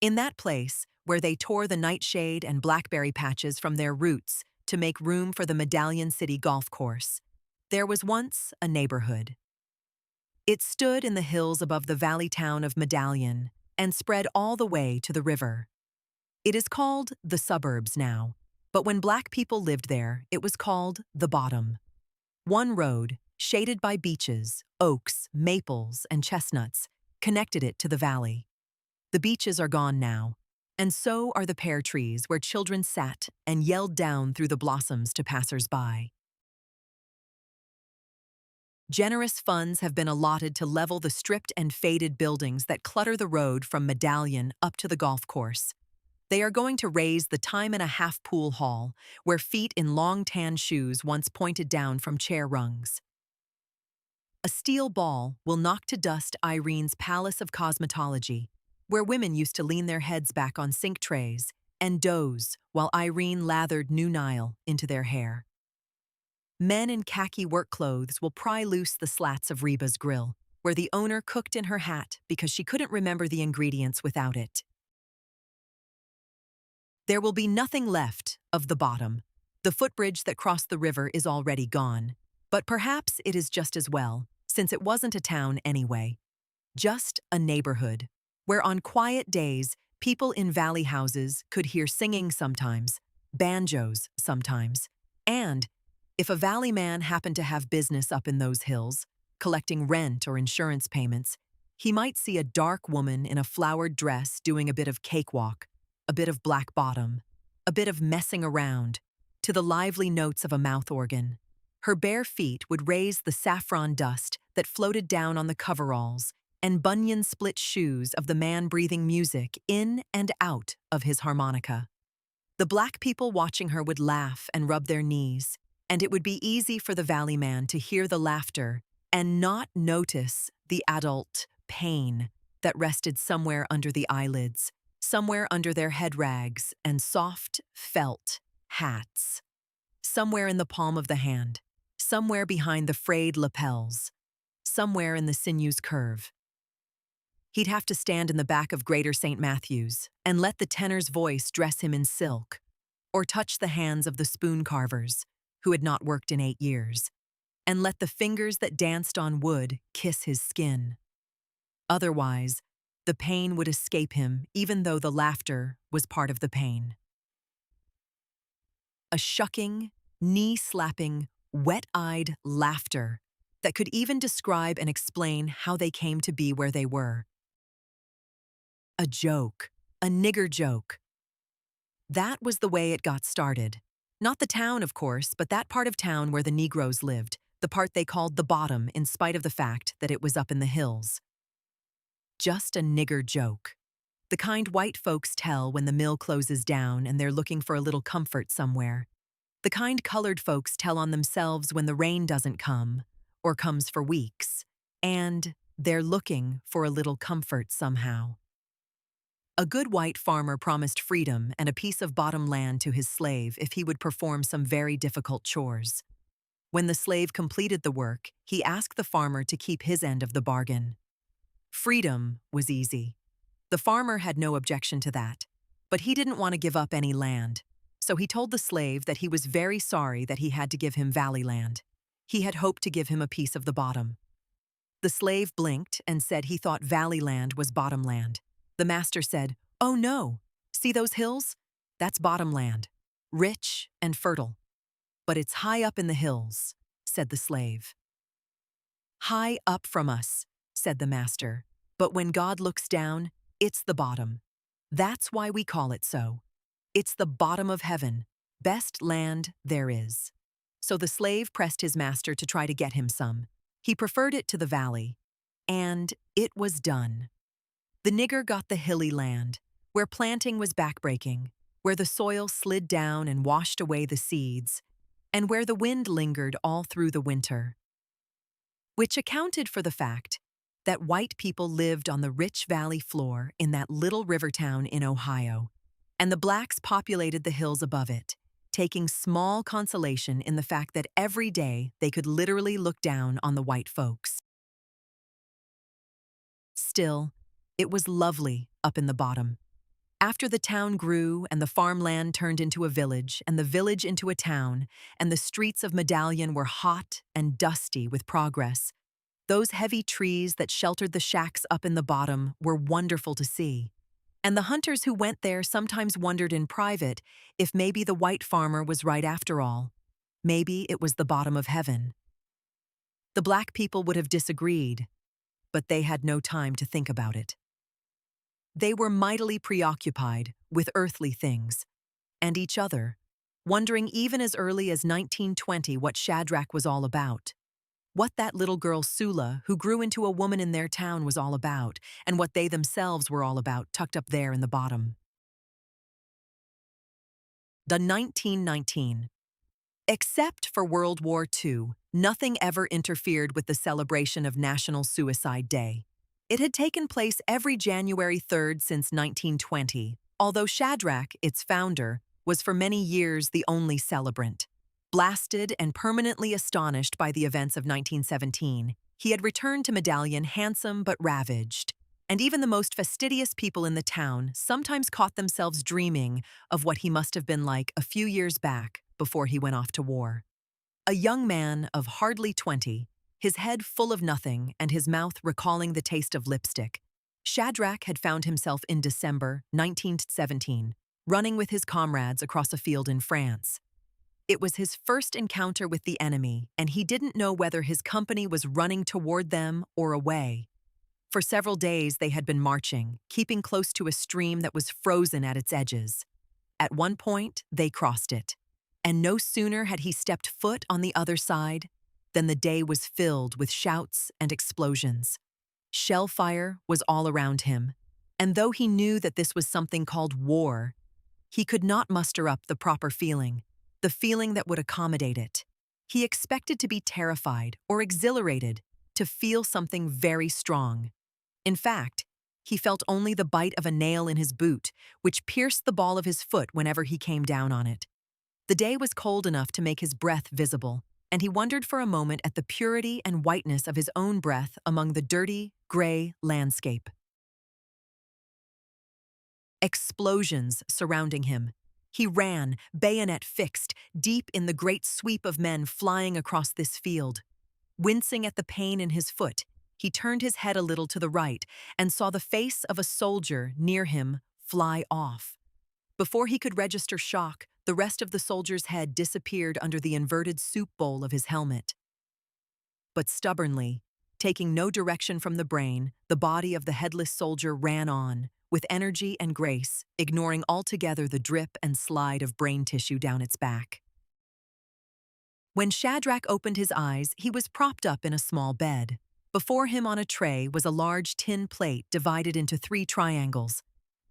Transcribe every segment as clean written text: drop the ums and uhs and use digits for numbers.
In that place, where they tore the nightshade and blackberry patches from their roots to make room for the Medallion City golf course, there was once a neighborhood. It stood in the hills above the valley town of Medallion and spread all the way to the river. It is called the suburbs now, but when black people lived there, it was called the bottom. One road, shaded by beeches, oaks, maples, and chestnuts, connected it to the valley. The beeches are gone now, and so are the pear trees where children sat and yelled down through the blossoms to passers-by. Generous funds have been allotted to level the stripped and faded buildings that clutter the road from Medallion up to the golf course. They are going to raise the time-and-a-half pool hall, where feet in long tan shoes once pointed down from chair rungs. A steel ball will knock to dust Irene's Palace of Cosmetology, where women used to lean their heads back on sink trays and doze while Irene lathered new Nile into their hair. Men in khaki work clothes will pry loose the slats of Reba's grill, where the owner cooked in her hat because she couldn't remember the ingredients without it. There will be nothing left of the bottom. The footbridge that crossed the river is already gone, but perhaps it is just as well, since it wasn't a town anyway. Just a neighborhood, where on quiet days, people in valley houses could hear singing sometimes, banjos sometimes, and if a valley man happened to have business up in those hills, collecting rent or insurance payments, he might see a dark woman in a flowered dress doing a bit of cakewalk, a bit of black bottom, a bit of messing around, to the lively notes of a mouth organ. Her bare feet would raise the saffron dust that floated down on the coveralls and bunion-split shoes of the man breathing music in and out of his harmonica. The black people watching her would laugh and rub their knees, and it would be easy for the valley man to hear the laughter and not notice the adult pain that rested somewhere under the eyelids, somewhere under their head rags and soft felt hats, somewhere in the palm of the hand, somewhere behind the frayed lapels, somewhere in the sinew's curve. He'd have to stand in the back of Greater St. Matthew's and let the tenor's voice dress him in silk, or touch the hands of the spoon carvers, who had not worked in 8 years, and let the fingers that danced on wood kiss his skin. Otherwise, the pain would escape him even though the laughter was part of the pain. A shucking, knee-slapping, wet-eyed laughter that could even describe and explain how they came to be where they were. A joke, a nigger joke. That was the way it got started. Not the town, of course, but that part of town where the Negroes lived, the part they called the bottom in spite of the fact that it was up in the hills. Just a nigger joke. The kind white folks tell when the mill closes down and they're looking for a little comfort somewhere. The kind colored folks tell on themselves when the rain doesn't come, or comes for weeks, and they're looking for a little comfort somehow. A good white farmer promised freedom and a piece of bottom land to his slave if he would perform some very difficult chores. When the slave completed the work, he asked the farmer to keep his end of the bargain. Freedom was easy. The farmer had no objection to that, but he didn't want to give up any land, so he told the slave that he was very sorry that he had to give him valley land. He had hoped to give him a piece of the bottom. The slave blinked and said he thought valley land was bottom land. The master said, "Oh no, see those hills? That's bottom land, rich and fertile. But it's high up in the hills," said the slave. "High up from us," said the master, "but when God looks down, it's the bottom. That's why we call it so. It's the bottom of heaven, best land there is." So the slave pressed his master to try to get him some. He preferred it to the valley, and it was done. The nigger got the hilly land, where planting was backbreaking, where the soil slid down and washed away the seeds, and where the wind lingered all through the winter. Which accounted for the fact that white people lived on the rich valley floor in that little river town in Ohio, and the blacks populated the hills above it, taking small consolation in the fact that every day they could literally look down on the white folks. Still, it was lovely up in the bottom. After the town grew and the farmland turned into a village and the village into a town and the streets of Medallion were hot and dusty with progress, those heavy trees that sheltered the shacks up in the bottom were wonderful to see. And the hunters who went there sometimes wondered in private if maybe the white farmer was right after all. Maybe it was the bottom of heaven. The black people would have disagreed, but they had no time to think about it. They were mightily preoccupied with earthly things and each other, wondering even as early as 1920 what Shadrach was all about, what that little girl Sula, who grew into a woman in their town, was all about, and what they themselves were all about, tucked up there in the bottom. The 1919. Except for World War II, nothing ever interfered with the celebration of National Suicide Day. It had taken place every January 3rd since 1920, although Shadrach, its founder, was for many years the only celebrant. Blasted and permanently astonished by the events of 1917, he had returned to Medallion handsome but ravaged, and even the most fastidious people in the town sometimes caught themselves dreaming of what he must have been like a few years back before he went off to war. A young man of hardly 20, his head full of nothing and his mouth recalling the taste of lipstick, Shadrach had found himself in December 1917, running with his comrades across a field in France. It was his first encounter with the enemy, and he didn't know whether his company was running toward them or away. For several days they had been marching, keeping close to a stream that was frozen at its edges. At one point, they crossed it, and no sooner had he stepped foot on the other side than the day was filled with shouts and explosions. Shell fire was all around him, and though he knew that this was something called war, he could not muster up the proper feeling, the feeling that would accommodate it. He expected to be terrified or exhilarated, to feel something very strong. In fact, he felt only the bite of a nail in his boot, which pierced the ball of his foot whenever he came down on it. The day was cold enough to make his breath visible, and he wondered for a moment at the purity and whiteness of his own breath among the dirty, gray landscape. Explosions surrounding him. He ran, bayonet fixed, deep in the great sweep of men flying across this field. Wincing at the pain in his foot, he turned his head a little to the right and saw the face of a soldier near him fly off. Before he could register shock, the rest of the soldier's head disappeared under the inverted soup bowl of his helmet. But stubbornly, taking no direction from the brain, the body of the headless soldier ran on, with energy and grace, ignoring altogether the drip and slide of brain tissue down its back. When Shadrach opened his eyes, he was propped up in a small bed. Before him on a tray was a large tin plate divided into 3 triangles.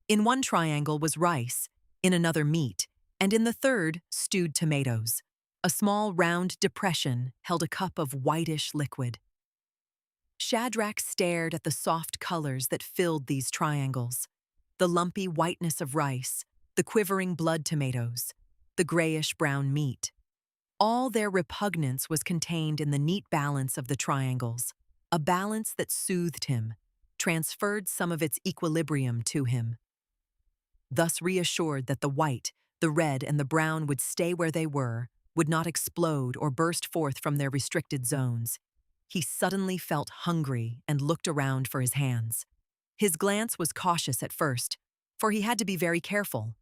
In one triangle was rice, in another meat, and in the third, stewed tomatoes. A small round depression held a cup of whitish liquid. Shadrach stared at the soft colors that filled these triangles. The lumpy whiteness of rice, the quivering blood tomatoes, the grayish-brown meat. All their repugnance was contained in the neat balance of the triangles, a balance that soothed him, transferred some of its equilibrium to him. Thus reassured that the white, the red, and the brown would stay where they were, would not explode or burst forth from their restricted zones, he suddenly felt hungry and looked around for his hands. His glance was cautious at first, for he had to be very careful.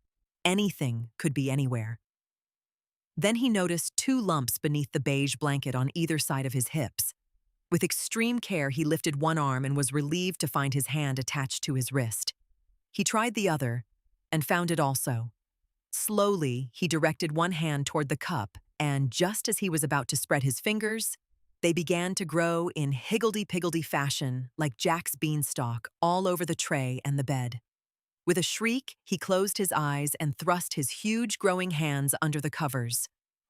Anything could be anywhere. Then he noticed 2 lumps beneath the beige blanket on either side of his hips. With extreme care, he lifted one arm and was relieved to find his hand attached to his wrist. He tried the other, and found it also. Slowly, he directed one hand toward the cup, and just as he was about to spread his fingers, they began to grow in higgledy-piggledy fashion, like Jack's beanstalk, all over the tray and the bed. With a shriek, he closed his eyes and thrust his huge growing hands under the covers.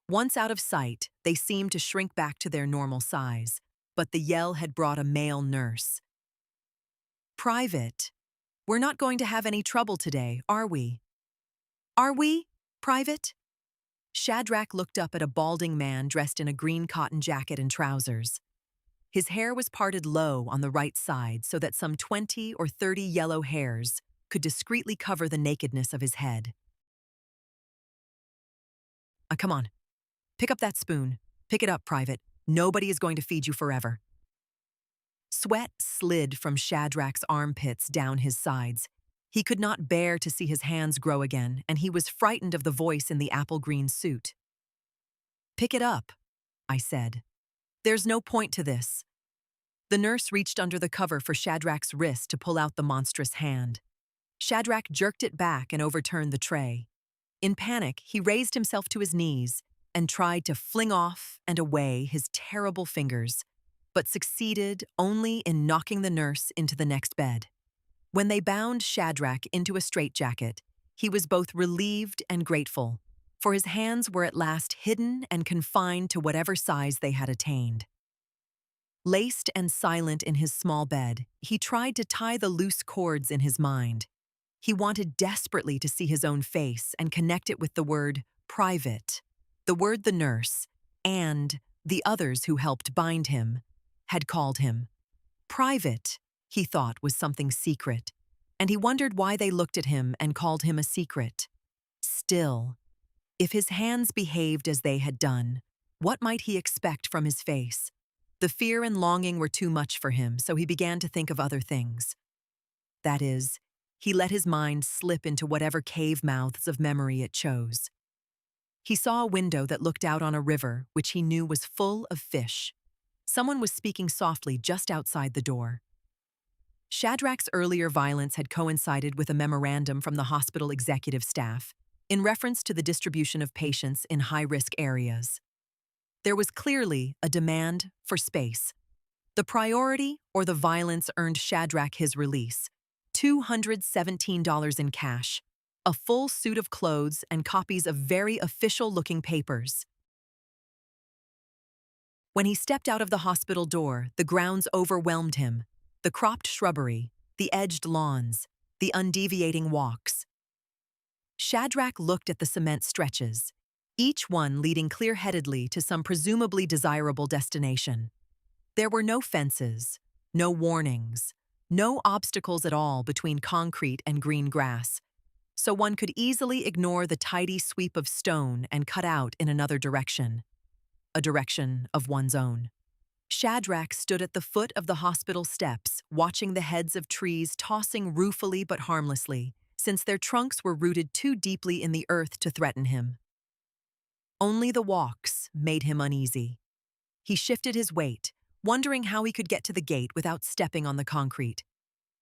Once out of sight, they seemed to shrink back to their normal size, but the yell had brought a male nurse. "Private, we're not going to have any trouble today, are we?" "Are we, Private?" Shadrach looked up at a balding man dressed in a green cotton jacket and trousers. His hair was parted low on the right side so that some 20 or 30 yellow hairs, could discreetly cover the nakedness of his head. Come on, pick up that spoon. Pick it up, Private. Nobody is going to feed you forever." Sweat slid from Shadrach's armpits down his sides. He could not bear to see his hands grow again, and he was frightened of the voice in the apple-green suit. "Pick it up," I said. "There's no point to this." The nurse reached under the cover for Shadrach's wrist to pull out the monstrous hand. Shadrach jerked it back and overturned the tray. In panic, he raised himself to his knees and tried to fling off and away his terrible fingers, but succeeded only in knocking the nurse into the next bed. When they bound Shadrach into a straitjacket, he was both relieved and grateful, for his hands were at last hidden and confined to whatever size they had attained. Laced and silent in his small bed, he tried to tie the loose cords in his mind. He wanted desperately to see his own face and connect it with the word private, the word the nurse, and the others who helped bind him, had called him. Private, he thought, was something secret, and he wondered why they looked at him and called him a secret. Still, if his hands behaved as they had done, what might he expect from his face? The fear and longing were too much for him, so he began to think of other things. That is, he let his mind slip into whatever cave mouths of memory it chose. He saw a window that looked out on a river, which he knew was full of fish. Someone was speaking softly just outside the door. Shadrach's earlier violence had coincided with a memorandum from the hospital executive staff in reference to the distribution of patients in high-risk areas. There was clearly a demand for space. The priority or the violence earned Shadrach his release, $217 in cash, a full suit of clothes, and copies of very official-looking papers. When he stepped out of the hospital door, the grounds overwhelmed him. The cropped shrubbery, the edged lawns, the undeviating walks. Shadrach looked at the cement stretches, each one leading clear-headedly to some presumably desirable destination. There were no fences, no warnings, no obstacles at all between concrete and green grass, so one could easily ignore the tidy sweep of stone and cut out in another direction, a direction of one's own. Shadrach stood at the foot of the hospital steps, watching the heads of trees tossing ruefully but harmlessly, since their trunks were rooted too deeply in the earth to threaten him. Only the walks made him uneasy. He shifted his weight, wondering how he could get to the gate without stepping on the concrete.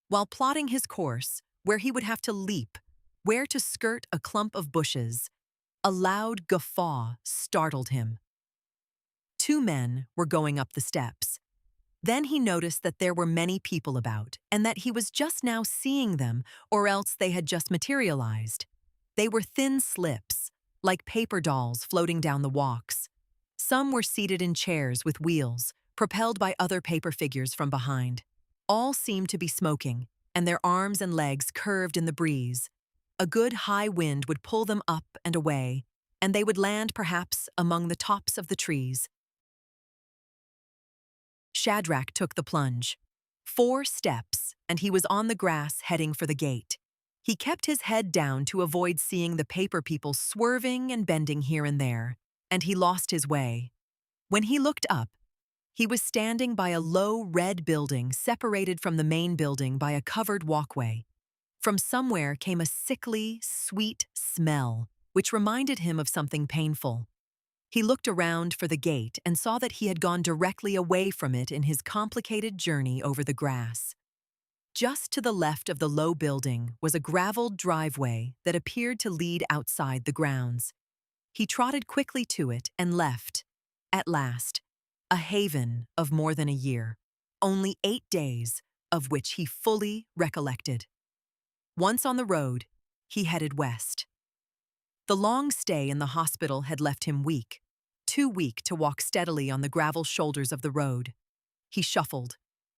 While plotting his course, where he would have to leap, where to skirt a clump of bushes, a loud guffaw startled him. Two men were going up the steps. Then he noticed that there were many people about, and that he was just now seeing them, or else they had just materialized. They were thin slips, like paper dolls floating down the walks. Some were seated in chairs with wheels, propelled by other paper figures from behind. All seemed to be smoking, and their arms and legs curved in the breeze. A good high wind would pull them up and away, and they would land perhaps among the tops of the trees. Shadrach took the plunge. 4 steps, and he was on the grass heading for the gate. He kept his head down to avoid seeing the paper people swerving and bending here and there, and he lost his way. When he looked up, he was standing by a low red building separated from the main building by a covered walkway. From somewhere came a sickly, sweet smell, which reminded him of something painful. He looked around for the gate and saw that he had gone directly away from it in his complicated journey over the grass. Just to the left of the low building was a graveled driveway that appeared to lead outside the grounds. He trotted quickly to it and left, at last, a haven of more than a year, only 8 days of which he fully recollected. Once on the road, he headed west. The long stay in the hospital had left him weak, too weak to walk steadily on the gravel shoulders of the road. He shuffled,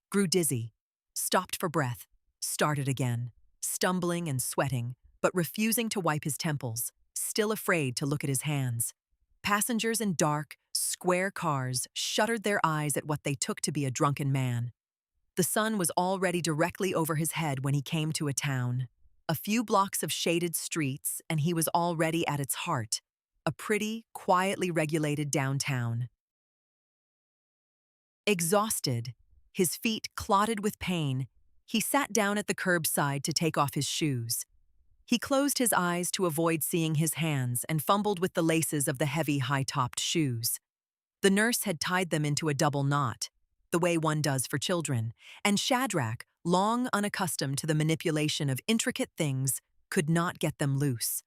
grew dizzy, stopped for breath, started again, stumbling and sweating, but refusing to wipe his temples, still afraid to look at his hands. Passengers in dark, square cars shuttered their eyes at what they took to be a drunken man. The sun was already directly over his head when he came to a town, A few blocks of shaded streets, and he was already at its heart, a pretty, quietly regulated downtown. Exhausted, his feet clotted with pain, he sat down at the curbside to take off his shoes. He closed his eyes to avoid seeing his hands and fumbled with the laces of the heavy, high-topped shoes. The nurse had tied them into a double knot, the way one does for children, and Shadrach, long unaccustomed to the manipulation of intricate things, could not get them loose.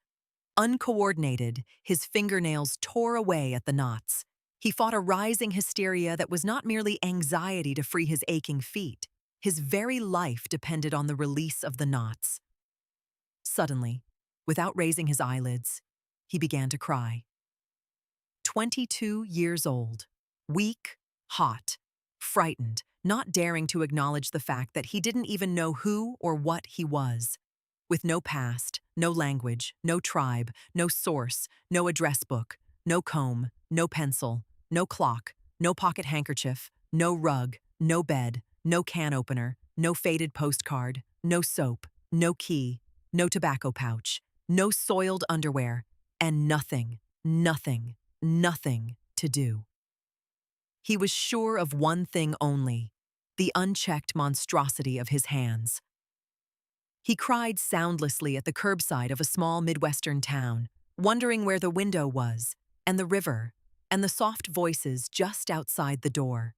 Uncoordinated, his fingernails tore away at the knots. He fought a rising hysteria that was not merely anxiety to free his aching feet. His very life depended on the release of the knots. Suddenly, without raising his eyelids, he began to cry. 22 years old, weak, hot, frightened, not daring to acknowledge the fact that he didn't even know who or what he was. With no past, no language, no tribe, no source, no address book, no comb, no pencil, no clock, no pocket handkerchief, no rug, no bed, no can opener, no faded postcard, no soap, no key, no tobacco pouch, no soiled underwear, and nothing to do. He was sure of one thing only, the unchecked monstrosity of his hands. He cried soundlessly at the curbside of a small Midwestern town, wondering where the window was, and the river, and the soft voices just outside the door.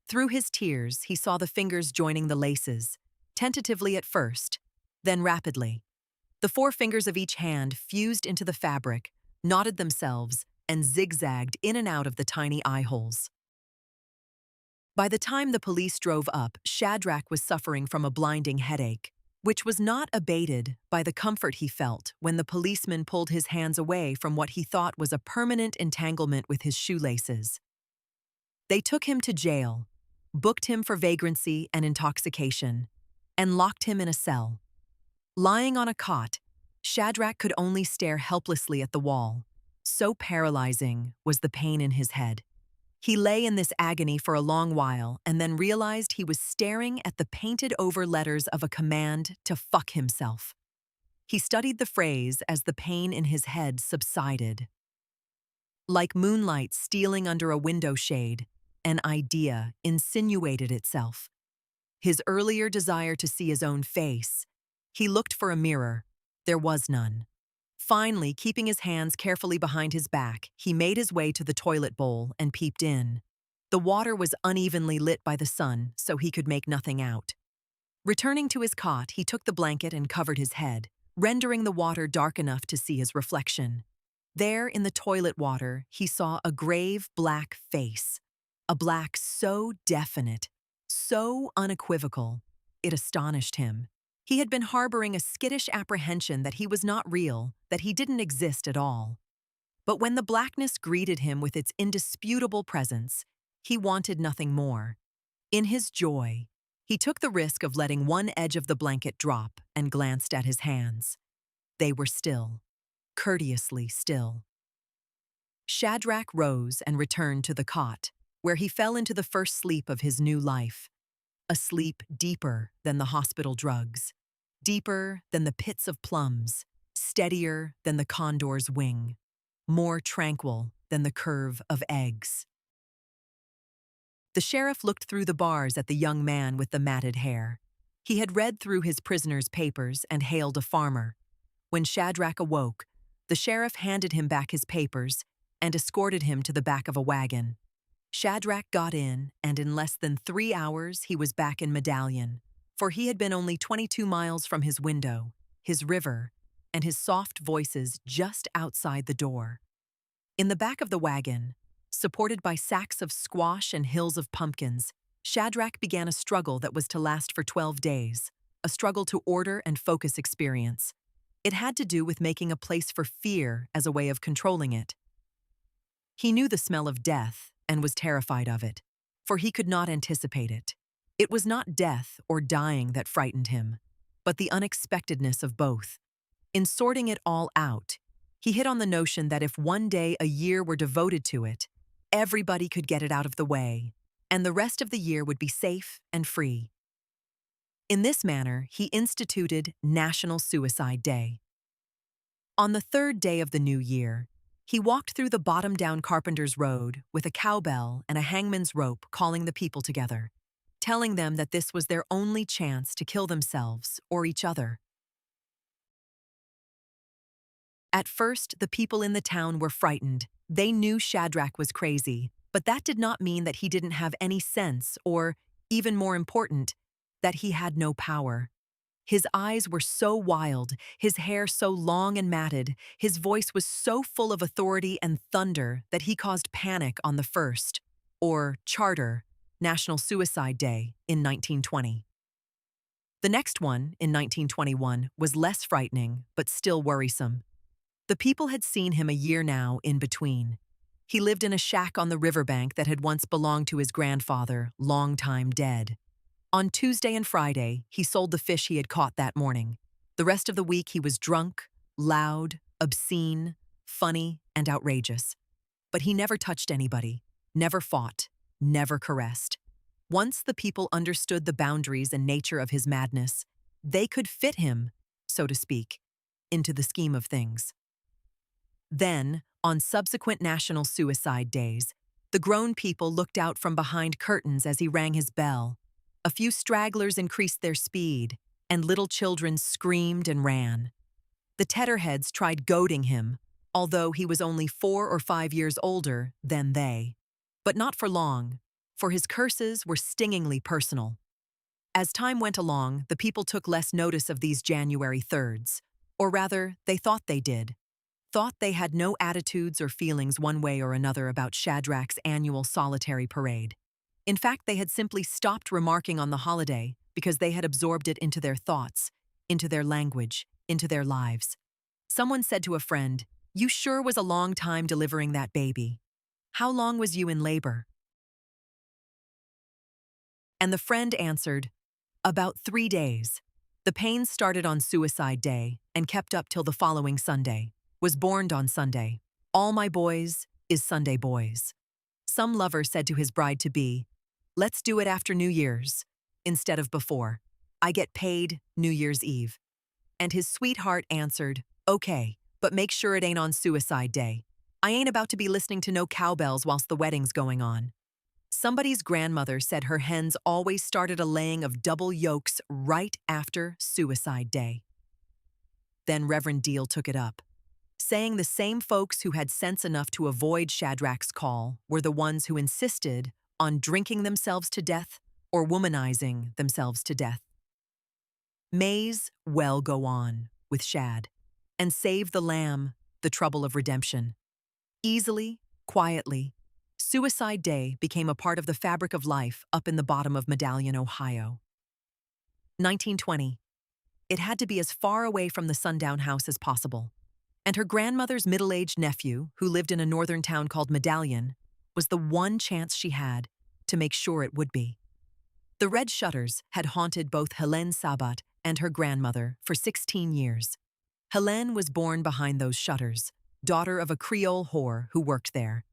Through his tears, he saw the fingers joining the laces, tentatively at first, then rapidly. The 4 fingers of each hand fused into the fabric, knotted themselves, and zigzagged in and out of the tiny eye holes. By the time the police drove up, Shadrach was suffering from a blinding headache, which was not abated by the comfort he felt when the policeman pulled his hands away from what he thought was a permanent entanglement with his shoelaces. They took him to jail, booked him for vagrancy and intoxication, and locked him in a cell. Lying on a cot, Shadrach could only stare helplessly at the wall. So paralyzing was the pain in his head. He lay in this agony for a long while and then realized he was staring at the painted-over letters of a command to fuck himself. He studied the phrase as the pain in his head subsided. Like moonlight stealing under a window shade, an idea insinuated itself. His earlier desire to see his own face. He looked for a mirror. There was none. Finally, keeping his hands carefully behind his back, he made his way to the toilet bowl and peeped in. The water was unevenly lit by the sun, so he could make nothing out. Returning to his cot, he took the blanket and covered his head, rendering the water dark enough to see his reflection. There, in the toilet water, he saw a grave black face. A black so definite, so unequivocal, it astonished him. He had been harboring a skittish apprehension that he was not real, that he didn't exist at all. But when the blackness greeted him with its indisputable presence, he wanted nothing more. In his joy, he took the risk of letting one edge of the blanket drop and glanced at his hands. They were still, courteously still. Shadrach rose and returned to the cot, where he fell into the first sleep of his new life. A sleep deeper than the hospital drugs, deeper than the pits of plums, steadier than the condor's wing, more tranquil than the curve of eggs. The sheriff looked through the bars at the young man with the matted hair. He had read through his prisoner's papers and hailed a farmer. When Shadrach awoke, the sheriff handed him back his papers and escorted him to the back of a wagon. Shadrach got in, and in less than 3 hours he was back in Medallion, for he had been only 22 miles from his window, his river, and his soft voices just outside the door. In the back of the wagon, supported by sacks of squash and hills of pumpkins, Shadrach began a struggle that was to last for 12 days, a struggle to order and focus experience. It had to do with making a place for fear as a way of controlling it. He knew the smell of death and was terrified of it, for he could not anticipate it. It was not death or dying that frightened him, but the unexpectedness of both. In sorting it all out, he hit on the notion that if one day a year were devoted to it, everybody could get it out of the way, and the rest of the year would be safe and free. In this manner, he instituted National Suicide Day. On the third day of the new year, he walked through the bottom-down Carpenter's Road with a cowbell and a hangman's rope, calling the people together, telling them that this was their only chance to kill themselves or each other. At first, the people in the town were frightened. They knew Shadrach was crazy, but that did not mean that he didn't have any sense or, even more important, that he had no power. His eyes were so wild, his hair so long and matted, his voice was so full of authority and thunder that he caused panic on the first, or charter, National Suicide Day in 1920. The next one, in 1921, was less frightening, but still worrisome. The people had seen him a year now in between. He lived in a shack on the riverbank that had once belonged to his grandfather, long time dead. On Tuesday and Friday, he sold the fish he had caught that morning. The rest of the week he was drunk, loud, obscene, funny, and outrageous. But he never touched anybody, never fought, never caressed. Once the people understood the boundaries and nature of his madness, they could fit him, so to speak, into the scheme of things. Then, on subsequent National Suicide Days, the grown people looked out from behind curtains as he rang his bell. A few stragglers increased their speed, and little children screamed and ran. The tetherheads tried goading him, although he was only 4 or 5 years older than they. But not for long, for his curses were stingingly personal. As time went along, the people took less notice of these January 3rds, or rather, they thought they did. Thought they had no attitudes or feelings one way or another about Shadrach's annual solitary parade. In fact, they had simply stopped remarking on the holiday because they had absorbed it into their thoughts, into their language, into their lives. Someone said to a friend, "You sure was a long time delivering that baby. How long was you in labor?" And the friend answered, "About 3 days. The pain started on Suicide Day and kept up till the following Sunday. Was born on Sunday. All my boys is Sunday boys." Some lover said to his bride-to-be, "Let's do it after New Year's, instead of before. I get paid New Year's Eve." And his sweetheart answered, "Okay, but make sure it ain't on Suicide Day. I ain't about to be listening to no cowbells whilst the wedding's going on." Somebody's grandmother said her hens always started a laying of double yolks right after Suicide Day. Then Reverend Deal took it up, saying the same folks who had sense enough to avoid Shadrach's call were the ones who insisted on drinking themselves to death or womanizing themselves to death. May's well go on with Shad, and save the lamb the trouble of redemption. Easily, quietly, Suicide Day became a part of the fabric of life up in the bottom of Medallion, Ohio. 1920. It had to be as far away from the sundown house as possible, and her grandmother's middle-aged nephew, who lived in a northern town called Medallion, was the one chance she had to make sure it would be. The red shutters had haunted both Helene Sabat and her grandmother for 16 years. Helene was born behind those shutters, daughter of a Creole whore who worked there.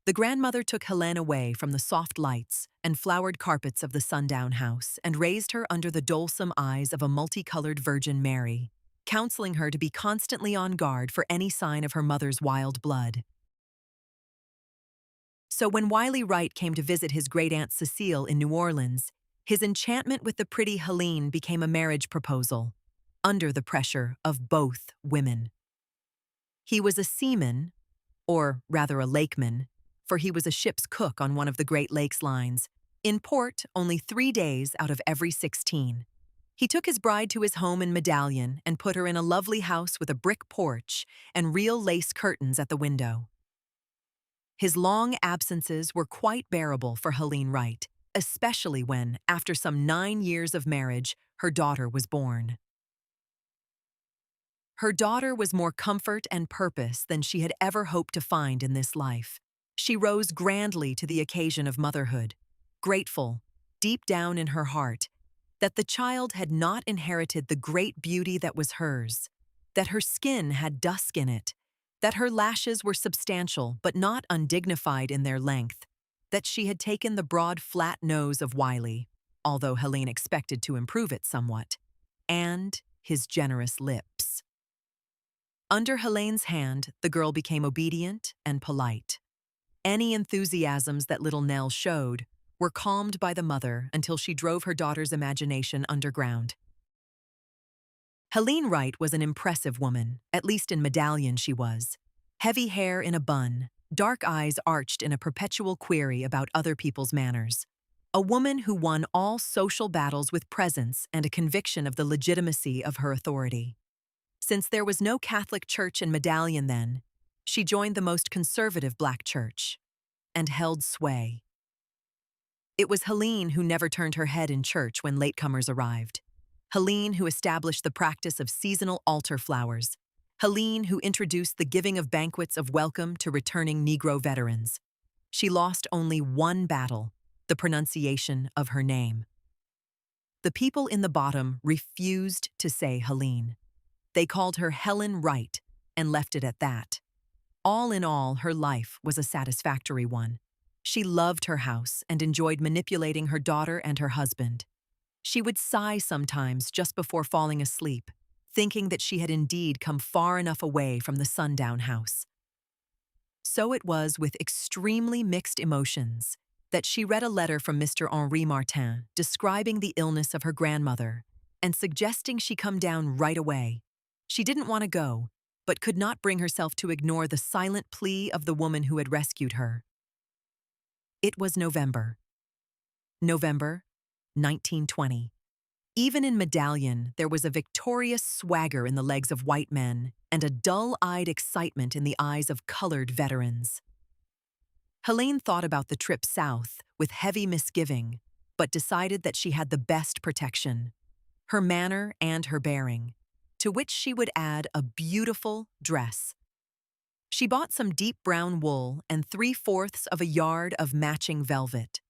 The grandmother took Helene away from the soft lights and flowered carpets of the sundown house and raised her under the dolesome eyes of a multicolored Virgin Mary, counseling her to be constantly on guard for any sign of her mother's wild blood. So when Wiley Wright came to visit his great-aunt Cecile in New Orleans, his enchantment with the pretty Helene became a marriage proposal, under the pressure of both women. He was a seaman, or rather a lakeman, for he was a ship's cook on one of the Great Lakes lines, in port only 3 days out of every 16. He took his bride to his home in Medallion and put her in a lovely house with a brick porch and real lace curtains at the window. His long absences were quite bearable for Helene Wright, especially when, after some 9 years of marriage, her daughter was born. Her daughter was more comfort and purpose than she had ever hoped to find in this life. She rose grandly to the occasion of motherhood, grateful, deep down in her heart, that the child had not inherited the great beauty that was hers, that her skin had dusk in it, that her lashes were substantial but not undignified in their length, that she had taken the broad flat nose of Wiley, although Helene expected to improve it somewhat, and his generous lips. Under Helene's hand, the girl became obedient and polite. Any enthusiasms that little Nell showed were calmed by the mother until she drove her daughter's imagination underground. Helene Wright was an impressive woman, at least in Medallion she was. Heavy hair in a bun, dark eyes arched in a perpetual query about other people's manners. A woman who won all social battles with presence and a conviction of the legitimacy of her authority. Since there was no Catholic church in Medallion then, she joined the most conservative black church and held sway. It was Helene who never turned her head in church when latecomers arrived. Helene who established the practice of seasonal altar flowers. Helene who introduced the giving of banquets of welcome to returning Negro veterans. She lost only one battle, the pronunciation of her name. The people in the bottom refused to say Helene. They called her Helen Wright and left it at that. All in all, her life was a satisfactory one. She loved her house and enjoyed manipulating her daughter and her husband. She would sigh sometimes just before falling asleep, thinking that she had indeed come far enough away from the sundown house. So it was with extremely mixed emotions that she read a letter from Mr. Henri Martin describing the illness of her grandmother and suggesting she come down right away. She didn't want to go, but could not bring herself to ignore the silent plea of the woman who had rescued her. It was November. November 1920. Even in Medallion, there was a victorious swagger in the legs of white men and a dull-eyed excitement in the eyes of colored veterans. Helene thought about the trip south with heavy misgiving, but decided that she had the best protection, her manner and her bearing, to which she would add a beautiful dress. She bought some deep brown wool and 3/4 of a yard of matching velvet.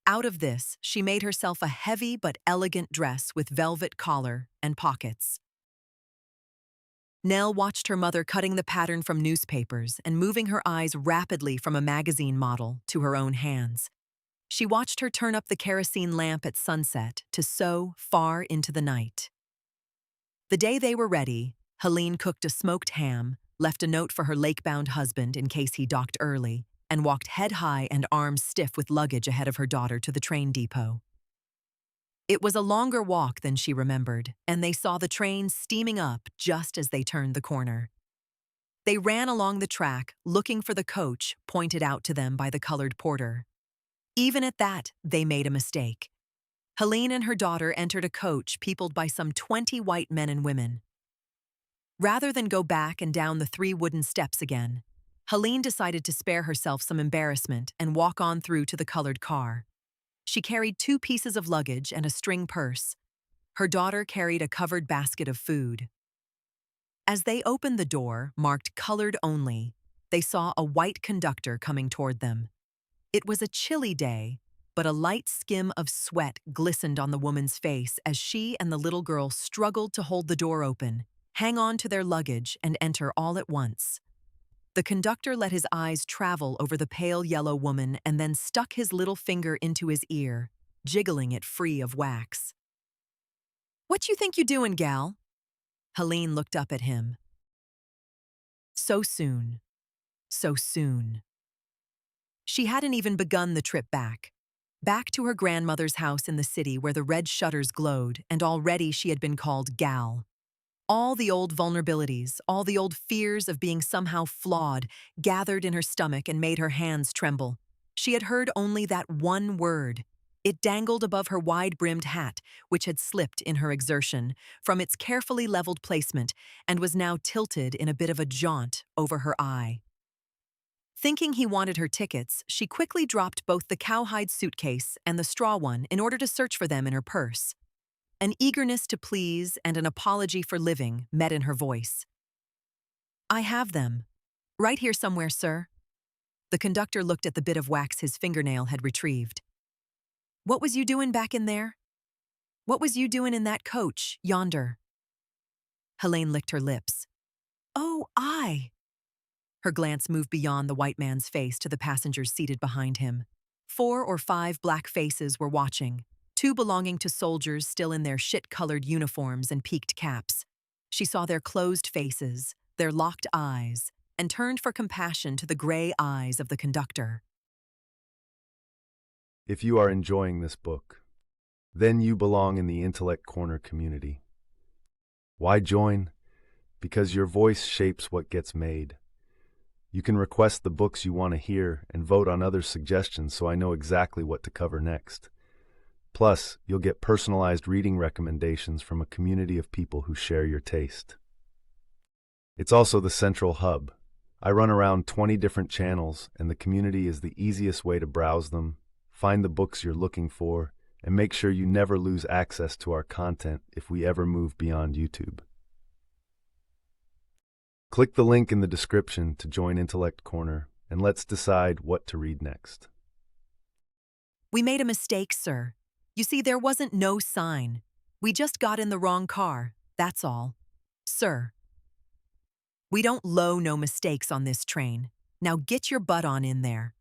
Out of this, she made herself a heavy but elegant dress with velvet collar and pockets. Nell watched her mother cutting the pattern from newspapers and moving her eyes rapidly from a magazine model to her own hands. She watched her turn up the kerosene lamp at sunset to sew far into the night. The day they were ready, Helene cooked a smoked ham, left a note for her lake-bound husband in case he docked early, and walked head high and arms stiff with luggage ahead of her daughter to the train depot. It was a longer walk than she remembered, and they saw the train steaming up just as they turned the corner. They ran along the track, looking for the coach pointed out to them by the colored porter. Even at that, they made a mistake. Helene and her daughter entered a coach peopled by some 20 white men and women. Rather than go back and down the 3 wooden steps again, Helene decided to spare herself some embarrassment and walk on through to the colored car. She carried 2 pieces of luggage and a string purse. Her daughter carried a covered basket of food. As they opened the door, marked colored only, they saw a white conductor coming toward them. It was a chilly day, but a light skim of sweat glistened on the woman's face as she and the little girl struggled to hold the door open, hang on to their luggage, and enter all at once. The conductor let his eyes travel over the pale yellow woman and then stuck his little finger into his ear, jiggling it free of wax. "What you think you doing, gal?" Helene looked up at him. So soon. So soon. She hadn't even begun the trip back. Back to her grandmother's house in the city where the red shutters glowed, and already she had been called gal. All the old vulnerabilities, all the old fears of being somehow flawed, gathered in her stomach and made her hands tremble. She had heard only that one word. It dangled above her wide-brimmed hat, which had slipped in her exertion, from its carefully leveled placement, and was now tilted in a bit of a jaunt over her eye. Thinking he wanted her tickets, she quickly dropped both the cowhide suitcase and the straw one in order to search for them in her purse. An eagerness to please and an apology for living met in her voice. "I have them. Right here somewhere, sir." The conductor looked at the bit of wax his fingernail had retrieved. "What was you doing back in there? What was you doing in that coach, yonder?" Helene licked her lips. "Oh, I." Her glance moved beyond the white man's face to the passengers seated behind him. 4 or 5 black faces were watching. two belonging to soldiers still in their shit-colored uniforms and peaked caps. She saw their closed faces, their locked eyes, and turned for compassion to the gray eyes of the conductor. If you are enjoying this book, then you belong in the Intellect Corner community. Why join? Because your voice shapes what gets made. You can request the books you want to hear and vote on other suggestions so I know exactly what to cover next. Plus, you'll get personalized reading recommendations from a community of people who share your taste. It's also the central hub. I run around 20 different channels, and the community is the easiest way to browse them, find the books you're looking for, and make sure you never lose access to our content if we ever move beyond YouTube. Click the link in the description to join Intellect Corner, and let's decide what to read next. We made a mistake, sir. You see, there wasn't no sign. We just got in the wrong car, that's all. Sir. We don't low no mistakes on this train. Now get your butt on in there.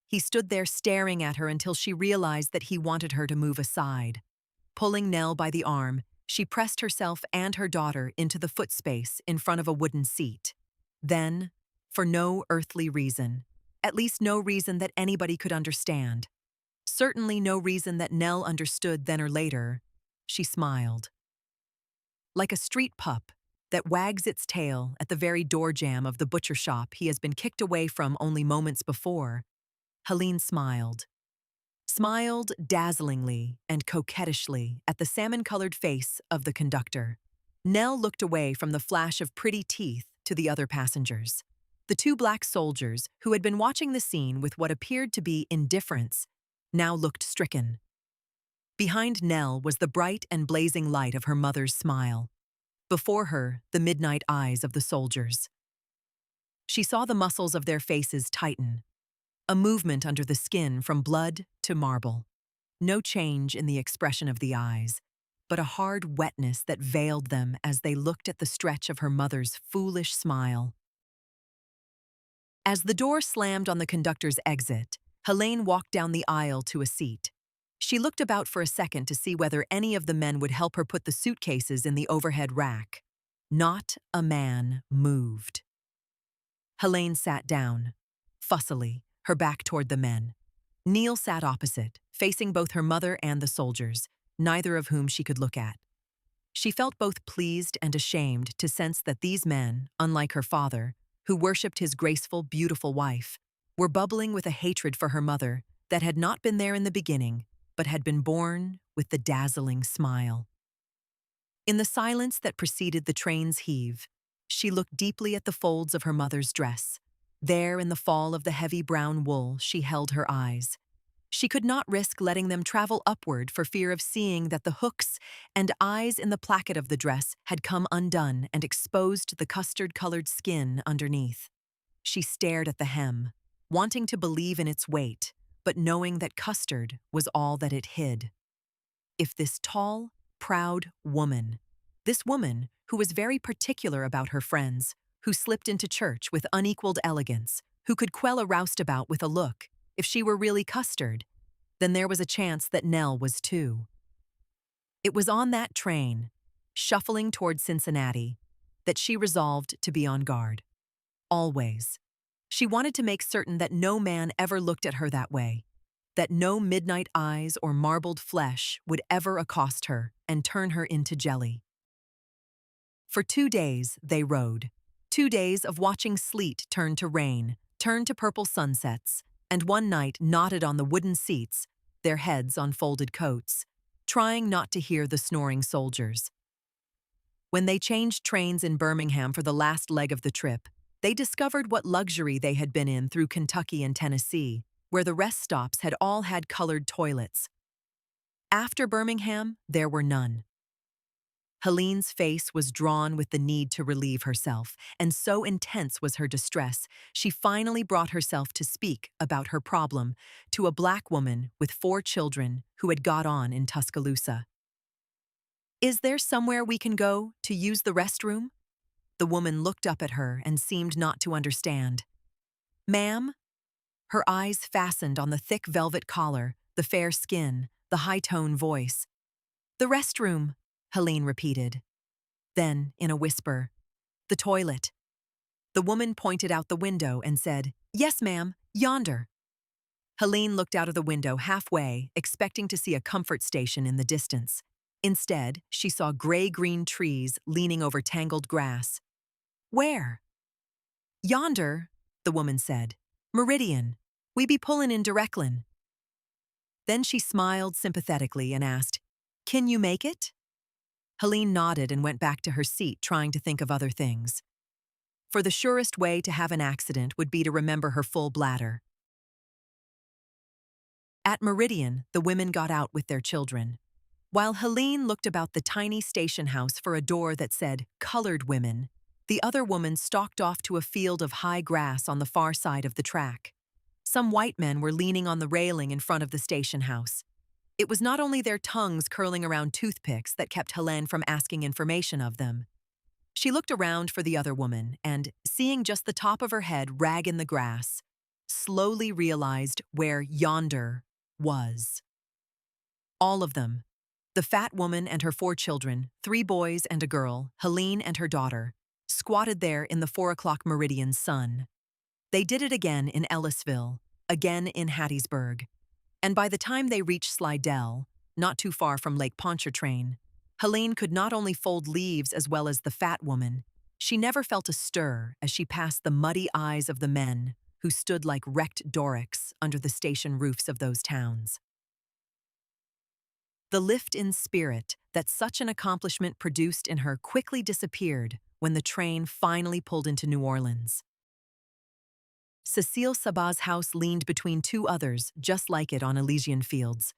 He stood there staring at her until she realized that he wanted her to move aside. Pulling Nell by the arm, she pressed herself and her daughter into the footspace in front of a wooden seat. Then, for no earthly reason, at least no reason that anybody could understand, certainly no reason that Nell understood then or later, she smiled. Like a street pup that wags its tail at the very door jamb of the butcher shop he has been kicked away from only moments before, Helene smiled. Smiled dazzlingly and coquettishly at the salmon-colored face of the conductor. Nell looked away from the flash of pretty teeth to the other passengers. The two black soldiers, who had been watching the scene with what appeared to be indifference, now looked stricken. Behind Nell was the bright and blazing light of her mother's smile. Before her, the midnight eyes of the soldiers. She saw the muscles of their faces tighten, a movement under the skin from blood to marble. No change in the expression of the eyes, but a hard wetness that veiled them as they looked at the stretch of her mother's foolish smile. As the door slammed on the conductor's exit, Helene walked down the aisle to a seat. She looked about for a second to see whether any of the men would help her put the suitcases in the overhead rack. Not a man moved. Helene sat down, fussily, her back toward the men. Neil sat opposite, facing both her mother and the soldiers, neither of whom she could look at. She felt both pleased and ashamed to sense that these men, unlike her father, who worshipped his graceful, beautiful wife, were bubbling with a hatred for her mother that had not been there in the beginning, but had been born with the dazzling smile. In the silence that preceded the train's heave, she looked deeply at the folds of her mother's dress. There in the fall of the heavy brown wool, she held her eyes. She could not risk letting them travel upward for fear of seeing that the hooks and eyes in the placket of the dress had come undone and exposed the custard-colored skin underneath. She stared at the hem, wanting to believe in its weight, but knowing that custard was all that it hid. If this tall, proud woman, this woman who was very particular about her friends, who slipped into church with unequaled elegance, who could quell a roustabout with a look, if she were really custard, then there was a chance that Nell was too. It was on that train, shuffling toward Cincinnati, that she resolved to be on guard. Always. She wanted to make certain that no man ever looked at her that way, that no midnight eyes or marbled flesh would ever accost her and turn her into jelly. For 2 days, they rode. 2 days of watching sleet turn to rain, turn to purple sunsets, and one night knotted on the wooden seats, their heads on folded coats, trying not to hear the snoring soldiers. When they changed trains in Birmingham for the last leg of the trip, they discovered what luxury they had been in through Kentucky and Tennessee, where the rest stops had all had colored toilets. After Birmingham, there were none. Helene's face was drawn with the need to relieve herself, and so intense was her distress, she finally brought herself to speak about her problem to a black woman with 4 children who had got on in Tuscaloosa. "Is there somewhere we can go to use the restroom?" The woman looked up at her and seemed not to understand. "Ma'am?" Her eyes fastened on the thick velvet collar, the fair skin, the high-tone voice. "The restroom," Helene repeated. Then, in a whisper, "The toilet." The woman pointed out the window and said, "Yes, ma'am, yonder." Helene looked out of the window halfway, expecting to see a comfort station in the distance. Instead, she saw gray-green trees leaning over tangled grass. "Where?" "Yonder," the woman said. "Meridian. We be pullin' in directlin." Then she smiled sympathetically and asked, "Can you make it?" Helene nodded and went back to her seat, trying to think of other things. For the surest way to have an accident would be to remember her full bladder. At Meridian, the women got out with their children. While Helene looked about the tiny station house for a door that said, "Colored Women," the other woman stalked off to a field of high grass on the far side of the track. Some white men were leaning on the railing in front of the station house. It was not only their tongues curling around toothpicks that kept Helene from asking information of them. She looked around for the other woman and, seeing just the top of her head rag in the grass, slowly realized where yonder was. All of them. The fat woman and her 4 children, 3 boys and a girl, Helene and her daughter, squatted there in the 4 o'clock meridian sun. They did it again in Ellisville, again in Hattiesburg. And by the time they reached Slidell, not too far from Lake Pontchartrain, Helene could not only fold leaves as well as the fat woman, she never felt a stir as she passed the muddy eyes of the men who stood like wrecked Dorics under the station roofs of those towns. The lift in spirit that such an accomplishment produced in her quickly disappeared when the train finally pulled into New Orleans. Cecile Sabat's house leaned between 2 others just like it on Elysian Fields.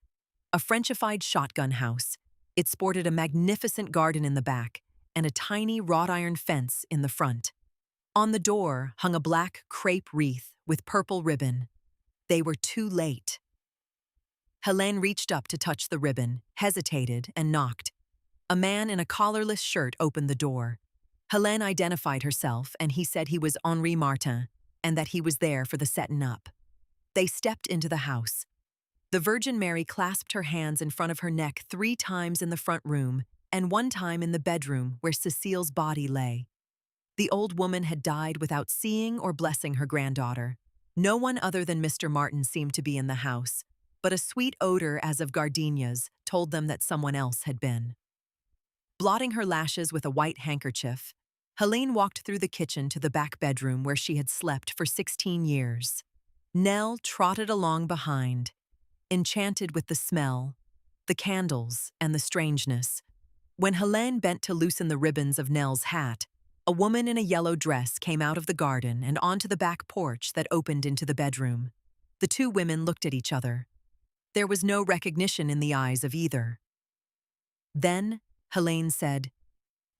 A Frenchified shotgun house. It sported a magnificent garden in the back and a tiny wrought iron fence in the front. On the door hung a black crepe wreath with purple ribbon. They were too late. Helene reached up to touch the ribbon, hesitated, and knocked. A man in a collarless shirt opened the door. Helene identified herself, and he said he was Henri Martin, and that he was there for the settin' up. They stepped into the house. The Virgin Mary clasped her hands in front of her neck 3 times in the front room, and 1 time in the bedroom where Cecile's body lay. The old woman had died without seeing or blessing her granddaughter. No one other than Mr. Martin seemed to be in the house, but a sweet odor as of gardenias told them that someone else had been. Blotting her lashes with a white handkerchief, Helene walked through the kitchen to the back bedroom where she had slept for 16 years. Nell trotted along behind, enchanted with the smell, the candles, and the strangeness. When Helene bent to loosen the ribbons of Nell's hat, a woman in a yellow dress came out of the garden and onto the back porch that opened into the bedroom. The 2 women looked at each other. There was no recognition in the eyes of either. Then, Helene said,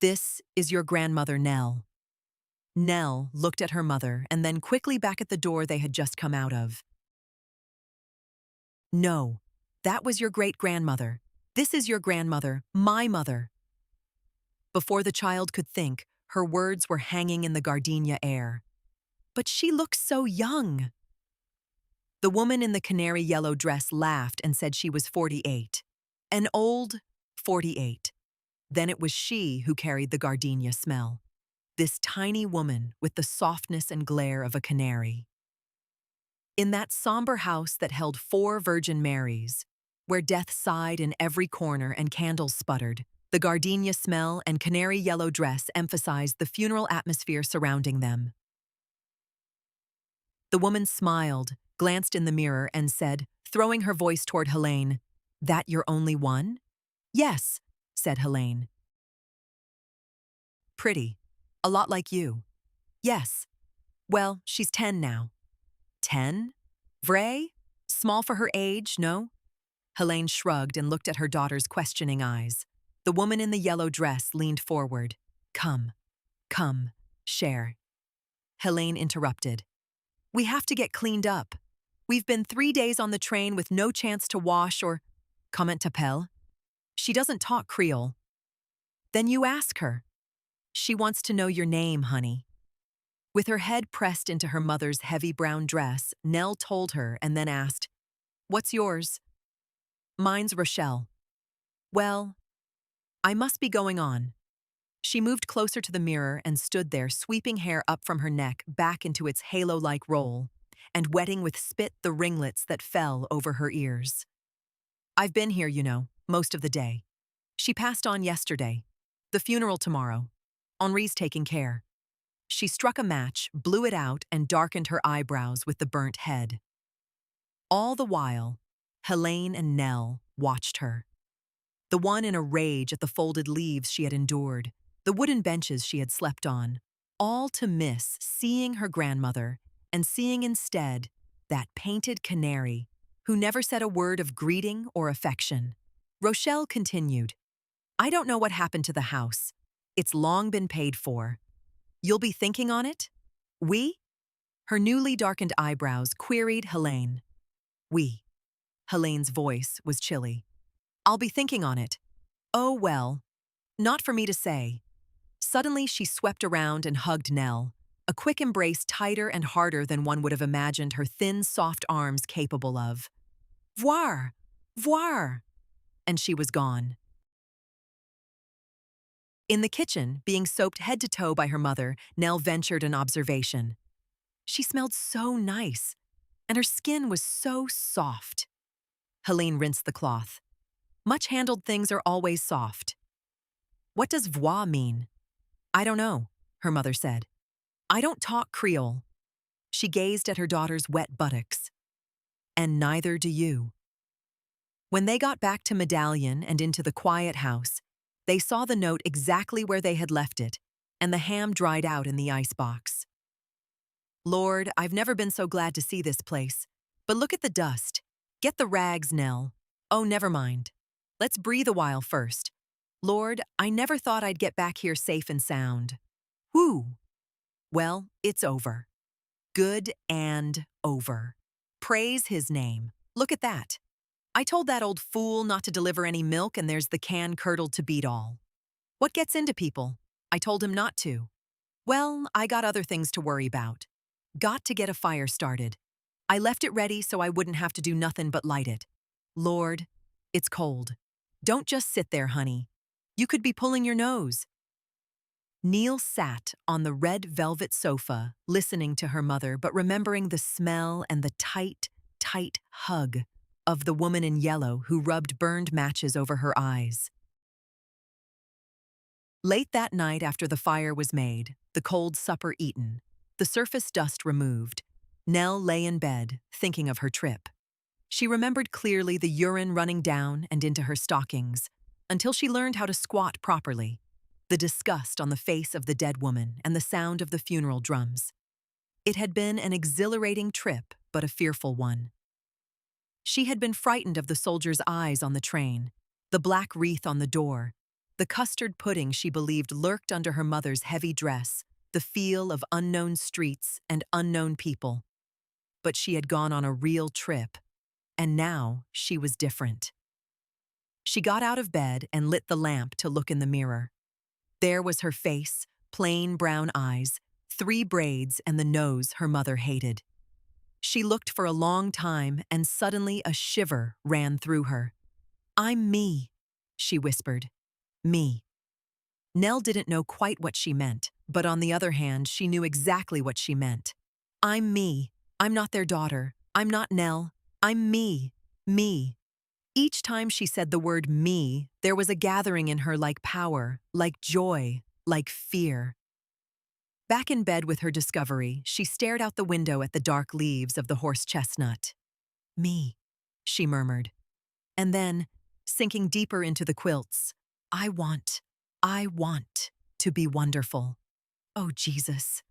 "This is your grandmother, Nell." Nell looked at her mother and then quickly back at the door they had just come out of. "No, that was your great-grandmother. This is your grandmother, my mother." Before the child could think, her words were hanging in the gardenia air. "But she looks so young." The woman in the canary yellow dress laughed and said she was 48. An old 48. Then it was she who carried the gardenia smell. This tiny woman with the softness and glare of a canary. In that somber house that held 4 Virgin Marys, where death sighed in every corner and candles sputtered, the gardenia smell and canary yellow dress emphasized the funeral atmosphere surrounding them. The woman smiled, glanced in the mirror, and said, throwing her voice toward Helene, "That your only one?" "Yes," said Helene. "Pretty. A lot like you." "Yes. Well, she's 10 now." "10? Vrai? Small for her age, no?" Helene shrugged and looked at her daughter's questioning eyes. The woman in the yellow dress leaned forward. Come, share." Helene interrupted. "We have to get cleaned up. We've been 3 days on the train with no chance to wash or comment t'appelle. She doesn't talk Creole." "Then you ask her. She wants to know your name, honey." With her head pressed into her mother's heavy brown dress, Nell told her and then asked, "What's yours?" Mine's Rochelle. Well, I must be going on. She moved closer to the mirror and stood there, sweeping hair up from her neck back into its halo-like roll, and wetting with spit the ringlets that fell over her ears. I've been here, most of the day. She passed on yesterday. The funeral tomorrow. Henri's taking care. She struck a match, blew it out, and darkened her eyebrows with the burnt head. All the while, Helene and Nell watched her. The one in a rage at the folded leaves she had endured, the wooden benches she had slept on, all to miss seeing her grandmother and seeing instead that painted canary who never said a word of greeting or affection. Rochelle continued, I don't know what happened to the house. It's long been paid for. You'll be thinking on it? We? Her newly darkened eyebrows queried Helene. We. Helene's voice was chilly. I'll be thinking on it. Oh, well, not for me to say. Suddenly she swept around and hugged Nell, a quick embrace tighter and harder than one would have imagined her thin, soft arms capable of. Voir! Voir! And she was gone. In the kitchen, being soaped head to toe by her mother, Nell ventured an observation. She smelled so nice, and her skin was so soft. Helene rinsed the cloth. Much-handled things are always soft. What does voir mean? I don't know, her mother said. I don't talk Creole. She gazed at her daughter's wet buttocks. And neither do you. When they got back to Medallion and into the quiet house, they saw the note exactly where they had left it, and the ham dried out in the icebox. Lord, I've never been so glad to see this place. But look at the dust. Get the rags, Nell. Oh, never mind. Let's breathe a while first. Lord, I never thought I'd get back here safe and sound. Whew. Well, it's over. Good and over. Praise his name. Look at that. I told that old fool not to deliver any milk, and there's the can curdled to beat all. What gets into people? I told him not to. Well, I got other things to worry about. Got to get a fire started. I left it ready so I wouldn't have to do nothing but light it. Lord, it's cold. Don't just sit there, honey. You could be pulling your nose. Neil sat on the red velvet sofa, listening to her mother, but remembering the smell and the tight, tight hug of the woman in yellow who rubbed burned matches over her eyes. Late that night, after the fire was made, the cold supper eaten, the surface dust removed, Nell lay in bed, thinking of her trip. She remembered clearly the urine running down and into her stockings, until she learned how to squat properly, the disgust on the face of the dead woman and the sound of the funeral drums. It had been an exhilarating trip, but a fearful one. She had been frightened of the soldier's eyes on the train, the black wreath on the door, the custard pudding she believed lurked under her mother's heavy dress, the feel of unknown streets and unknown people. But she had gone on a real trip, and now she was different. She got out of bed and lit the lamp to look in the mirror. There was her face, plain brown eyes, 3 braids, and the nose her mother hated. She looked for a long time, and suddenly a shiver ran through her. I'm me, she whispered. Me. Nell didn't know quite what she meant, but on the other hand, she knew exactly what she meant. I'm me. I'm not their daughter. I'm not Nell. I'm me. Me. Each time she said the word me, there was a gathering in her like power, like joy, like fear. Back in bed with her discovery, she stared out the window at the dark leaves of the horse chestnut. Me, she murmured. And then, sinking deeper into the quilts, I want to be wonderful. Oh, Jesus,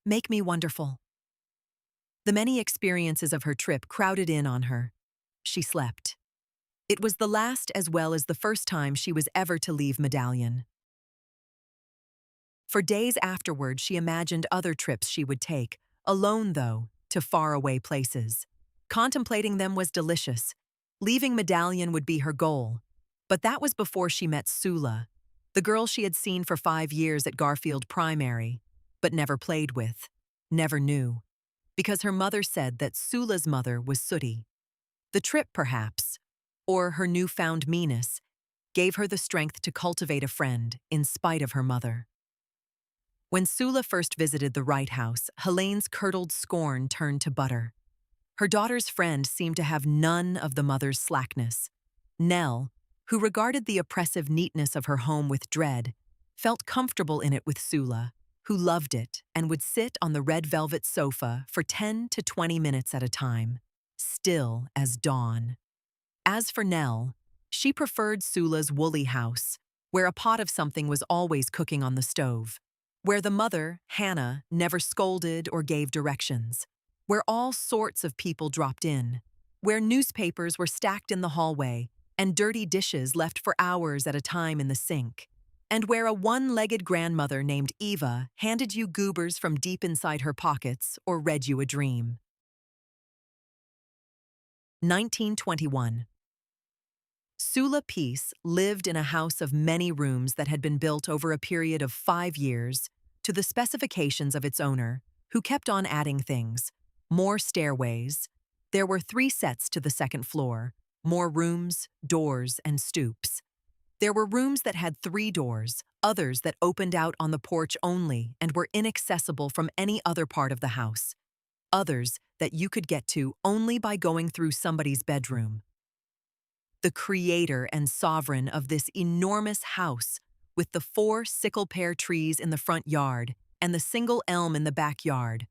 make me wonderful. The many experiences of her trip crowded in on her. She slept. It was the last as well as the first time she was ever to leave Medallion. For days afterward, she imagined other trips she would take, alone though, to faraway places. Contemplating them was delicious. Leaving Medallion would be her goal. But that was before she met Sula, the girl she had seen for 5 years at Garfield Primary, but never played with, never knew, because her mother said that Sula's mother was sooty. The trip, perhaps, or her newfound meanness, gave her the strength to cultivate a friend in spite of her mother. When Sula first visited the Wright house, Helene's curdled scorn turned to butter. Her daughter's friend seemed to have none of the mother's slackness. Nell, who regarded the oppressive neatness of her home with dread, felt comfortable in it with Sula, who loved it and would sit on the red velvet sofa for 10 to 20 minutes at a time, still as dawn. As for Nell, she preferred Sula's woolly house, where a pot of something was always cooking on the stove, where the mother, Hannah, never scolded or gave directions, where all sorts of people dropped in, where newspapers were stacked in the hallway and dirty dishes left for hours at a time in the sink, and where a one-legged grandmother named Eva handed you goobers from deep inside her pockets or read you a dream. 1921. Sula Peace lived in a house of many rooms that had been built over a period of 5 years to the specifications of its owner, who kept on adding things. More stairways. There were 3 sets to the second floor, more rooms, doors, and stoops. There were rooms that had 3 doors, others that opened out on the porch only and were inaccessible from any other part of the house, others that you could get to only by going through somebody's bedroom. The creator and sovereign of this enormous house, with the 4 sickle pear trees in the front yard and the single elm in the backyard,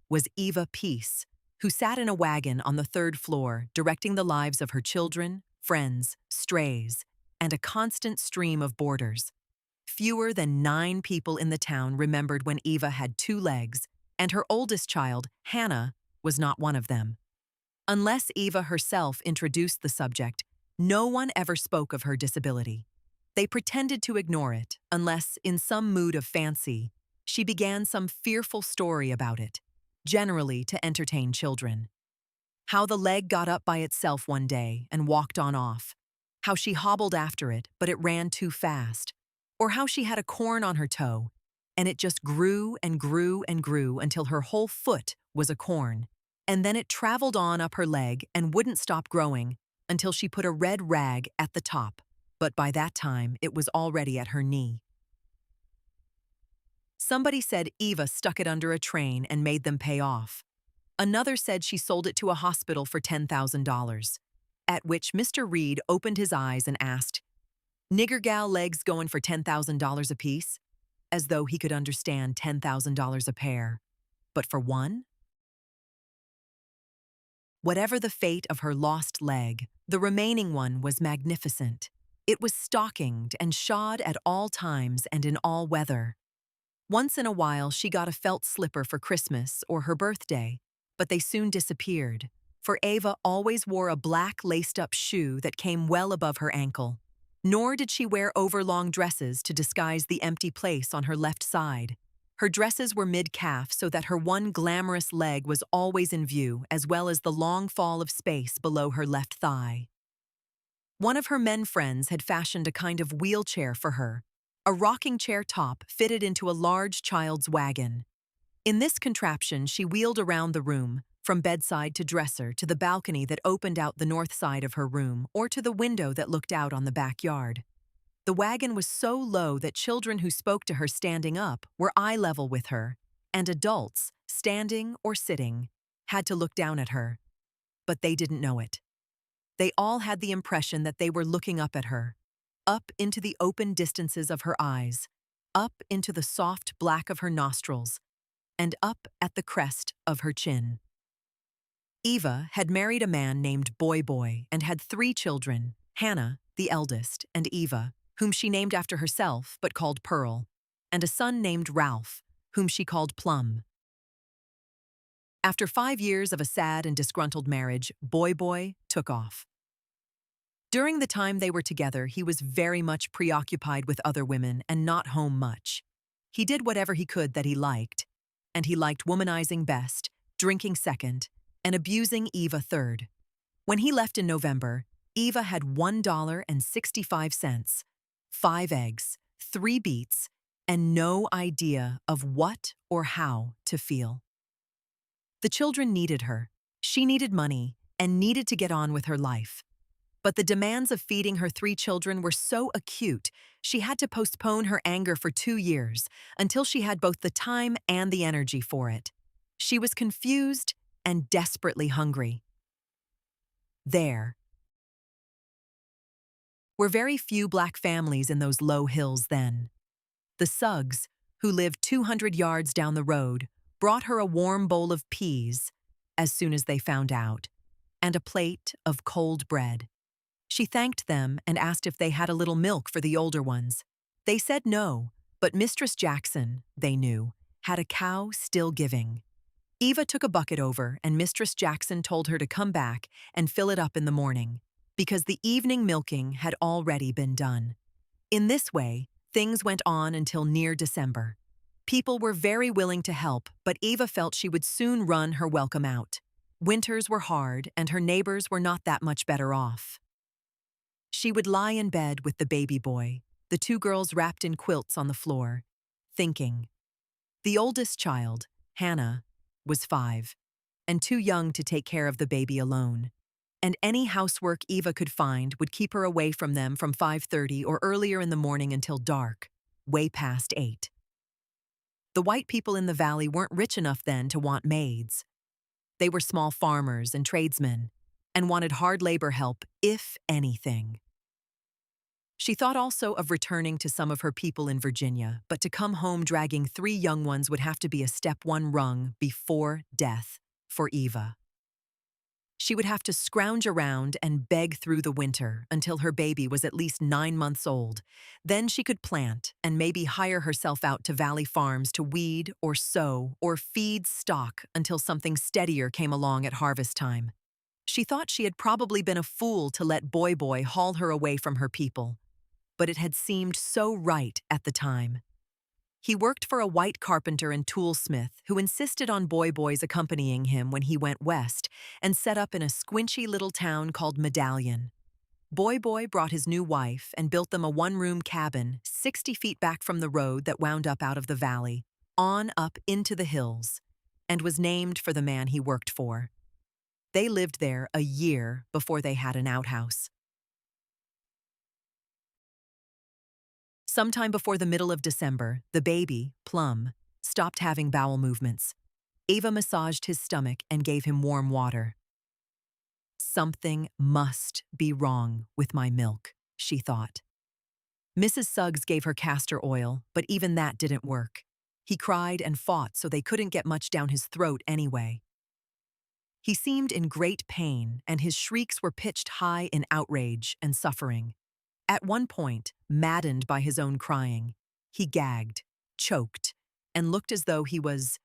was Eva Peace, who sat in a wagon on the 3rd floor directing the lives of her children, friends, strays, and a constant stream of boarders. Fewer than 9 people in the town remembered when Eva had 2 legs, and her oldest child, Hannah, was not one of them. Unless Eva herself introduced the subject, no one ever spoke of her disability. They pretended to ignore it, unless, in some mood of fancy, she began some fearful story about it, generally to entertain children. How the leg got up by itself one day and walked on off, how she hobbled after it, but it ran too fast, or how she had a corn on her toe, and it just grew and grew and grew until her whole foot was a corn, and then it traveled on up her leg and wouldn't stop growing until she put a red rag at the top, but by that time it was already at her knee. Somebody said Eva stuck it under a train and made them pay off. Another said she sold it to a hospital for $10,000, at which Mr. Reed opened his eyes and asked, "Nigger gal legs going for $10,000 apiece?" As though he could understand $10,000 a pair. But for one? Whatever the fate of her lost leg, the remaining one was magnificent. It was stockinged and shod at all times and in all weather. Once in a while she got a felt slipper for Christmas or her birthday, but they soon disappeared, for Eva always wore a black laced-up shoe that came well above her ankle. Nor did she wear overlong dresses to disguise the empty place on her left side. Her dresses were mid-calf so that her one glamorous leg was always in view, as well as the long fall of space below her left thigh. One of her men friends had fashioned a kind of wheelchair for her, a rocking chair top fitted into a large child's wagon. In this contraption she wheeled around the room, from bedside to dresser to the balcony that opened out the north side of her room or to the window that looked out on the backyard. The wagon was so low that children who spoke to her standing up were eye level with her, and adults, standing or sitting, had to look down at her. But they didn't know it. They all had the impression that they were looking up at her, up into the open distances of her eyes, up into the soft black of her nostrils, and up at the crest of her chin. Eva had married a man named Boy Boy and had 3 children, Hannah, the eldest, and Eva, whom she named after herself but called Pearl, and a son named Ralph, whom she called Plum. After 5 years of a sad and disgruntled marriage, Boy Boy took off. During the time they were together, he was very much preoccupied with other women and not home much. He did whatever he could that he liked, and he liked womanizing best, drinking second, and abusing Eva third. When he left in November, Eva had $1.65, 5 eggs, 3 beets, and no idea of what or how to feel. The children needed her, she needed money, and needed to get on with her life. But the demands of feeding her 3 children were so acute, she had to postpone her anger for 2 years until she had both the time and the energy for it. She was confused and desperately hungry. There were very few black families in those low hills then. The Suggs, who lived 200 yards down the road, brought her a warm bowl of peas as soon as they found out, and a plate of cold bread. She thanked them and asked if they had a little milk for the older ones. They said no, but Mistress Jackson, they knew, had a cow still giving. Eva took a bucket over, and Mistress Jackson told her to come back and fill it up in the morning, because the evening milking had already been done. In this way, things went on until near December. People were very willing to help, but Eva felt she would soon run her welcome out. Winters were hard, and her neighbors were not that much better off. She would lie in bed with the baby boy, the 2 girls wrapped in quilts on the floor, thinking. The oldest child, Hannah, was 5, and too young to take care of the baby alone. And any housework Eva could find would keep her away from them from 5:30 or earlier in the morning until dark, way past 8. The white people in the valley weren't rich enough then to want maids. They were small farmers and tradesmen, and wanted hard labor help, if anything. She thought also of returning to some of her people in Virginia, but to come home dragging 3 young ones would have to be a step 1 rung before death for Eva. She would have to scrounge around and beg through the winter until her baby was at least 9 months old. Then she could plant and maybe hire herself out to valley farms to weed or sow or feed stock until something steadier came along at harvest time. She thought she had probably been a fool to let Boy Boy haul her away from her people, but it had seemed so right at the time. He worked for a white carpenter and toolsmith who insisted on Boy Boy's accompanying him when he went west and set up in a squinchy little town called Medallion. Boy Boy brought his new wife and built them a 1-room cabin 60 feet back from the road that wound up out of the valley, on up into the hills, and was named for the man he worked for. They lived there a year before they had an outhouse. Sometime before the middle of December, the baby, Plum, stopped having bowel movements. Eva massaged his stomach and gave him warm water. Something must be wrong with my milk, she thought. Mrs. Suggs gave her castor oil, but even that didn't work. He cried and fought so they couldn't get much down his throat anyway. He seemed in great pain, and his shrieks were pitched high in outrage and suffering. At one point, maddened by his own crying, he gagged, choked, and looked as though he was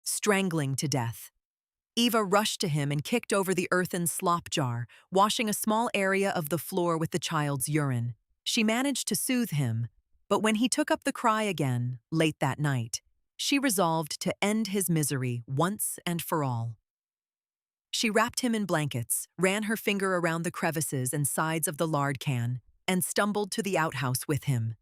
strangling to death. Eva rushed to him and kicked over the earthen slop jar, washing a small area of the floor with the child's urine. She managed to soothe him, but when he took up the cry again, late that night, she resolved to end his misery once and for all. She wrapped him in blankets, ran her finger around the crevices and sides of the lard can, and stumbled to the outhouse with him.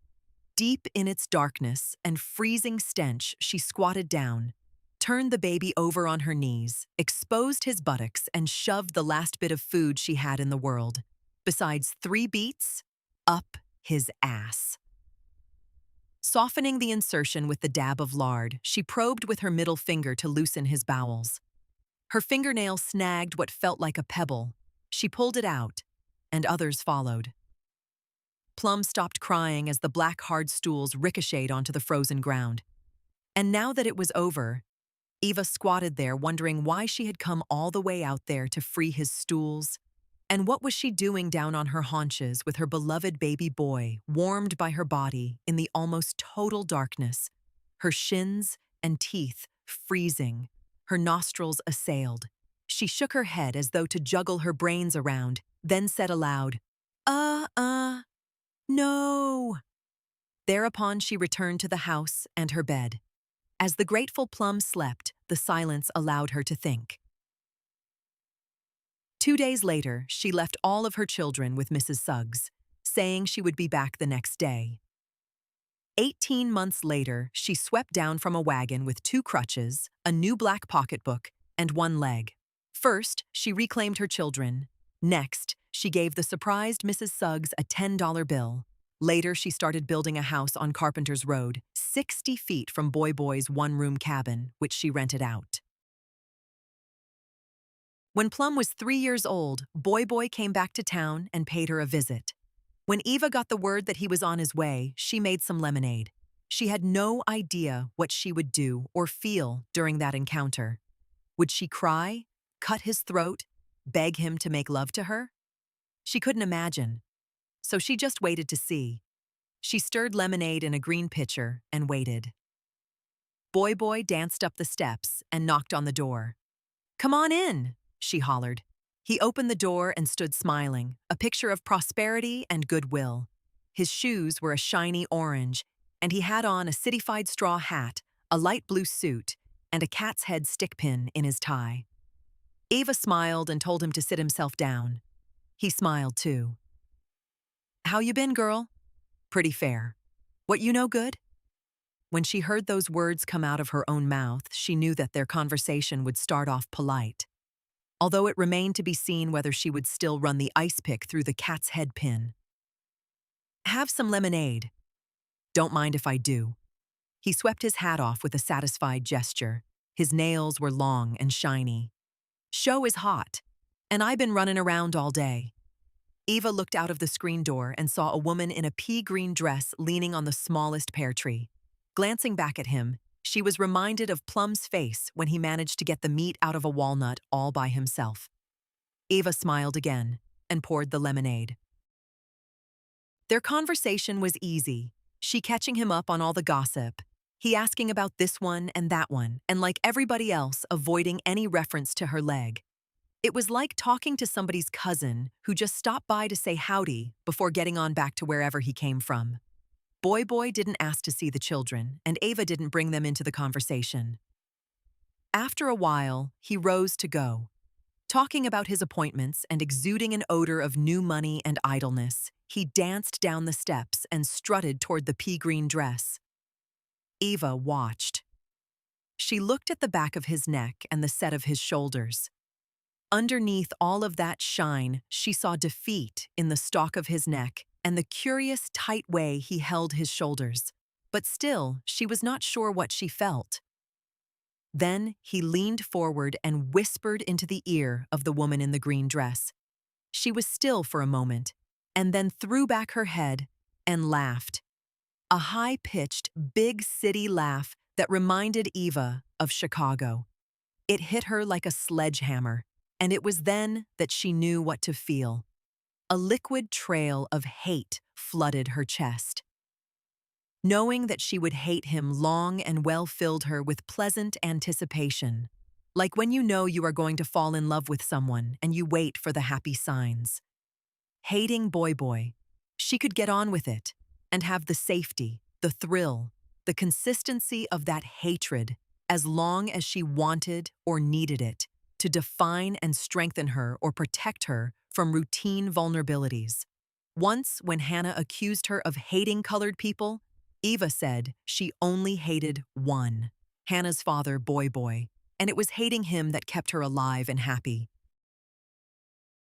Deep in its darkness and freezing stench, she squatted down, turned the baby over on her knees, exposed his buttocks, and shoved the last bit of food she had in the world, besides 3 beets, up his ass. Softening the insertion with the dab of lard, she probed with her middle finger to loosen his bowels. Her fingernail snagged what felt like a pebble. She pulled it out, and others followed. Plum stopped crying as the black hard stools ricocheted onto the frozen ground. And now that it was over, Eva squatted there wondering why she had come all the way out there to free his stools. And what was she doing down on her haunches with her beloved baby boy, warmed by her body in the almost total darkness, her shins and teeth freezing, her nostrils assailed. She shook her head as though to juggle her brains around, then said aloud, no. Thereupon she returned to the house and her bed. As the grateful Plum slept, the silence allowed her to think. 2 days later, she left all of her children with Mrs. Suggs, saying she would be back the next day. 18 months later, she swept down from a wagon with 2 crutches, a new black pocketbook, and 1 leg. First, she reclaimed her children. Next, she gave the surprised Mrs. Suggs a $10 bill. Later, she started building a house on Carpenter's Road, 60 feet from Boy Boy's one-room cabin, which she rented out. When Plum was 3 years old, Boy Boy came back to town and paid her a visit. When Eva got the word that he was on his way, she made some lemonade. She had no idea what she would do or feel during that encounter. Would she cry, cut his throat, beg him to make love to her? She couldn't imagine. So she just waited to see. She stirred lemonade in a green pitcher and waited. Boy Boy danced up the steps and knocked on the door. "Come on in," she hollered. He opened the door and stood smiling, a picture of prosperity and goodwill. His shoes were a shiny orange, and he had on a citified straw hat, a light blue suit, and a cat's head stickpin in his tie. Eva smiled and told him to sit himself down. He smiled too. "How you been, girl?" "Pretty fair." "What, you no good?" When she heard those words come out of her own mouth, she knew that their conversation would start off polite. Although it remained to be seen whether she would still run the ice pick through the cat's head pin. "Have some lemonade." "Don't mind if I do." He swept his hat off with a satisfied gesture. His nails were long and shiny. "Show is hot, and I been running around all day." Eva looked out of the screen door and saw a woman in a pea-green dress leaning on the smallest pear tree. Glancing back at him, she was reminded of Plum's face when he managed to get the meat out of a walnut all by himself. Eva smiled again and poured the lemonade. Their conversation was easy, she catching him up on all the gossip, he asking about this one, and like everybody else, avoiding any reference to her leg. It was like talking to somebody's cousin who just stopped by to say howdy before getting on back to wherever he came from. Boy Boy didn't ask to see the children, and Eva didn't bring them into the conversation. After a while, he rose to go. Talking about his appointments and exuding an odor of new money and idleness, he danced down the steps and strutted toward the pea-green dress. Eva watched. She looked at the back of his neck and the set of his shoulders. Underneath all of that shine, she saw defeat in the stalk of his neck and the curious, tight way he held his shoulders. But still, she was not sure what she felt. Then he leaned forward and whispered into the ear of the woman in the green dress. She was still for a moment, and then threw back her head and laughed. A high-pitched, big city laugh that reminded Eva of Chicago. It hit her like a sledgehammer, and it was then that she knew what to feel. A liquid trail of hate flooded her chest. Knowing that she would hate him long and well filled her with pleasant anticipation, like when you know you are going to fall in love with someone and you wait for the happy signs. Hating Boy Boy, she could get on with it and have the safety, the thrill, the consistency of that hatred as long as she wanted or needed it to define and strengthen her or protect her from routine vulnerabilities. Once, when Hannah accused her of hating colored people, Eva said she only hated one, Hannah's father, Boy Boy, and it was hating him that kept her alive and happy.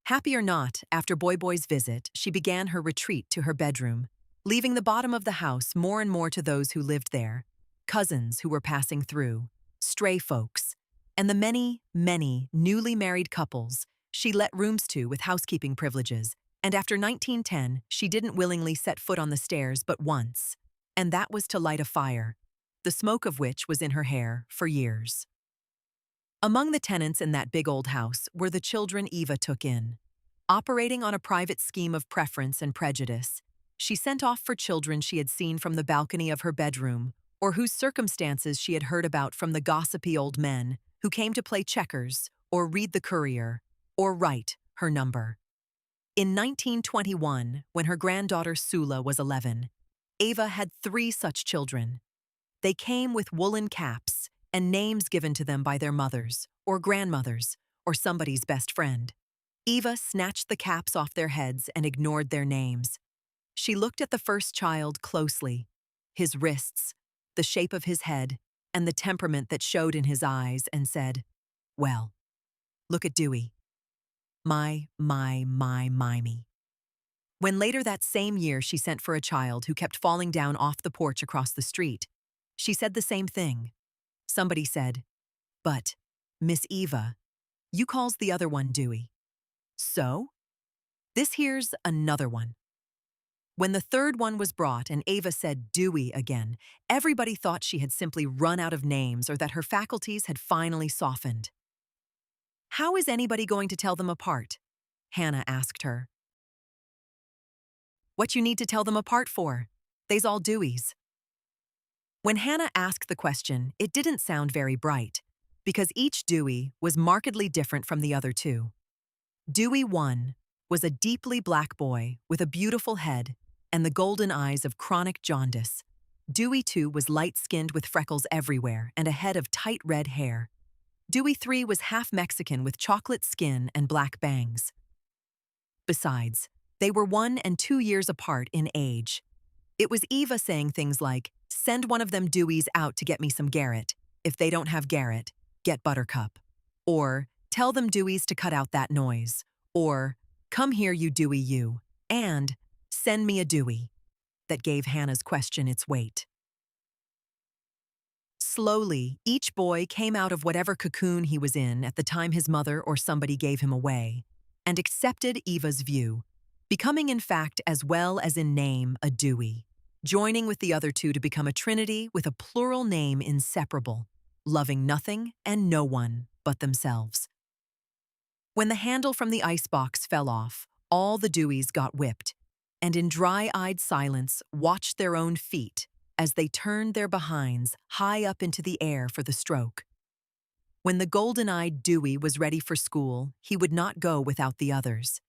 Happy or not, after Boy Boy's visit, she began her retreat to her bedroom, leaving the bottom of the house more and more to those who lived there, cousins who were passing through, stray folks, and the many, many newly married couples she let rooms to with housekeeping privileges, and after 1910, she didn't willingly set foot on the stairs but once, and that was to light a fire, the smoke of which was in her hair for years. Among the tenants in that big old house were the children Eva took in. Operating on a private scheme of preference and prejudice, she sent off for children she had seen from the balcony of her bedroom, or whose circumstances she had heard about from the gossipy old men who came to play checkers, or read the Courier, or write her number. In 1921, when her granddaughter Sula was 11, Eva had 3 such children. They came with woolen caps and names given to them by their mothers, or grandmothers, or somebody's best friend. Eva snatched the caps off their heads and ignored their names. She looked at the first child closely, his wrists, the shape of his head, and the temperament that showed in his eyes, and said, "Well, look at Dewey." Me. When later that same year she sent for a child who kept falling down off the porch across the street, she said the same thing. Somebody said, "But, Miss Eva, you calls the other one Dewey." So? This here's another one. When the third one was brought and Ava said Dewey again, everybody thought she had simply run out of names or that her faculties had finally softened. "How is anybody going to tell them apart?" Hannah asked her. "What you need to tell them apart for? They's all Deweys." When Hannah asked the question, it didn't sound very bright, because each Dewey was markedly different from the other two. Dewey 1 was a deeply black boy with a beautiful head and the golden eyes of chronic jaundice. Dewey 2 was light-skinned with freckles everywhere and a head of tight red hair. Dewey 3 was half Mexican with chocolate skin and black bangs. Besides, they were 1 and 2 years apart in age. It was Eva saying things like, "Send one of them Deweys out to get me some Garrett. If they don't have Garrett, get Buttercup." Or, "Tell them Deweys to cut out that noise." Or, "Come here, you Dewey, you." And, "Send me a Dewey," that gave Hannah's question its weight. Slowly, each boy came out of whatever cocoon he was in at the time his mother or somebody gave him away, and accepted Eva's view, becoming in fact as well as in name a Dewey, joining with the other two to become a trinity with a plural name inseparable, loving nothing and no one but themselves. When the handle from the icebox fell off, all the Deweys got whipped, and in dry-eyed silence watched their own feet as they turned their behinds high up into the air for the stroke. When the golden-eyed Dewey was ready for school, he would not go without the others.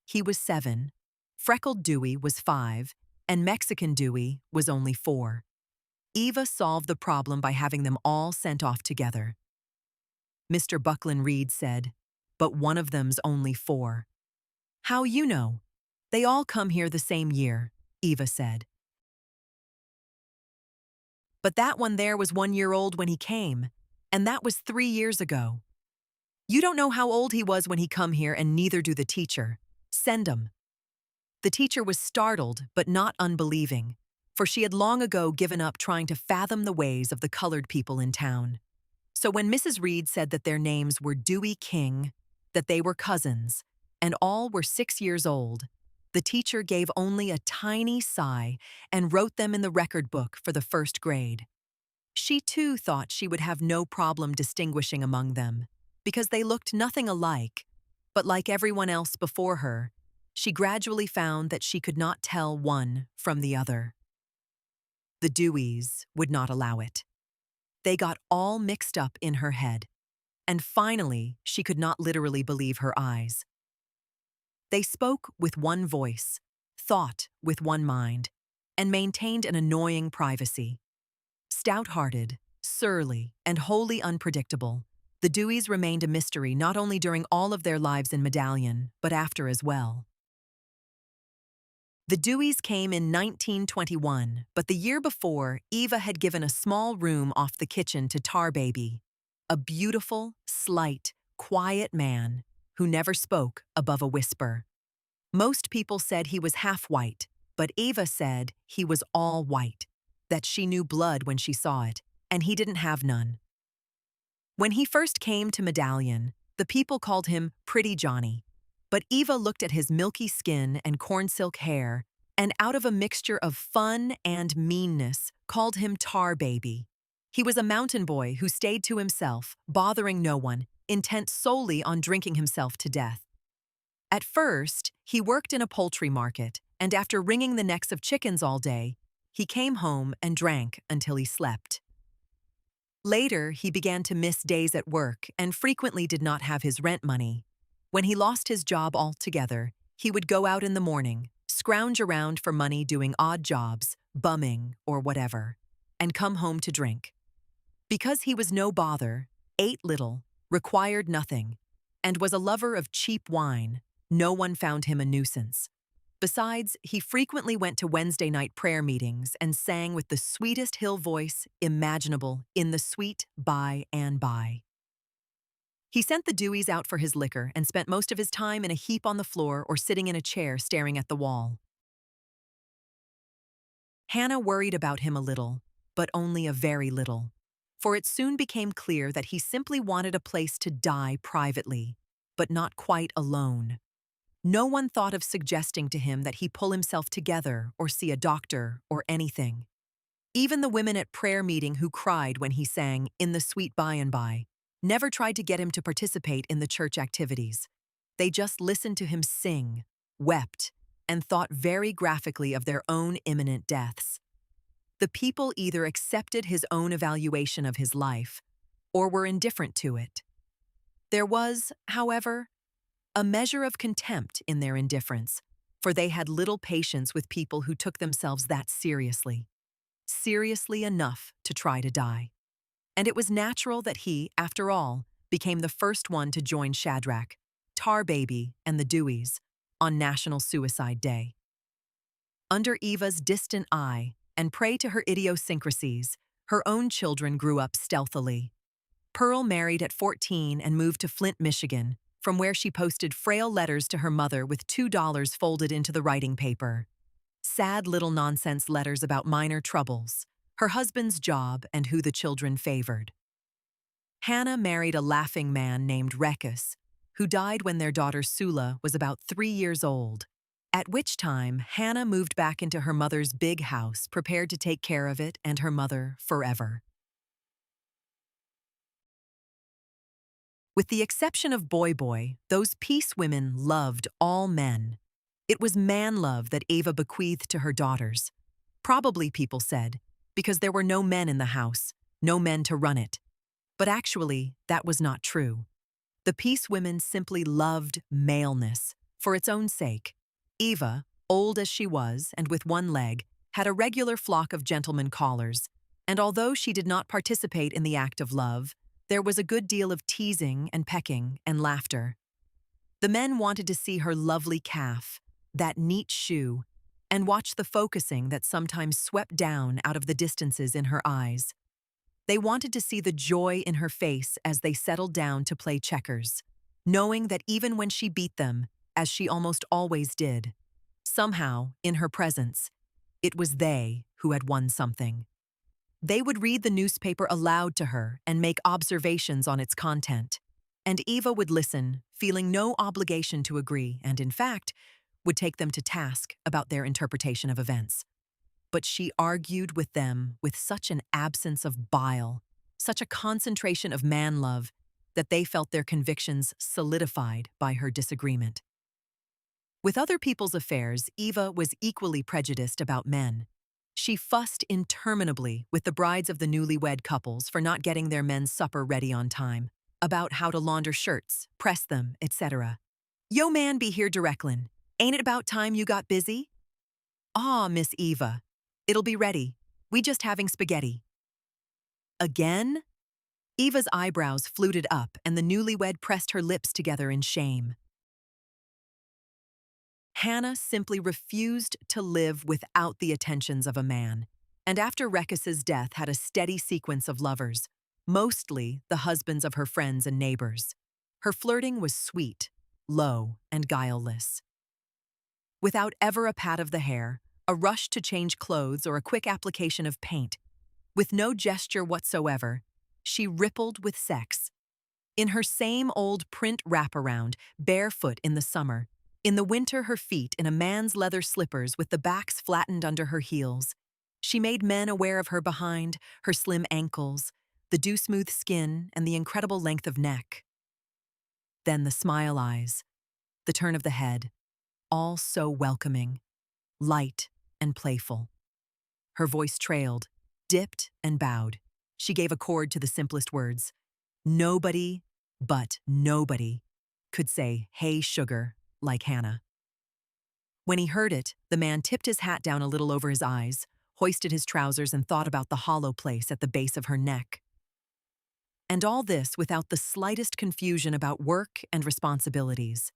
He was 7, freckled Dewey was 5, and Mexican Dewey was only 4. Eva solved the problem by having them all sent off together. Mr. Buckland Reed said, "But one of them's only 4. "How you know? They all come here the same year," Eva said. "But that one there was 1 year old when he came, and that was 3 years ago. You don't know how old he was when he come here, and neither do the teacher. Send 'em." The teacher was startled but not unbelieving, for she had long ago given up trying to fathom the ways of the colored people in town. So when Mrs. Reed said that their names were Dewey King, that they were cousins, and all were 6 years old, the teacher gave only a tiny sigh and wrote them in the record book for the first grade. She too thought she would have no problem distinguishing among them, because they looked nothing alike, but like everyone else before her, she gradually found that she could not tell one from the other. The Deweys would not allow it. They got all mixed up in her head, and finally she could not literally believe her eyes. They spoke with one voice, thought with one mind, and maintained an annoying privacy. Stout-hearted, surly, and wholly unpredictable, the Deweys remained a mystery not only during all of their lives in Medallion, but after as well. The Deweys came in 1921, but the year before, Eva had given a small room off the kitchen to Tar Baby, a beautiful, slight, quiet man who never spoke above a whisper. Most people said he was half white, but Eva said he was all white, that she knew blood when she saw it, and he didn't have none. When he first came to Medallion, the people called him Pretty Johnny, but Eva looked at his milky skin and corn silk hair, and out of a mixture of fun and meanness, called him Tar Baby. He was a mountain boy who stayed to himself, bothering no one, intent solely on drinking himself to death. At first, he worked in a poultry market, and after wringing the necks of chickens all day, he came home and drank until he slept. Later, he began to miss days at work and frequently did not have his rent money. When he lost his job altogether, he would go out in the morning, scrounge around for money doing odd jobs, bumming or whatever, and come home to drink. Because he was no bother, ate little, required nothing, and was a lover of cheap wine, no one found him a nuisance. Besides, he frequently went to Wednesday night prayer meetings and sang with the sweetest hill voice imaginable in the sweet by and by. He sent the Deweys out for his liquor and spent most of his time in a heap on the floor or sitting in a chair staring at the wall. Hannah worried about him a little, but only a very little, for it soon became clear that he simply wanted a place to die privately, but not quite alone. No one thought of suggesting to him that he pull himself together or see a doctor or anything. Even the women at prayer meeting who cried when he sang "In the Sweet By and By" never tried to get him to participate in the church activities. They just listened to him sing, wept, and thought very graphically of their own imminent deaths. The people either accepted his own evaluation of his life or were indifferent to it. There was, however, a measure of contempt in their indifference, for they had little patience with people who took themselves that seriously enough to try to die. And it was natural that he, after all, became the first one to join Shadrach, Tar Baby, and the Deweys on National Suicide Day. Under Eva's distant eye, and prey to her idiosyncrasies, her own children grew up stealthily. Pearl married at 14 and moved to Flint, Michigan, from where she posted frail letters to her mother with $2 folded into the writing paper. Sad little nonsense letters about minor troubles, her husband's job, and who the children favored. Hannah married a laughing man named Rekus, who died when their daughter Sula was about 3 years old, at which time Hannah moved back into her mother's big house, prepared to take care of it and her mother forever. With the exception of Boy Boy, those peace women loved all men. It was man love that Eva bequeathed to her daughters. Probably, people said, because there were no men in the house, no men to run it. But actually, that was not true. The peace women simply loved maleness, for its own sake. Eva, old as she was and with one leg, had a regular flock of gentlemen callers, and although she did not participate in the act of love, there was a good deal of teasing and pecking and laughter. The men wanted to see her lovely calf, that neat shoe, and watch the focusing that sometimes swept down out of the distances in her eyes. They wanted to see the joy in her face as they settled down to play checkers, knowing that even when she beat them, as she almost always did, somehow, in her presence, it was they who had won something. They would read the newspaper aloud to her and make observations on its content, and Eva would listen, feeling no obligation to agree, and in fact, would take them to task about their interpretation of events. But she argued with them with such an absence of bile, such a concentration of man-love, that they felt their convictions solidified by her disagreement. With other people's affairs, Eva was equally prejudiced about men. She fussed interminably with the brides of the newlywed couples for not getting their men's supper ready on time, about how to launder shirts, press them, etc. "Yo man, be here directly. Ain't it about time you got busy?" "Ah, Miss Eva, it'll be ready. We just having spaghetti." Again? Eva's eyebrows fluted up and the newlywed pressed her lips together in shame. Hannah simply refused to live without the attentions of a man, and after Rekus's death had a steady sequence of lovers, mostly the husbands of her friends and neighbors. Her flirting was sweet, low, and guileless. Without ever a pat of the hair, a rush to change clothes, or a quick application of paint, with no gesture whatsoever, she rippled with sex. In her same old print wraparound, barefoot in the summer, in the winter her feet in a man's leather slippers with the backs flattened under her heels. She made men aware of her behind, her slim ankles, the dew-smooth skin, and the incredible length of neck. Then the smile eyes, the turn of the head, all so welcoming, light and playful. Her voice trailed, dipped and bowed. She gave a chord to the simplest words. Nobody, but nobody, could say, "Hey, sugar," like Hannah. When he heard it, the man tipped his hat down a little over his eyes, hoisted his trousers, and thought about the hollow place at the base of her neck. And all this without the slightest confusion about work and responsibilities.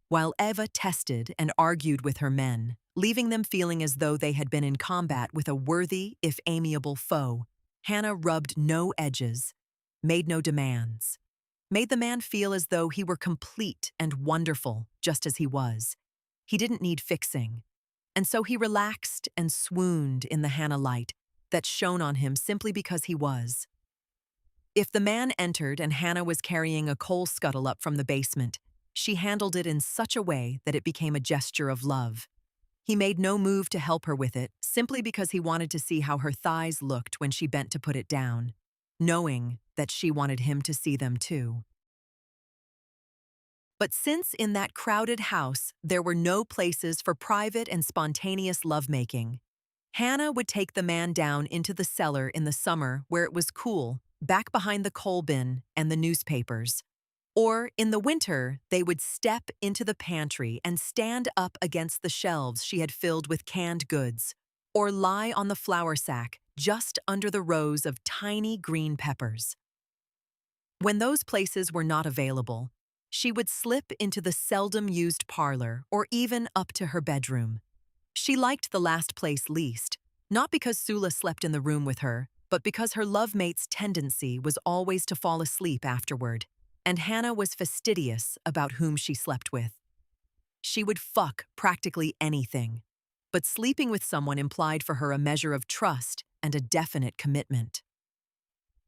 While Eva tested and argued with her men, leaving them feeling as though they had been in combat with a worthy, if amiable, foe, Hannah rubbed no edges, made no demands, made the man feel as though he were complete and wonderful just as he was. He didn't need fixing. And so he relaxed and swooned in the Hannah light that shone on him simply because he was. If the man entered and Hannah was carrying a coal scuttle up from the basement, she handled it in such a way that it became a gesture of love. He made no move to help her with it, simply because he wanted to see how her thighs looked when she bent to put it down, knowing that she wanted him to see them too. But since in that crowded house there were no places for private and spontaneous lovemaking, Hannah would take the man down into the cellar in the summer where it was cool, back behind the coal bin and the newspapers. Or in the winter, they would step into the pantry and stand up against the shelves she had filled with canned goods, or lie on the flour sack just under the rows of tiny green peppers. When those places were not available, she would slip into the seldom-used parlor or even up to her bedroom. She liked the last place least, not because Sula slept in the room with her, but because her lovemate's tendency was always to fall asleep afterward, and Hannah was fastidious about whom she slept with. She would fuck practically anything, but sleeping with someone implied for her a measure of trust and a definite commitment.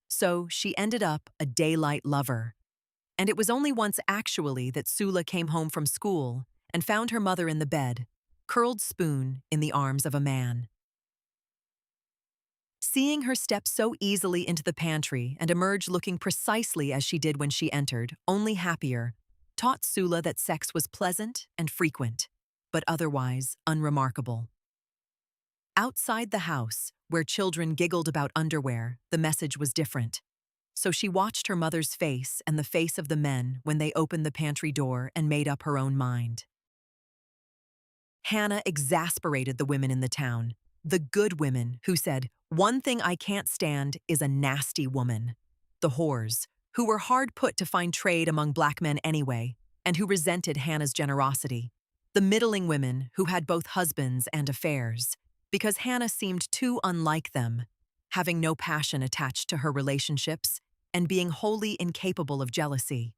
So she ended up a daylight lover. And it was only once actually that Sula came home from school and found her mother in the bed, curled spoon in the arms of a man. Seeing her step so easily into the pantry and emerge looking precisely as she did when she entered, only happier, taught Sula that sex was pleasant and frequent, but otherwise unremarkable. Outside the house, where children giggled about underwear, the message was different. So she watched her mother's face and the face of the men when they opened the pantry door and made up her own mind. Hannah exasperated the women in the town, the good women who said, "One thing I can't stand is a nasty woman." The whores, who were hard put to find trade among black men anyway, and who resented Hannah's generosity. The middling women who had both husbands and affairs, because Hannah seemed too unlike them, having no passion attached to her relationships and being wholly incapable of jealousy.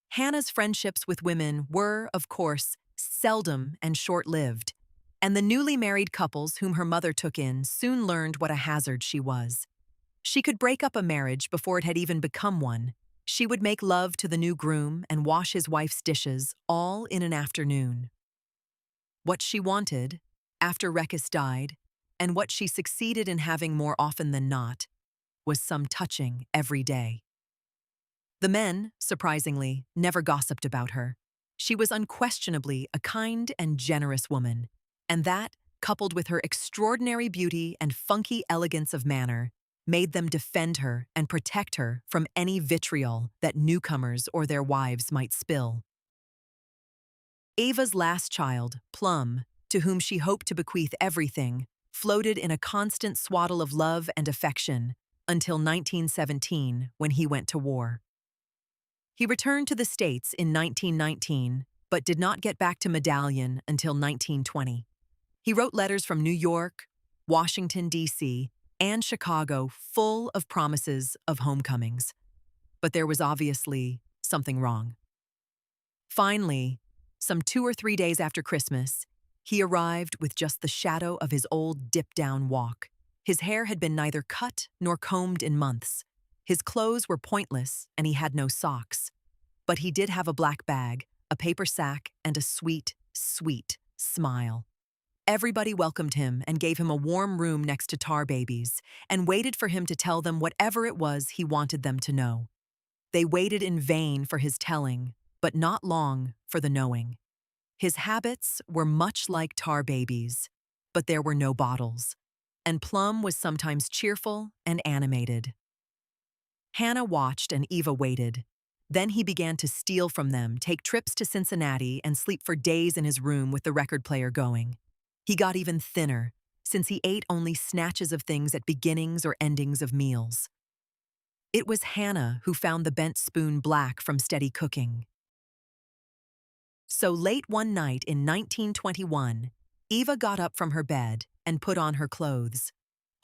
Hannah's friendships with women were, of course, seldom and short-lived, and the newly married couples whom her mother took in soon learned what a hazard she was. She could break up a marriage before it had even become one. She would make love to the new groom and wash his wife's dishes, all in an afternoon. What she wanted, after Rekis died, and what she succeeded in having more often than not, was some touching every day. The men, surprisingly, never gossiped about her. She was unquestionably a kind and generous woman, and that, coupled with her extraordinary beauty and funky elegance of manner, made them defend her and protect her from any vitriol that newcomers or their wives might spill. Ava's last child, Plum, to whom she hoped to bequeath everything, floated in a constant swaddle of love and affection until 1917, when he went to war. He returned to the States in 1919, but did not get back to Medallion until 1920. He wrote letters from New York, Washington, D.C., and Chicago full of promises of homecomings. But there was obviously something wrong. Finally, some 2 or 3 days after Christmas, he arrived with just the shadow of his old dip-down walk. His hair had been neither cut nor combed in months. His clothes were pointless, and he had no socks. But he did have a black bag, a paper sack, and a sweet, sweet smile. Everybody welcomed him and gave him a warm room next to tar babies and waited for him to tell them whatever it was he wanted them to know. They waited in vain for his telling, but not long for the knowing. His habits were much like tar babies, but there were no bottles, and Plum was sometimes cheerful and animated. Hannah watched and Eva waited. Then he began to steal from them, take trips to Cincinnati, and sleep for days in his room with the record player going. He got even thinner, since he ate only snatches of things at beginnings or endings of meals. It was Hannah who found the bent spoon black from steady cooking. So late one night in 1921, Eva got up from her bed and put on her clothes.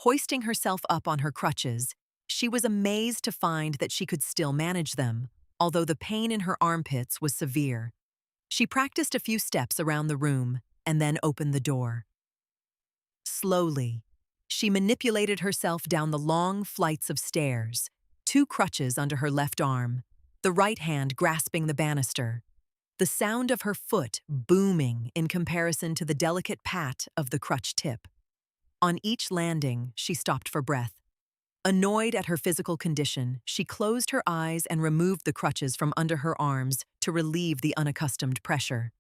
Hoisting herself up on her crutches, she was amazed to find that she could still manage them, although the pain in her armpits was severe. She practiced a few steps around the room and then opened the door. Slowly, she manipulated herself down the long flights of stairs, two crutches under her left arm, the right hand grasping the banister, the sound of her foot booming in comparison to the delicate pat of the crutch tip. On each landing, she stopped for breath. Annoyed at her physical condition, she closed her eyes and removed the crutches from under her arms to relieve the unaccustomed pressure.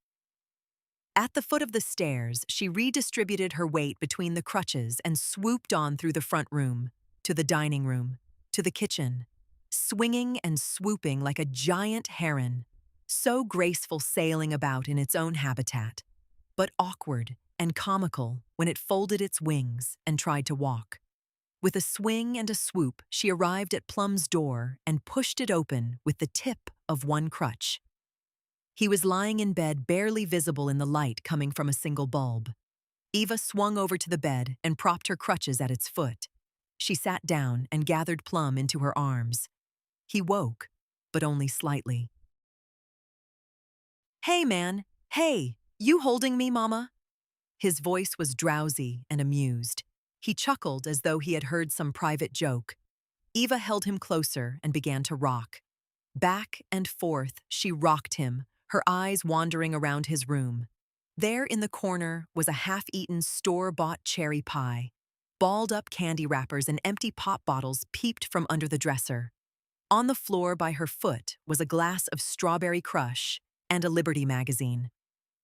At the foot of the stairs, she redistributed her weight between the crutches and swooped on through the front room, to the dining room, to the kitchen, swinging and swooping like a giant heron, so graceful sailing about in its own habitat, but awkward and comical when it folded its wings and tried to walk. With a swing and a swoop, she arrived at Plum's door and pushed it open with the tip of one crutch. He was lying in bed, barely visible in the light coming from a single bulb. Eva swung over to the bed and propped her crutches at its foot. She sat down and gathered Plum into her arms. He woke, but only slightly. "Hey, man. Hey, you holding me, Mama?" His voice was drowsy and amused. He chuckled as though he had heard some private joke. Eva held him closer and began to rock. Back and forth, she rocked him, her eyes wandering around his room. There in the corner was a half-eaten store-bought cherry pie. Balled-up candy wrappers and empty pop bottles peeped from under the dresser. On the floor by her foot was a glass of Strawberry Crush and a Liberty magazine.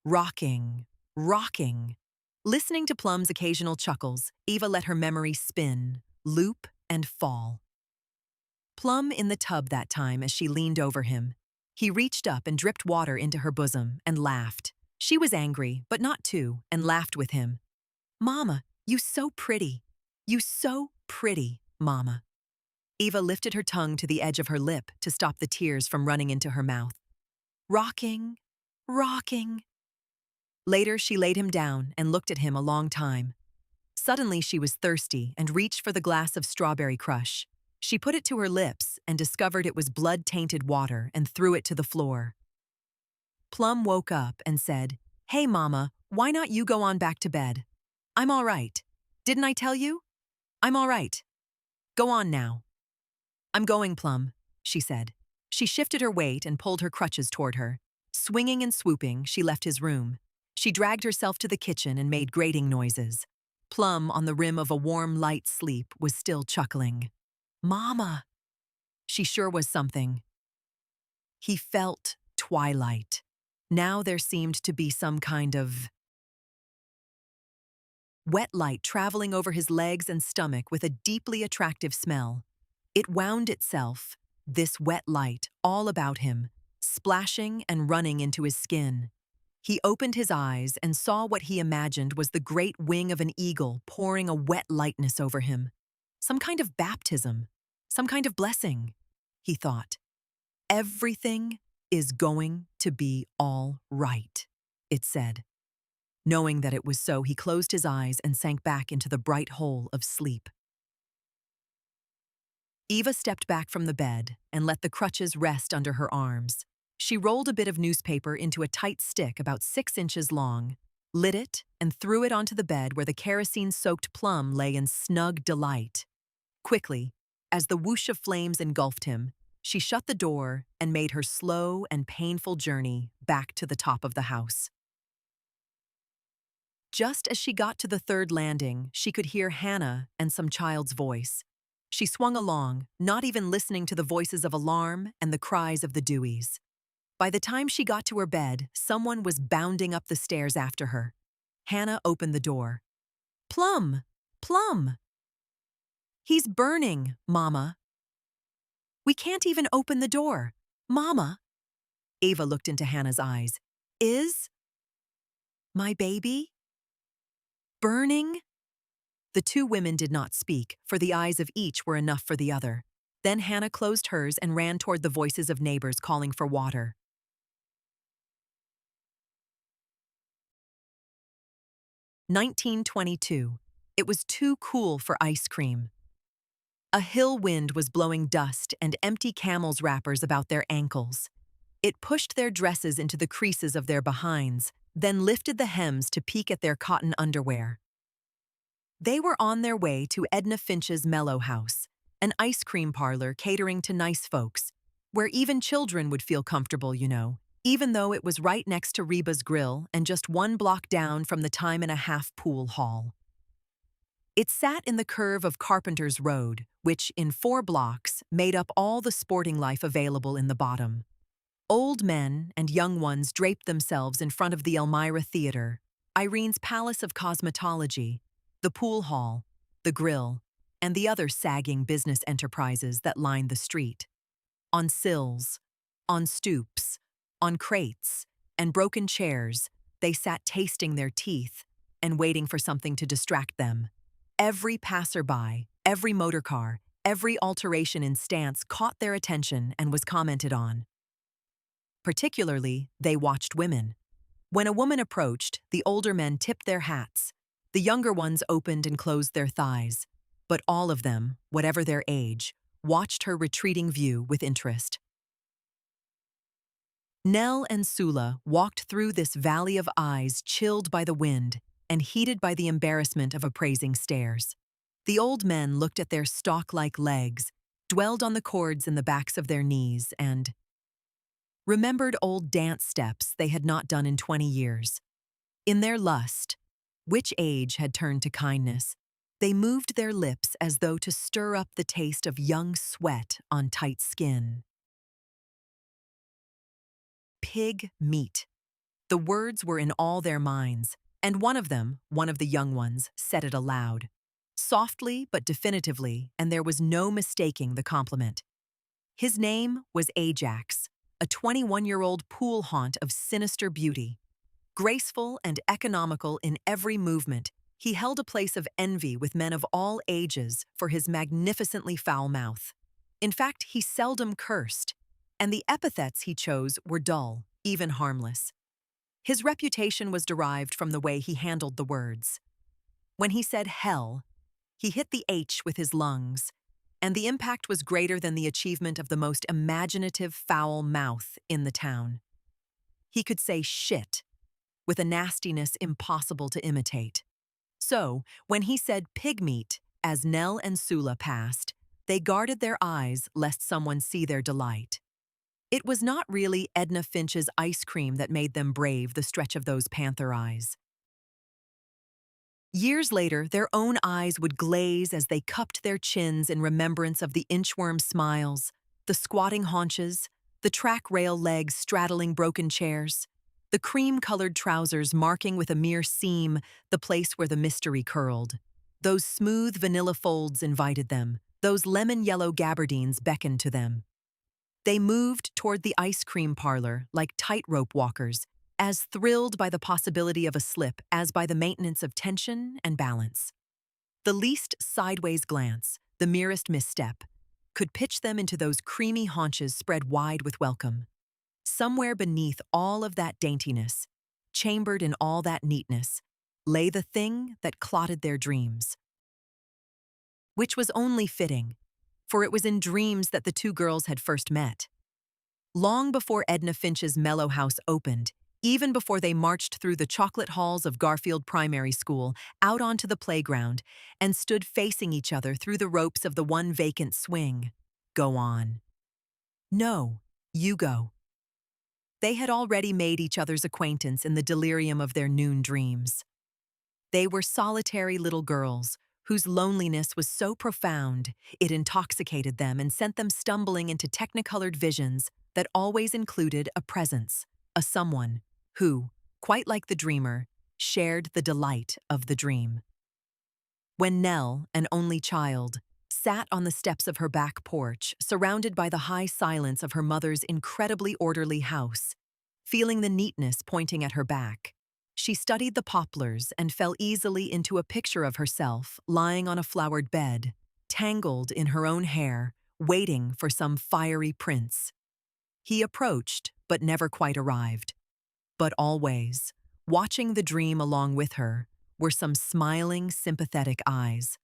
Rocking, rocking. Listening to Plum's occasional chuckles, Eva let her memory spin, loop, and fall. Plum in the tub that time as she leaned over him. He reached up and dripped water into her bosom and laughed. She was angry, but not too, and laughed with him. "Mama, you so pretty. You so pretty, Mama." Eva lifted her tongue to the edge of her lip to stop the tears from running into her mouth. Rocking, rocking. Later, she laid him down and looked at him a long time. Suddenly, she was thirsty and reached for the glass of Strawberry Crush. She put it to her lips and discovered it was blood-tainted water and threw it to the floor. Plum woke up and said, "Hey, Mama, why not you go on back to bed? I'm all right. Didn't I tell you? I'm all right. Go on now." "I'm going, Plum," she said. She shifted her weight and pulled her crutches toward her. Swinging and swooping, she left his room. She dragged herself to the kitchen and made grating noises. Plum, on the rim of a warm, light sleep, was still chuckling. "Mama!" She sure was something. He felt twilight. Now there seemed to be some kind of wet light traveling over his legs and stomach with a deeply attractive smell. It wound itself, this wet light, all about him, splashing and running into his skin. He opened his eyes and saw what he imagined was the great wing of an eagle pouring a wet lightness over him. Some kind of baptism, some kind of blessing, he thought. Everything is going to be all right, it said. Knowing that it was so, he closed his eyes and sank back into the bright hole of sleep. Eva stepped back from the bed and let the crutches rest under her arms. She rolled a bit of newspaper into a tight stick about 6 inches long, lit it, and threw it onto the bed where the kerosene-soaked Plum lay in snug delight. Quickly, as the whoosh of flames engulfed him, she shut the door and made her slow and painful journey back to the top of the house. Just as she got to the third landing, she could hear Hannah and some child's voice. She swung along, not even listening to the voices of alarm and the cries of the Deweys. By the time she got to her bed, someone was bounding up the stairs after her. Hannah opened the door. "Plum! Plum! He's burning, Mama." "We can't even open the door. Mama." Eva looked into Hannah's eyes. "Is my baby burning?" The two women did not speak, for the eyes of each were enough for the other. Then Hannah closed hers and ran toward the voices of neighbors calling for water. 1922. It was too cool for ice cream. A hill wind was blowing dust and empty camel's wrappers about their ankles. It pushed their dresses into the creases of their behinds, then lifted the hems to peek at their cotton underwear. They were on their way to Edna Finch's Mellow House, an ice cream parlor catering to nice folks, where even children would feel comfortable, even though it was right next to Reba's Grill and just 1 block down from the time-and-a-half pool hall. It sat in the curve of Carpenter's Road, which, in 4 blocks, made up all the sporting life available in the bottom. Old men and young ones draped themselves in front of the Elmira Theater, Irene's Palace of Cosmetology, the pool hall, the grill, and the other sagging business enterprises that lined the street. On sills, on stoops, on crates, and broken chairs, they sat tasting their teeth and waiting for something to distract them. Every passerby, every motorcar, every alteration in stance caught their attention and was commented on. Particularly, they watched women. When a woman approached, the older men tipped their hats. The younger ones opened and closed their thighs. But all of them, whatever their age, watched her retreating view with interest. Nell and Sula walked through this valley of eyes chilled by the wind and heated by the embarrassment of appraising stares. The old men looked at their stalk-like legs, dwelled on the cords in the backs of their knees, and remembered old dance steps they had not done in 20 years. In their lust, which age had turned to kindness, they moved their lips as though to stir up the taste of young sweat on tight skin. Pig meat. The words were in all their minds, and one of them, one of the young ones, said it aloud. Softly but definitively, and there was no mistaking the compliment. His name was Ajax, a 21-year-old pool haunt of sinister beauty. Graceful and economical in every movement, he held a place of envy with men of all ages for his magnificently foul mouth. In fact, he seldom cursed, and the epithets he chose were dull, even harmless. His reputation was derived from the way he handled the words. When he said hell, he hit the H with his lungs, and the impact was greater than the achievement of the most imaginative foul mouth in the town. He could say shit with a nastiness impossible to imitate. So, when he said pig meat, as Nell and Sula passed, they guarded their eyes lest someone see their delight. It was not really Edna Finch's ice cream that made them brave the stretch of those panther eyes. Years later, their own eyes would glaze as they cupped their chins in remembrance of the inchworm smiles, the squatting haunches, the track rail legs straddling broken chairs, the cream-colored trousers marking with a mere seam the place where the mystery curled. Those smooth vanilla folds invited them, those lemon-yellow gabardines beckoned to them. They moved toward the ice cream parlor like tightrope walkers, as thrilled by the possibility of a slip as by the maintenance of tension and balance. The least sideways glance, the merest misstep, could pitch them into those creamy haunches spread wide with welcome. Somewhere beneath all of that daintiness, chambered in all that neatness, lay the thing that clotted their dreams. Which was only fitting, for it was in dreams that the two girls had first met. Long before Edna Finch's Mellow House opened, even before they marched through the chocolate halls of Garfield Primary School, out onto the playground, and stood facing each other through the ropes of the one vacant swing. Go on. No, you go. They had already made each other's acquaintance in the delirium of their noon dreams. They were solitary little girls whose loneliness was so profound it intoxicated them and sent them stumbling into technicolored visions that always included a presence, a someone, who, quite like the dreamer, shared the delight of the dream. When Nell, an only child, sat on the steps of her back porch, surrounded by the high silence of her mother's incredibly orderly house, feeling the neatness pointing at her back, she studied the poplars and fell easily into a picture of herself lying on a flowered bed, tangled in her own hair, waiting for some fiery prince. He approached, but never quite arrived. But always, watching the dream along with her, were some smiling, sympathetic eyes.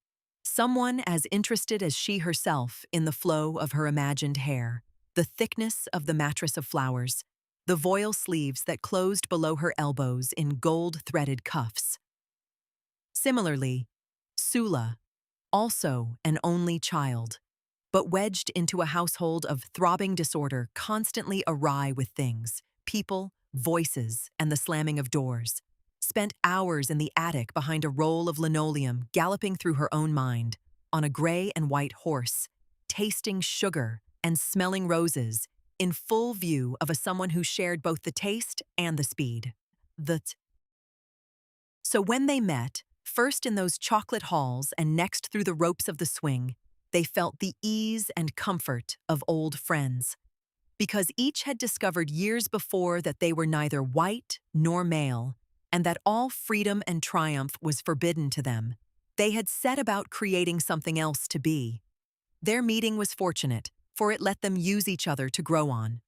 Someone as interested as she herself in the flow of her imagined hair, the thickness of the mattress of flowers, the voile sleeves that closed below her elbows in gold-threaded cuffs. Similarly, Sula, also an only child, but wedged into a household of throbbing disorder constantly awry with things, people, voices, and the slamming of doors, spent hours in the attic behind a roll of linoleum galloping through her own mind, on a gray and white horse, tasting sugar and smelling roses, in full view of a someone who shared both the taste and the speed. So when they met, first in those chocolate halls and next through the ropes of the swing, they felt the ease and comfort of old friends. Because each had discovered years before that they were neither white nor male, and that all freedom and triumph was forbidden to them, they had set about creating something else to be. Their meeting was fortunate, for it let them use each other to grow on.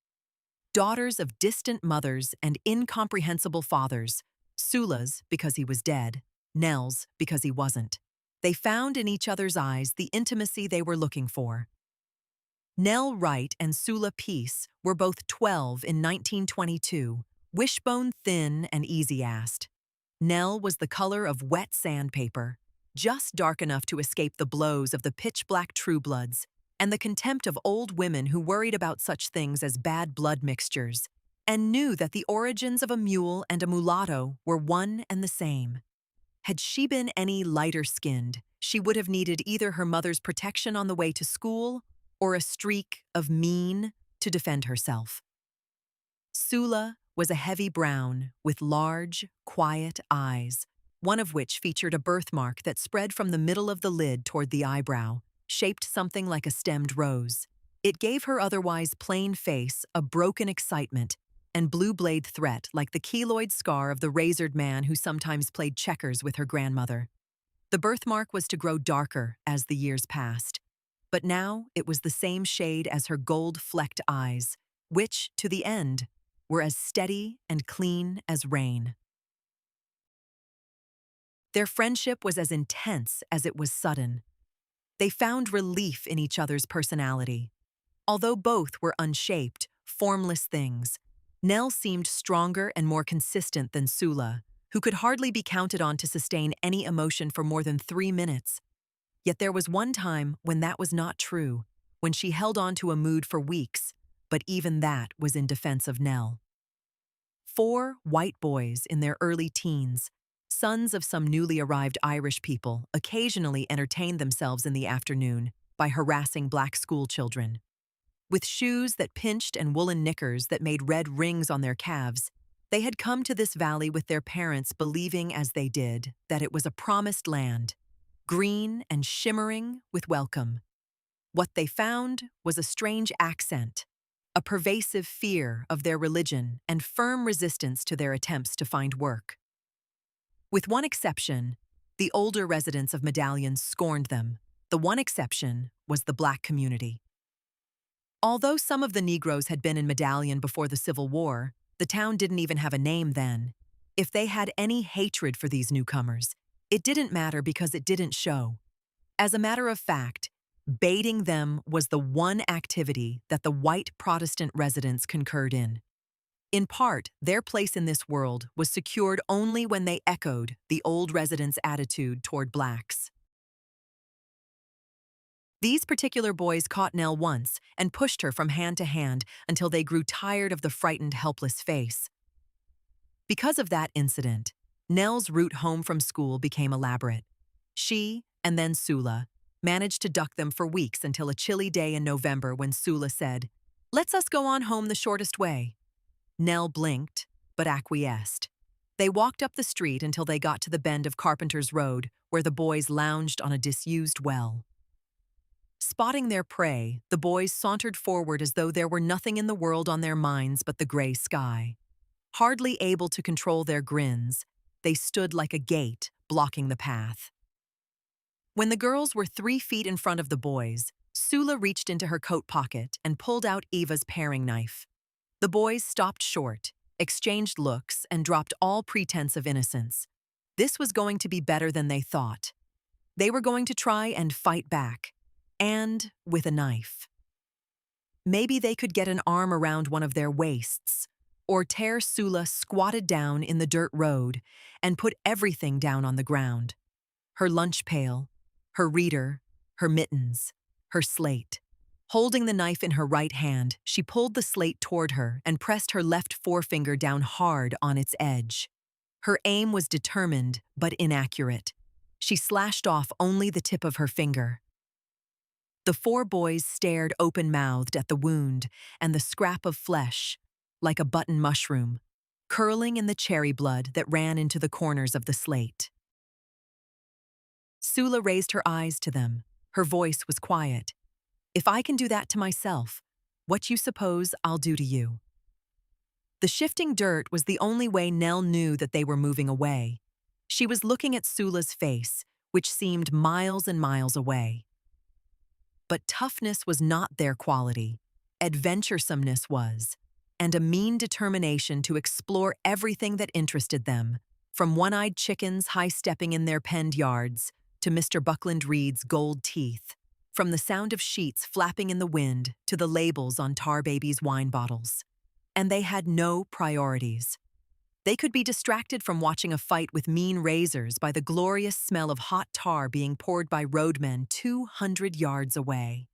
Daughters of distant mothers and incomprehensible fathers, Sula's because he was dead, Nell's because he wasn't. They found in each other's eyes the intimacy they were looking for. Nell Wright and Sula Peace were both 12 in 1922, wishbone thin and easy-assed. Nell was the color of wet sandpaper, just dark enough to escape the blows of the pitch-black truebloods and the contempt of old women who worried about such things as bad blood mixtures, and knew that the origins of a mule and a mulatto were one and the same. Had she been any lighter-skinned, she would have needed either her mother's protection on the way to school or a streak of mean to defend herself. Sula was a heavy brown with large, quiet eyes, one of which featured a birthmark that spread from the middle of the lid toward the eyebrow, shaped something like a stemmed rose. It gave her otherwise plain face a broken excitement and blue-blade threat like the keloid scar of the razored man who sometimes played checkers with her grandmother. The birthmark was to grow darker as the years passed, but now it was the same shade as her gold-flecked eyes, which, to the end, were as steady and clean as rain. Their friendship was as intense as it was sudden. They found relief in each other's personality. Although both were unshaped, formless things, Nell seemed stronger and more consistent than Sula, who could hardly be counted on to sustain any emotion for more than 3 minutes. Yet there was one time when that was not true, when she held on to a mood for weeks, but even that was in defense of Nell. 4 white boys in their early teens, sons of some newly arrived Irish people, occasionally entertained themselves in the afternoon by harassing black school children. With shoes that pinched and woolen knickers that made red rings on their calves, they had come to this valley with their parents believing as they did that it was a promised land, green and shimmering with welcome. What they found was a strange accent, a pervasive fear of their religion and firm resistance to their attempts to find work. With one exception, the older residents of Medallion scorned them. The one exception was the black community. Although some of the Negroes had been in Medallion before the Civil War, the town didn't even have a name then. If they had any hatred for these newcomers, it didn't matter because it didn't show. As a matter of fact, baiting them was the one activity that the white Protestant residents concurred in. In part, their place in this world was secured only when they echoed the old residents' attitude toward blacks. These particular boys caught Nell once and pushed her from hand to hand until they grew tired of the frightened, helpless face. Because of that incident, Nell's route home from school became elaborate. She, and then Sula, managed to duck them for weeks until a chilly day in November when Sula said, "Let's us go on home the shortest way." Nell blinked, but acquiesced. They walked up the street until they got to the bend of Carpenter's Road, where the boys lounged on a disused well. Spotting their prey, the boys sauntered forward as though there were nothing in the world on their minds but the gray sky. Hardly able to control their grins, they stood like a gate, blocking the path. When the girls were 3 feet in front of the boys, Sula reached into her coat pocket and pulled out Eva's paring knife. The boys stopped short, exchanged looks, and dropped all pretense of innocence. This was going to be better than they thought. They were going to try and fight back, and with a knife. Maybe they could get an arm around one of their waists, or tear Sula squatted down in the dirt road and put everything down on the ground. Her lunch pail, her reader, her mittens, her slate. Holding the knife in her right hand, she pulled the slate toward her and pressed her left forefinger down hard on its edge. Her aim was determined but inaccurate. She slashed off only the tip of her finger. The four boys stared open-mouthed at the wound and the scrap of flesh, like a button mushroom, curling in the cherry blood that ran into the corners of the slate. Sula raised her eyes to them. Her voice was quiet. "If I can do that to myself, what you suppose I'll do to you?" The shifting dirt was the only way Nell knew that they were moving away. She was looking at Sula's face, which seemed miles and miles away. But toughness was not their quality. Adventuresomeness was, and a mean determination to explore everything that interested them, from one-eyed chickens high-stepping in their penned yards to Mr. Buckland Reed's gold teeth, from the sound of sheets flapping in the wind to the labels on Tar Baby's wine bottles. And they had no priorities. They could be distracted from watching a fight with mean razors by the glorious smell of hot tar being poured by roadmen 200 yards away.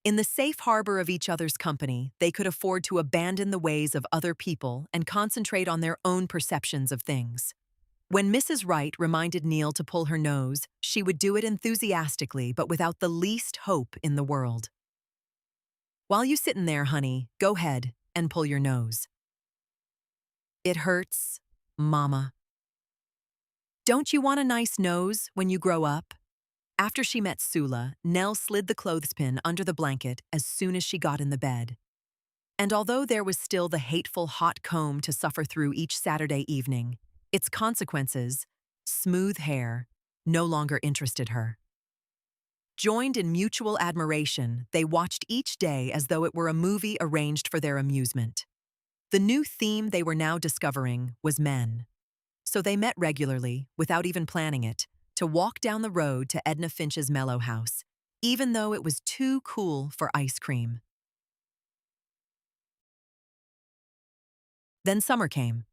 In the safe harbor of each other's company, they could afford to abandon the ways of other people and concentrate on their own perceptions of things. When Mrs. Wright reminded Neil to pull her nose, she would do it enthusiastically but without the least hope in the world. "While you sittin' there, honey, go ahead and pull your nose." "It hurts, Mama." "Don't you want a nice nose when you grow up?" After she met Sula, Nell slid the clothespin under the blanket as soon as she got in the bed. And although there was still the hateful hot comb to suffer through each Saturday evening, its consequences, smooth hair, no longer interested her. Joined in mutual admiration, they watched each day as though it were a movie arranged for their amusement. The new theme they were now discovering was men. So they met regularly, without even planning it, to walk down the road to Edna Finch's Mellow House, even though it was too cool for ice cream. Then summer came.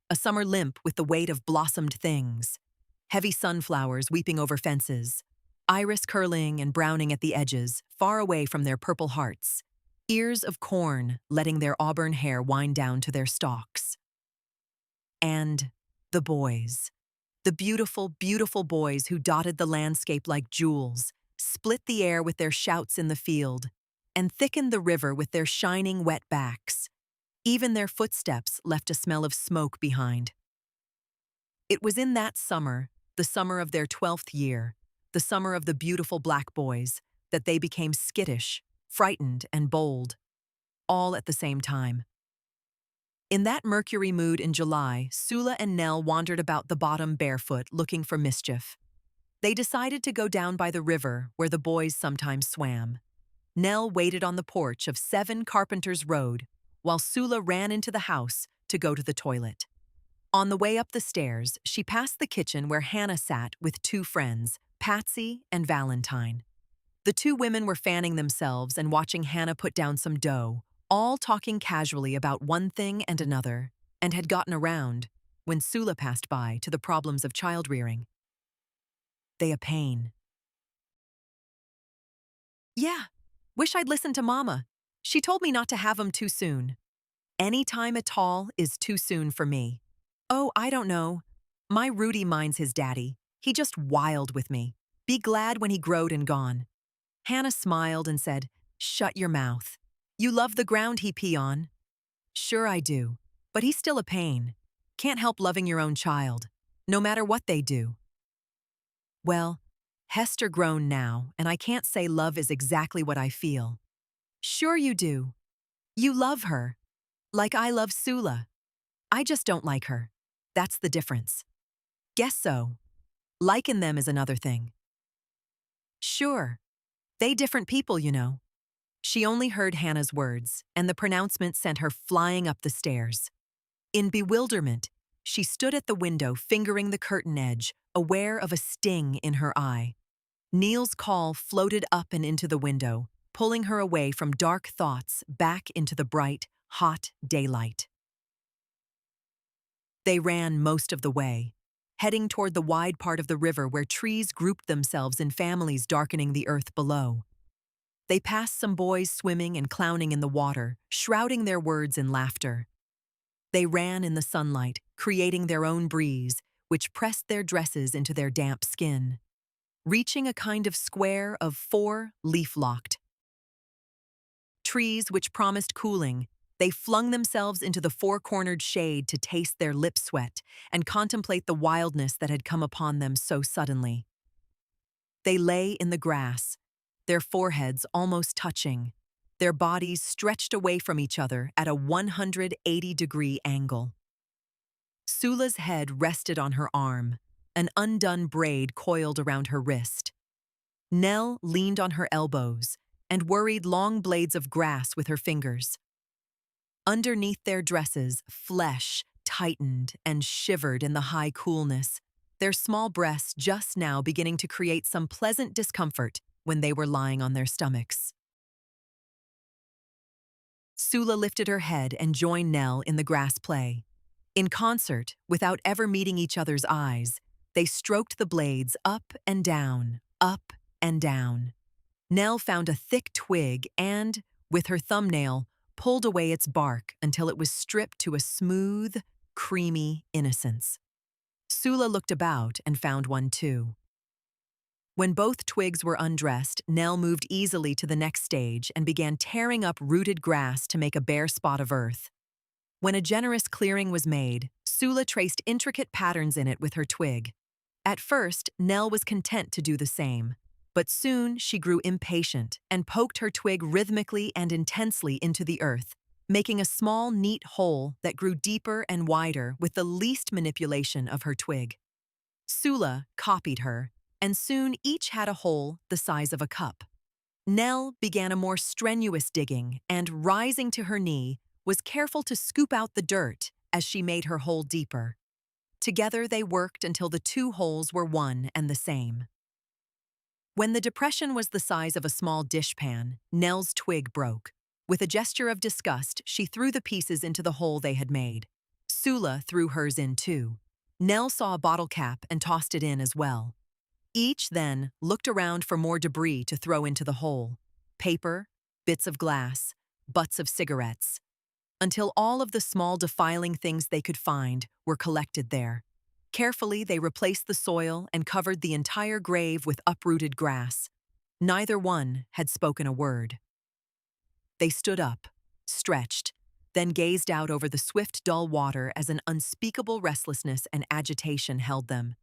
A summer limp with the weight of blossomed things. Heavy sunflowers weeping over fences, iris curling and browning at the edges, far away from their purple hearts. Ears of corn letting their auburn hair wind down to their stalks. And the boys. The beautiful, beautiful boys who dotted the landscape like jewels, split the air with their shouts in the field, and thickened the river with their shining wet backs. Even their footsteps left a smell of smoke behind. It was in that summer, the summer of their 12th year, the summer of the beautiful black boys, that they became skittish, frightened, and bold, all at the same time. In that mercury mood in July, Sula and Nell wandered about the bottom barefoot looking for mischief. They decided to go down by the river where the boys sometimes swam. Nell waited on the porch of 7 Carpenter's Road, while Sula ran into the house to go to the toilet. On the way up the stairs, she passed the kitchen where Hannah sat with 2 friends, Patsy and Valentine. The 2 women were fanning themselves and watching Hannah put down some dough, all talking casually about one thing and another, and had gotten around, when Sula passed by, to the problems of child-rearing. "They a pain." "Yeah, wish I'd listened to Mama. She told me not to have 'em too soon. Any time at all is too soon for me. Oh, I don't know. My Rudy minds his daddy. He just wild with me. Be glad when he growed and gone." Hannah smiled and said, "Shut your mouth. You love the ground he pee on." "Sure I do, but he's still a pain. Can't help loving your own child, no matter what they do." "Well, Hester grown now, and I can't say love is exactly what I feel." "Sure you do. You love her, like I love Sula. I just don't like her. That's the difference." "Guess so. Liking them is another thing." "Sure. They different people, you know." She only heard Hannah's words, and the pronouncement sent her flying up the stairs. In bewilderment, she stood at the window fingering the curtain edge, aware of a sting in her eye. Neil's call floated up and into the window, pulling her away from dark thoughts back into the bright, hot daylight. They ran most of the way, heading toward the wide part of the river where trees grouped themselves in families darkening the earth below. They passed some boys swimming and clowning in the water, shrouding their words in laughter. They ran in the sunlight, creating their own breeze, which pressed their dresses into their damp skin. Reaching a kind of square of 4 leaf-locked trees which promised cooling, they flung themselves into the 4-cornered shade to taste their lip sweat and contemplate the wildness that had come upon them so suddenly. They lay in the grass, their foreheads almost touching, their bodies stretched away from each other at a 180-degree angle. Sula's head rested on her arm, an undone braid coiled around her wrist. Nell leaned on her elbows and worried long blades of grass with her fingers. Underneath their dresses, flesh tightened and shivered in the high coolness, their small breasts just now beginning to create some pleasant discomfort when they were lying on their stomachs. Sula lifted her head and joined Nell in the grass play. In concert, without ever meeting each other's eyes, they stroked the blades up and down, up and down. Nell found a thick twig and, with her thumbnail, pulled away its bark until it was stripped to a smooth, creamy innocence. Sula looked about and found one too. When both twigs were undressed, Nell moved easily to the next stage and began tearing up rooted grass to make a bare spot of earth. When a generous clearing was made, Sula traced intricate patterns in it with her twig. At first, Nell was content to do the same, but soon she grew impatient and poked her twig rhythmically and intensely into the earth, making a small, neat hole that grew deeper and wider with the least manipulation of her twig. Sula copied her, and soon each had a hole the size of a cup. Nell began a more strenuous digging and, rising to her knee, was careful to scoop out the dirt as she made her hole deeper. Together they worked until the 2 holes were one and the same. When the depression was the size of a small dishpan, Nell's twig broke. With a gesture of disgust, she threw the pieces into the hole they had made. Sula threw hers in too. Nell saw a bottle cap and tossed it in as well. Each then looked around for more debris to throw into the hole. Paper, bits of glass, butts of cigarettes. Until all of the small defiling things they could find were collected there. Carefully, they replaced the soil and covered the entire grave with uprooted grass. Neither one had spoken a word. They stood up, stretched, then gazed out over the swift, dull water as an unspeakable restlessness and agitation held them.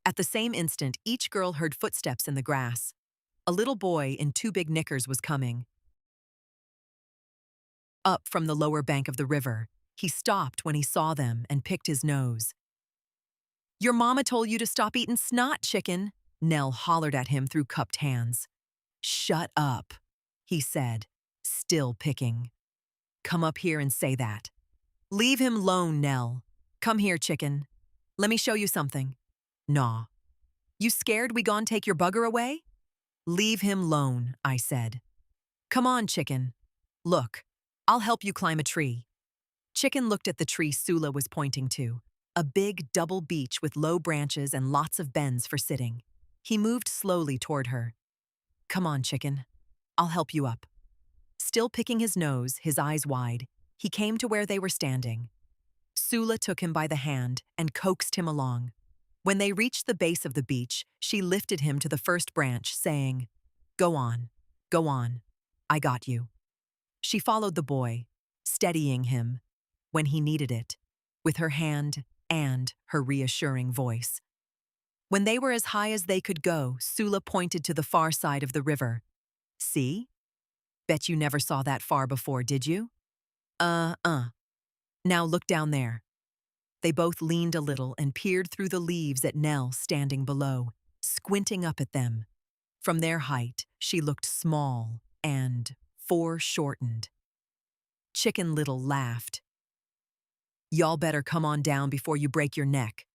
At the same instant, each girl heard footsteps in the grass. A little boy in 2 big knickers was coming up from the lower bank of the river. He stopped when he saw them and picked his nose. "Your mama told you to stop eating snot, chicken," Nell hollered at him through cupped hands. "Shut up," he said, still picking. "Come up here and say that." "Leave him alone, Nell. Come here, chicken. Let me show you something." "Nah. You scared we gon' take your bugger away?" "Leave him alone," I said. "Come on, chicken. Look, I'll help you climb a tree." Chicken looked at the tree Sula was pointing to, a big double beech with low branches and lots of bends for sitting. He moved slowly toward her. "Come on, chicken. I'll help you up." Still picking his nose, his eyes wide, he came to where they were standing. Sula took him by the hand and coaxed him along. When they reached the base of the beech, she lifted him to the first branch, saying, Go on. I got you." She followed the boy, steadying him, when he needed it, with her hand and her reassuring voice. When they were as high as they could go, Sula pointed to the far side of the river. "See? Bet you never saw that far before, did you?" Now look down there." They both leaned a little and peered through the leaves at Nell standing below, squinting up at them. From their height, she looked small and foreshortened. Chicken Little laughed. "Y'all better come on down before you break your neck,"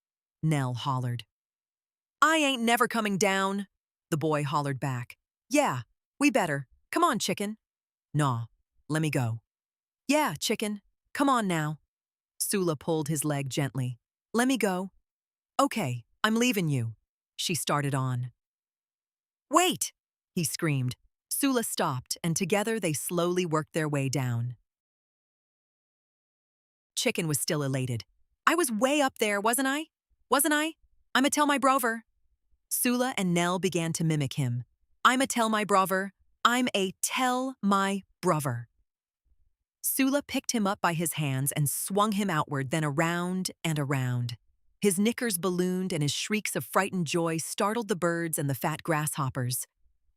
Nell hollered. I ain't never coming down, the boy hollered back. Yeah, we better. Come on, chicken. Nah, let me go. Yeah, chicken. Come on now. Sula pulled his leg gently. Let me go. Okay, I'm leaving you. She started on. Wait! He screamed. Sula stopped, and together they slowly worked their way down. Chicken was still elated. I was way up there, wasn't I? Wasn't I? I'ma tell my brover. Sula and Nell began to mimic him. I'm a tell my brover. I'm a tell my brover. Sula picked him up by his hands and swung him outward, then around and around. His knickers ballooned and his shrieks of frightened joy startled the birds and the fat grasshoppers.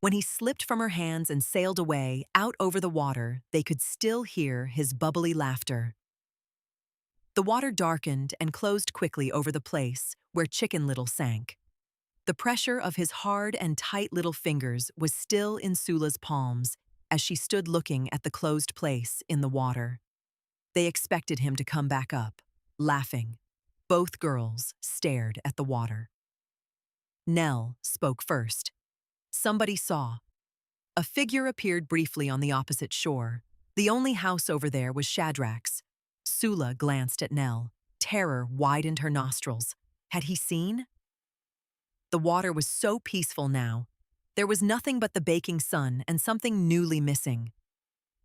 When he slipped from her hands and sailed away, out over the water, they could still hear his bubbly laughter. The water darkened and closed quickly over the place where Chicken Little sank. The pressure of his hard and tight little fingers was still in Sula's palms as she stood looking at the closed place in the water. They expected him to come back up, laughing. Both girls stared at the water. Nell spoke first. Somebody saw. A figure appeared briefly on the opposite shore. The only house over there was Shadrach's. Sula glanced at Nell. Terror widened her nostrils. Had he seen? The water was so peaceful now. There was nothing but the baking sun and something newly missing.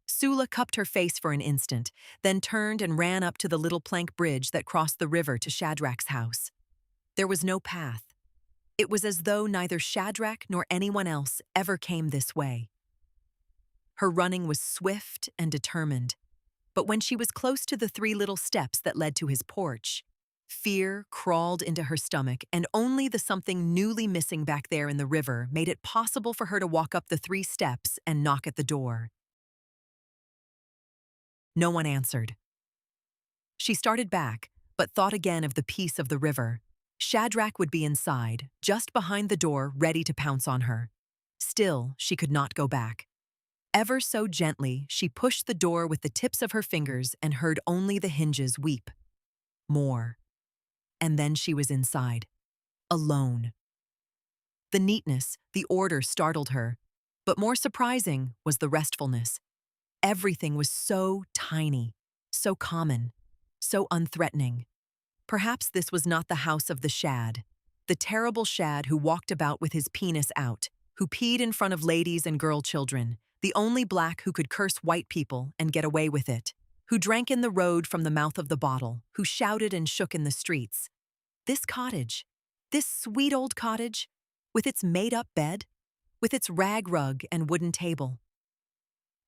Sula cupped her face for an instant, then turned and ran up to the little plank bridge that crossed the river to Shadrach's house. There was no path. It was as though neither Shadrach nor anyone else ever came this way. Her running was swift and determined, but when she was close to the 3 little steps that led to his porch, fear crawled into her stomach, and only the something newly missing back there in the river made it possible for her to walk up the 3 steps and knock at the door. No one answered. She started back, but thought again of the peace of the river. Shadrach would be inside, just behind the door, ready to pounce on her. Still, she could not go back. Ever so gently, she pushed the door with the tips of her fingers and heard only the hinges weep. More. And then she was inside. Alone. The neatness, the order startled her, but more surprising was the restfulness. Everything was so tiny, so common, so unthreatening. Perhaps this was not the house of the Shad, the terrible Shad who walked about with his penis out, who peed in front of ladies and girl children, the only black who could curse white people and get away with it, who drank in the road from the mouth of the bottle, who shouted and shook in the streets. This cottage, this sweet old cottage, with its made-up bed, with its rag rug and wooden table.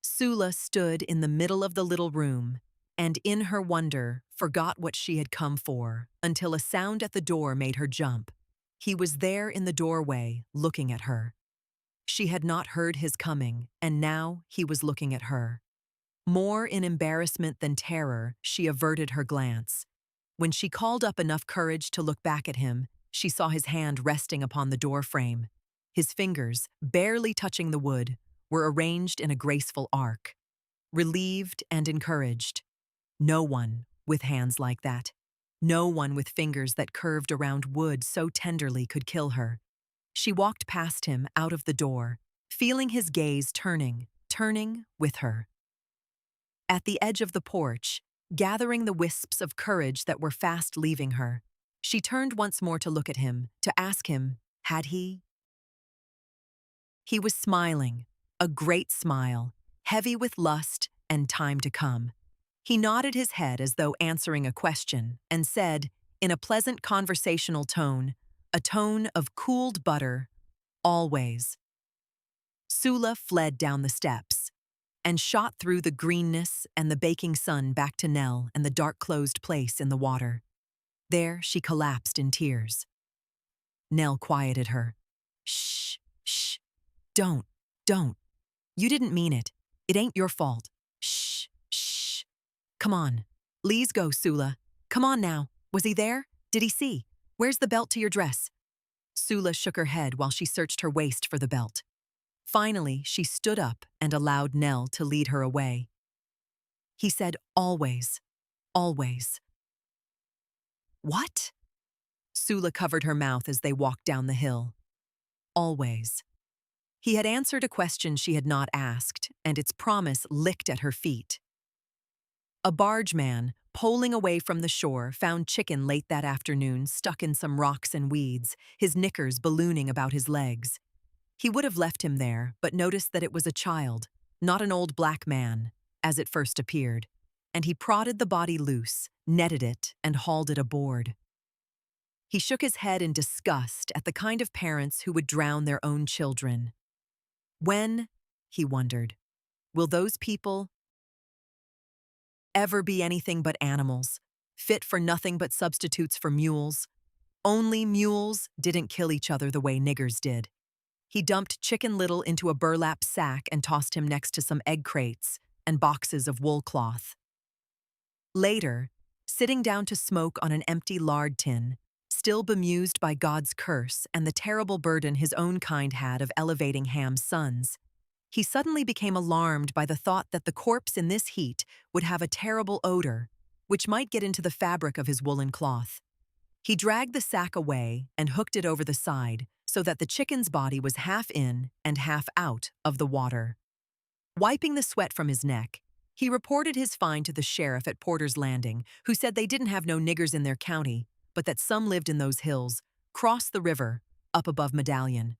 Sula stood in the middle of the little room, and in her wonder forgot what she had come for, until a sound at the door made her jump. He was there in the doorway, looking at her. She had not heard his coming, and now he was looking at her. More in embarrassment than terror, she averted her glance. When she called up enough courage to look back at him, she saw his hand resting upon the door frame. His fingers, barely touching the wood, were arranged in a graceful arc. Relieved and encouraged. No one with hands like that. No one with fingers that curved around wood so tenderly could kill her. She walked past him out of the door, feeling his gaze turning with her. At the edge of the porch, gathering the wisps of courage that were fast leaving her, she turned once more to look at him, to ask him, had he? He was smiling, a great smile, heavy with lust and time to come. He nodded his head as though answering a question, and said, in a pleasant conversational tone, a tone of cooled butter, always. Sula fled down the steps and shot through the greenness and the baking sun back to Nell and the dark closed place in the water. There she collapsed in tears. Nell quieted her. Shh, shh, don't. You didn't mean it. It ain't your fault. Shh, shh. Come on. Please go, Sula. Come on now. Was he there? Did he see? Where's the belt to your dress? Sula shook her head while she searched her waist for the belt. Finally, she stood up and allowed Nell to lead her away. He said, always, always. What? Sula covered her mouth as they walked down the hill. Always. He had answered a question she had not asked, and its promise licked at her feet. A bargeman, poling away from the shore, found Chicken late that afternoon, stuck in some rocks and weeds, his knickers ballooning about his legs. He would have left him there, but noticed that it was a child, not an old black man, as it first appeared, and he prodded the body loose, netted it, and hauled it aboard. He shook his head in disgust at the kind of parents who would drown their own children. When, he wondered, will those people ever be anything but animals, fit for nothing but substitutes for mules? Only mules didn't kill each other the way niggers did. He dumped Chicken Little into a burlap sack and tossed him next to some egg crates and boxes of wool cloth. Later, sitting down to smoke on an empty lard tin, still bemused by God's curse and the terrible burden his own kind had of elevating Ham's sons, he suddenly became alarmed by the thought that the corpse in this heat would have a terrible odor, which might get into the fabric of his woolen cloth. He dragged the sack away and hooked it over the side so that the chicken's body was half in and half out of the water. Wiping the sweat from his neck, he reported his find to the sheriff at Porter's Landing, who said they didn't have no niggers in their county, but that some lived in those hills, crossed the river, up above Medallion.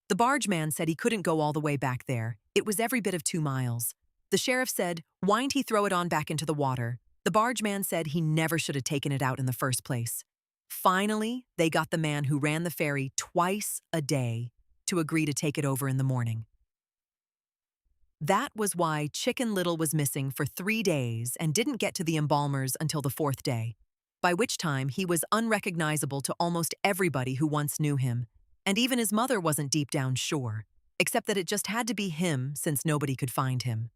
The bargeman said he couldn't go all the way back there. It was every bit of 2 miles. The sheriff said, why'n't he throw it on back into the water? The bargeman said he never should have taken it out in the first place. Finally, they got the man who ran the ferry twice a day to agree to take it over in the morning. That was why Chicken Little was missing for 3 days and didn't get to the embalmers until the 4th day, by which time he was unrecognizable to almost everybody who once knew him, and even his mother wasn't deep down sure, except that it just had to be him since nobody could find him.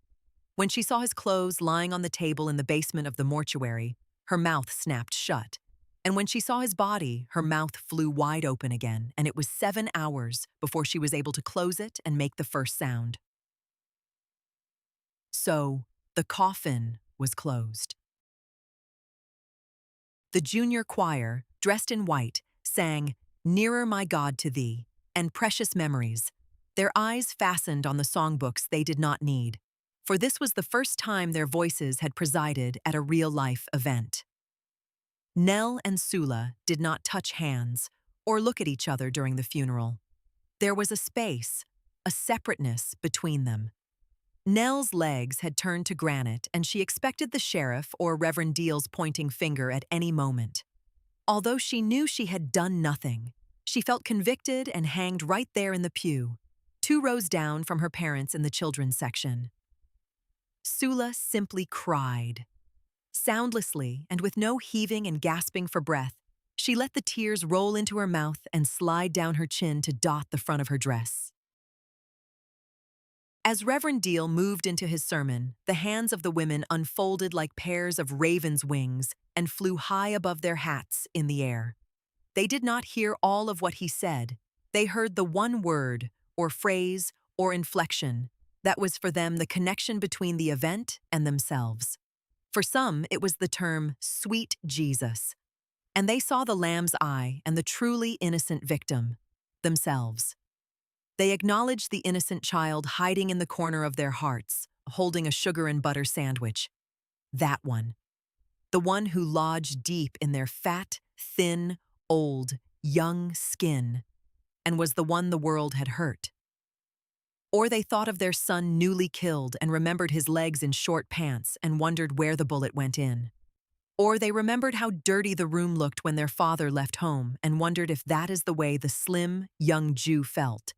When she saw his clothes lying on the table in the basement of the mortuary, her mouth snapped shut. And when she saw his body, her mouth flew wide open again, and it was 7 hours before she was able to close it and make the first sound. So, the coffin was closed. The junior choir, dressed in white, sang "Nearer My God to Thee" and "Precious Memories," their eyes fastened on the songbooks they did not need, for this was the first time their voices had presided at a real-life event. Nell and Sula did not touch hands or look at each other during the funeral. There was a space, a separateness between them. Nell's legs had turned to granite, and she expected the sheriff or Reverend Deal's pointing finger at any moment. Although she knew she had done nothing, she felt convicted and hanged right there in the pew, 2 rows down from her parents in the children's section. Sula simply cried. Soundlessly and with no heaving and gasping for breath, she let the tears roll into her mouth and slide down her chin to dot the front of her dress. As Reverend Deal moved into his sermon, the hands of the women unfolded like pairs of ravens' wings and flew high above their hats in the air. They did not hear all of what he said. They heard the one word, or phrase, or inflection that was for them the connection between the event and themselves. For some, it was the term "sweet Jesus," and they saw the Lamb's eye and the truly innocent victim, themselves. They acknowledged the innocent child hiding in the corner of their hearts, holding a sugar and butter sandwich. That one. The one who lodged deep in their fat, thin, old, young skin, and was the one the world had hurt. Or they thought of their son newly killed and remembered his legs in short pants and wondered where the bullet went in. Or they remembered how dirty the room looked when their father left home and wondered if that is the way the slim, young Jew felt.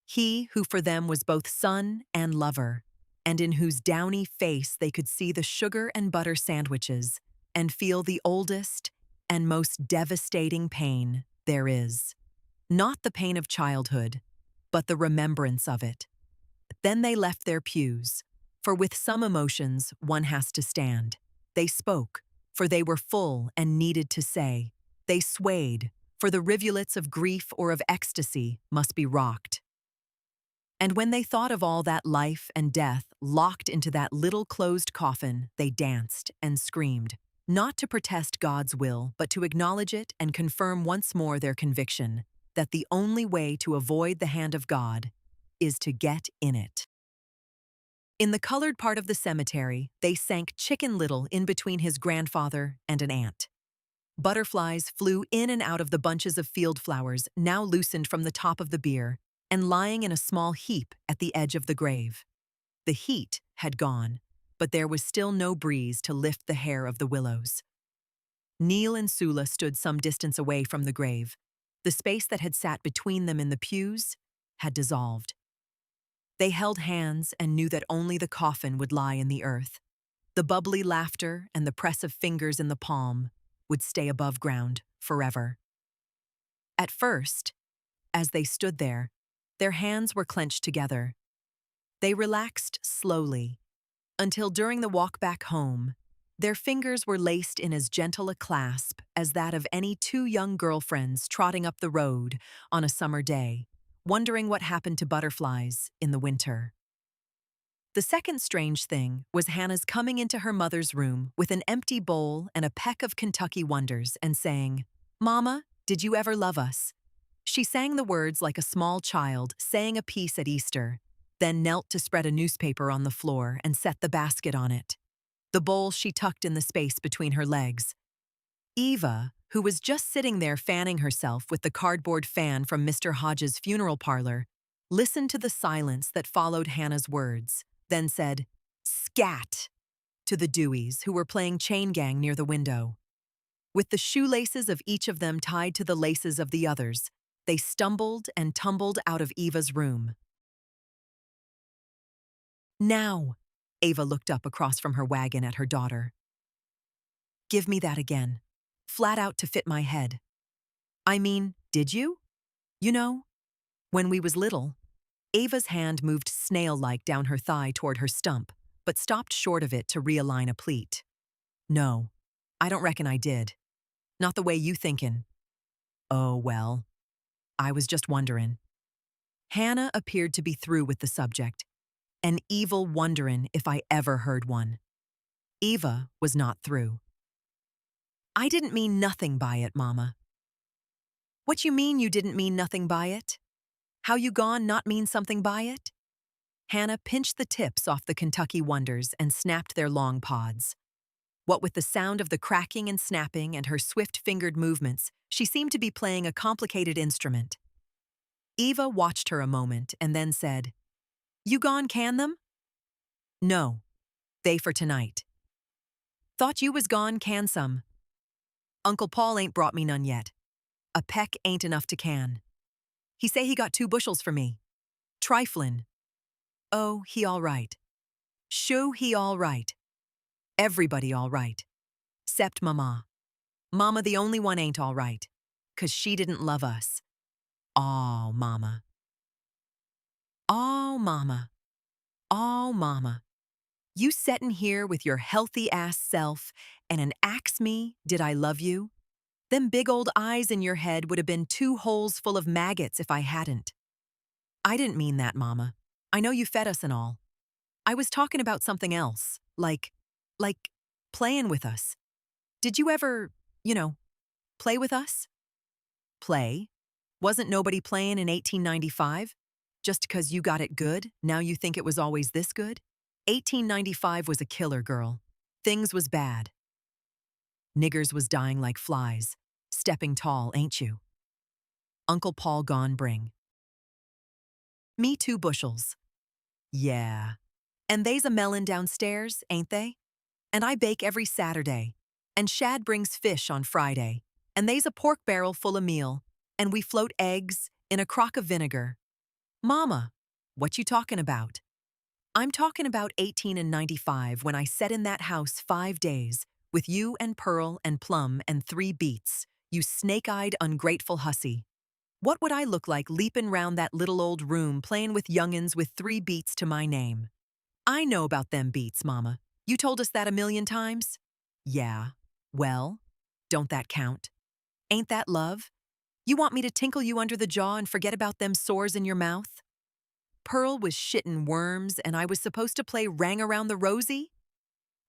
He who for them was both son and lover, and in whose downy face they could see the sugar and butter sandwiches and feel the oldest and most devastating pain there is. Not the pain of childhood, but the remembrance of it. Then they left their pews, for with some emotions one has to stand. They spoke, for they were full and needed to say. They swayed, for the rivulets of grief or of ecstasy must be rocked. And when they thought of all that life and death locked into that little closed coffin, they danced and screamed. not to protest God's will, but to acknowledge it and confirm once more their conviction that the only way to avoid the hand of God is to get in it. In the colored part of the cemetery, they sank Chicken Little in between his grandfather and an aunt. Butterflies flew in and out of the bunches of field flowers now loosened from the top of the bier and lying in a small heap at the edge of the grave. The heat had gone, but there was still no breeze to lift the hair of the willows. Neil and Sula stood some distance away from the grave. The space that had sat between them in the pews had dissolved. They held hands and knew that only the coffin would lie in the earth. The bubbly laughter and the press of fingers in the palm would stay above ground forever. At first, as they stood there, their hands were clenched together. They relaxed slowly, until during the walk back home, their fingers were laced in as gentle a clasp as that of any two young girlfriends trotting up the road on a summer day, wondering what happened to butterflies in the winter. The second strange thing was Hannah's coming into her mother's room with an empty bowl and a peck of Kentucky Wonders and saying, "Mama, did you ever love us?" She sang the words like a small child saying a piece at Easter, then knelt to spread a newspaper on the floor and set the basket on it. The bowl she tucked in the space between her legs. Eva, who was just sitting there fanning herself with the cardboard fan from Mr. Hodges' funeral parlor, listened to the silence that followed Hannah's words, then said, "Scat!" to the Deweys, who were playing chain gang near the window. With the shoelaces of each of them tied to the laces of the others, they stumbled and tumbled out of Eva's room. "Now," Ava looked up across from her wagon at her daughter. "Give me that again, flat out to fit my head." "I mean, did you? You know, when we was little." Ava's hand moved snail-like down her thigh toward her stump, but stopped short of it to realign a pleat. "No, I don't reckon I did. Not the way you thinkin'." "Oh, well, I was just wonderin'." Hannah appeared to be through with the subject, an evil wonderin' if I ever heard one. Eva was not through. "I didn't mean nothing by it, Mama." "What you mean you didn't mean nothing by it? How you gone not mean something by it?" Hannah pinched the tips off the Kentucky Wonders and snapped their long pods. What with the sound of the cracking and snapping and her swift-fingered movements, she seemed to be playing a complicated instrument. Eva watched her a moment and then said, "You gone can them?" "No, they for tonight." "Thought you was gone can some." "Uncle Paul ain't brought me none yet. A peck ain't enough to can. He say he got 2 bushels for me. Triflin'." "Oh, he all right." "Shoo, he all right. Everybody all right. 'Cept Mama. Mama the only one ain't all right, 'cause she didn't love us. Aw, Mama. Aw, Mama. Aw, Mama. You settin' here with your healthy-ass self and an ax me, did I love you? Them big old eyes in your head would have been 2 holes full of maggots if I hadn't." "I didn't mean that, Mama. I know you fed us and all. I was talking about something else, like playing with us. Did you ever, play with us?" "Play? Wasn't nobody playing in 1895? Just 'cause you got it good, now you think it was always this good? 1895 was a killer, girl. Things was bad. Niggers was dying like flies. Stepping tall, ain't you? Uncle Paul gone bring me 2 bushels. Yeah. And they's a melon downstairs, ain't they? And I bake every Saturday. And Shad brings fish on Friday. And they's a pork barrel full of meal. And we float eggs in a crock of vinegar. Mama, what you talking about? I'm talking about 1895 when I set in that house 5 days with you and Pearl and Plum and 3 beets, you snake-eyed ungrateful hussy. What would I look like leapin' round that little old room playin' with young'uns with 3 beets to my name? I know about them beets, Mama. You told us that a million times? Yeah. Well, don't that count? Ain't that love? You want me to tinkle you under the jaw and forget about them sores in your mouth? Pearl was shittin' worms and I was supposed to play Rang Around the Rosie?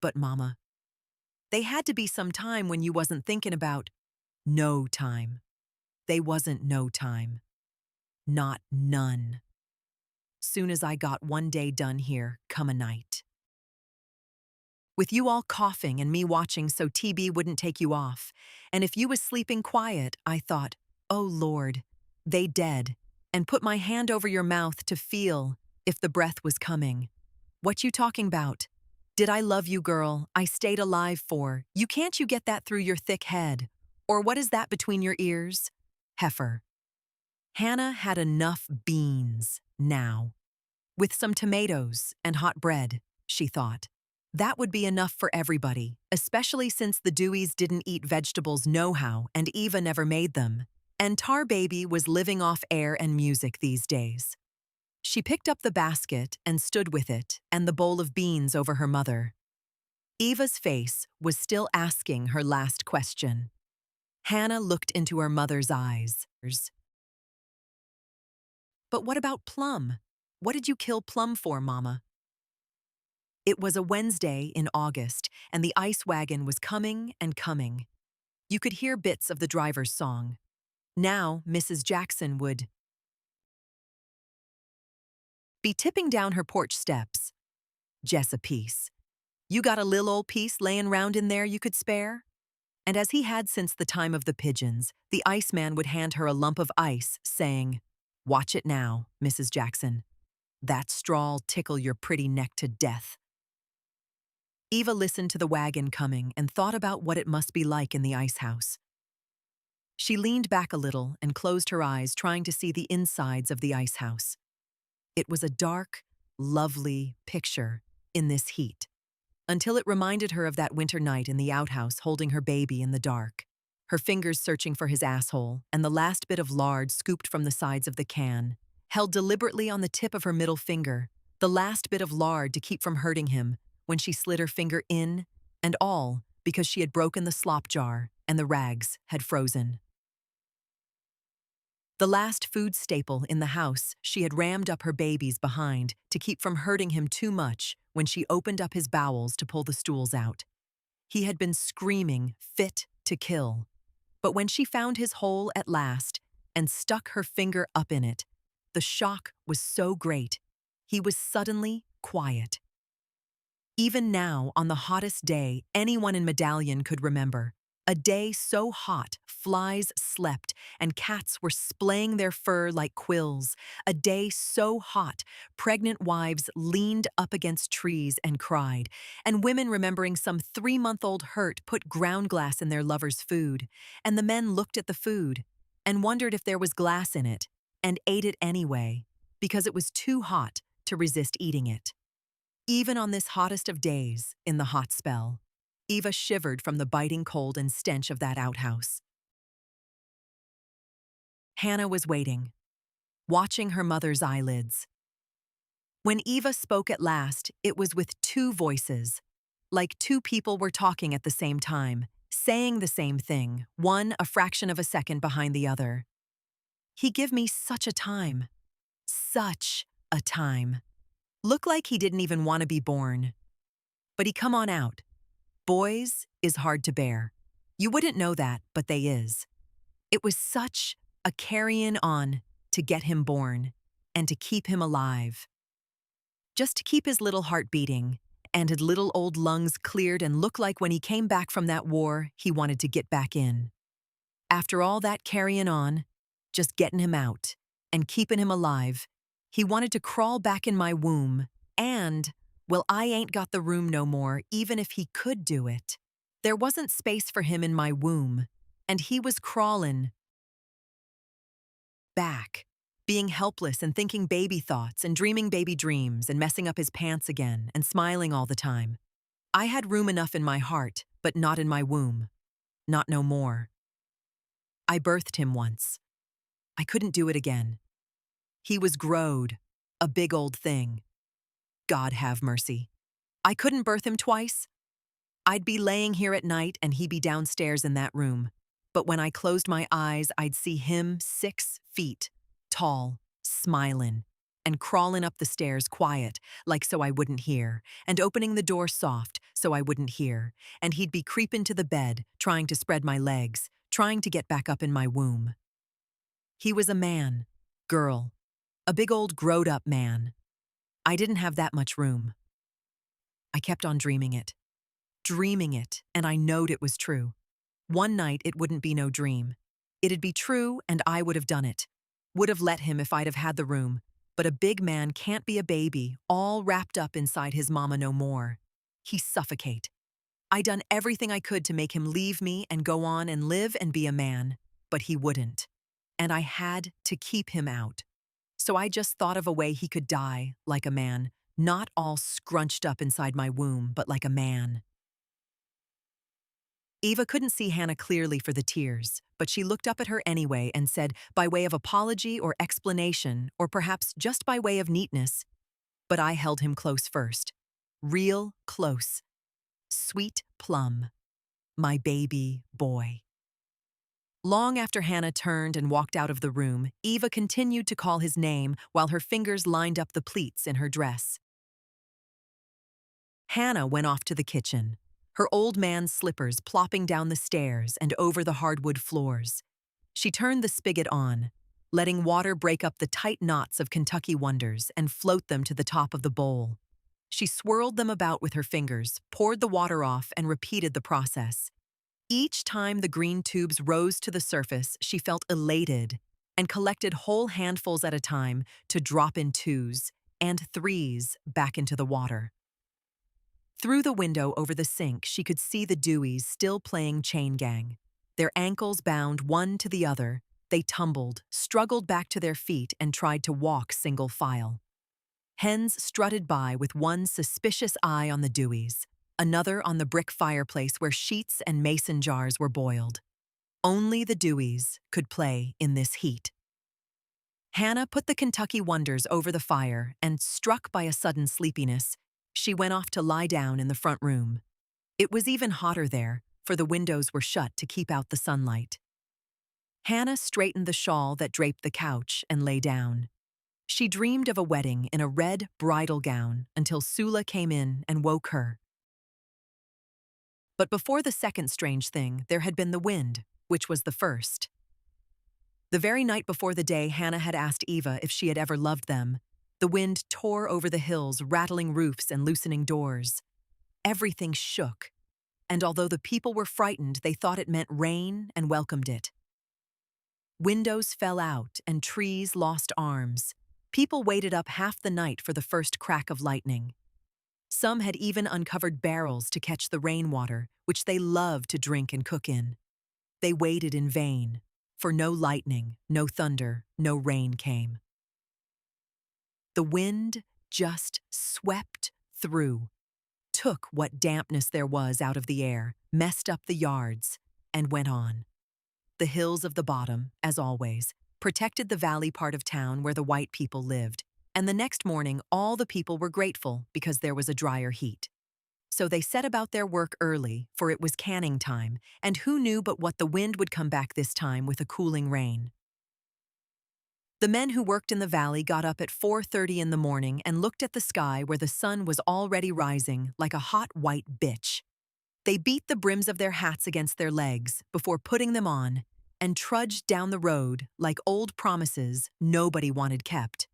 But Mama, They had to be some time when you wasn't thinking about no time. They wasn't no time. Not none. Soon as I got one day done here, come a night. With you all coughing and me watching so TB wouldn't take you off, and if you was sleeping quiet, I thought, oh Lord, they dead, and put my hand over your mouth to feel if the breath was coming. What you talking about? Did I love you, girl? I stayed alive for. Can't you get that through your thick head? Or what is that between your ears? Heifer. Hannah had enough beans now. With some tomatoes and hot bread, she thought. That would be enough for everybody, especially since the Deweys didn't eat vegetables no-how and Eva never made them. And Tar Baby was living off air and music these days. She picked up the basket and stood with it and the bowl of beans over her mother. Eva's face was still asking her last question. Hannah looked into her mother's eyes. But what about Plum? What did you kill Plum for, Mama? It was a Wednesday in August, and the ice wagon was coming and coming. You could hear bits of the driver's song. Now, Mrs. Jackson would be tipping down her porch steps. Jess a piece. You got a lil' old piece layin' round in there you could spare? And as he had since the time of the pigeons, the iceman would hand her a lump of ice, saying, watch it now, Mrs. Jackson. That straw'll tickle your pretty neck to death. Eva listened to the wagon coming and thought about what it must be like in the ice house. She leaned back a little and closed her eyes, trying to see the insides of the ice house. It was a dark, lovely picture in this heat, until it reminded her of that winter night in the outhouse holding her baby in the dark, her fingers searching for his asshole and the last bit of lard scooped from the sides of the can, held deliberately on the tip of her middle finger, the last bit of lard to keep from hurting him when she slid her finger in, and all because she had broken the slop jar and the rags had frozen. The last food staple in the house she had rammed up her baby's behind to keep from hurting him too much when she opened up his bowels to pull the stools out. He had been screaming, fit to kill. But when she found his hole at last and stuck her finger up in it, the shock was so great, he was suddenly quiet. Even now, on the hottest day anyone in Medallion could remember, a day so hot flies slept and cats were splaying their fur like quills, a day so hot pregnant wives leaned up against trees and cried, and women remembering some 3-month-old hurt put ground glass in their lover's food, and the men looked at the food and wondered if there was glass in it, and ate it anyway, because it was too hot to resist eating it. Even on this hottest of days, in the hot spell, Eva shivered from the biting cold and stench of that outhouse. Hannah was waiting, watching her mother's eyelids. When Eva spoke at last, it was with 2 voices, like 2 people were talking at the same time, saying the same thing, one a fraction of a second behind the other. He give me such a time. Such a time. Look like he didn't even want to be born. But he come on out. Boys is hard to bear. You wouldn't know that, but they is. It was such a carrying on to get him born and to keep him alive. Just to keep his little heart beating and his little old lungs cleared and look like when he came back from that war, he wanted to get back in. After all that carrying on, just getting him out and keeping him alive, he wanted to crawl back in my womb and, well, I ain't got the room no more, even if he could do it. There wasn't space for him in my womb, and he was crawling back, being helpless and thinking baby thoughts and dreaming baby dreams and messing up his pants again and smiling all the time. I had room enough in my heart, but not in my womb. Not no more. I birthed him once. I couldn't do it again. He was growed, a big old thing. God have mercy. I couldn't birth him twice. I'd be laying here at night and he'd be downstairs in that room. But when I closed my eyes, I'd see him 6 feet tall, smiling, and crawling up the stairs quiet, like so I wouldn't hear, and opening the door soft so I wouldn't hear, and he'd be creeping to the bed, trying to spread my legs, trying to get back up in my womb. He was a man, girl, a big old growed-up man. I didn't have that much room. I kept on dreaming it, and I knowed it was true. One night it wouldn't be no dream. It'd be true, and I would have done it. Would have let him if I'd have had the room. But a big man can't be a baby, all wrapped up inside his mama no more. He suffocate. I done everything I could to make him leave me and go on and live and be a man, but he wouldn't. And I had to keep him out. So I just thought of a way he could die like a man, not all scrunched up inside my womb, but like a man. Eva couldn't see Hannah clearly for the tears, but she looked up at her anyway and said, by way of apology or explanation, or perhaps just by way of neatness, but I held him close first. Real close. Sweet plum. My baby boy. Long after Hannah turned and walked out of the room, Eva continued to call his name while her fingers lined up the pleats in her dress. Hannah went off to the kitchen, her old man's slippers plopping down the stairs and over the hardwood floors. She turned the spigot on, letting water break up the tight knots of Kentucky Wonders and float them to the top of the bowl. She swirled them about with her fingers, poured the water off, and repeated the process. Each time the green tubes rose to the surface, she felt elated and collected whole handfuls at a time to drop in 2s and 3s back into the water. Through the window over the sink, she could see the Deweys still playing chain gang. Their ankles bound one to the other, they tumbled, struggled back to their feet, and tried to walk single file. Hens strutted by with one suspicious eye on the Deweys, another on the brick fireplace where sheets and mason jars were boiled. Only the Deweys could play in this heat. Hannah put the Kentucky Wonders over the fire, and struck by a sudden sleepiness, she went off to lie down in the front room. It was even hotter there, for the windows were shut to keep out the sunlight. Hannah straightened the shawl that draped the couch and lay down. She dreamed of a wedding in a red bridal gown until Sula came in and woke her. But before the second strange thing, there had been the wind, which was the first. The very night before the day Hannah had asked Eva if she had ever loved them, the wind tore over the hills, rattling roofs and loosening doors. Everything shook, and although the people were frightened, they thought it meant rain and welcomed it. Windows fell out and trees lost arms. People waited up half the night for the first crack of lightning. Some had even uncovered barrels to catch the rainwater, which they loved to drink and cook in. They waited in vain, for no lightning, no thunder, no rain came. The wind just swept through, took what dampness there was out of the air, messed up the yards, and went on. The hills of the bottom, as always, protected the valley part of town where the white people lived, and the next morning all the people were grateful because there was a drier heat. So they set about their work early, for it was canning time, and who knew but what the wind would come back this time with a cooling rain. The men who worked in the valley got up at 4:30 in the morning and looked at the sky where the sun was already rising like a hot white bitch. They beat the brims of their hats against their legs before putting them on and trudged down the road like old promises nobody wanted kept.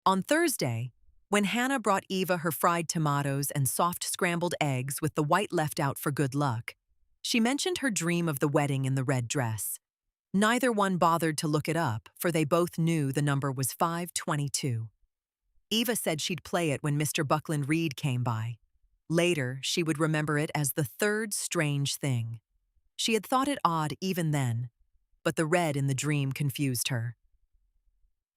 On Thursday, when Hannah brought Eva her fried tomatoes and soft scrambled eggs with the white left out for good luck, she mentioned her dream of the wedding in the red dress. Neither one bothered to look it up, for they both knew the number was 522. Eva said she'd play it when Mr. Buckland Reed came by. Later, she would remember it as the third strange thing. She had thought it odd even then, but the red in the dream confused her.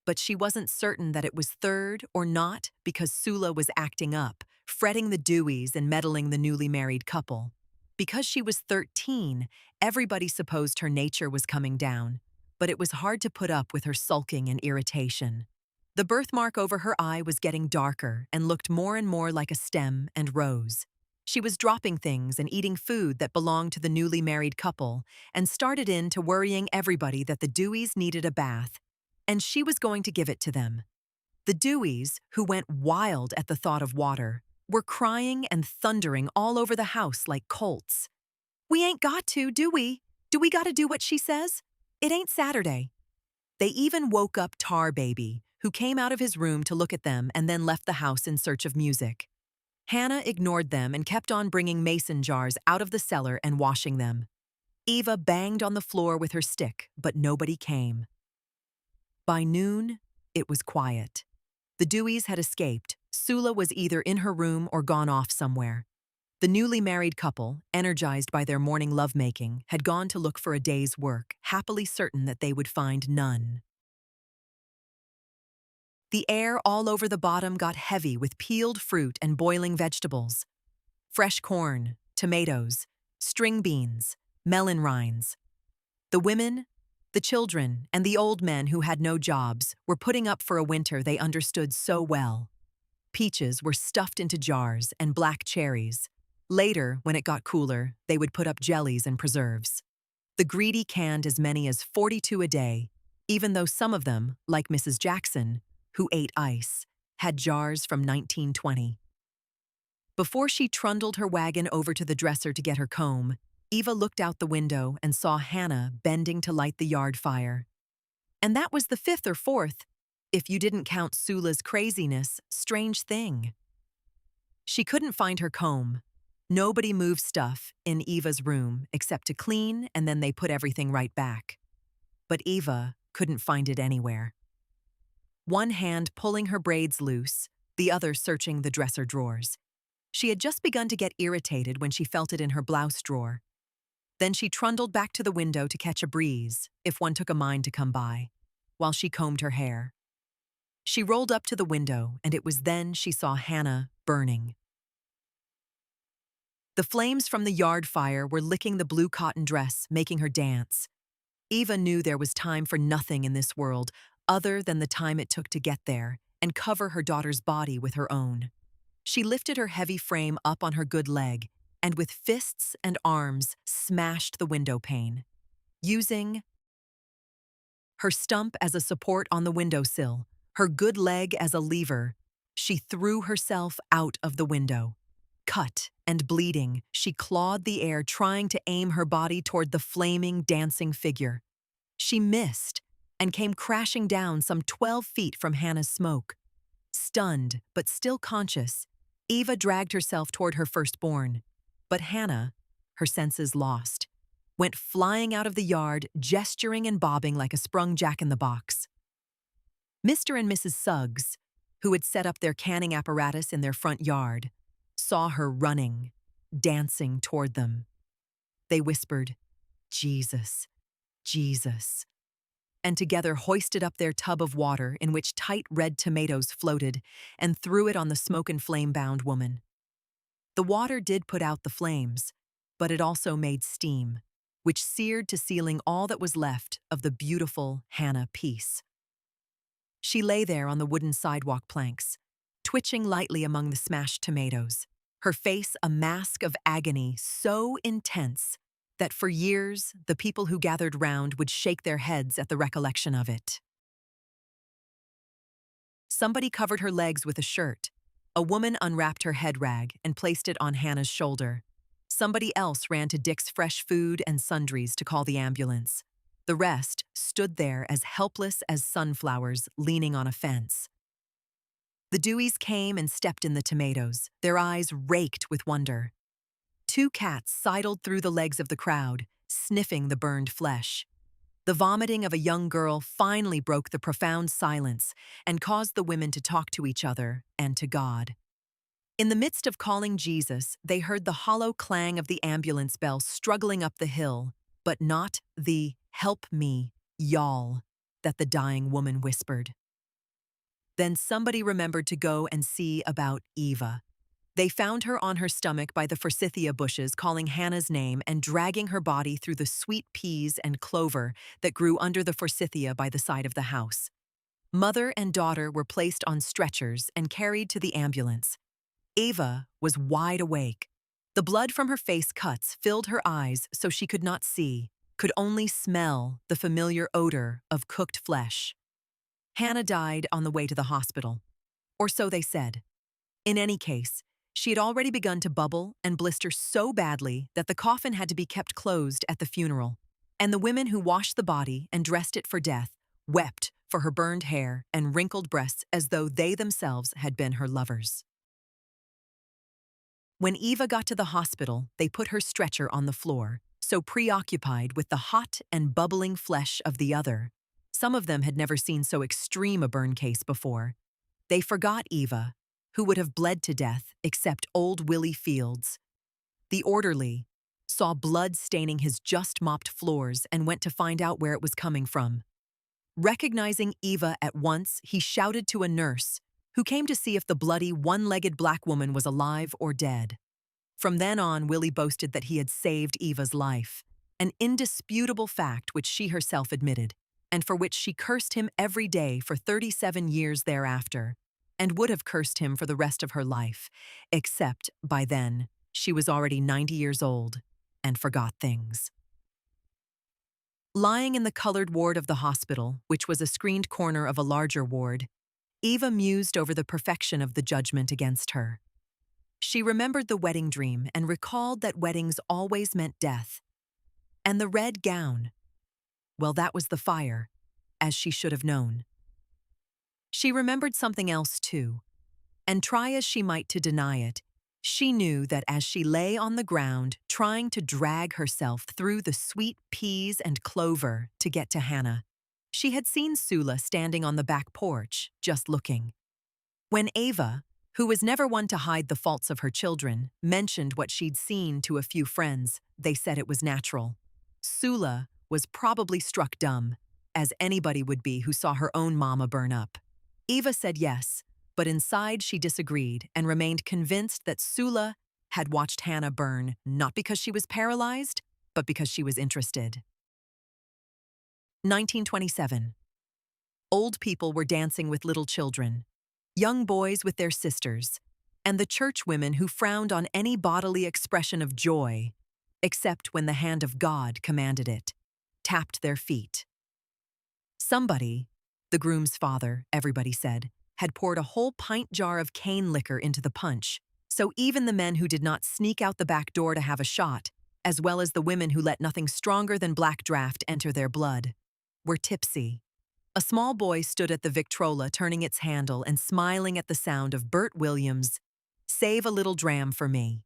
But she wasn't certain that it was third or not because Sula was acting up, fretting the Deweys and meddling the newly married couple. Because she was 13, everybody supposed her nature was coming down, but it was hard to put up with her sulking and irritation. The birthmark over her eye was getting darker and looked more and more like a stem and rose. She was dropping things and eating food that belonged to the newly married couple and started in to worrying everybody that the Deweys needed a bath. and she was going to give it to them. The Deweys, who went wild at the thought of water, were crying and thundering all over the house like colts. "We ain't got to, do we? Do we gotta do what she says? It ain't Saturday." They even woke up Tar Baby, who came out of his room to look at them and then left the house in search of music. Hannah ignored them and kept on bringing mason jars out of the cellar and washing them. Eva banged on the floor with her stick, but nobody came. By noon, it was quiet. The Deweys had escaped. Sula was either in her room or gone off somewhere. The newly married couple, energized by their morning lovemaking, had gone to look for a day's work, happily certain that they would find none. The air all over the bottom got heavy with peeled fruit and boiling vegetables. Fresh corn, tomatoes, string beans, melon rinds. The women, the children, and the old men who had no jobs were putting up for a winter they understood so well. Peaches were stuffed into jars and black cherries. Later, when it got cooler, they would put up jellies and preserves. The greedy canned as many as 42 a day, even though some of them, like Mrs. Jackson, who ate ice, had jars from 1920. Before she trundled her wagon over to the dresser to get her comb, Eva looked out the window and saw Hannah bending to light the yard fire. And that was the fifth or fourth, if you didn't count Sula's craziness, strange thing. She couldn't find her comb. Nobody moved stuff in Eva's room except to clean, and then they put everything right back. But Eva couldn't find it anywhere. One hand pulling her braids loose, the other searching the dresser drawers. She had just begun to get irritated when she felt it in her blouse drawer. Then she trundled back to the window to catch a breeze, if one took a mind to come by, while she combed her hair. She rolled up to the window, and it was then she saw Hannah burning. The flames from the yard fire were licking the blue cotton dress, making her dance. Eva knew there was time for nothing in this world other than the time it took to get there and cover her daughter's body with her own. She lifted her heavy frame up on her good leg and with fists and arms smashed the window pane. Using her stump as a support on the windowsill, her good leg as a lever, she threw herself out of the window. Cut and bleeding, she clawed the air trying to aim her body toward the flaming, dancing figure. She missed and came crashing down some 12 feet from Hannah's smoke. Stunned, but still conscious, Eva dragged herself toward her firstborn. But Hannah, her senses lost, went flying out of the yard, gesturing and bobbing like a sprung jack-in-the-box. Mr. and Mrs. Suggs, who had set up their canning apparatus in their front yard, saw her running, dancing toward them. They whispered, "Jesus, Jesus," and together hoisted up their tub of water in which tight red tomatoes floated and threw it on the smoke and flame-bound woman. The water did put out the flames, but it also made steam, which seared to sealing all that was left of the beautiful Hannah piece. She lay there on the wooden sidewalk planks, twitching lightly among the smashed tomatoes, her face a mask of agony so intense that for years the people who gathered round would shake their heads at the recollection of it. Somebody covered her legs with a shirt. A woman unwrapped her head rag and placed it on Hannah's shoulder. Somebody else ran to Dick's Fresh Food and Sundries to call the ambulance. The rest stood there as helpless as sunflowers leaning on a fence. The Deweys came and stepped in the tomatoes, their eyes raked with wonder. 2 cats sidled through the legs of the crowd, sniffing the burned flesh. The vomiting of a young girl finally broke the profound silence and caused the women to talk to each other and to God. In the midst of calling Jesus, they heard the hollow clang of the ambulance bell struggling up the hill, but not the "help me, y'all" that the dying woman whispered. Then somebody remembered to go and see about Eva. They found her on her stomach by the forsythia bushes, calling Hannah's name and dragging her body through the sweet peas and clover that grew under the forsythia by the side of the house. Mother and daughter were placed on stretchers and carried to the ambulance. Eva was wide awake. The blood from her face cuts filled her eyes so she could not see, could only smell the familiar odor of cooked flesh. Hannah died on the way to the hospital, or so they said. In any case, she had already begun to bubble and blister so badly that the coffin had to be kept closed at the funeral, and the women who washed the body and dressed it for death wept for her burned hair and wrinkled breasts as though they themselves had been her lovers. When Eva got to the hospital, they put her stretcher on the floor, so preoccupied with the hot and bubbling flesh of the other. Some of them had never seen so extreme a burn case before. They forgot Eva, who would have bled to death except old Willie Fields. The orderly saw blood staining his just-mopped floors and went to find out where it was coming from. Recognizing Eva at once, he shouted to a nurse, who came to see if the bloody, one-legged black woman was alive or dead. From then on, Willie boasted that he had saved Eva's life, an indisputable fact which she herself admitted, and for which she cursed him every day for 37 years thereafter, and would have cursed him for the rest of her life, except, by then, she was already 90 years old and forgot things. Lying in the colored ward of the hospital, which was a screened corner of a larger ward, Eva mused over the perfection of the judgment against her. She remembered the wedding dream and recalled that weddings always meant death. And the red gown, well, that was the fire, as she should have known. She remembered something else, too, and try as she might to deny it, she knew that as she lay on the ground trying to drag herself through the sweet peas and clover to get to Hannah, she had seen Sula standing on the back porch, just looking. When Eva, who was never one to hide the faults of her children, mentioned what she'd seen to a few friends, they said it was natural. Sula was probably struck dumb, as anybody would be who saw her own mama burn up. Eva said yes, but inside she disagreed and remained convinced that Sula had watched Hannah burn not because she was paralyzed, but because she was interested. 1927. Old people were dancing with little children, young boys with their sisters, and the church women who frowned on any bodily expression of joy, except when the hand of God commanded it, tapped their feet. Somebody, the groom's father, everybody said, had poured a whole pint jar of cane liquor into the punch, so even the men who did not sneak out the back door to have a shot, as well as the women who let nothing stronger than black draft enter their blood, were tipsy. A small boy stood at the Victrola turning its handle and smiling at the sound of Bert Williams' "Save a Little Dram for Me."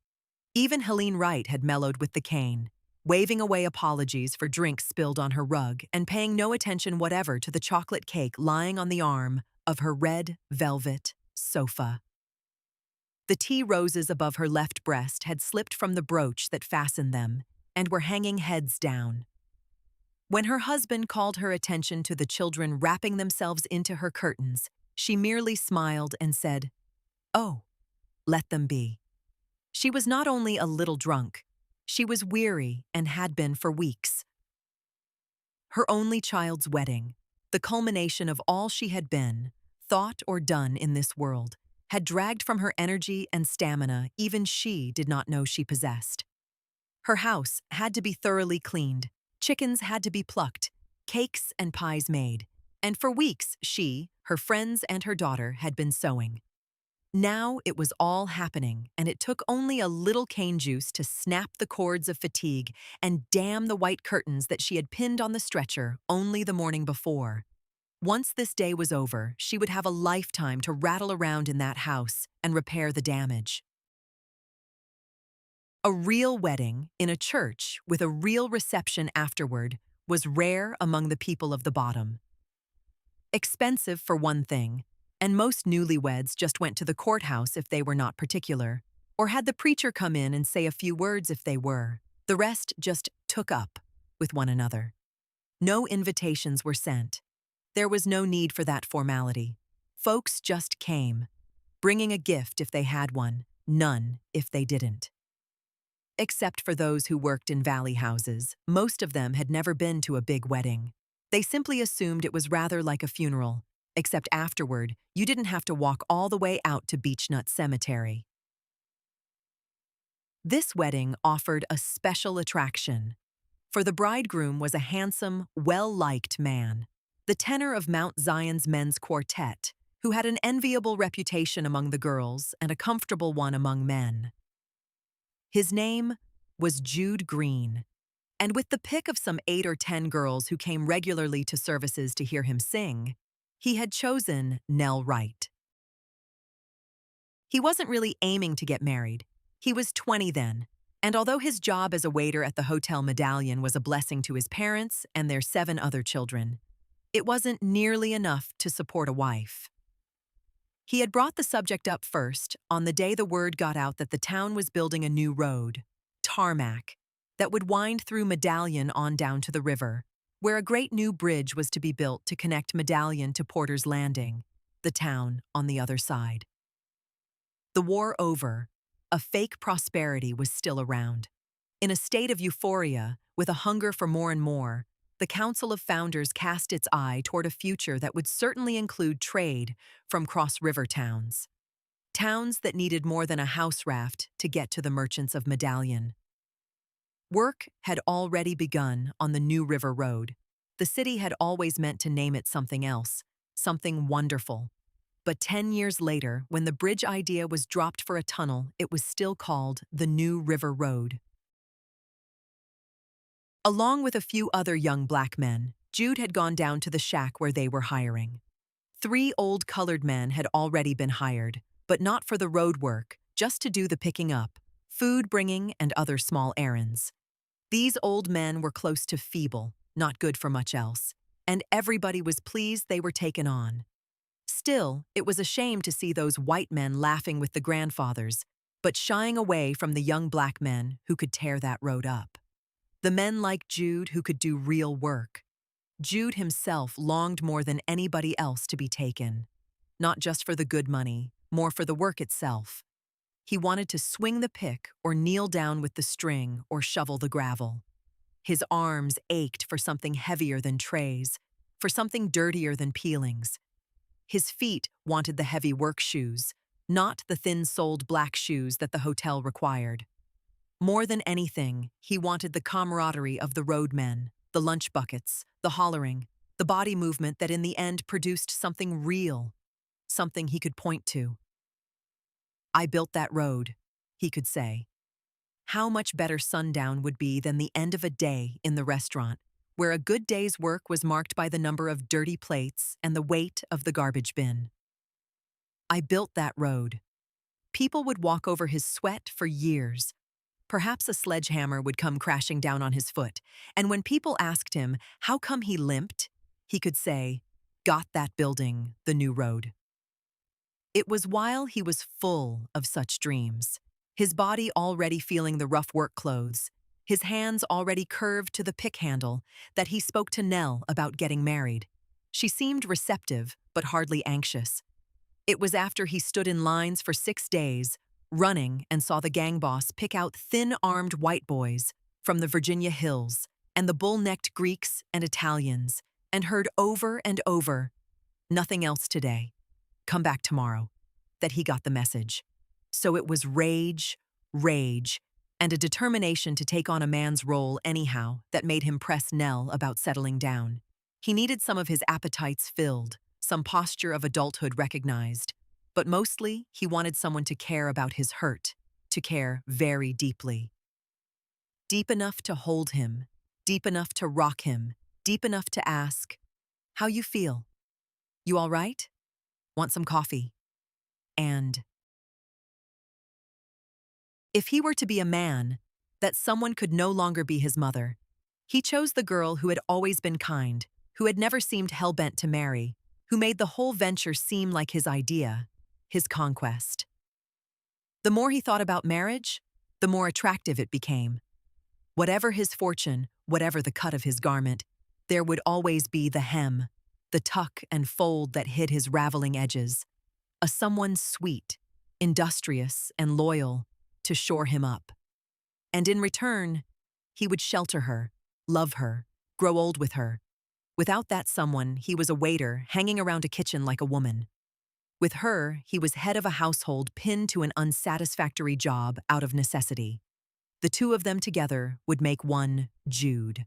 Even Helene Wright had mellowed with the cane, waving away apologies for drinks spilled on her rug and paying no attention whatever to the chocolate cake lying on the arm of her red velvet sofa. The tea roses above her left breast had slipped from the brooch that fastened them and were hanging heads down. When her husband called her attention to the children wrapping themselves into her curtains, she merely smiled and said, "Oh, let them be." She was not only a little drunk, she was weary and had been for weeks. Her only child's wedding, the culmination of all she had been, thought or done in this world, had dragged from her energy and stamina even she did not know she possessed. Her house had to be thoroughly cleaned, chickens had to be plucked, cakes and pies made, and for weeks she, her friends and her daughter had been sewing. Now it was all happening, and it took only a little cane juice to snap the cords of fatigue and damn the white curtains that she had pinned on the stretcher only the morning before. Once this day was over, she would have a lifetime to rattle around in that house and repair the damage. A real wedding in a church with a real reception afterward was rare among the people of the bottom. Expensive for one thing, and most newlyweds just went to the courthouse if they were not particular, or had the preacher come in and say a few words if they were. The rest just took up with one another. No invitations were sent. There was no need for that formality. Folks just came, bringing a gift if they had one, none if they didn't. Except for those who worked in valley houses, most of them had never been to a big wedding. They simply assumed it was rather like a funeral, except afterward, you didn't have to walk all the way out to Beechnut Cemetery. This wedding offered a special attraction, for the bridegroom was a handsome, well-liked man. the tenor of Mount Zion's men's quartet, who had an enviable reputation among the girls and a comfortable one among men. His name was Jude Green, and with the pick of some 8 or 10 girls who came regularly to services to hear him sing, he had chosen Nell Wright. He wasn't really aiming to get married. He was 20 then, and although his job as a waiter at the Hotel Medallion was a blessing to his parents and their 7 other children, it wasn't nearly enough to support a wife. He had brought the subject up first on the day the word got out that the town was building a new road, tarmac, that would wind through Medallion on down to the river, where a great new bridge was to be built to connect Medallion to Porter's Landing, the town on the other side. The war over, a fake prosperity was still around. In a state of euphoria, with a hunger for more and more, the Council of Founders cast its eye toward a future that would certainly include trade from cross-river towns. Towns that needed more than a house raft to get to the merchants of Medallion. Work had already begun on the new river road. The city had always meant to name it something else, something wonderful. But 10 years later, when the bridge idea was dropped for a tunnel, it was still called the New River Road. Along with a few other young black men, Jude had gone down to the shack where they were hiring. 3 old colored men had already been hired, but not for the road work, just to do the picking up, food bringing, and other small errands. These old men were close to feeble, not good for much else, and everybody was pleased they were taken on. Still, it was a shame to see those white men laughing with the grandfathers, but shying away from the young black men who could tear that road up. The men like Jude who could do real work. Jude himself longed more than anybody else to be taken. Not just for the good money, more for the work itself. He wanted to swing the pick or kneel down with the string or shovel the gravel. His arms ached for something heavier than trays, for something dirtier than peelings. His feet wanted the heavy work shoes, not the thin-soled black shoes that the hotel required. More than anything, he wanted the camaraderie of the roadmen, the lunch buckets, the hollering, the body movement that in the end produced something real, something he could point to. "I built that road," he could say. How much better sundown would be than the end of a day in the restaurant, where a good day's work was marked by the number of dirty plates and the weight of the garbage bin. I built that road. People would walk over his sweat for years. Perhaps a sledgehammer would come crashing down on his foot, and when people asked him how come he limped, he could say, "Got that building, the new road." It was while he was full of such dreams, his body already feeling the rough work clothes, his hands already curved to the pick handle, that he spoke to Nell about getting married. She seemed receptive, but hardly anxious. It was after he stood in lines for 6 days, running, and saw the gang boss pick out thin-armed white boys from the Virginia hills and the bull-necked Greeks and Italians, and heard over and over, "Nothing else today. Come back tomorrow," that he got the message. So it was rage, and a determination to take on a man's role anyhow that made him press Nell about settling down. He needed some of his appetites filled, some posture of adulthood recognized, but mostly he wanted someone to care about his hurt, to care very deeply. Deep enough to hold him, deep enough to rock him, deep enough to ask, "How you feel? You all right? Want some coffee?" And if he were to be a man, that someone could no longer be his mother, he chose the girl who had always been kind, who had never seemed hell-bent to marry, who made the whole venture seem like his idea, his conquest. The more he thought about marriage, the more attractive it became. Whatever his fortune, whatever the cut of his garment, there would always be the hem, the tuck and fold that hid his raveling edges, a someone sweet, industrious, and loyal to shore him up. And in return, he would shelter her, love her, grow old with her. Without that someone, he was a waiter hanging around a kitchen like a woman. With her, he was head of a household pinned to an unsatisfactory job out of necessity. The two of them together would make one Jude.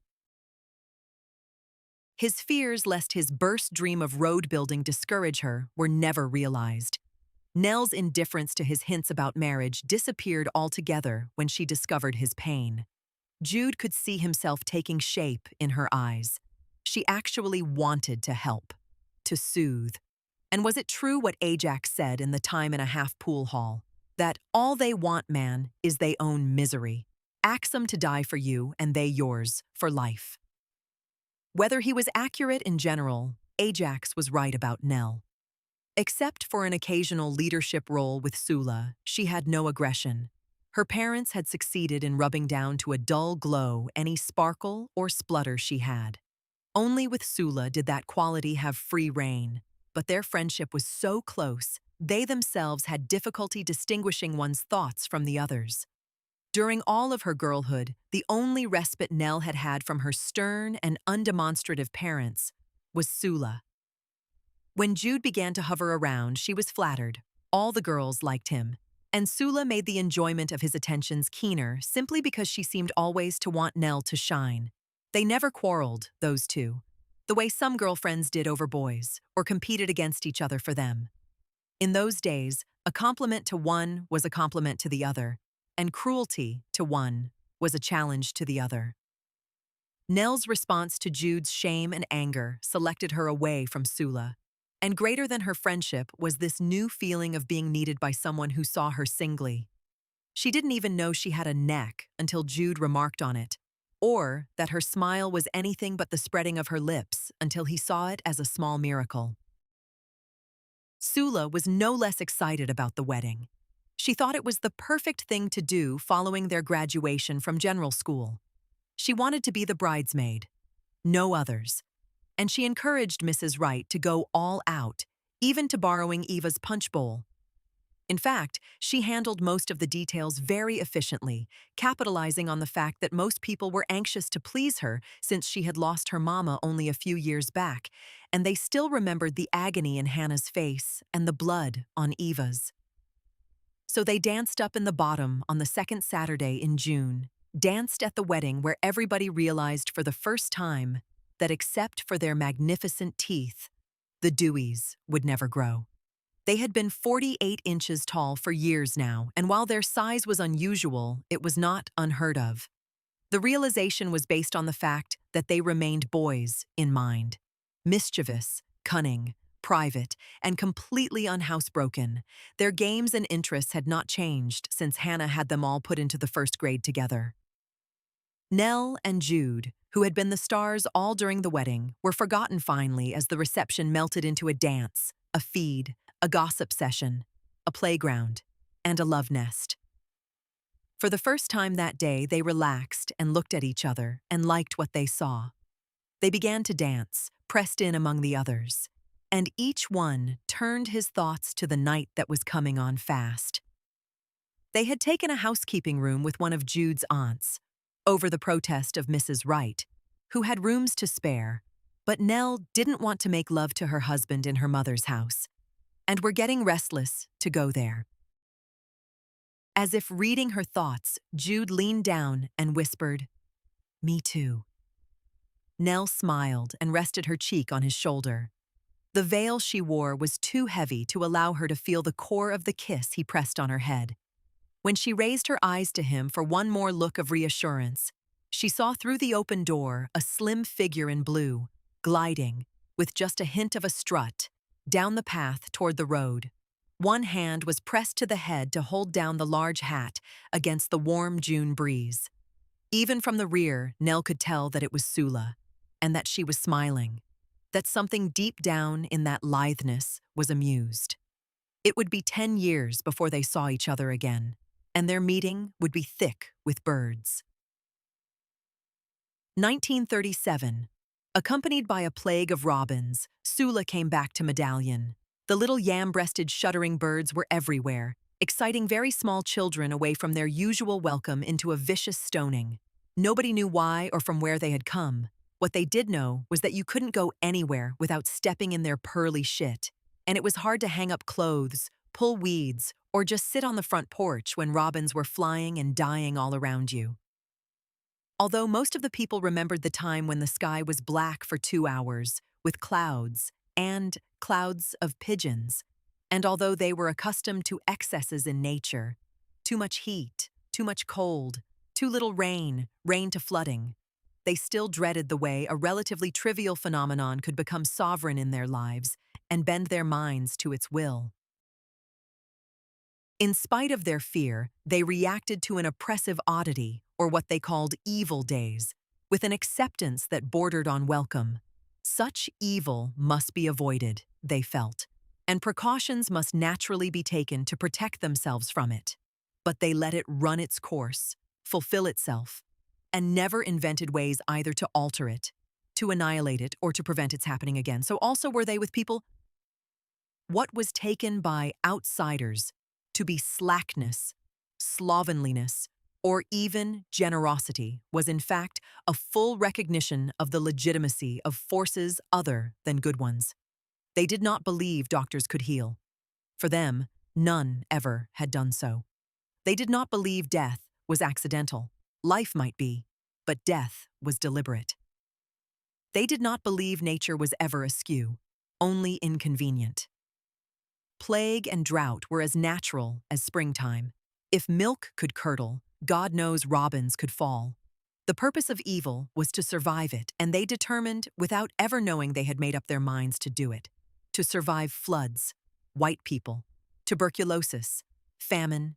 His fears lest his burst dream of road building discourage her were never realized. Nell's indifference to his hints about marriage disappeared altogether when she discovered his pain. Jude could see himself taking shape in her eyes. She actually wanted to help, to soothe. And was it true what Ajax said in the Time and a Half pool hall? That all they want, man, is they own misery. Ax 'em to die for you, and they yours, for life. Whether he was accurate in general, Ajax was right about Nell. Except for an occasional leadership role with Sula, she had no aggression. Her parents had succeeded in rubbing down to a dull glow any sparkle or splutter she had. Only with Sula did that quality have free rein, but their friendship was so close, they themselves had difficulty distinguishing one's thoughts from the others. During all of her girlhood, the only respite Nell had had from her stern and undemonstrative parents was Sula. When Jude began to hover around, she was flattered. All the girls liked him, and Sula made the enjoyment of his attentions keener simply because she seemed always to want Nell to shine. They never quarreled, those two, the way some girlfriends did over boys, or competed against each other for them. In those days, a compliment to one was a compliment to the other, and cruelty to one was a challenge to the other. Nell's response to Jude's shame and anger selected her away from Sula. And greater than her friendship was this new feeling of being needed by someone who saw her singly. She didn't even know she had a neck until Jude remarked on it, or that her smile was anything but the spreading of her lips until he saw it as a small miracle. Sula was no less excited about the wedding. She thought it was the perfect thing to do following their graduation from general school. She wanted to be the bridesmaid, no others. And she encouraged Mrs. Wright to go all out, even to borrowing Eva's punch bowl. In fact, she handled most of the details very efficiently, capitalizing on the fact that most people were anxious to please her since she had lost her mama only a few years back, and they still remembered the agony in Hannah's face and the blood on Eva's. So they danced up in the bottom on the second Saturday in June, danced at the wedding where everybody realized for the first time that except for their magnificent teeth, the Deweys would never grow. They had been 48 inches tall for years now, and while their size was unusual, it was not unheard of. The realization was based on the fact that they remained boys in mind. Mischievous, cunning, private, and completely unhousebroken. Their games and interests had not changed since Hannah had them all put into the first grade together. Nell and Jude, who had been the stars all during the wedding, were forgotten finally as the reception melted into a dance, a feed, a gossip session, a playground, and a love nest. For the first time that day, they relaxed and looked at each other and liked what they saw. They began to dance, pressed in among the others, and each one turned his thoughts to the night that was coming on fast. They had taken a housekeeping room with one of Jude's aunts, over the protest of Mrs. Wright, who had rooms to spare, but Nell didn't want to make love to her husband in her mother's house, and were getting restless to go there. As if reading her thoughts, Jude leaned down and whispered, "Me too." Nell smiled and rested her cheek on his shoulder. The veil she wore was too heavy to allow her to feel the core of the kiss he pressed on her head. When she raised her eyes to him for one more look of reassurance, she saw through the open door a slim figure in blue, gliding, with just a hint of a strut, down the path toward the road. One hand was pressed to the head to hold down the large hat against the warm June breeze. Even from the rear, Nell could tell that it was Sula, and that she was smiling, that something deep down in that litheness was amused. It would be 10 years before they saw each other again, and their meeting would be thick with birds. 1937. Accompanied by a plague of robins, Sula came back to Medallion. The little yam-breasted shuddering birds were everywhere, exciting very small children away from their usual welcome into a vicious stoning. Nobody knew why or from where they had come. What they did know was that you couldn't go anywhere without stepping in their pearly shit, and it was hard to hang up clothes, pull weeds, or just sit on the front porch when robins were flying and dying all around you. Although most of the people remembered the time when the sky was black for 2 hours, with clouds, and clouds of pigeons, and although they were accustomed to excesses in nature, too much heat, too much cold, too little rain, rain to flooding, they still dreaded the way a relatively trivial phenomenon could become sovereign in their lives and bend their minds to its will. In spite of their fear, they reacted to an oppressive oddity, or what they called evil days, with an acceptance that bordered on welcome. Such evil must be avoided, they felt, and precautions must naturally be taken to protect themselves from it. But they let it run its course, fulfill itself, and never invented ways either to alter it, to annihilate it, or to prevent its happening again. So also were they with people. What was taken by outsiders to be slackness, slovenliness, or even generosity was in fact a full recognition of the legitimacy of forces other than good ones. They did not believe doctors could heal. For them, none ever had done so. They did not believe death was accidental. Life might be, but death was deliberate. They did not believe nature was ever askew, only inconvenient. Plague and drought were as natural as springtime. If milk could curdle, God knows robins could fall. The purpose of evil was to survive it, and they determined, without ever knowing they had made up their minds to do it, to survive floods, white people, tuberculosis, famine,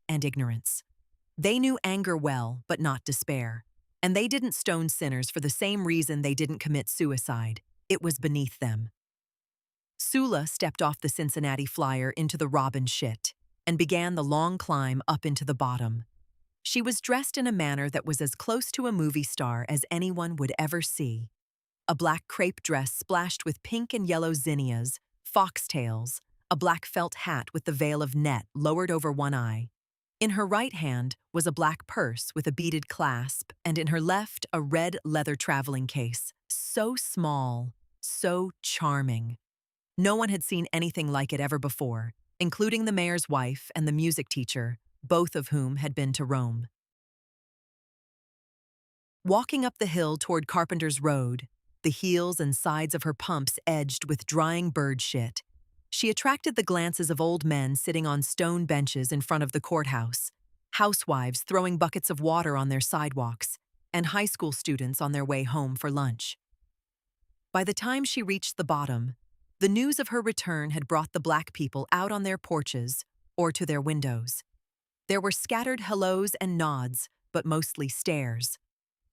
and ignorance. They knew anger well, but not despair. And they didn't stone sinners for the same reason they didn't commit suicide. It was beneath them. Sula stepped off the Cincinnati Flyer into the robin shit and began the long climb up into the bottom. She was dressed in a manner that was as close to a movie star as anyone would ever see. A black crepe dress splashed with pink and yellow zinnias, foxtails, a black felt hat with the veil of net lowered over one eye. In her right hand was a black purse with a beaded clasp, and in her left a red leather traveling case. So small, so charming. No one had seen anything like it ever before, including the mayor's wife and the music teacher, both of whom had been to Rome. Walking up the hill toward Carpenter's Road, the heels and sides of her pumps edged with drying bird shit, she attracted the glances of old men sitting on stone benches in front of the courthouse, housewives throwing buckets of water on their sidewalks, and high school students on their way home for lunch. By the time she reached the bottom, the news of her return had brought the black people out on their porches or to their windows. There were scattered hellos and nods, but mostly stares.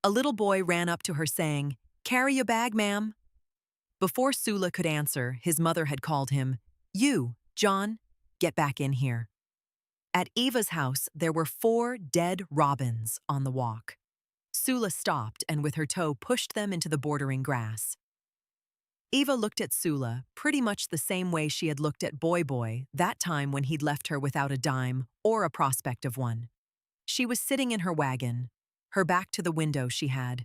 A little boy ran up to her saying, "Carry your bag, ma'am." Before Sula could answer, his mother had called him, "You, John, get back in here." At Eva's house, there were 4 dead robins on the walk. Sula stopped and with her toe pushed them into the bordering grass. Eva looked at Sula pretty much the same way she had looked at Boy Boy that time when he'd left her without a dime or a prospect of one. She was sitting in her wagon, her back to the window she had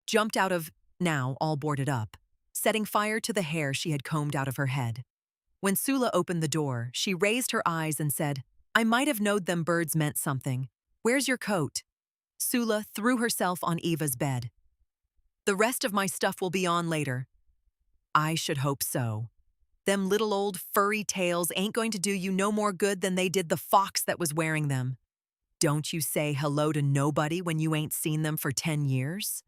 jumped out of, now all boarded up, setting fire to the hair she had combed out of her head. When Sula opened the door, she raised her eyes and said, "I might have knowed them birds meant something. Where's your coat?" Sula threw herself on Eva's bed. "The rest of my stuff will be on later." "I should hope so. Them little old furry tails ain't going to do you no more good than they did the fox that was wearing them. Don't you say hello to nobody when you ain't seen them for 10 years?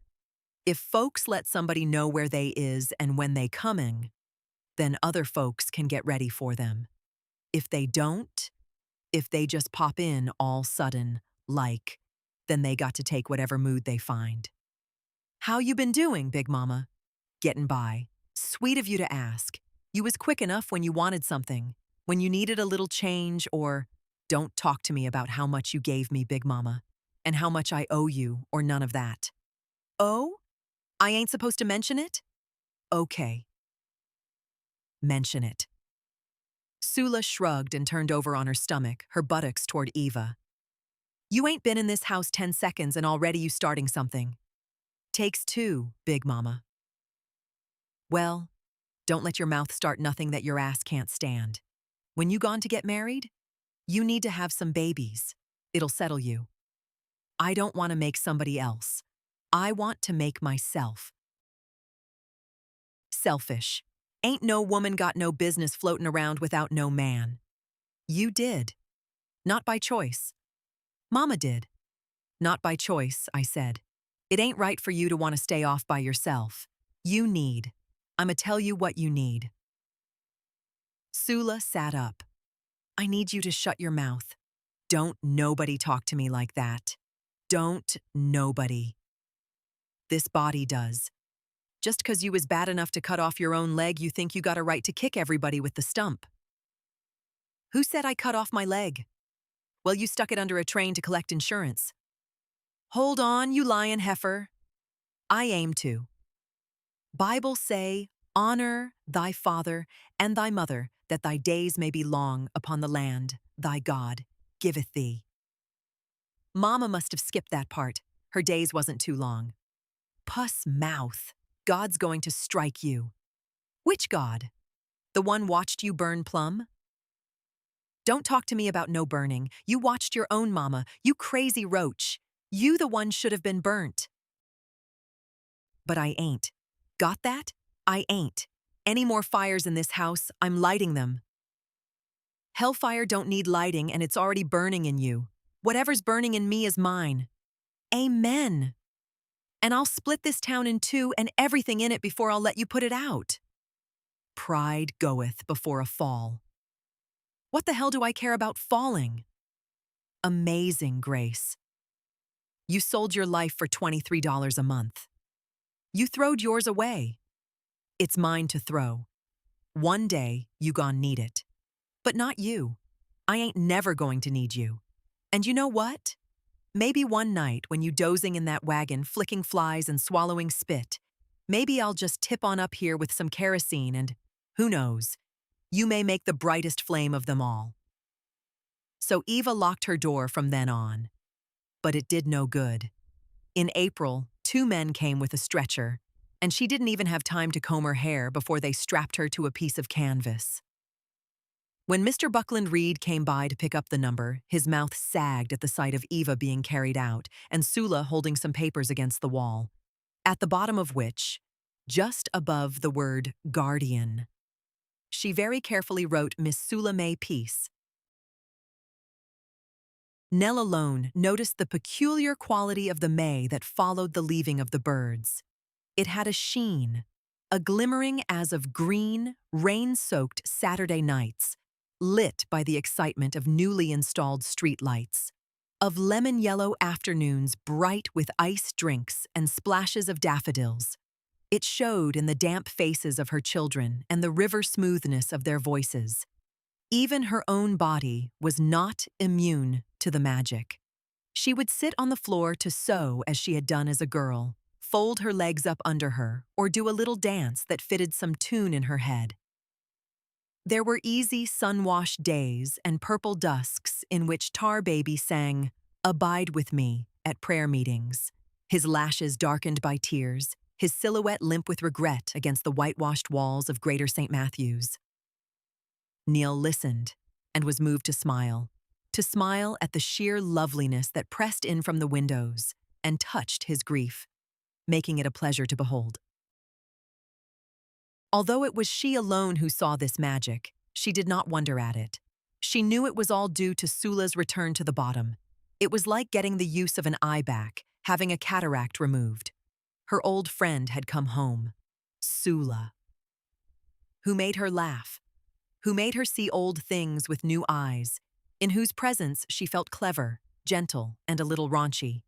If folks let somebody know where they is and when they coming, then other folks can get ready for them. If they don't, if they just pop in all sudden, like, then they got to take whatever mood they find." "How you been doing, Big Mama?" "Gettin' by. Sweet of you to ask. You was quick enough when you wanted something, when you needed a little change or, don't talk to me about how much you gave me, Big Mama, and how much I owe you or none of that." "Oh? I ain't supposed to mention it?" "Okay. Mention it." Sula shrugged and turned over on her stomach, her buttocks toward Eva. "You ain't been in this house 10 seconds and already you starting something. Takes 2, Big Mama." "Well, don't let your mouth start nothing that your ass can't stand. When you gone to get married, you need to have some babies. It'll settle you." I don't want to make somebody else. I want to make myself. Selfish. Ain't no woman got no business floating around without no man. You did. Not by choice. Mama did. Not by choice, I said. It ain't right for you to want to stay off by yourself. You need. I'ma tell you what you need. Sula sat up. I need you to shut your mouth. Don't nobody talk to me like that. Don't nobody. This body does. Just 'cause you was bad enough to cut off your own leg, you think you got a right to kick everybody with the stump. Who said I cut off my leg? Well, you stuck it under a train to collect insurance. Hold on, you lying heifer. I aim to. Bible say, honor thy father and thy mother, that thy days may be long upon the land thy God giveth thee. Mama must have skipped that part. Her days wasn't too long. Puss mouth. God's going to strike you. Which God? The one watched you burn plum? Don't talk to me about no burning. You watched your own mama, you crazy roach. You the one should have been burnt. But I ain't. Got that? I ain't. Any more fires in this house, I'm lighting them. Hellfire don't need lighting and it's already burning in you. Whatever's burning in me is mine. Amen. And I'll split this town in two and everything in it before I'll let you put it out. Pride goeth before a fall. What the hell do I care about falling? Amazing grace. You sold your life for $23 a month. You throwed yours away. It's mine to throw. One day, you gon' need it. But not you. I ain't never going to need you. And you know what? Maybe one night when you dozing in that wagon, flicking flies and swallowing spit, maybe I'll just tip on up here with some kerosene and, who knows, you may make the brightest flame of them all. So Eva locked her door from then on. But it did no good. In April, 2 men came with a stretcher, and she didn't even have time to comb her hair before they strapped her to a piece of canvas. When Mr. Buckland Reed came by to pick up the number, his mouth sagged at the sight of Eva being carried out and Sula holding some papers against the wall, at the bottom of which, just above the word guardian, she very carefully wrote Miss Sula May Peace. Nell alone noticed the peculiar quality of the May that followed the leaving of the birds. It had a sheen, a glimmering as of green, rain-soaked Saturday nights, lit by the excitement of newly installed streetlights, of lemon-yellow afternoons bright with iced drinks and splashes of daffodils. It showed in the damp faces of her children and the river smoothness of their voices. Even her own body was not immune to the magic. She would sit on the floor to sew as she had done as a girl, fold her legs up under her, or do a little dance that fitted some tune in her head. There were easy sun-washed days and purple dusks in which Tar Baby sang, "Abide with me," at prayer meetings, his lashes darkened by tears, his silhouette limp with regret against the whitewashed walls of Greater St. Matthew's. Neil listened and was moved to smile at the sheer loveliness that pressed in from the windows and touched his grief, making it a pleasure to behold. Although it was she alone who saw this magic, she did not wonder at it. She knew it was all due to Sula's return to the bottom. It was like getting the use of an eye back, having a cataract removed. Her old friend had come home. Sula. Who made her laugh, who made her see old things with new eyes, in whose presence she felt clever, gentle, and a little raunchy.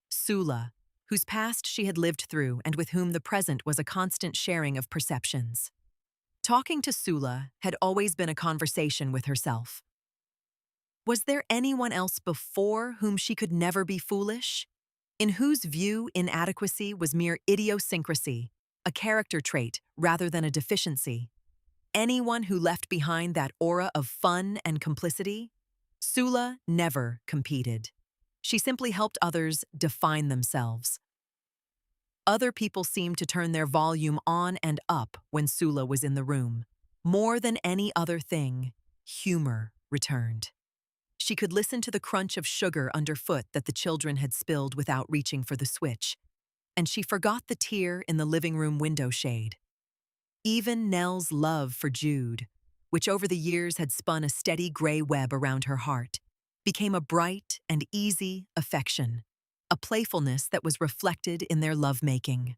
Sula, whose past she had lived through and with whom the present was a constant sharing of perceptions. Talking to Sula had always been a conversation with herself. Was there anyone else before whom she could never be foolish? In whose view inadequacy was mere idiosyncrasy, a character trait rather than a deficiency? Anyone who left behind that aura of fun and complicity? Sula never competed. She simply helped others define themselves. Other people seemed to turn their volume on and up when Sula was in the room. More than any other thing, humor returned. She could listen to the crunch of sugar underfoot that the children had spilled without reaching for the switch, and she forgot the tear in the living room window shade. Even Nell's love for Jude, which over the years had spun a steady gray web around her heart, became a bright and easy affection, a playfulness that was reflected in their lovemaking.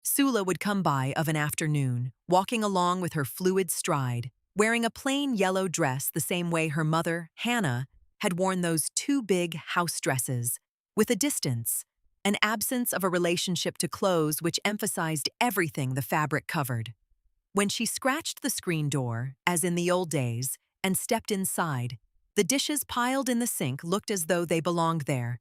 Sula would come by of an afternoon, walking along with her fluid stride, wearing a plain yellow dress the same way her mother, Hannah, had worn those two big house dresses, with a distance, an absence of a relationship to clothes which emphasized everything the fabric covered. When she scratched the screen door, as in the old days, and stepped inside, the dishes piled in the sink looked as though they belonged there.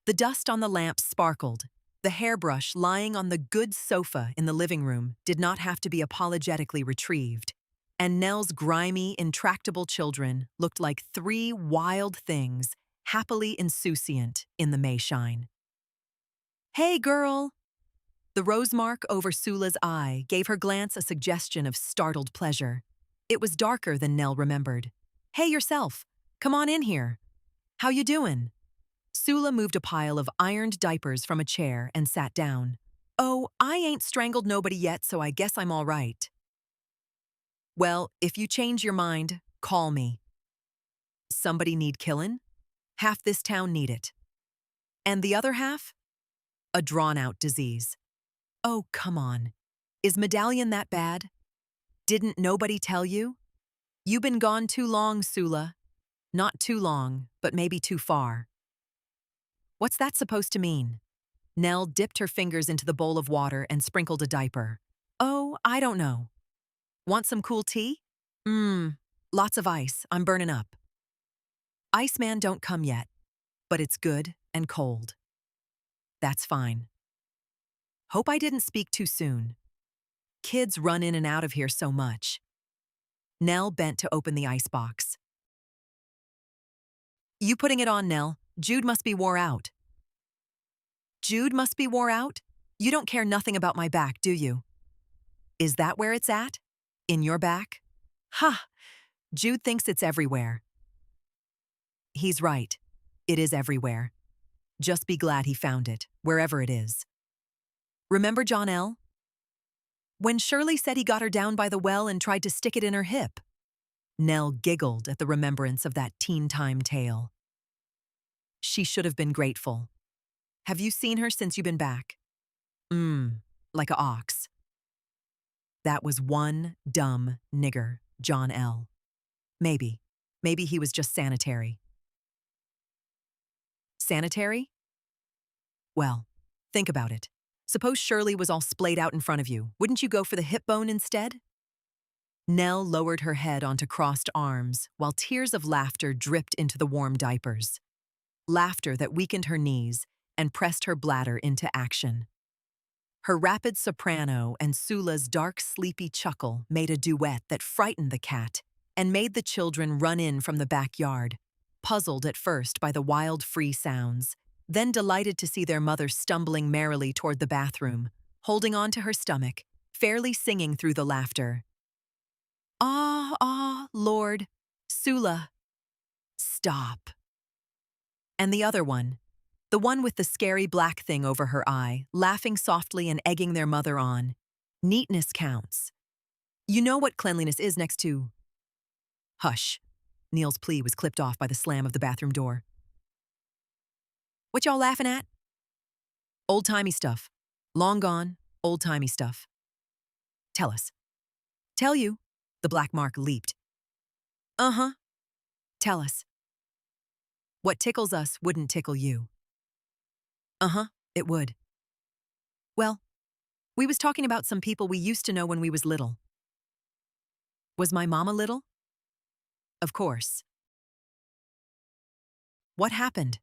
The dust on the lamps sparkled. The hairbrush lying on the good sofa in the living room did not have to be apologetically retrieved. And Nell's grimy, intractable children looked like three wild things, happily insouciant in the Mayshine. "Hey, girl!" The rose mark over Sula's eye gave her glance a suggestion of startled pleasure. It was darker than Nell remembered. "Hey, yourself! Come on in here. How you doing?" Sula moved a pile of ironed diapers from a chair and sat down. "Oh, I ain't strangled nobody yet, so I guess I'm all right." "Well, if you change your mind, call me." "Somebody need killin'? Half this town need it. And the other half? A drawn-out disease." "Oh, come on. Is Medallion that bad? Didn't nobody tell you? You been gone too long, Sula. Not too long, but maybe too far." "What's that supposed to mean?" Nell dipped her fingers into the bowl of water and sprinkled a diaper. "Oh, I don't know. Want some cool tea?" Lots of ice. I'm burning up." "Iceman don't come yet, but it's good and cold." "That's fine. Hope I didn't speak too soon. Kids run in and out of here so much." Nell bent to open the icebox. "You putting it on, Nell? Jude must be wore out." "Jude must be wore out? You don't care nothing about my back, do you?" "Is that where it's at? In your back?" "Ha! Jude thinks it's everywhere." "He's right. It is everywhere. Just be glad he found it, wherever it is." "Remember John L.? When Shirley said he got her down by the well and tried to stick it in her hip?" Nell giggled at the remembrance of that teen-time tale. She should have been grateful. "Have you seen her since you've been back?" Like a ox." "That was one dumb nigger, John L. Maybe. Maybe he was just sanitary." "Sanitary? Well, think about it. Suppose Shirley was all splayed out in front of you. Wouldn't you go for the hip bone instead?" Nell lowered her head onto crossed arms while tears of laughter dripped into the warm diapers. Laughter that weakened her knees and pressed her bladder into action. Her rapid soprano and Sula's dark, sleepy chuckle made a duet that frightened the cat and made the children run in from the backyard, puzzled at first by the wild, free sounds, then delighted to see their mother stumbling merrily toward the bathroom, holding on to her stomach, fairly singing through the laughter. "Ah, ah, Lord, Sula, stop." And the other one, the one with the scary black thing over her eye, laughing softly and egging their mother on. "Neatness counts. You know what cleanliness is next to—" "Hush." Neil's plea was clipped off by the slam of the bathroom door. "What y'all laughing at?" "Old-timey stuff. Long gone, old-timey stuff." "Tell us." "Tell you." The black mark leaped. "Uh-huh. Tell us." "What tickles us wouldn't tickle you." "Uh-huh, it would." "Well, we was talking about some people we used to know when we was little." "Was my mama little?" "Of course." "What happened?"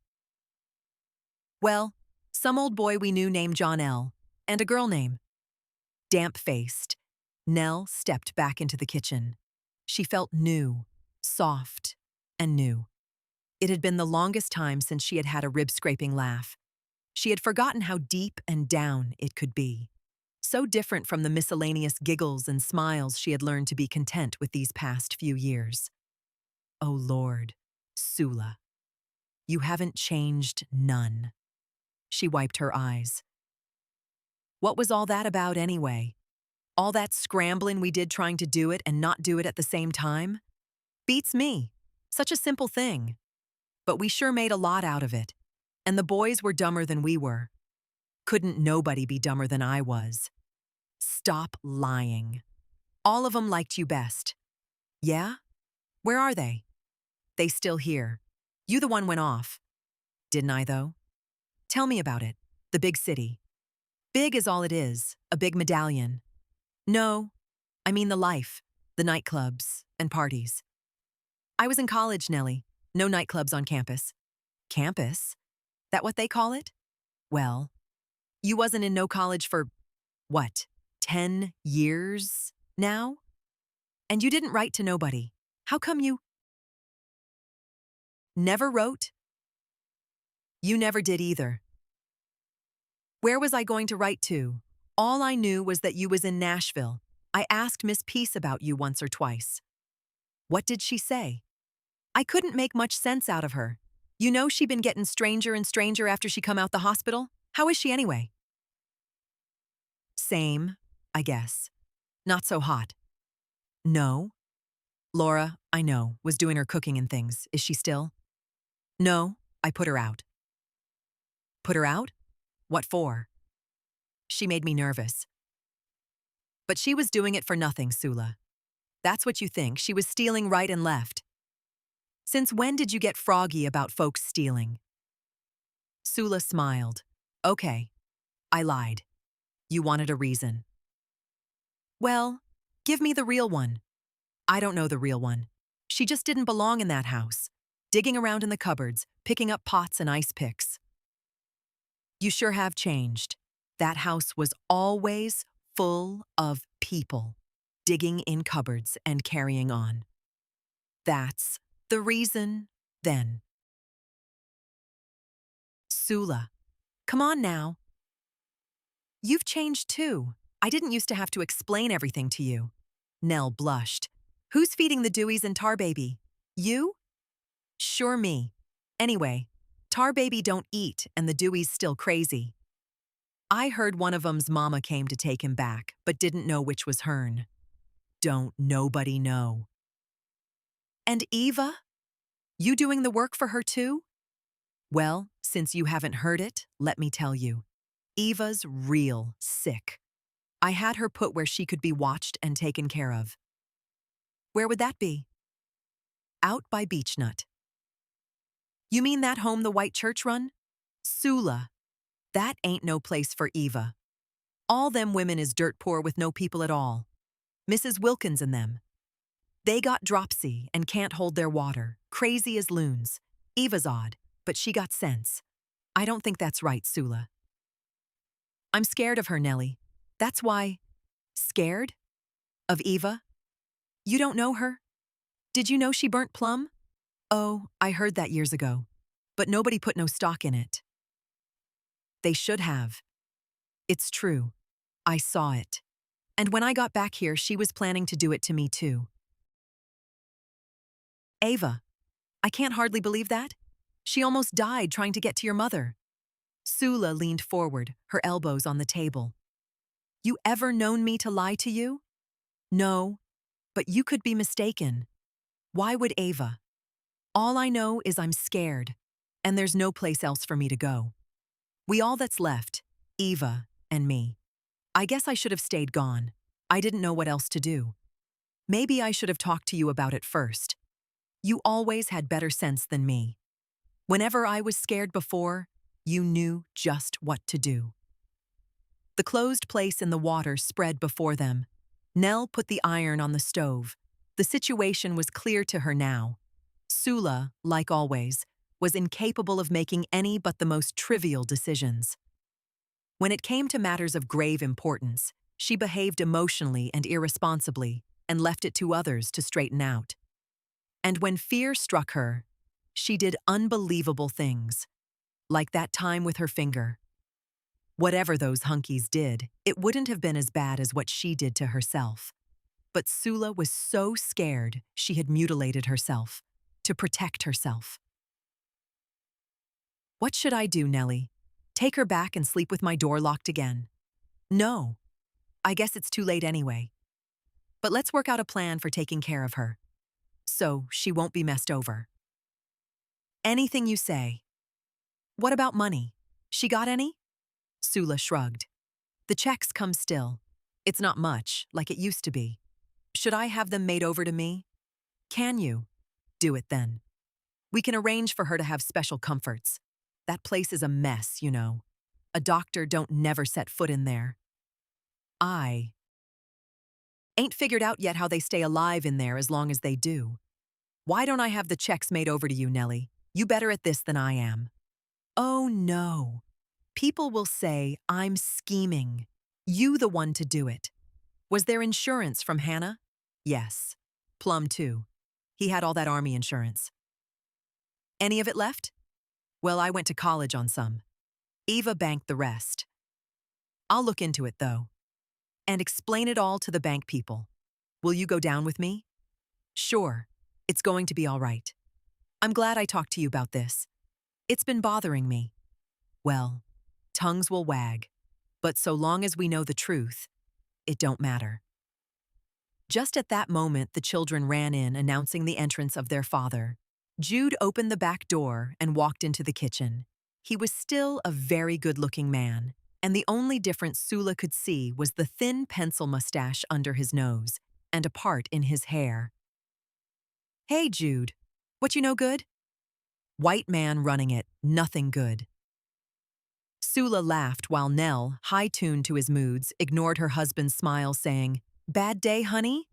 "Well, some old boy we knew named John L. and a girl named—" Damp-faced, Nell stepped back into the kitchen. She felt new, soft, and new. It had been the longest time since she had had a rib-scraping laugh. She had forgotten how deep and down it could be. So different from the miscellaneous giggles and smiles she had learned to be content with these past few years. Oh Lord, Sula, you haven't changed none. She wiped her eyes. What was all that about anyway? All that scrambling we did trying to do it and not do it at the same time? Beats me. Such a simple thing. But we sure made a lot out of it. And the boys were dumber than we were. Couldn't nobody be dumber than I was. Stop lying. All of them liked you best. Yeah? Where are they? They still here. You the one went off. Didn't I, though? Tell me about it. The big city. Big is all it is, a big medallion. No, I mean the life, the nightclubs and parties. I was in college, Nellie. No nightclubs on campus. Campus? That what they call it? Well, you wasn't in no college for, what, 10 years now? And you didn't write to nobody. How come you never wrote? You never did either. Where was I going to write to? All I knew was that you was in Nashville. I asked Miss Peace about you once or twice. What did she say? I couldn't make much sense out of her. You know she been getting stranger and stranger after she come out the hospital? How is she anyway? Same, I guess. Not so hot. No. Laura, I know, was doing her cooking and things. Is she still? No, I put her out. Put her out? What for? She made me nervous. But she was doing it for nothing, Sula. That's what you think. She was stealing right and left. Since when did you get froggy about folks stealing? Sula smiled. Okay, I lied. You wanted a reason. Well, give me the real one. I don't know the real one. She just didn't belong in that house, digging around in the cupboards, picking up pots and ice picks. You sure have changed. That house was always full of people, digging in cupboards and carrying on. That's the reason, then. Sula, come on now. You've changed too. I didn't used to have to explain everything to you. Nell blushed. Who's feeding the Deweys and Tar Baby? You? Sure me. Anyway, Tar Baby don't eat and the Dewey's still crazy. I heard one of 'em's mama came to take him back, but didn't know which was hern. Don't nobody know. And Eva? You doing the work for her too? Well, since you haven't heard it, let me tell you. Eva's real sick. I had her put where she could be watched and taken care of. Where would that be? Out by Beechnut. You mean that home the white church run? Sula. That ain't no place for Eva. All them women is dirt poor with no people at all. Mrs. Wilkins and them. They got dropsy and can't hold their water, crazy as loons. Eva's odd, but she got sense. I don't think that's right, Sula. I'm scared of her, Nellie. That's why. Scared? Of Eva? You don't know her? Did you know she burnt plum? Oh, I heard that years ago. But nobody put no stock in it. They should have. It's true. I saw it. And when I got back here, she was planning to do it to me too. Ava, I can't hardly believe that. She almost died trying to get to your mother. Sula leaned forward, her elbows on the table. You ever known me to lie to you? No, but you could be mistaken. Why would Ava? All I know is I'm scared, and there's no place else for me to go. We all that's left, Eva and me. I guess I should have stayed gone. I didn't know what else to do. Maybe I should have talked to you about it first. You always had better sense than me. Whenever I was scared before, you knew just what to do. The closed place in the water spread before them. Nell put the iron on the stove. The situation was clear to her now. Sula, like always, was incapable of making any but the most trivial decisions. When it came to matters of grave importance, she behaved emotionally and irresponsibly and left it to others to straighten out. And when fear struck her, she did unbelievable things, like that time with her finger. Whatever those hunkies did, it wouldn't have been as bad as what she did to herself. But Sula was so scared she had mutilated herself to protect herself. What should I do, Nellie? Take her back and sleep with my door locked again? No. I guess it's too late anyway. But let's work out a plan for taking care of her, so she won't be messed over. Anything you say. What about money? She got any? Sula shrugged. The checks come still. It's not much, like it used to be. Should I have them made over to me? Can you? Do it then. We can arrange for her to have special comforts. That place is a mess, you know. A doctor don't never set foot in there. I ain't figured out yet how they stay alive in there as long as they do. Why don't I have the checks made over to you, Nellie? You better at this than I am. Oh no. People will say I'm scheming. You the one to do it. Was there insurance from Hannah? Yes. Plum too. He had all that army insurance. Any of it left? Well, I went to college on some. Eva banked the rest. I'll look into it, though. And explain it all to the bank people. Will you go down with me? Sure. It's going to be all right. I'm glad I talked to you about this. It's been bothering me. Well, tongues will wag. But so long as we know the truth, it don't matter. Just at that moment, the children ran in, announcing the entrance of their father. Jude opened the back door and walked into the kitchen. He was still a very good-looking man, and the only difference Sula could see was the thin pencil mustache under his nose and a part in his hair. Hey, Jude. What you know good? White man running it, nothing good. Sula laughed while Nell, high-tuned to his moods, ignored her husband's smile, saying, Bad day, honey?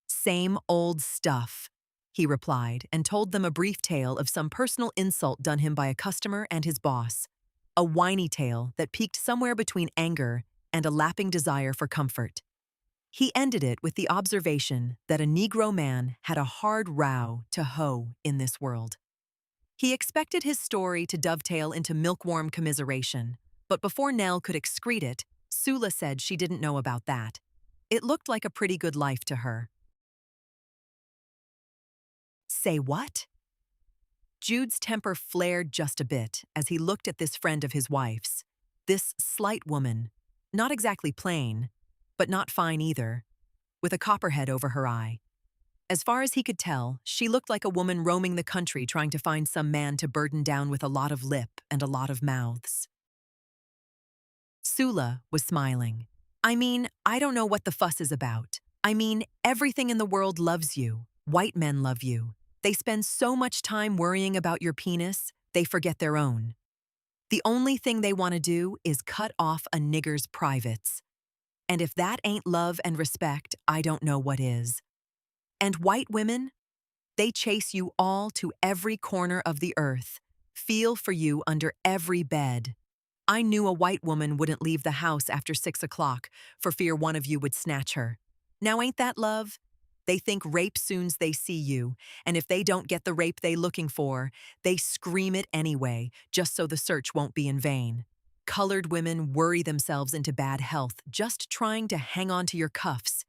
Same old stuff, he replied, and told them a brief tale of some personal insult done him by a customer and his boss. A whiny tale that peaked somewhere between anger and a lapping desire for comfort. He ended it with the observation that a Negro man had a hard row to hoe in this world. He expected his story to dovetail into milk-warm commiseration, but before Nell could excrete it, Sula said she didn't know about that. It looked like a pretty good life to her. Say what? Jude's temper flared just a bit as he looked at this friend of his wife's, this slight woman, not exactly plain, but not fine either, with a copperhead over her eye. As far as he could tell, she looked like a woman roaming the country trying to find some man to burden down with a lot of lip and a lot of mouths. Sula was smiling. I mean, I don't know what the fuss is about. I mean, everything in the world loves you. White men love you. They spend so much time worrying about your penis, they forget their own. The only thing they want to do is cut off a nigger's privates. And if that ain't love and respect, I don't know what is. And white women, they chase you all to every corner of the earth, feel for you under every bed. I knew a white woman wouldn't leave the house after 6 o'clock for fear one of you would snatch her. Now ain't that love? They think rape soon's they see you, and if they don't get the rape they looking for, they scream it anyway, just so the search won't be in vain. Colored women worry themselves into bad health just trying to hang on to your cuffs.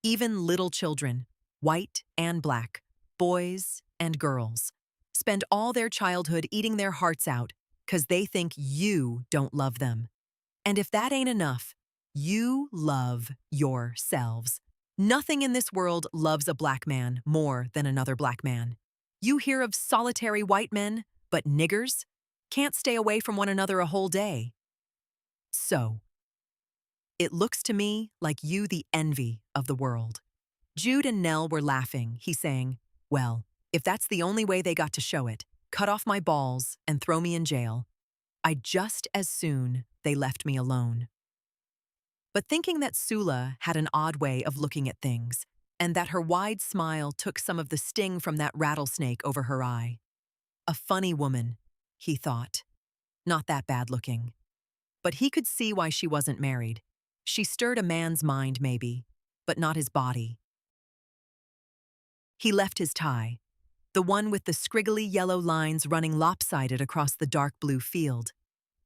Even little children, white and black, boys and girls, spend all their childhood eating their hearts out because they think you don't love them. And if that ain't enough, you love yourselves. Nothing in this world loves a black man more than another black man. You hear of solitary white men, but niggers can't stay away from one another a whole day. So, it looks to me like you the envy of the world. Jude and Nell were laughing, he saying, well, if that's the only way they got to show it, cut off my balls and throw me in jail. I'd just as soon they left me alone. But thinking that Sula had an odd way of looking at things, and that her wide smile took some of the sting from that rattlesnake over her eye. A funny woman, he thought. Not that bad looking. But he could see why she wasn't married. She stirred a man's mind, maybe, but not his body. He left his tie, the one with the scriggly yellow lines running lopsided across the dark blue field.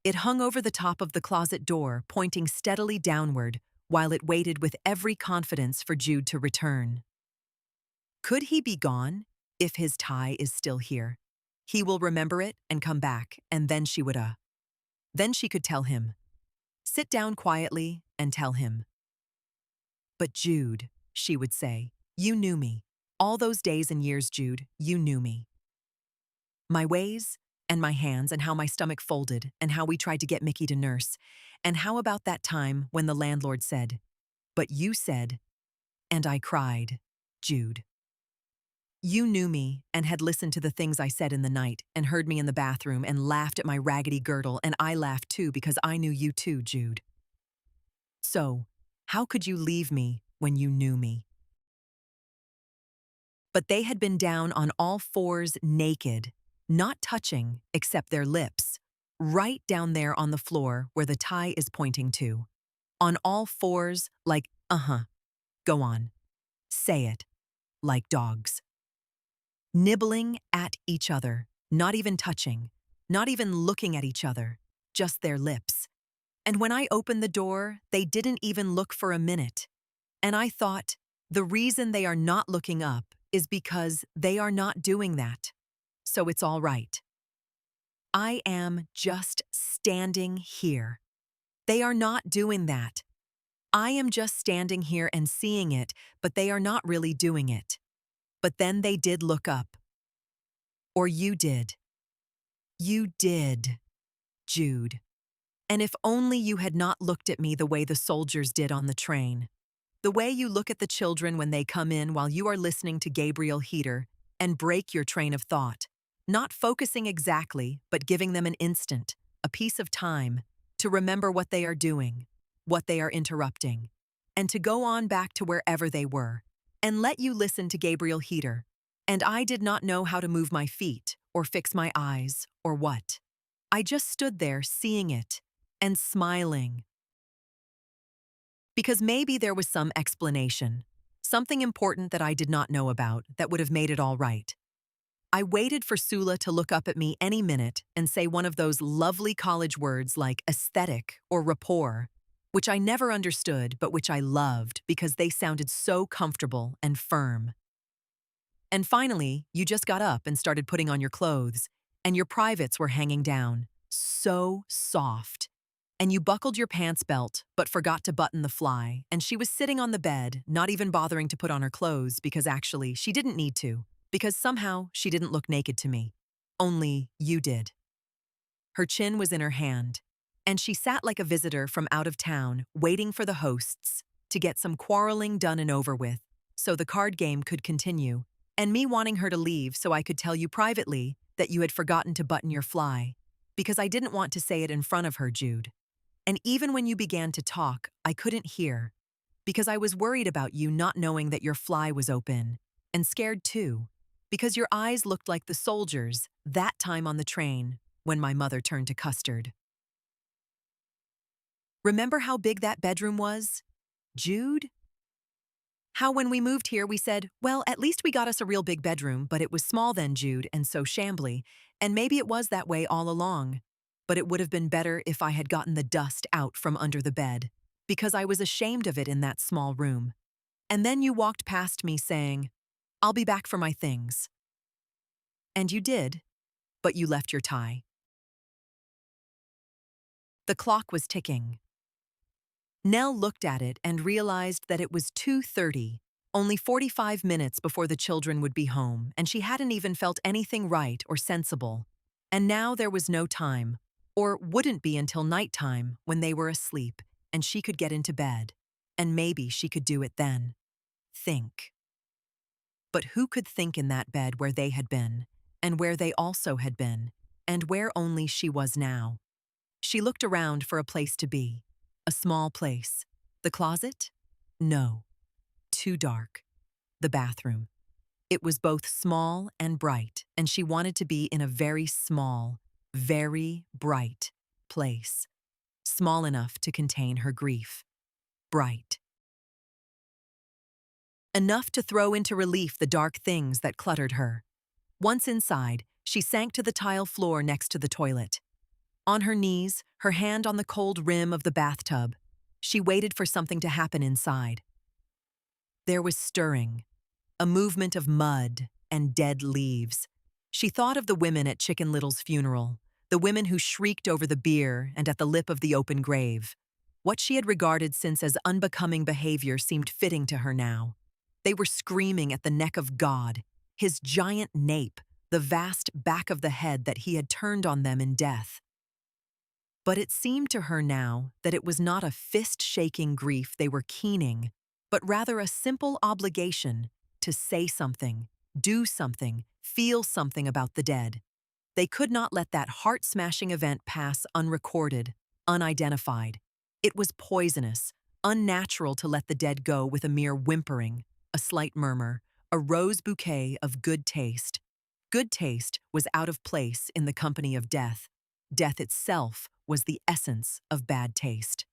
It hung over the top of the closet door, pointing steadily downward, while it waited with every confidence for Jude to return. Could he be gone if his tie is still here? He will remember it and come back, and then she would, Then she could tell him. Sit down quietly and tell him. But Jude, she would say, you knew me. All those days and years, Jude, you knew me. My ways and my hands and how my stomach folded and how we tried to get Mickey to nurse. And how about that time when the landlord said, but you said, and I cried, Jude. You knew me and had listened to the things I said in the night and heard me in the bathroom and laughed at my raggedy girdle, and I laughed too because I knew you too, Jude. So, how could you leave me when you knew me? But they had been down on all fours naked, not touching except their lips, right down there on the floor where the tie is pointing to. On all fours, like, go on, say it, like dogs. Nibbling at each other, not even touching, not even looking at each other, just their lips. And when I opened the door, they didn't even look for a minute. And I thought, the reason they are not looking up is because they are not doing that. So it's all right. I am just standing here. They are not doing that. I am just standing here and seeing it, but they are not really doing it. But then they did look up. Or you did. You did, Jude. And if only you had not looked at me the way the soldiers did on the train. The way you look at the children when they come in while you are listening to Gabriel Heater and break your train of thought. Not focusing exactly, but giving them an instant, a piece of time, to remember what they are doing, what they are interrupting, and to go on back to wherever they were, and let you listen to Gabriel Heater. And I did not know how to move my feet, or fix my eyes, or what. I just stood there seeing it, and smiling. Because maybe there was some explanation, something important that I did not know about that would have made it all right. I waited for Sula to look up at me any minute and say one of those lovely college words like aesthetic or rapport, which I never understood but which I loved because they sounded so comfortable and firm. And finally, you just got up and started putting on your clothes, and your privates were hanging down, so soft. And you buckled your pants belt but forgot to button the fly, and she was sitting on the bed, not even bothering to put on her clothes because actually she didn't need to. Because somehow she didn't look naked to me. Only you did. Her chin was in her hand, and she sat like a visitor from out of town, waiting for the hosts to get some quarreling done and over with, so the card game could continue, and me wanting her to leave so I could tell you privately that you had forgotten to button your fly, because I didn't want to say it in front of her, Jude. And even when you began to talk, I couldn't hear, because I was worried about you not knowing that your fly was open, and scared too. Because your eyes looked like the soldiers that time on the train when my mother turned to custard. Remember how big that bedroom was, Jude? How when we moved here we said, well, at least we got us a real big bedroom, but it was small then, Jude, and so shambly, and maybe it was that way all along. But it would have been better if I had gotten the dust out from under the bed, because I was ashamed of it in that small room. And then you walked past me saying, I'll be back for my things. And you did, but you left your tie. The clock was ticking. Nell looked at it and realized that it was 2:30, only 45 minutes before the children would be home, and she hadn't even felt anything right or sensible. And now there was no time, or wouldn't be until nighttime when they were asleep, and she could get into bed. And maybe she could do it then. Think. But who could think in that bed where they had been, and where they also had been, and where only she was now? She looked around for a place to be. A small place. The closet? No. Too dark. The bathroom. It was both small and bright, and she wanted to be in a very small, very bright place. Small enough to contain her grief. Bright. Enough to throw into relief the dark things that cluttered her. Once inside, she sank to the tile floor next to the toilet. On her knees, her hand on the cold rim of the bathtub, she waited for something to happen inside. There was stirring, a movement of mud and dead leaves. She thought of the women at Chicken Little's funeral, the women who shrieked over the bier and at the lip of the open grave. What she had regarded since as unbecoming behavior seemed fitting to her now. They were screaming at the neck of God, his giant nape, the vast back of the head that he had turned on them in death. But it seemed to her now that it was not a fist-shaking grief they were keening, but rather a simple obligation to say something, do something, feel something about the dead. They could not let that heart-smashing event pass unrecorded, unidentified. It was poisonous, unnatural to let the dead go with a mere whimpering, a slight murmur, a rose bouquet of good taste. Good taste was out of place in the company of death. Death itself was the essence of bad taste.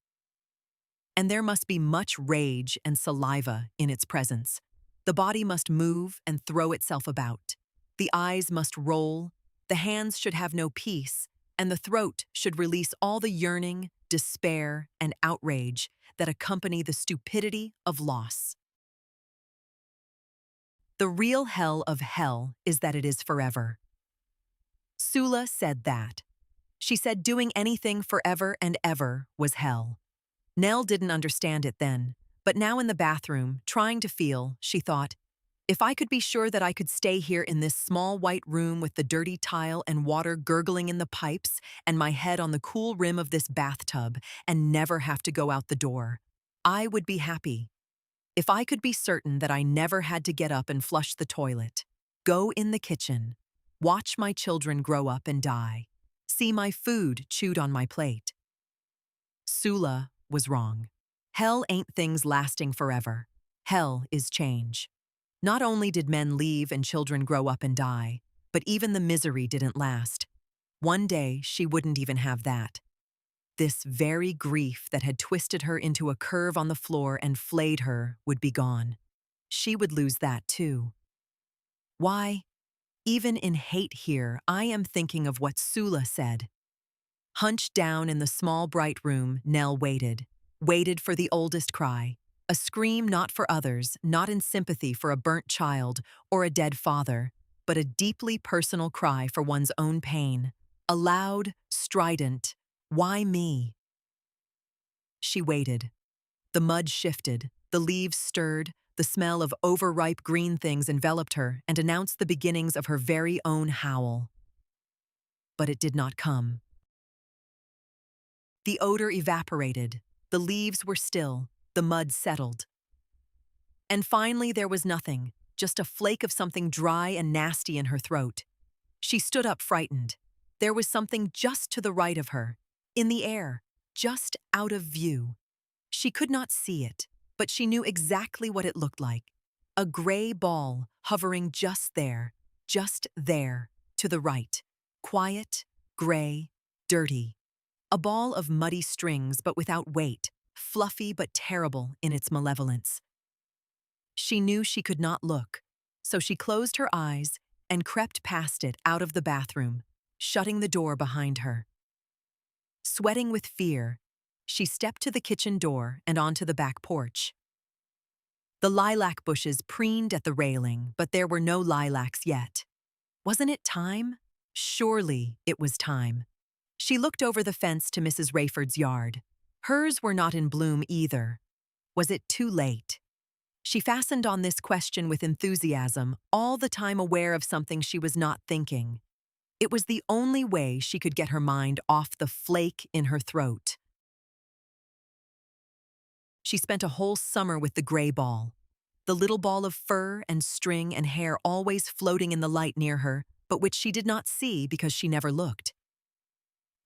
And there must be much rage and saliva in its presence. The body must move and throw itself about. The eyes must roll, the hands should have no peace, and the throat should release all the yearning, despair, and outrage that accompany the stupidity of loss. The real hell of hell is that it is forever. Sula said that. She said doing anything forever and ever was hell. Nell didn't understand it then, but now in the bathroom, trying to feel, she thought, if I could be sure that I could stay here in this small white room with the dirty tile and water gurgling in the pipes and my head on the cool rim of this bathtub and never have to go out the door, I would be happy. If I could be certain that I never had to get up and flush the toilet, go in the kitchen, watch my children grow up and die, see my food chewed on my plate. Sula was wrong. Hell ain't things lasting forever. Hell is change. Not only did men leave and children grow up and die, but even the misery didn't last. One day, she wouldn't even have that. This very grief that had twisted her into a curve on the floor and flayed her would be gone. She would lose that too. Why? Even in hate here, I am thinking of what Sula said. Hunched down in the small bright room, Nell waited for the oldest cry, a scream not for others, not in sympathy for a burnt child or a dead father, but a deeply personal cry for one's own pain, a loud, strident, "Why me?" She waited. The mud shifted, the leaves stirred, the smell of overripe green things enveloped her and announced the beginnings of her very own howl. But it did not come. The odor evaporated, the leaves were still, the mud settled. And finally there was nothing, just a flake of something dry and nasty in her throat. She stood up frightened. There was something just to the right of her, in the air, just out of view. She could not see it, but she knew exactly what it looked like. A gray ball hovering just there, to the right. Quiet, gray, dirty. A ball of muddy strings but without weight, fluffy but terrible in its malevolence. She knew she could not look, so she closed her eyes and crept past it out of the bathroom, shutting the door behind her. Sweating with fear, she stepped to the kitchen door and onto the back porch. The lilac bushes preened at the railing, but there were no lilacs yet. Wasn't it time? Surely it was time. She looked over the fence to Mrs. Rayford's yard. Hers were not in bloom either. Was it too late? She fastened on this question with enthusiasm, all the time aware of something she was not thinking. It was the only way she could get her mind off the flake in her throat. She spent a whole summer with the gray ball, the little ball of fur and string and hair always floating in the light near her, but which she did not see because she never looked.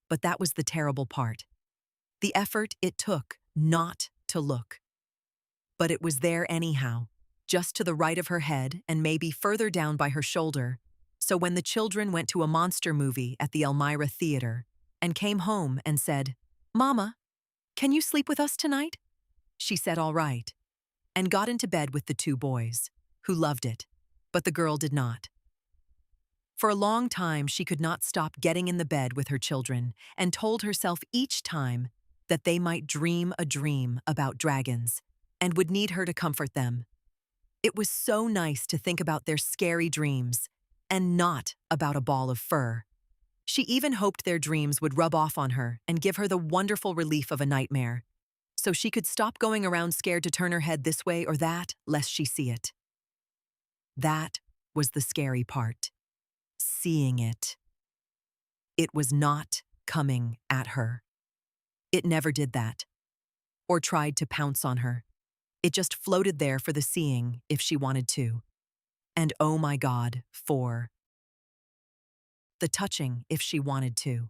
But that was the terrible part. The effort it took not to look. But it was there anyhow, just to the right of her head and maybe further down by her shoulder. So when the children went to a monster movie at the Elmira Theater and came home and said, "Mama, can you sleep with us tonight?" she said all right, and got into bed with the two boys, who loved it, but the girl did not. For a long time, she could not stop getting in the bed with her children and told herself each time that they might dream a dream about dragons and would need her to comfort them. It was so nice to think about their scary dreams and not about a ball of fur. She even hoped their dreams would rub off on her and give her the wonderful relief of a nightmare, so she could stop going around scared to turn her head this way or that, lest she see it. That was the scary part. Seeing it. It was not coming at her. It never did that, or tried to pounce on her. It just floated there for the seeing if she wanted to. And oh my God, for the touching if she wanted to.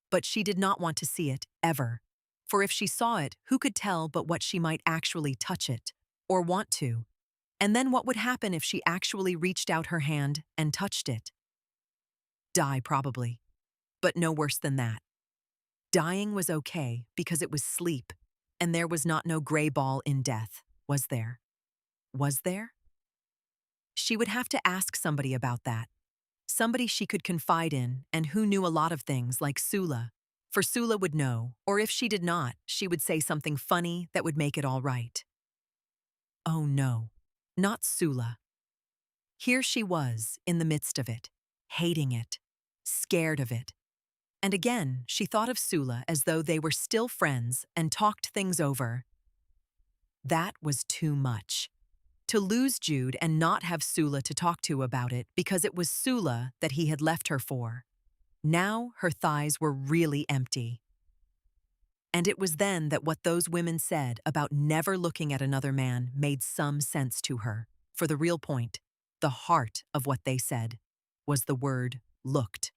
But she did not want to see it, ever. For if she saw it, who could tell but what she might actually touch it, or want to? And then what would happen if she actually reached out her hand and touched it? Die, probably. But no worse than that. Dying was okay because it was sleep, and there was not no gray ball in death, was there? Was there? She would have to ask somebody about that. Somebody she could confide in and who knew a lot of things like Sula. For Sula would know, or if she did not, she would say something funny that would make it all right. Oh no, not Sula. Here she was, in the midst of it, hating it, scared of it. And again, she thought of Sula as though they were still friends and talked things over. That was too much. To lose Jude and not have Sula to talk to about it because it was Sula that he had left her for. Now her thighs were really empty. And it was then that what those women said about never looking at another man made some sense to her. For the real point, the heart of what they said, was the word looked.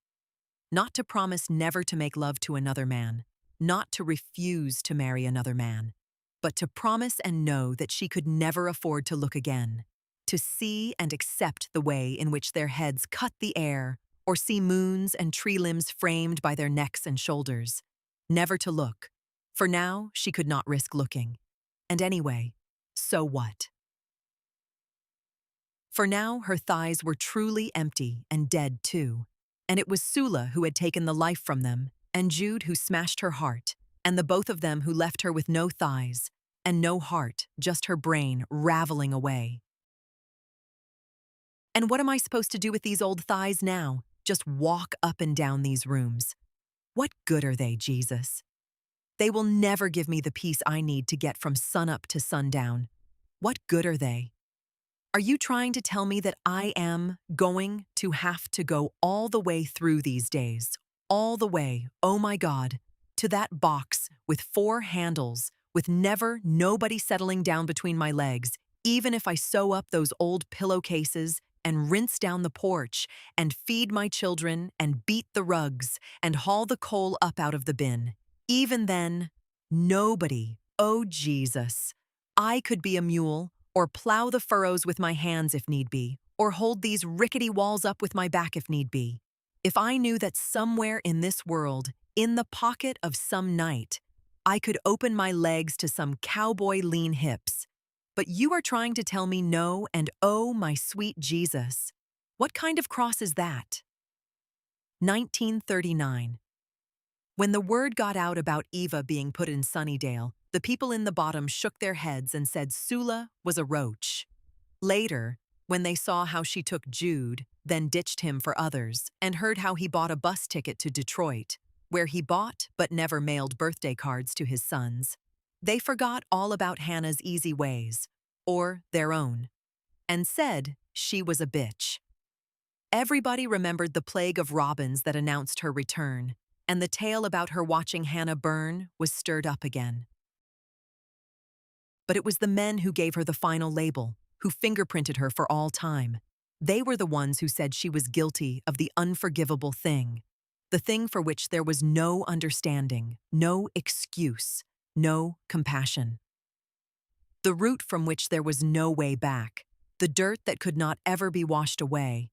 Not to promise never to make love to another man, not to refuse to marry another man, but to promise and know that she could never afford to look again, to see and accept the way in which their heads cut the air, or see moons and tree limbs framed by their necks and shoulders. Never to look, for now she could not risk looking. And anyway, so what? For now her thighs were truly empty and dead too, and it was Sula who had taken the life from them, and Jude who smashed her heart, and the both of them who left her with no thighs and no heart, just her brain raveling away. And what am I supposed to do with these old thighs now? Just walk up and down these rooms. What good are they, Jesus? They will never give me the peace I need to get from sunup to sundown. What good are they? Are you trying to tell me that I am going to have to go all the way through these days, all the way, oh my God, to that box with 4 handles, with never nobody settling down between my legs, even if I sew up those old pillowcases and rinse down the porch and feed my children and beat the rugs and haul the coal up out of the bin? Even then, nobody, oh Jesus. I could be a mule, or plow the furrows with my hands if need be, or hold these rickety walls up with my back if need be. If I knew that somewhere in this world, in the pocket of some night, I could open my legs to some cowboy lean hips. But you are trying to tell me no, and oh, my sweet Jesus. What kind of cross is that? 1939. When the word got out about Eva being put in Sunnydale, the people in the bottom shook their heads and said Sula was a roach. Later, when they saw how she took Jude, then ditched him for others, and heard how he bought a bus ticket to Detroit, where he bought but never mailed birthday cards to his sons, they forgot all about Hannah's easy ways, or their own, and said she was a bitch. Everybody remembered the plague of robins that announced her return, and the tale about her watching Hannah burn was stirred up again. But it was the men who gave her the final label, who fingerprinted her for all time. They were the ones who said she was guilty of the unforgivable thing, the thing for which there was no understanding, no excuse, no compassion. The root from which there was no way back, the dirt that could not ever be washed away.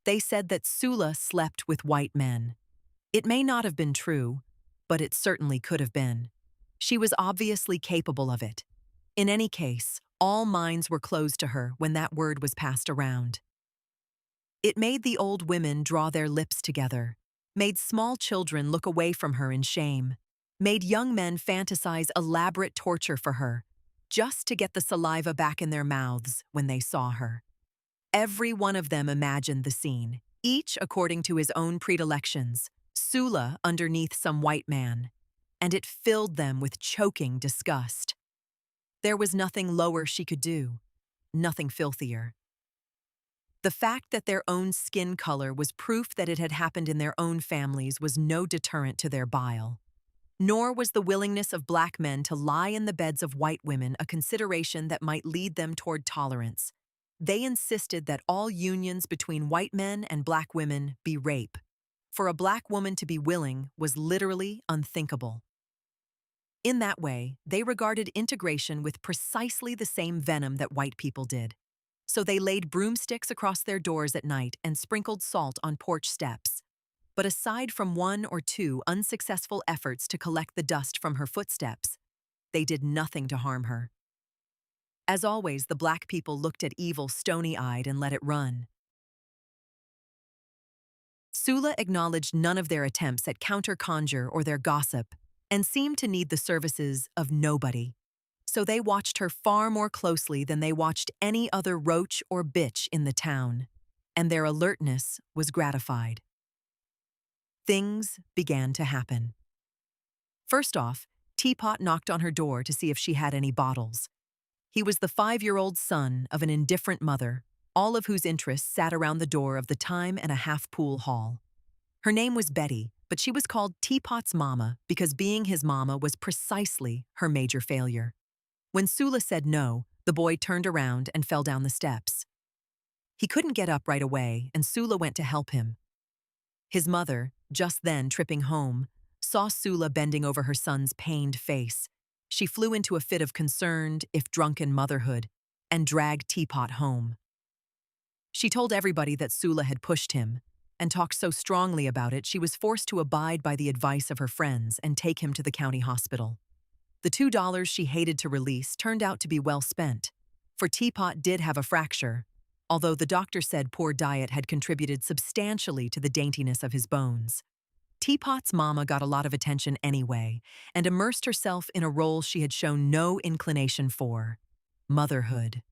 They said that Sula slept with white men. It may not have been true, but it certainly could have been. She was obviously capable of it. In any case, all minds were closed to her when that word was passed around. It made the old women draw their lips together, made small children look away from her in shame, made young men fantasize elaborate torture for her, just to get the saliva back in their mouths when they saw her. Every one of them imagined the scene, each according to his own predilections, Sula underneath some white man, and it filled them with choking disgust. There was nothing lower she could do, nothing filthier. The fact that their own skin color was proof that it had happened in their own families was no deterrent to their bile. Nor was the willingness of black men to lie in the beds of white women a consideration that might lead them toward tolerance. They insisted that all unions between white men and black women be rape. For a black woman to be willing was literally unthinkable. In that way, they regarded integration with precisely the same venom that white people did. So they laid broomsticks across their doors at night and sprinkled salt on porch steps. But aside from one or two unsuccessful efforts to collect the dust from her footsteps, they did nothing to harm her. As always, the black people looked at evil stony-eyed and let it run. Sula acknowledged none of their attempts at counter-conjure or their gossip, and seemed to need the services of nobody. So they watched her far more closely than they watched any other roach or bitch in the town, and their alertness was gratified. Things began to happen. First off, Teapot knocked on her door to see if she had any bottles. He was the 5-year-old son of an indifferent mother, all of whose interests sat around the door of the time-and-a-half pool hall. Her name was Betty, but she was called Teapot's mama because being his mama was precisely her major failure. When Sula said no, the boy turned around and fell down the steps. He couldn't get up right away, and Sula went to help him. His mother, just then tripping home, saw Sula bending over her son's pained face. She flew into a fit of concerned, if drunken motherhood, and dragged Teapot home. She told everybody that Sula had pushed him, and talked so strongly about it she was forced to abide by the advice of her friends and take him to the county hospital. The $2 she hated to release turned out to be well spent, for Teapot did have a fracture, although the doctor said poor diet had contributed substantially to the daintiness of his bones. Teapot's mama got a lot of attention anyway, and immersed herself in a role she had shown no inclination for: motherhood.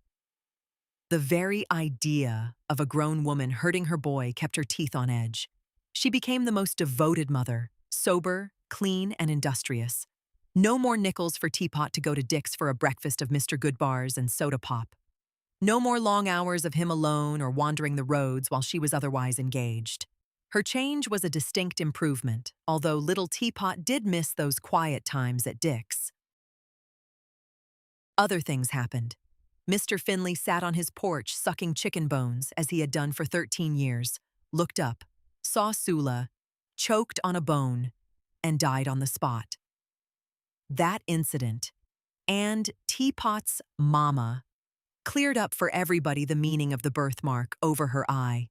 The very idea of a grown woman hurting her boy kept her teeth on edge. She became the most devoted mother, sober, clean, and industrious. No more nickels for Teapot to go to Dick's for a breakfast of Mr. Goodbars and soda pop. No more long hours of him alone or wandering the roads while she was otherwise engaged. Her change was a distinct improvement, although little Teapot did miss those quiet times at Dick's. Other things happened. Mr. Finley sat on his porch sucking chicken bones, as he had done for 13 years, looked up, saw Sula, choked on a bone, and died on the spot. That incident, and Teapot's mama, cleared up for everybody the meaning of the birthmark over her eye.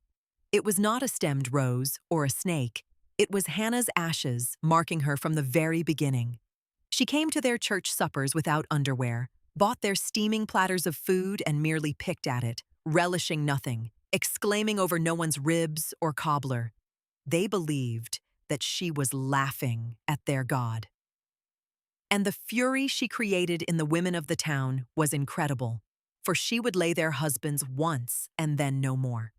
It was not a stemmed rose or a snake. It was Hannah's ashes marking her from the very beginning. She came to their church suppers without underwear, bought their steaming platters of food and merely picked at it, relishing nothing, exclaiming over no one's ribs or cobbler. They believed that she was laughing at their God. And the fury she created in the women of the town was incredible, for she would lay their husbands once and then no more.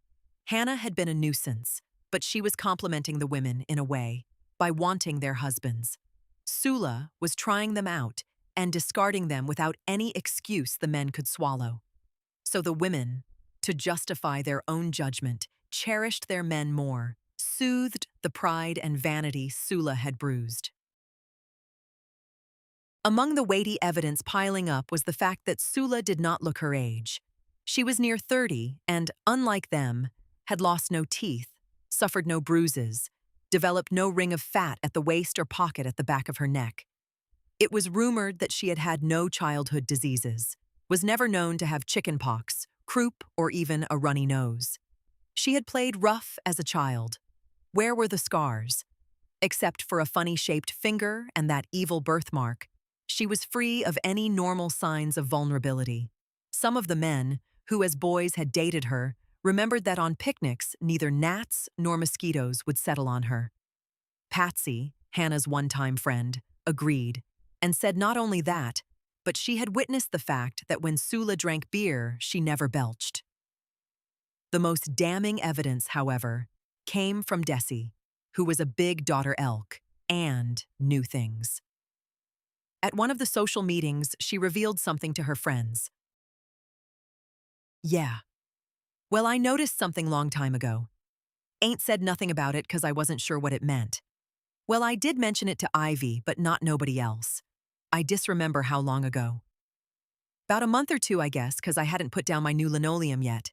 Hannah had been a nuisance, but she was complimenting the women in a way, by wanting their husbands. Sula was trying them out and discarding them without any excuse the men could swallow. So the women, to justify their own judgment, cherished their men more, soothed the pride and vanity Sula had bruised. Among the weighty evidence piling up was the fact that Sula did not look her age. She was near 30 and, unlike them, had lost no teeth, suffered no bruises, developed no ring of fat at the waist or pocket at the back of her neck. It was rumored that she had had no childhood diseases, was never known to have chicken pox, croup, or even a runny nose. She had played rough as a child. Where were the scars? Except for a funny-shaped finger and that evil birthmark, she was free of any normal signs of vulnerability. Some of the men, who as boys had dated her, remembered that on picnics, neither gnats nor mosquitoes would settle on her. Patsy, Hannah's one-time friend, agreed and said not only that, but she had witnessed the fact that when Sula drank beer, she never belched. The most damning evidence, however, came from Desi, who was a big daughter elk and knew things. At one of the social meetings, she revealed something to her friends. Yeah. Well, I noticed something long time ago. Ain't said nothing about it 'cause I wasn't sure what it meant. Well, I did mention it to Ivy, but not nobody else. I disremember how long ago. About a month or two, I guess, 'cause I hadn't put down my new linoleum yet.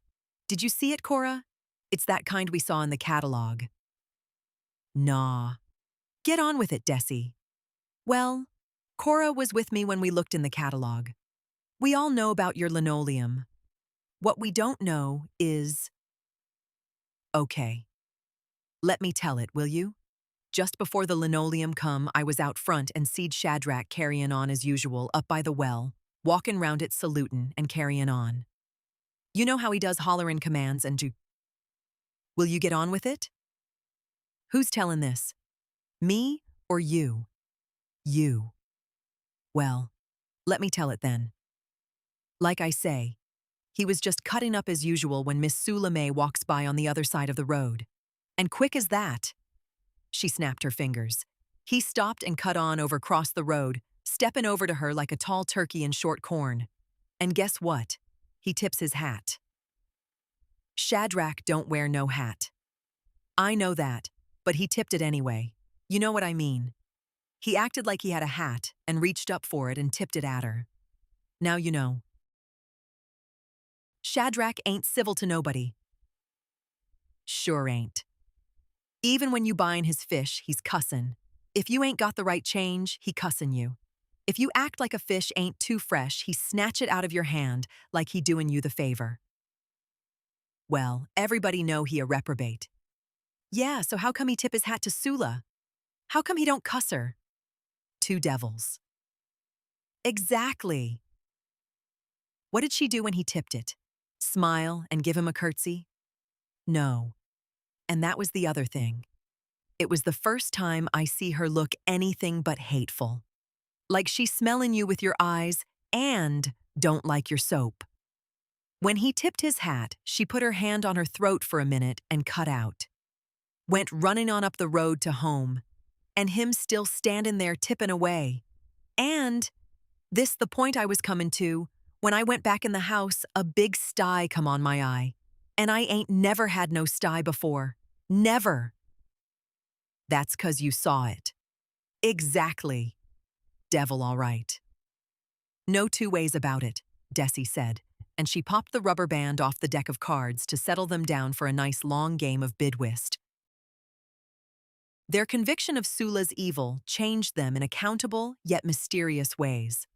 Did you see it, Cora? It's that kind we saw in the catalog. Nah. Get on with it, Desi. Well, Cora was with me when we looked in the catalog. We all know about your linoleum. What we don't know is… Okay. Let me tell it, will you? Just before the linoleum come, I was out front and seed Shadrach carryin' on as usual up by the well, walkin' round it salutin' and carryin' on. You know how he does hollerin' commands and do… Will you get on with it? Who's tellin' this? Me or you? You. Well, let me tell it then. Like I say, he was just cutting up as usual when Miss Sula May walks by on the other side of the road. And quick as that. She snapped her fingers. He stopped and cut on over across the road, steppin' over to her like a tall turkey in short corn. And guess what? He tips his hat. Shadrach don't wear no hat. I know that, but he tipped it anyway. You know what I mean. He acted like he had a hat and reached up for it and tipped it at her. Now you know. Shadrach ain't civil to nobody. Sure ain't. Even when you buyin' his fish, he's cussin'. If you ain't got the right change, he cussin' you. If you act like a fish ain't too fresh, he snatch it out of your hand like he doin' you the favor. Well, everybody know he a reprobate. Yeah, so how come he tip his hat to Sula? How come he don't cuss her? Two devils. Exactly. What did she do when he tipped it? Smile and give him a curtsy? No. And that was the other thing. It was the first time I see her look anything but hateful. Like she's smellin' you with your eyes and don't like your soap. When he tipped his hat, she put her hand on her throat for a minute and cut out. Went running on up the road to home, and him still standin' there tippin' away. And, this the point I was comin' to, when I went back in the house, a big sty come on my eye. And I ain't never had no sty before. Never. That's 'cause you saw it. Exactly. Devil all right. No two ways about it, Desi said, and she popped the rubber band off the deck of cards to settle them down for a nice long game of bid whist. Their conviction of Sula's evil changed them in accountable yet mysterious ways.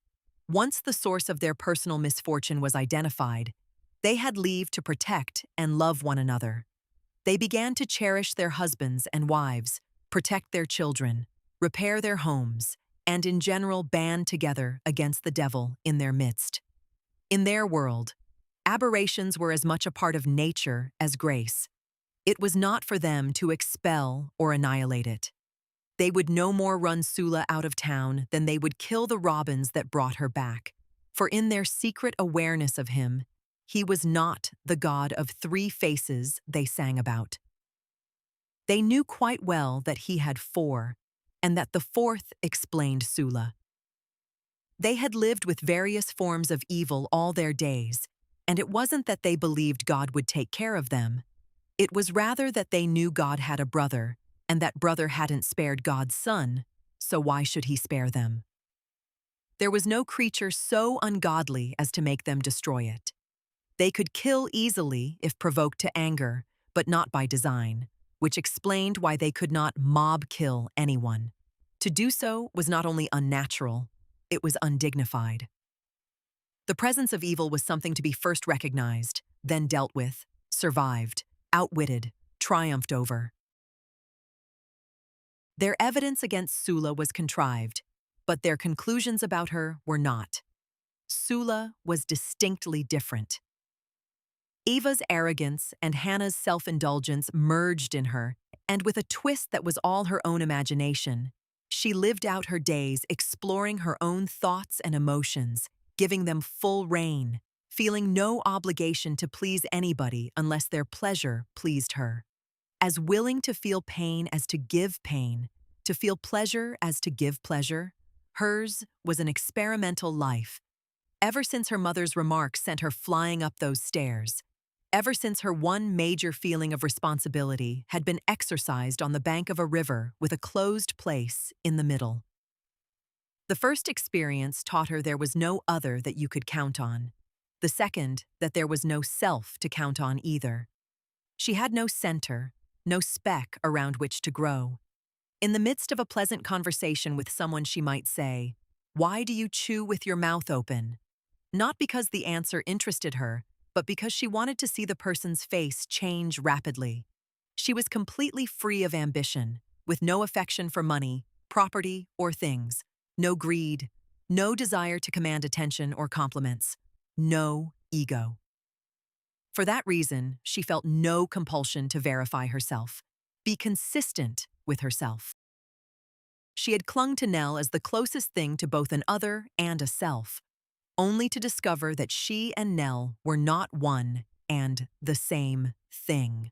Once the source of their personal misfortune was identified, they had leave to protect and love one another. They began to cherish their husbands and wives, protect their children, repair their homes, and in general band together against the devil in their midst. In their world, aberrations were as much a part of nature as grace. It was not for them to expel or annihilate it. They would no more run Sula out of town than they would kill the robins that brought her back, for in their secret awareness of him, he was not the god of three faces they sang about. They knew quite well that he had four, and that the fourth explained Sula. They had lived with various forms of evil all their days, and it wasn't that they believed God would take care of them. It was rather that they knew God had a brother, and that brother hadn't spared God's son, so why should he spare them? There was no creature so ungodly as to make them destroy it. They could kill easily if provoked to anger, but not by design, which explained why they could not mob kill anyone. To do so was not only unnatural, it was undignified. The presence of evil was something to be first recognized, then dealt with, survived, outwitted, triumphed over. Their evidence against Sula was contrived, but their conclusions about her were not. Sula was distinctly different. Eva's arrogance and Hannah's self-indulgence merged in her, and with a twist that was all her own imagination, she lived out her days exploring her own thoughts and emotions, giving them full rein, feeling no obligation to please anybody unless their pleasure pleased her. As willing to feel pain as to give pain, to feel pleasure as to give pleasure, hers was an experimental life. Ever since her mother's remarks sent her flying up those stairs, ever since her one major feeling of responsibility had been exercised on the bank of a river with a closed place in the middle. The first experience taught her there was no other that you could count on. The second, that there was no self to count on either. She had no center, no speck around which to grow. In the midst of a pleasant conversation with someone, she might say, "Why do you chew with your mouth open?" Not because the answer interested her, but because she wanted to see the person's face change rapidly. She was completely free of ambition, with no affection for money, property, or things, no greed, no desire to command attention or compliments, no ego. For that reason, she felt no compulsion to verify herself, be consistent with herself. She had clung to Nell as the closest thing to both an other and a self, only to discover that she and Nell were not one and the same thing.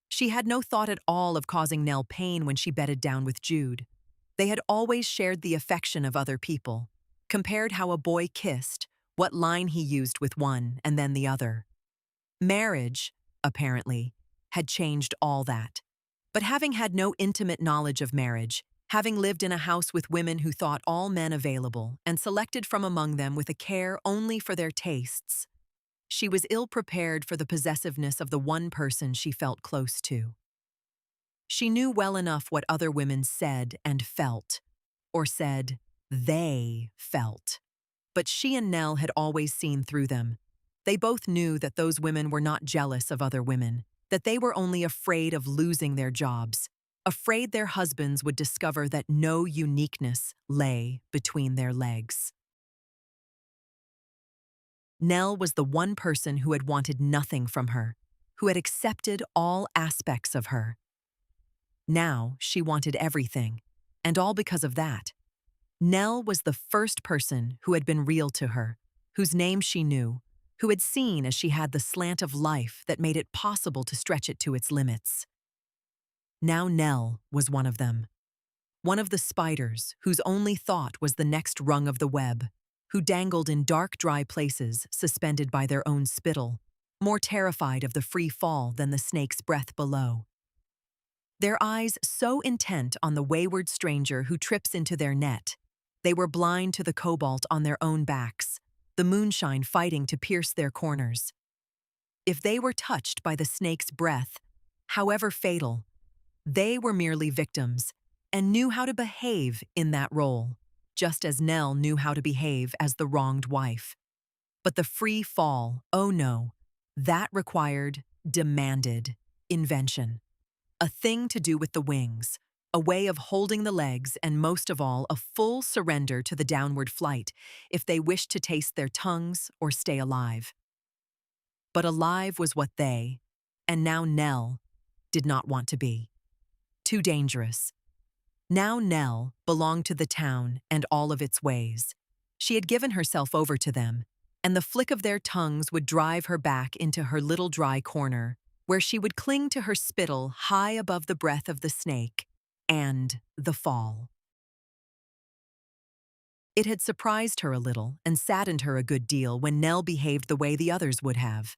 She had no thought at all of causing Nell pain when she bedded down with Jude. They had always shared the affection of other people, compared how a boy kissed, what line he used with one and then the other. Marriage, apparently, had changed all that. But having had no intimate knowledge of marriage, having lived in a house with women who thought all men available and selected from among them with a care only for their tastes, she was ill-prepared for the possessiveness of the one person she felt close to. She knew well enough what other women said and felt, or said they felt. But she and Nell had always seen through them. They both knew that those women were not jealous of other women, that they were only afraid of losing their jobs, afraid their husbands would discover that no uniqueness lay between their legs. Nell was the one person who had wanted nothing from her, who had accepted all aspects of her. Now she wanted everything, and all because of that. Nell was the first person who had been real to her, whose name she knew, who had seen as she had the slant of life that made it possible to stretch it to its limits. Now Nell was one of them. One of the spiders whose only thought was the next rung of the web, who dangled in dark, dry places suspended by their own spittle, more terrified of the free fall than the snake's breath below. Their eyes so intent on the wayward stranger who trips into their net, they were blind to the cobalt on their own backs, the moonshine fighting to pierce their corners. If they were touched by the snake's breath, however fatal, they were merely victims and knew how to behave in that role, just as Nell knew how to behave as the wronged wife. But the free fall, oh no, that required, demanded, invention. A thing to do with the wings, a way of holding the legs, and most of all, a full surrender to the downward flight if they wished to taste their tongues or stay alive. But alive was what they, and now Nell, did not want to be. Too dangerous. Now Nell belonged to the town and all of its ways. She had given herself over to them, and the flick of their tongues would drive her back into her little dry corner, where she would cling to her spittle high above the breath of the snake and the fall. It had surprised her a little and saddened her a good deal when Nell behaved the way the others would have.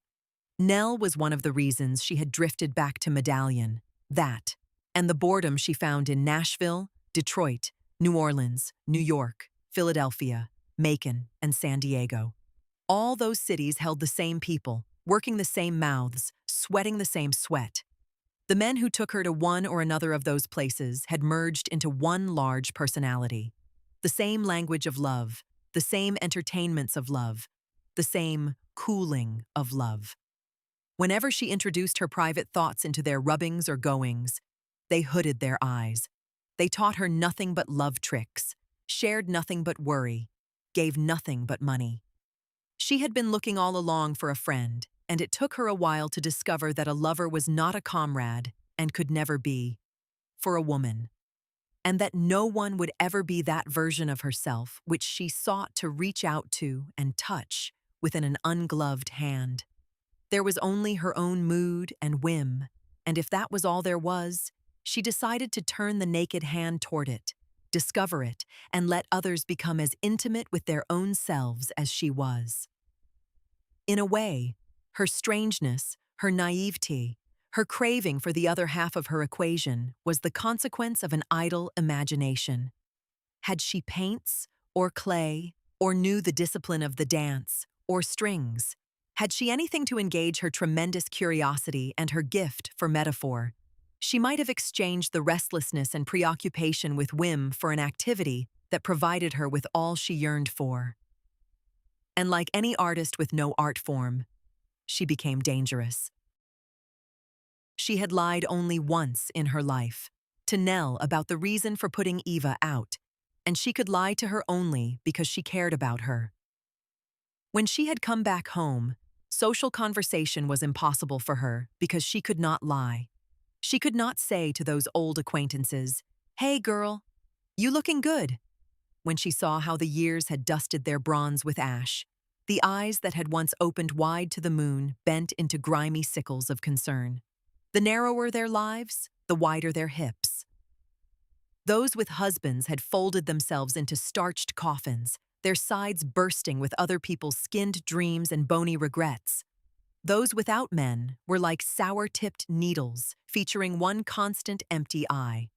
Nell was one of the reasons she had drifted back to Medallion, that, and the boredom she found in Nashville, Detroit, New Orleans, New York, Philadelphia, Macon, and San Diego. All those cities held the same people, working the same mouths, sweating the same sweat. The men who took her to one or another of those places had merged into one large personality. The same language of love, the same entertainments of love, the same cooling of love. Whenever she introduced her private thoughts into their rubbings or goings, they hooded their eyes. They taught her nothing but love tricks, shared nothing but worry, gave nothing but money. She had been looking all along for a friend, and it took her a while to discover that a lover was not a comrade and could never be, for a woman, and that no one would ever be that version of herself which she sought to reach out to and touch within an ungloved hand. There was only her own mood and whim, and if that was all there was, she decided to turn the naked hand toward it, discover it, and let others become as intimate with their own selves as she was. In a way, her strangeness, her naivety, her craving for the other half of her equation was the consequence of an idle imagination. Had she paints, or clay, or knew the discipline of the dance, or strings? Had she anything to engage her tremendous curiosity and her gift for metaphor, she might have exchanged the restlessness and preoccupation with whim for an activity that provided her with all she yearned for. And like any artist with no art form, she became dangerous. She had lied only once in her life, to Nell about the reason for putting Eva out, and she could lie to her only because she cared about her. When she had come back home, social conversation was impossible for her because she could not lie. She could not say to those old acquaintances, "Hey girl, you looking good," when she saw how the years had dusted their bronze with ash, the eyes that had once opened wide to the moon bent into grimy sickles of concern. The narrower their lives, the wider their hips. Those with husbands had folded themselves into starched coffins, their sides bursting with other people's skinned dreams and bony regrets. Those without men were like sour-tipped needles, featuring one constant empty eye.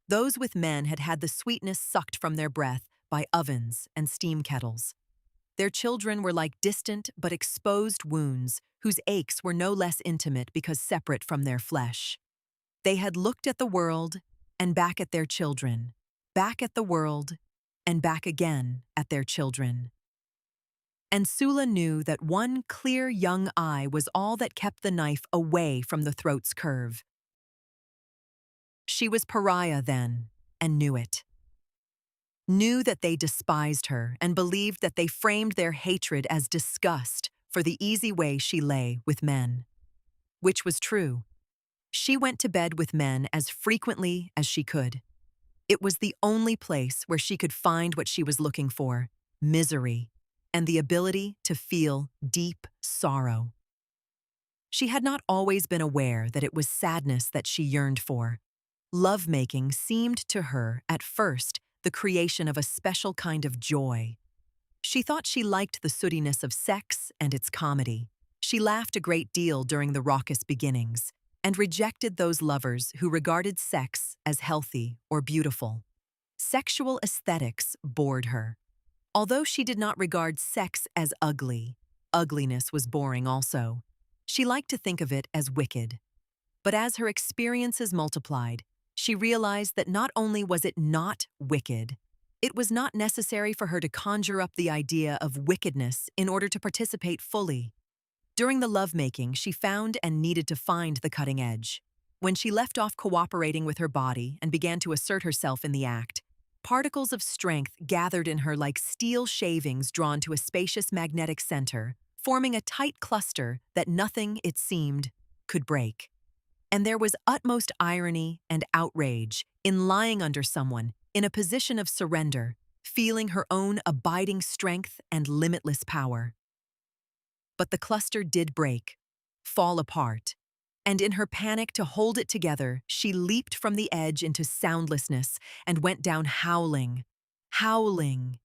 Those with men had had the sweetness sucked from their breath by ovens and steam kettles. Their children were like distant but exposed wounds whose aches were no less intimate because separate from their flesh. They had looked at the world and back at their children, back at the world and back again at their children. And Sula knew that one clear young eye was all that kept the knife away from the throat's curve. She was pariah then, and knew it. Knew that they despised her and believed that they framed their hatred as disgust for the easy way she lay with men. Which was true. She went to bed with men as frequently as she could. It was the only place where she could find what she was looking for, misery, and the ability to feel deep sorrow. She had not always been aware that it was sadness that she yearned for. Lovemaking seemed to her, at first, the creation of a special kind of joy. She thought she liked the sootiness of sex and its comedy. She laughed a great deal during the raucous beginnings, and rejected those lovers who regarded sex as healthy or beautiful. Sexual aesthetics bored her. Although she did not regard sex as ugly, ugliness was boring also. She liked to think of it as wicked. But as her experiences multiplied, she realized that not only was it not wicked, it was not necessary for her to conjure up the idea of wickedness in order to participate fully. During the lovemaking, she found and needed to find the cutting edge. When she left off cooperating with her body and began to assert herself in the act, particles of strength gathered in her like steel shavings drawn to a spacious magnetic center, forming a tight cluster that nothing, it seemed, could break. And there was utmost irony and outrage in lying under someone in a position of surrender, feeling her own abiding strength and limitless power. But the cluster did break, fall apart, and in her panic to hold it together, she leaped from the edge into soundlessness and went down howling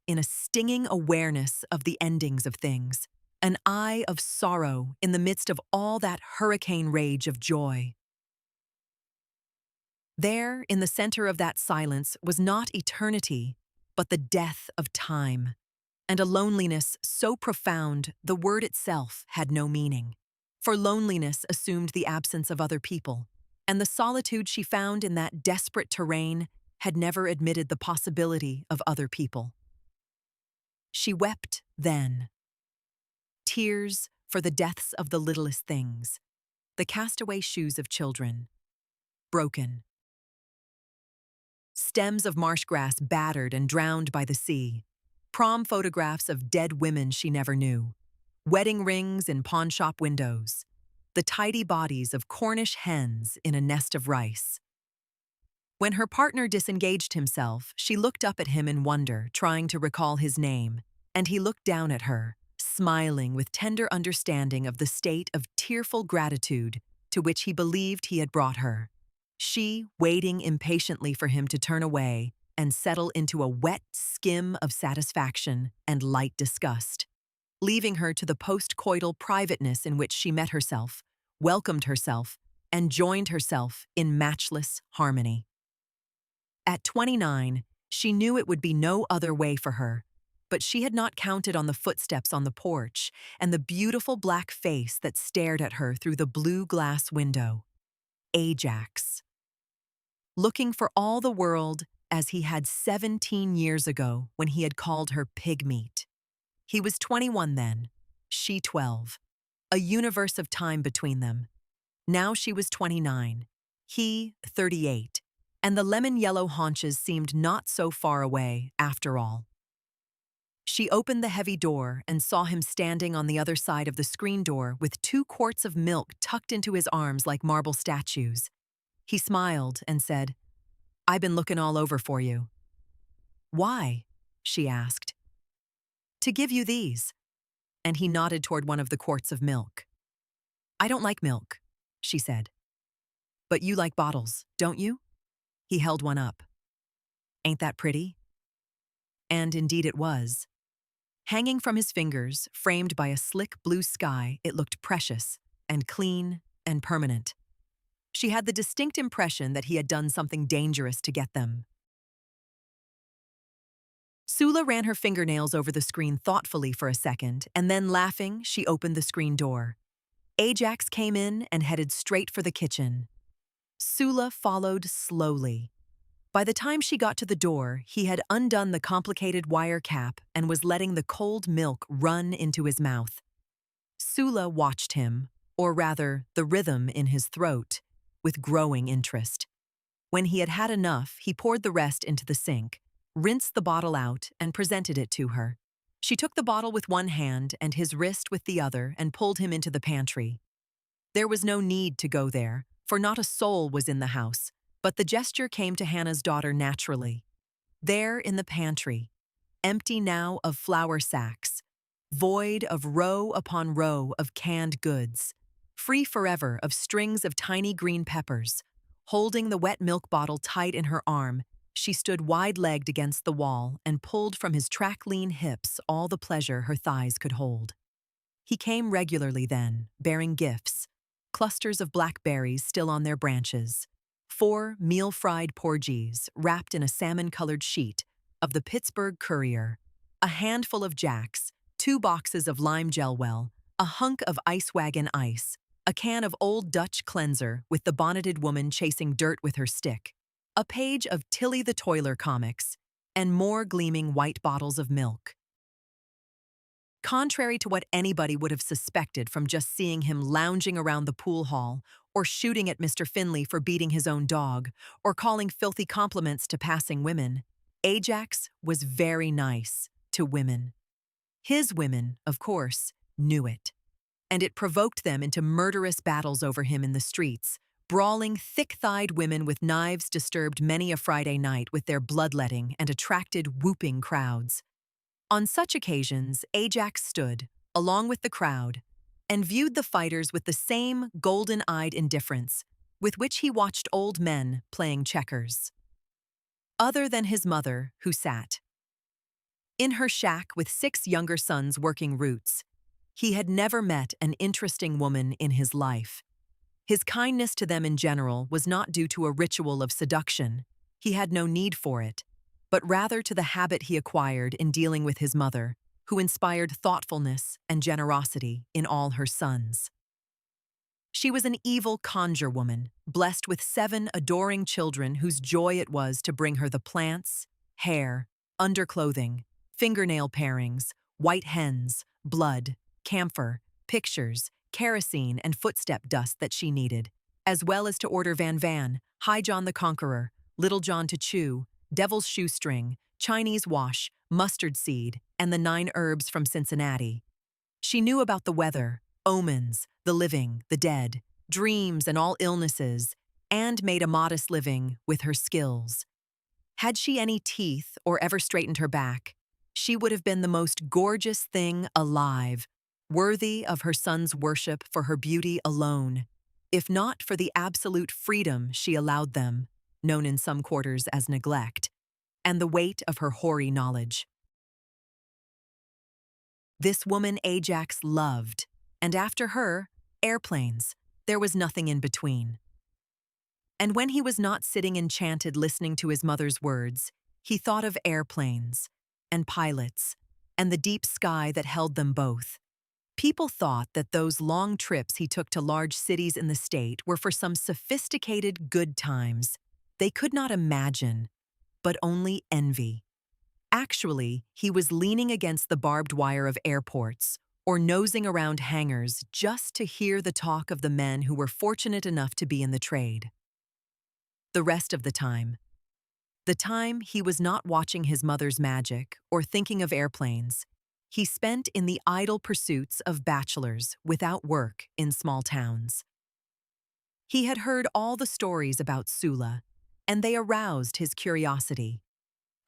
in a stinging awareness of the endings of things, an eye of sorrow in the midst of all that hurricane rage of joy. There, in the center of that silence, was not eternity, but the death of time, and a loneliness so profound the word itself had no meaning. For loneliness assumed the absence of other people, and the solitude she found in that desperate terrain had never admitted the possibility of other people. She wept then. Tears for the deaths of the littlest things, the castaway shoes of children, broken. Stems of marsh grass battered and drowned by the sea, prom photographs of dead women she never knew, wedding rings in pawnshop windows, the tidy bodies of Cornish hens in a nest of rice. When her partner disengaged himself, she looked up at him in wonder, trying to recall his name, and he looked down at her, smiling with tender understanding of the state of tearful gratitude to which he believed he had brought her. She, waiting impatiently for him to turn away and settle into a wet skim of satisfaction and light disgust, leaving her to the post-coital privateness in which she met herself, welcomed herself, and joined herself in matchless harmony. At 29, she knew it would be no other way for her, but she had not counted on the footsteps on the porch and the beautiful black face that stared at her through the blue glass window. Ajax. Looking for all the world as he had 17 years ago when he had called her pig meat. He was 21 then, she 12. A universe of time between them. Now she was 29, he 38. And the lemon-yellow haunches seemed not so far away, after all. She opened the heavy door and saw him standing on the other side of the screen door with 2 quarts of milk tucked into his arms like marble statues. He smiled and said, "I've been looking all over for you." "Why?" she asked. "To give you these." And he nodded toward one of the quarts of milk. "I don't like milk," she said. "But you like bottles, don't you?" He held one up. "Ain't that pretty?" And indeed it was. Hanging from his fingers, framed by a slick blue sky, it looked precious and clean and permanent. She had the distinct impression that he had done something dangerous to get them. Sula ran her fingernails over the screen thoughtfully for a second, and then, laughing, she opened the screen door. Ajax came in and headed straight for the kitchen. Sula followed slowly. By the time she got to the door, he had undone the complicated wire cap and was letting the cold milk run into his mouth. Sula watched him, or rather, the rhythm in his throat, with growing interest. When he had had enough, he poured the rest into the sink, rinsed the bottle out, and presented it to her. She took the bottle with one hand and his wrist with the other and pulled him into the pantry. There was no need to go there, for not a soul was in the house, but the gesture came to Hannah's daughter naturally. There in the pantry, empty now of flour sacks, void of row upon row of canned goods, free forever of strings of tiny green peppers, holding the wet milk bottle tight in her arm, she stood wide-legged against the wall and pulled from his track-lean hips all the pleasure her thighs could hold. He came regularly then, bearing gifts, clusters of blackberries still on their branches, 4 meal-fried porgies wrapped in a salmon-colored sheet of the Pittsburgh Courier, a handful of Jacks, 2 boxes of lime Gelwell, a hunk of Ice Wagon ice, a can of Old Dutch cleanser with the bonneted woman chasing dirt with her stick, a page of Tilly the Toiler comics, and more gleaming white bottles of milk. Contrary to what anybody would have suspected from just seeing him lounging around the pool hall, or shooting at Mr. Finley for beating his own dog, or calling filthy compliments to passing women, Ajax was very nice to women. His women, of course, knew it, and it provoked them into murderous battles over him in the streets. Brawling, thick-thighed women with knives disturbed many a Friday night with their bloodletting and attracted whooping crowds. On such occasions, Ajax stood, along with the crowd, and viewed the fighters with the same golden-eyed indifference with which he watched old men playing checkers. Other than his mother, who sat in her shack with 6 younger sons working roots, he had never met an interesting woman in his life. His kindness to them in general was not due to a ritual of seduction, he had no need for it, but rather to the habit he acquired in dealing with his mother, who inspired thoughtfulness and generosity in all her sons. She was an evil conjure woman, blessed with 7 adoring children whose joy it was to bring her the plants, hair, underclothing, fingernail parings, white hens, blood, camphor, pictures, kerosene, and footstep dust that she needed, as well as to order Van, High John the Conqueror, Little John to chew, Devil's shoestring, Chinese wash, mustard seed, and the 9 herbs from Cincinnati. She knew about the weather, omens, the living, the dead, dreams and all illnesses, and made a modest living with her skills. Had she any teeth or ever straightened her back, she would have been the most gorgeous thing alive, worthy of her son's worship for her beauty alone, if not for the absolute freedom she allowed them, known in some quarters as neglect, and the weight of her hoary knowledge. This woman Ajax loved, and after her, airplanes. There was nothing in between. And when he was not sitting enchanted listening to his mother's words, he thought of airplanes, and pilots, and the deep sky that held them both. People thought that those long trips he took to large cities in the state were for some sophisticated good times they could not imagine, but only envy. Actually, he was leaning against the barbed wire of airports or nosing around hangars just to hear the talk of the men who were fortunate enough to be in the trade. The rest of the time he was not watching his mother's magic or thinking of airplanes, he spent in the idle pursuits of bachelors without work in small towns. He had heard all the stories about Sula, and they aroused his curiosity.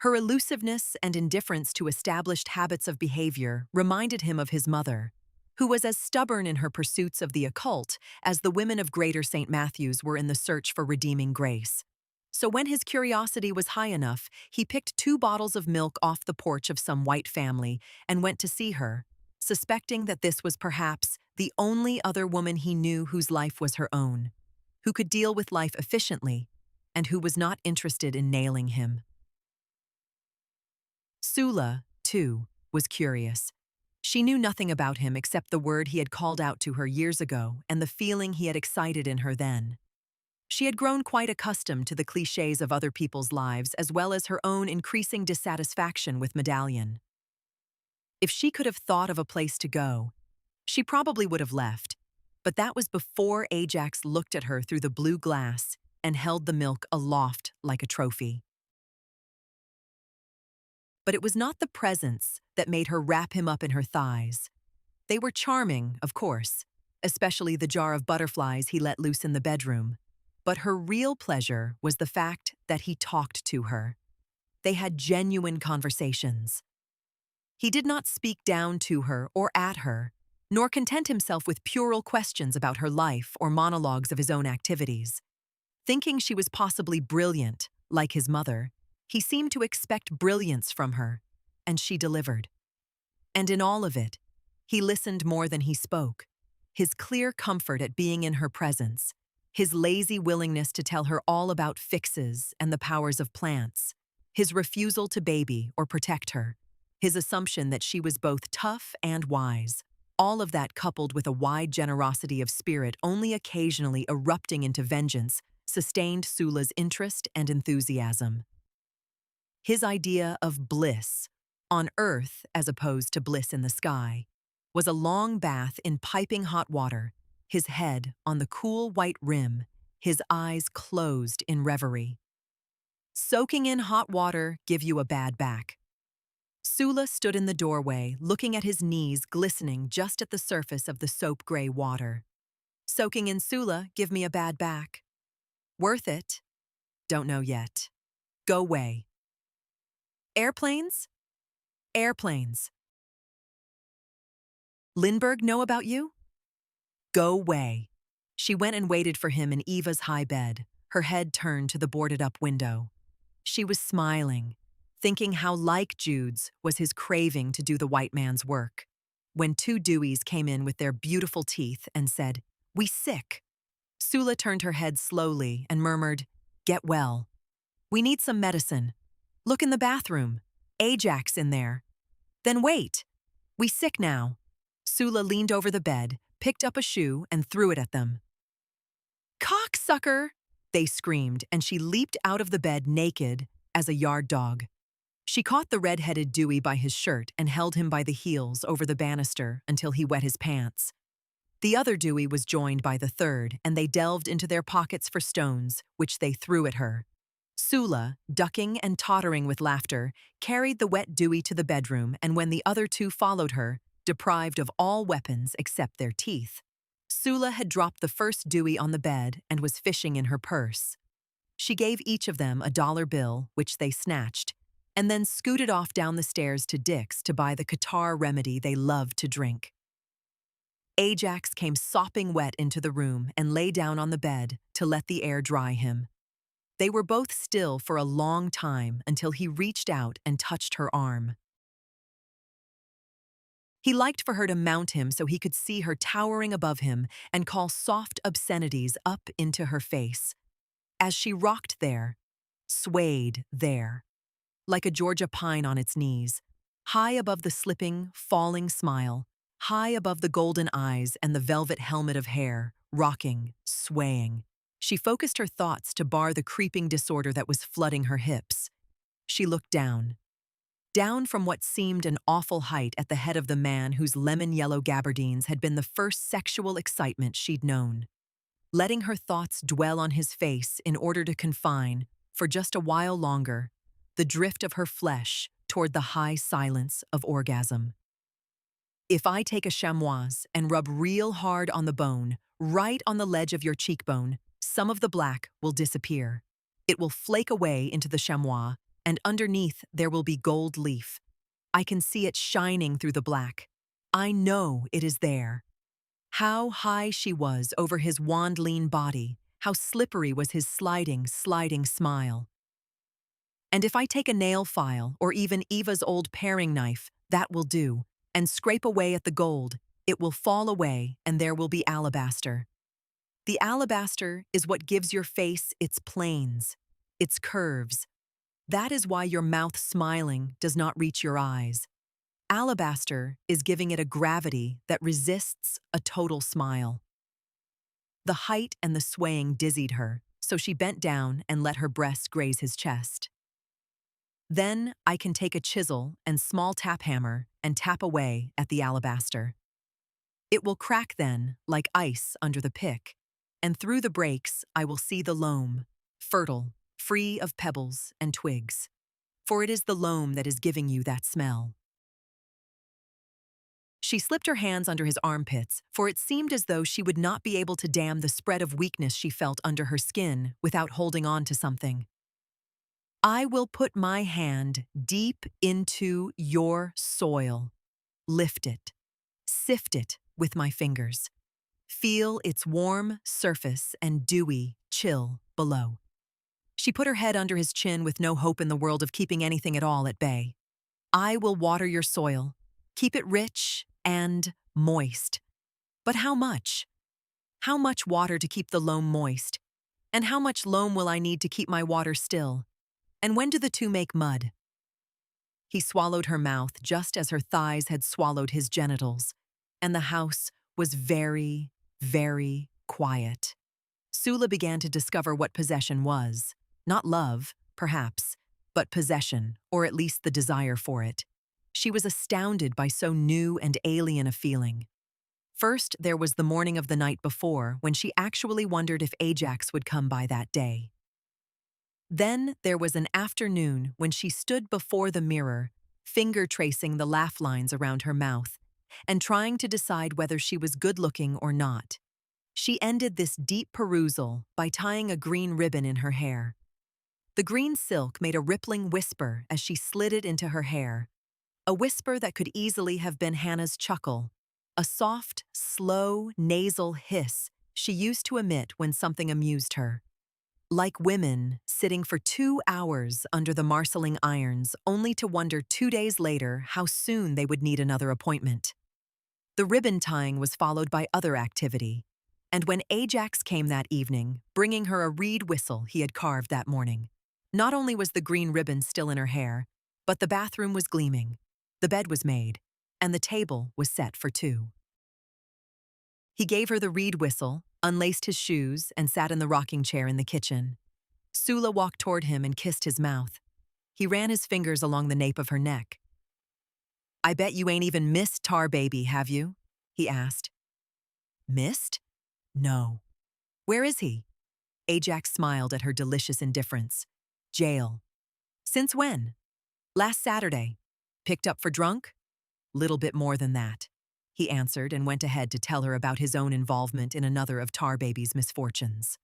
Her elusiveness and indifference to established habits of behavior reminded him of his mother, who was as stubborn in her pursuits of the occult as the women of Greater St. Matthew's were in the search for redeeming grace. So when his curiosity was high enough, he picked 2 bottles of milk off the porch of some white family and went to see her, suspecting that this was perhaps the only other woman he knew whose life was her own, who could deal with life efficiently, and who was not interested in nailing him. Sula, too, was curious. She knew nothing about him except the word he had called out to her years ago and the feeling he had excited in her then. She had grown quite accustomed to the clichés of other people's lives as well as her own increasing dissatisfaction with Medallion. If she could have thought of a place to go, she probably would have left, but that was before Ajax looked at her through the blue glass and held the milk aloft like a trophy. But it was not the presence that made her wrap him up in her thighs. They were charming, of course, especially the jar of butterflies he let loose in the bedroom. But her real pleasure was the fact that he talked to her. They had genuine conversations. He did not speak down to her or at her, nor content himself with puerile questions about her life or monologues of his own activities. Thinking she was possibly brilliant, like his mother, he seemed to expect brilliance from her, and she delivered. And in all of it, he listened more than he spoke. His clear comfort at being in her presence, his lazy willingness to tell her all about fixes and the powers of plants, his refusal to baby or protect her, his assumption that she was both tough and wise, all of that coupled with a wide generosity of spirit only occasionally erupting into vengeance, sustained Sula's interest and enthusiasm. His idea of bliss, on earth as opposed to bliss in the sky, was a long bath in piping hot water, his head on the cool white rim, his eyes closed in reverie. Soaking in hot water give you a bad back. Sula stood in the doorway, looking at his knees glistening just at the surface of the soap-gray water. Soaking in Sula give me a bad back. Worth it? Don't know yet. Go way. Airplanes? Airplanes. Lindbergh know about you? Go way. She went and waited for him in Eva's high bed, her head turned to the boarded-up window. She was smiling, thinking how like Jude's was his craving to do the white man's work, when 2 Deweys came in with their beautiful teeth and said, "We sick." Sula turned her head slowly and murmured, "Get well. We need some medicine. Look in the bathroom. Ajax in there." "Then wait. We sick now." Sula leaned over the bed, picked up a shoe, and threw it at them. "Cocksucker!" they screamed, and she leaped out of the bed naked as a yard dog. She caught the red-headed Dewey by his shirt and held him by the heels over the banister until he wet his pants. The other Dewey was joined by the third, and they delved into their pockets for stones, which they threw at her. Sula, ducking and tottering with laughter, carried the wet Dewey to the bedroom, and when the other 2 followed her, deprived of all weapons except their teeth. Sula had dropped the first Dewey on the bed and was fishing in her purse. She gave each of them a dollar bill, which they snatched, and then scooted off down the stairs to Dick's to buy the catarrh remedy they loved to drink. Ajax came sopping wet into the room and lay down on the bed to let the air dry him. They were both still for a long time until he reached out and touched her arm. He liked for her to mount him so he could see her towering above him and call soft obscenities up into her face. As she rocked there, swayed there, like a Georgia pine on its knees, high above the slipping, falling smile, high above the golden eyes and the velvet helmet of hair, rocking, swaying. She focused her thoughts to bar the creeping disorder that was flooding her hips. She looked down from what seemed an awful height at the head of the man whose lemon-yellow gabardines had been the first sexual excitement she'd known. Letting her thoughts dwell on his face in order to confine, for just a while longer, the drift of her flesh toward the high silence of orgasm. If I take a chamois and rub real hard on the bone, right on the ledge of your cheekbone, some of the black will disappear. It will flake away into the chamois, and underneath there will be gold leaf. I can see it shining through the black. I know it is there. How high she was over his wand-lean body, how slippery was his sliding smile. And if I take a nail file or even Eva's old paring knife, that will do, and scrape away at the gold, it will fall away and there will be alabaster. The alabaster is what gives your face its planes, its curves. That is why your mouth smiling does not reach your eyes. Alabaster is giving it a gravity that resists a total smile. The height and the swaying dizzied her, so she bent down and let her breasts graze his chest. Then I can take a chisel and small tap hammer and tap away at the alabaster. It will crack then, like ice under the pick, and through the breaks I will see the loam, fertile, free of pebbles and twigs. For it is the loam that is giving you that smell. She slipped her hands under his armpits, for it seemed as though she would not be able to dam the spread of weakness she felt under her skin without holding on to something. I will put my hand deep into your soil, lift it, sift it with my fingers, feel its warm surface and dewy chill below. She put her head under his chin with no hope in the world of keeping anything at all at bay. I will water your soil, keep it rich and moist. But how much? How much water to keep the loam moist? And how much loam will I need to keep my water still? And when do the two make mud? He swallowed her mouth just as her thighs had swallowed his genitals, and the house was very, very quiet. Sula began to discover what possession was. Not love, perhaps, but possession, or at least the desire for it. She was astounded by so new and alien a feeling. First, there was the morning of the night before, when she actually wondered if Ajax would come by that day. Then there was an afternoon when she stood before the mirror, finger-tracing the laugh lines around her mouth, and trying to decide whether she was good-looking or not. She ended this deep perusal by tying a green ribbon in her hair. The green silk made a rippling whisper as she slid it into her hair, a whisper that could easily have been Hannah's chuckle, a soft, slow, nasal hiss she used to emit when something amused her. Like women sitting for 2 hours under the marshalling irons only to wonder 2 days later how soon they would need another appointment. The ribbon tying was followed by other activity, and when Ajax came that evening, bringing her a reed whistle he had carved that morning, not only was the green ribbon still in her hair, but the bathroom was gleaming, the bed was made, and the table was set for 2. He gave her the reed whistle, unlaced his shoes, and sat in the rocking chair in the kitchen. Sula walked toward him and kissed his mouth. He ran his fingers along the nape of her neck. "I bet you ain't even missed Tar Baby, have you?" he asked. "Missed? No. Where is he?" Ajax smiled at her delicious indifference. "Jail." "Since when?" "Last Saturday. Picked up for drunk?" "Little bit more than that." he answered and went ahead to tell her about his own involvement in another of Tar Baby's misfortunes.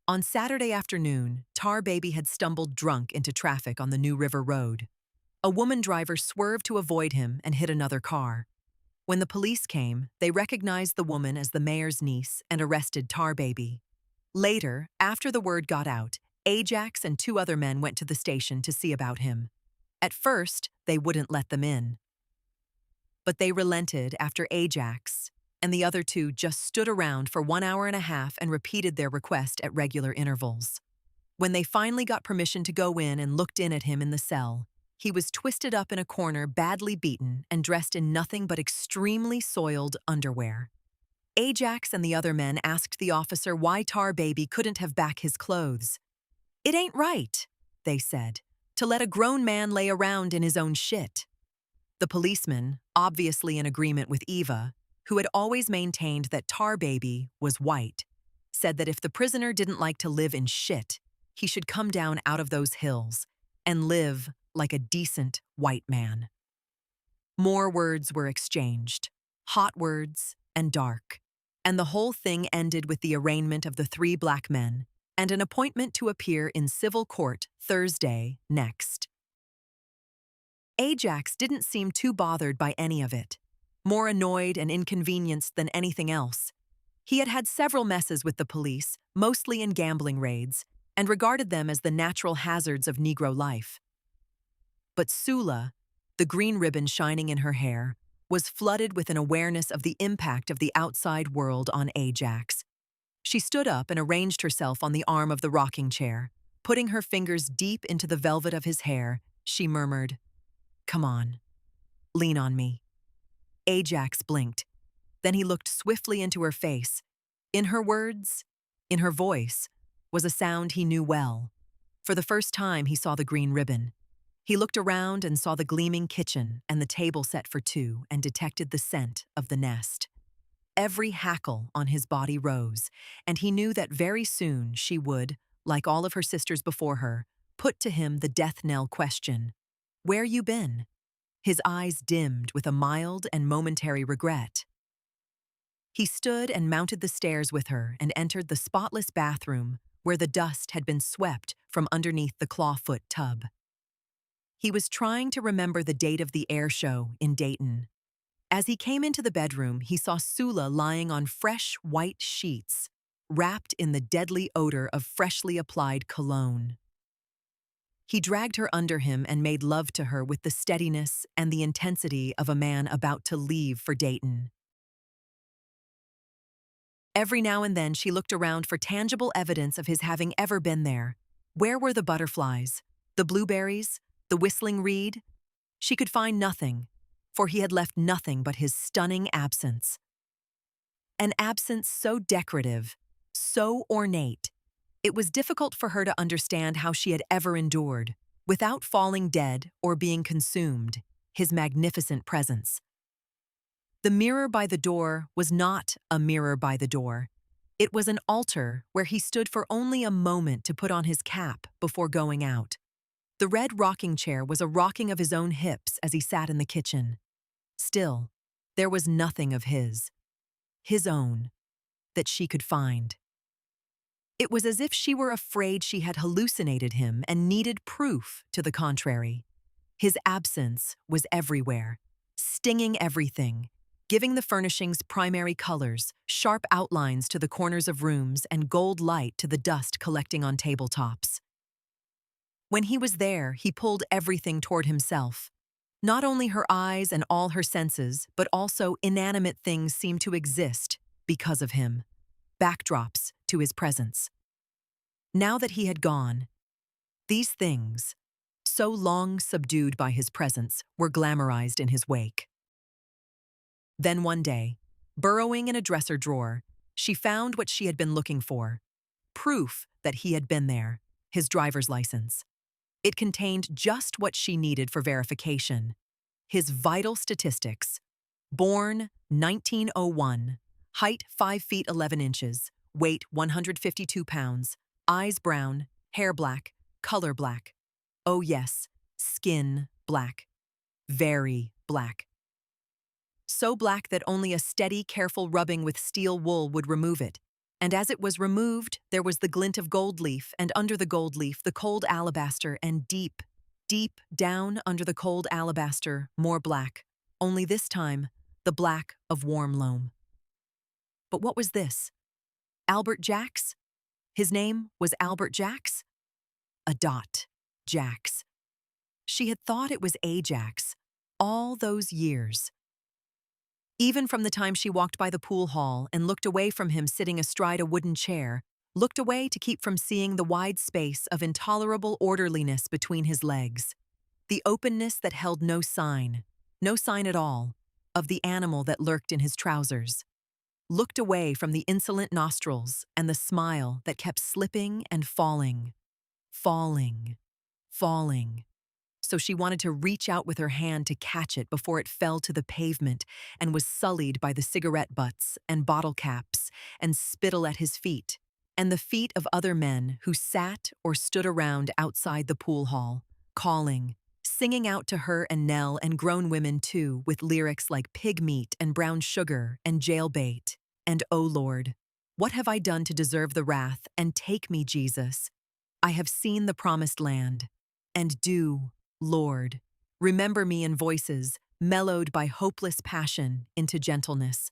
On Saturday afternoon, Tar Baby had stumbled drunk into traffic on the New River Road. A woman driver swerved to avoid him and hit another car. When the police came, they recognized the woman as the mayor's niece and arrested Tar Baby. Later, after the word got out, Ajax and 2 other men went to the station to see about him. At first, they wouldn't let them in. But they relented after Ajax and the other 2 just stood around for 1 hour and a half and repeated their request at regular intervals. When they finally got permission to go in and looked in at him in the cell, he was twisted up in a corner, badly beaten, and dressed in nothing but extremely soiled underwear. Ajax and the other men asked the officer why Tar Baby couldn't have back his clothes. "It ain't right," they said, "to let a grown man lay around in his own shit." The policeman, obviously in agreement with Eva, who had always maintained that Tar Baby was white, said that if the prisoner didn't like to live in shit, he should come down out of those hills and live like a decent white man. More words were exchanged, hot words and dark, and the whole thing ended with the arraignment of the 3 black men and an appointment to appear in civil court Thursday next. Ajax didn't seem too bothered by any of it, more annoyed and inconvenienced than anything else. He had had several messes with the police, mostly in gambling raids, and regarded them as the natural hazards of Negro life. But Sula, the green ribbon shining in her hair, was flooded with an awareness of the impact of the outside world on Ajax. She stood up and arranged herself on the arm of the rocking chair. Putting her fingers deep into the velvet of his hair, she murmured, "Come on, lean on me." Ajax blinked. Then he looked swiftly into her face. In her words, in her voice, was a sound he knew well. For the first time, he saw the green ribbon. He looked around and saw the gleaming kitchen and the table set for 2 and detected the scent of the nest. Every hackle on his body rose, and he knew that very soon she would, like all of her sisters before her, put to him the death knell question, "Where you been?" His eyes dimmed with a mild and momentary regret. He stood and mounted the stairs with her and entered the spotless bathroom where the dust had been swept from underneath the clawfoot tub. He was trying to remember the date of the air show in Dayton. As he came into the bedroom, he saw Sula lying on fresh white sheets, wrapped in the deadly odor of freshly applied cologne. He dragged her under him and made love to her with the steadiness and the intensity of a man about to leave for Dayton. Every now and then she looked around for tangible evidence of his having ever been there. Where were the butterflies, the blueberries, the whistling reed? She could find nothing, for he had left nothing but his stunning absence. An absence so decorative, so ornate, it was difficult for her to understand how she had ever endured, without falling dead or being consumed, his magnificent presence. The mirror by the door was not a mirror by the door. It was an altar where he stood for only a moment to put on his cap before going out. The red rocking chair was a rocking of his own hips as he sat in the kitchen. Still, there was nothing of his own, that she could find. It was as if she were afraid she had hallucinated him and needed proof to the contrary. His absence was everywhere, stinging everything, giving the furnishings primary colors, sharp outlines to the corners of rooms, and gold light to the dust collecting on tabletops. When he was there, he pulled everything toward himself. Not only her eyes and all her senses, but also inanimate things seemed to exist because of him, backdrops to his presence. Now that he had gone, these things, so long subdued by his presence, were glamorized in his wake. Then one day, burrowing in a dresser drawer, she found what she had been looking for, proof that he had been there, his driver's license. It contained just what she needed for verification. His vital statistics. Born 1901, height 5 feet 11 inches, weight 152 pounds, eyes brown, hair black, color black. Oh yes, skin black. Very black. so black that only a steady, careful rubbing with steel wool would remove it. And as it was removed, there was the glint of gold leaf, and under the gold leaf, the cold alabaster, and deep, deep down under the cold alabaster, more black, only this time, the black of warm loam. But what was this? Albert Jacks? His name was Albert Jacks? A dot. Jacks. She had thought it was Ajax. All those years. Even from the time she walked by the pool hall and looked away from him sitting astride a wooden chair, looked away to keep from seeing the wide space of intolerable orderliness between his legs, the openness that held no sign at all, of the animal that lurked in his trousers, looked away from the insolent nostrils and the smile that kept slipping and falling, falling, falling. So she wanted to reach out with her hand to catch it before it fell to the pavement and was sullied by the cigarette butts and bottle caps and spittle at his feet, and the feet of other men who sat or stood around outside the pool hall, calling, singing out to her and Nell and grown women too, with lyrics like pig meat and brown sugar and jailbait, and oh Lord, what have I done to deserve the wrath, and take me, Jesus. I have seen the promised land, and do, Lord, remember me, in voices mellowed by hopeless passion into gentleness.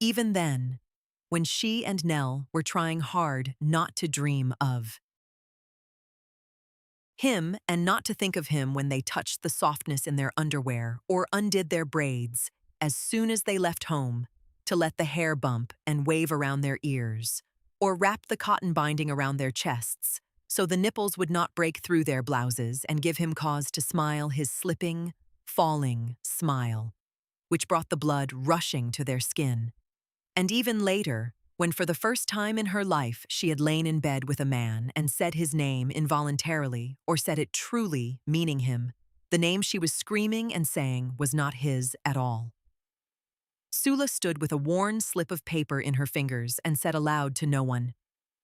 Even then, when she and Nell were trying hard not to dream of him and not to think of him when they touched the softness in their underwear or undid their braids as soon as they left home, to let the hair bump and wave around their ears, or wrap the cotton binding around their chests, so the nipples would not break through their blouses and give him cause to smile his slipping, falling smile, which brought the blood rushing to their skin. And even later, when for the first time in her life she had lain in bed with a man and said his name involuntarily, or said it truly, meaning him, the name she was screaming and saying was not his at all. Sula stood with a worn slip of paper in her fingers and said aloud to no one,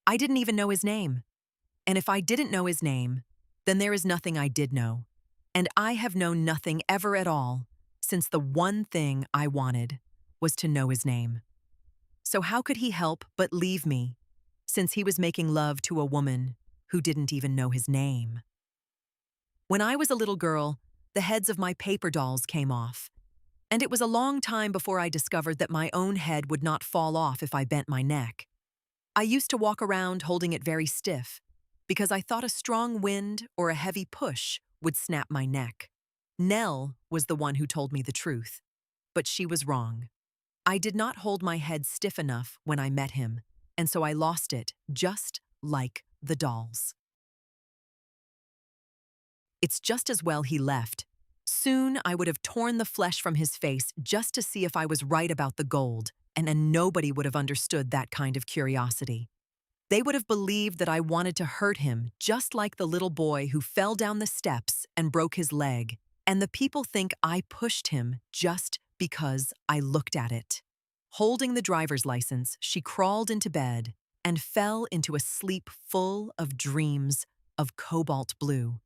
"I didn't even know his name. And if I didn't know his name, then there is nothing I did know. And I have known nothing ever at all, since the one thing I wanted was to know his name. So how could he help but leave me, since he was making love to a woman who didn't even know his name? When I was a little girl, the heads of my paper dolls came off, and it was a long time before I discovered that my own head would not fall off if I bent my neck. I used to walk around holding it very stiff, because I thought a strong wind or a heavy push would snap my neck. Nell was the one who told me the truth, but she was wrong. I did not hold my head stiff enough when I met him, and so I lost it, just like the dolls. It's just as well he left. Soon I would have torn the flesh from his face just to see if I was right about the gold, and nobody would have understood that kind of curiosity. They would have believed that I wanted to hurt him, just like the little boy who fell down the steps and broke his leg, and the people think I pushed him just because I looked at it. Holding the driver's license, she crawled into bed and fell into a sleep full of dreams of cobalt blue.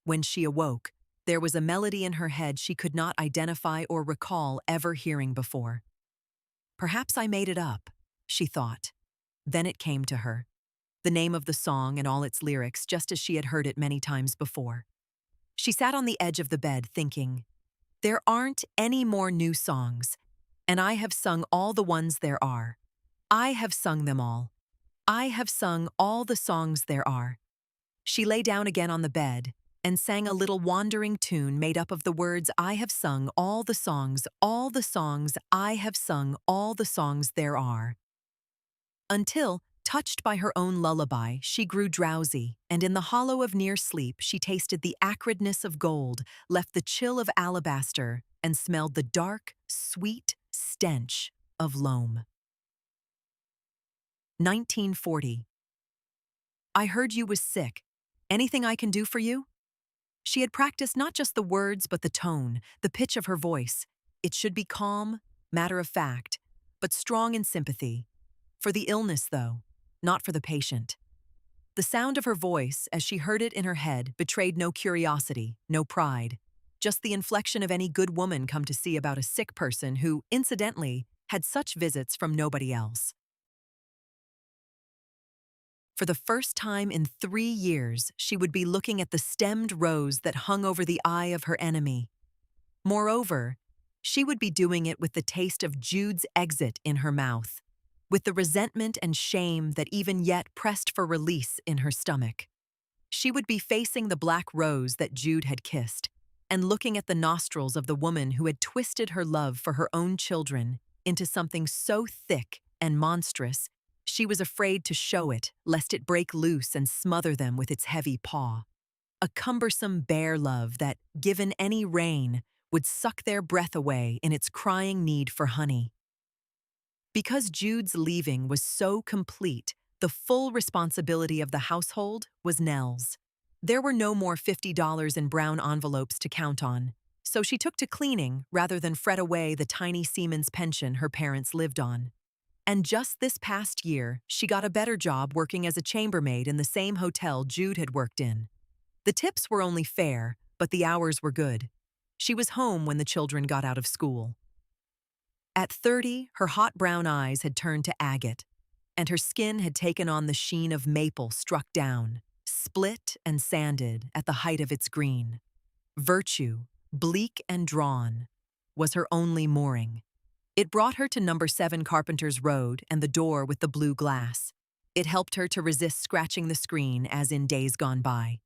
When she awoke, there was a melody in her head she could not identify or recall ever hearing before. Perhaps I made it up, she thought. Then it came to her, the name of the song and all its lyrics, just as she had heard it many times before. She sat on the edge of the bed thinking, there aren't any more new songs, and I have sung all the ones there are. I have sung them all. I have sung all the songs there are. She lay down again on the bed and sang a little wandering tune made up of the words, I have sung all the songs, I have sung all the songs there are. Until, touched by her own lullaby, she grew drowsy, and in the hollow of near sleep she tasted the acridness of gold, left the chill of alabaster, and smelled the dark, sweet stench of loam. 1940. I heard you was sick. Anything I can do for you? She had practiced not just the words but the tone, the pitch of her voice. It should be calm, matter of fact, but strong in sympathy. For the illness, though, not for the patient. The sound of her voice, as she heard it in her head, betrayed no curiosity, no pride, just the inflection of any good woman come to see about a sick person who, incidentally, had such visits from nobody else. For the first time in 3 years, she would be looking at the stemmed rose that hung over the eye of her enemy. Moreover, she would be doing it with the taste of Jude's exit in her mouth, with the resentment and shame that even yet pressed for release in her stomach. She would be facing the black rose that Jude had kissed, and looking at the nostrils of the woman who had twisted her love for her own children into something so thick and monstrous she was afraid to show it, lest it break loose and smother them with its heavy paw. A cumbersome bear love that, given any rein, would suck their breath away in its crying need for honey. Because Jude's leaving was so complete, the full responsibility of the household was Nell's. There were no more $50 in brown envelopes to count on, so she took to cleaning rather than fret away the tiny seaman's pension her parents lived on. And just this past year, she got a better job working as a chambermaid in the same hotel Jude had worked in. The tips were only fair, but the hours were good. She was home when the children got out of school. At 30, her hot brown eyes had turned to agate, and her skin had taken on the sheen of maple struck down, split and sanded at the height of its green. Virtue, bleak and drawn, was her only mooring. It brought her to number 7 Carpenter's Road and the door with the blue glass. It helped her to resist scratching the screen as in days gone by.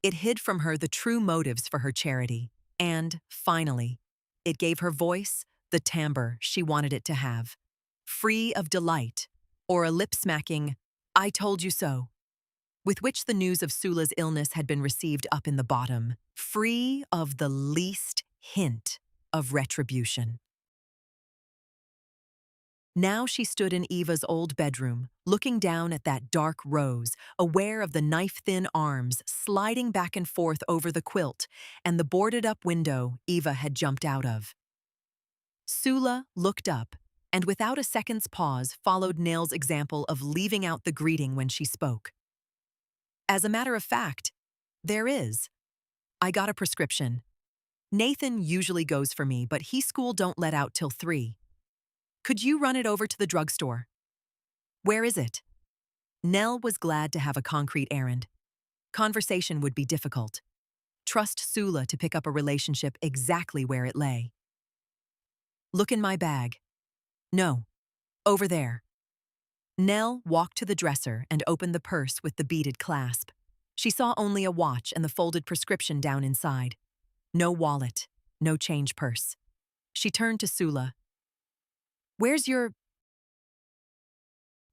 It hid from her the true motives for her charity. And, finally, it gave her voice the timbre she wanted it to have. Free of delight, or a lip-smacking, "I told you so," with which the news of Sula's illness had been received up in the bottom. Free of the least hint of retribution. Now she stood in Eva's old bedroom, looking down at that dark rose, aware of the knife-thin arms sliding back and forth over the quilt and the boarded-up window Eva had jumped out of. Sula looked up, and without a second's pause followed Nell's example of leaving out the greeting when she spoke. As a matter of fact, there is. I got a prescription. Nathan usually goes for me, but school don't let out till 3. Could you run it over to the drugstore? Where is it? Nell was glad to have a concrete errand. Conversation would be difficult. Trust Sula to pick up a relationship exactly where it lay. Look in my bag. No, over there. Nell walked to the dresser and opened the purse with the beaded clasp. She saw only a watch and the folded prescription down inside. No wallet, no change purse. She turned to Sula. Where's your...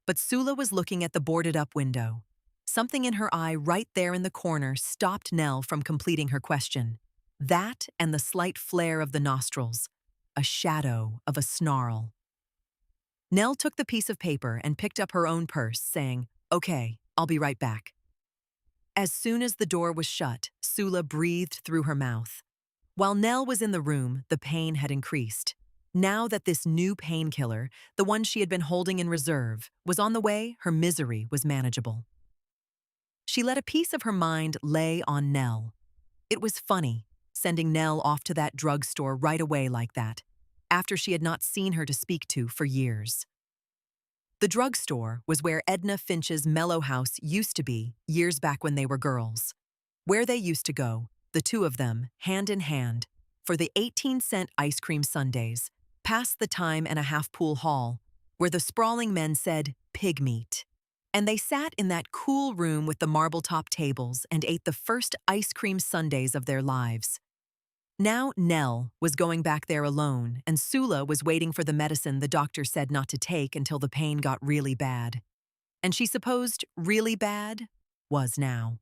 But Sula was looking at the boarded-up window. Something in her eye right there in the corner stopped Nell from completing her question. That and the slight flare of the nostrils. A shadow of a snarl. Nell took the piece of paper and picked up her own purse, saying, "Okay, I'll be right back." As soon as the door was shut, Sula breathed through her mouth. While Nell was in the room, the pain had increased. Now that this new painkiller, the one she had been holding in reserve, was on the way, her misery was manageable. She let a piece of her mind lay on Nell. It was funny, sending Nell off to that drugstore right away like that, after she had not seen her to speak to for years. The drugstore was where Edna Finch's mellow house used to be years back when they were girls. Where they used to go, the two of them, hand in hand, for the 18-cent ice cream sundaes, past the time-and-a-half pool hall, where the sprawling men said, "Pig meat." And they sat in that cool room with the marble-top tables and ate the first ice cream sundaes of their lives. Now Nell was going back there alone, and Sula was waiting for the medicine the doctor said not to take until the pain got really bad. And she supposed really bad was now.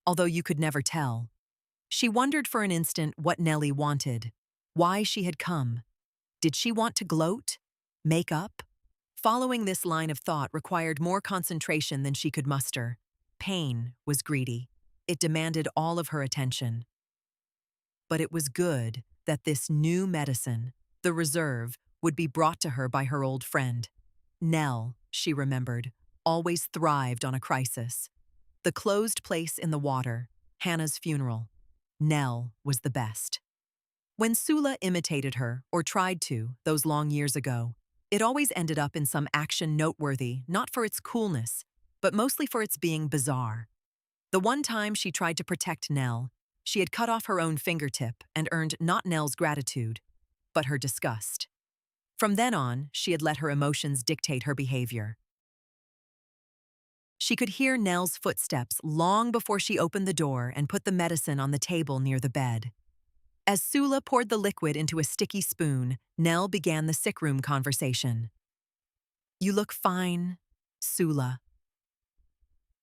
Although you could never tell. She wondered for an instant what Nellie wanted, why she had come. Did she want to gloat? Make up? Following this line of thought required more concentration than she could muster. Pain was greedy. It demanded all of her attention. But it was good that this new medicine, the reserve, would be brought to her by her old friend. Nell, she remembered, always thrived on a crisis. The closed place in the water, Hannah's funeral. Nell was the best. When Sula imitated her, or tried to, those long years ago, it always ended up in some action noteworthy, not for its coolness, but mostly for its being bizarre. The one time she tried to protect Nell, she had cut off her own fingertip and earned not Nell's gratitude, but her disgust. From then on, she had let her emotions dictate her behavior. She could hear Nell's footsteps long before she opened the door and put the medicine on the table near the bed. As Sula poured the liquid into a sticky spoon, Nell began the sickroom conversation. "You look fine, Sula."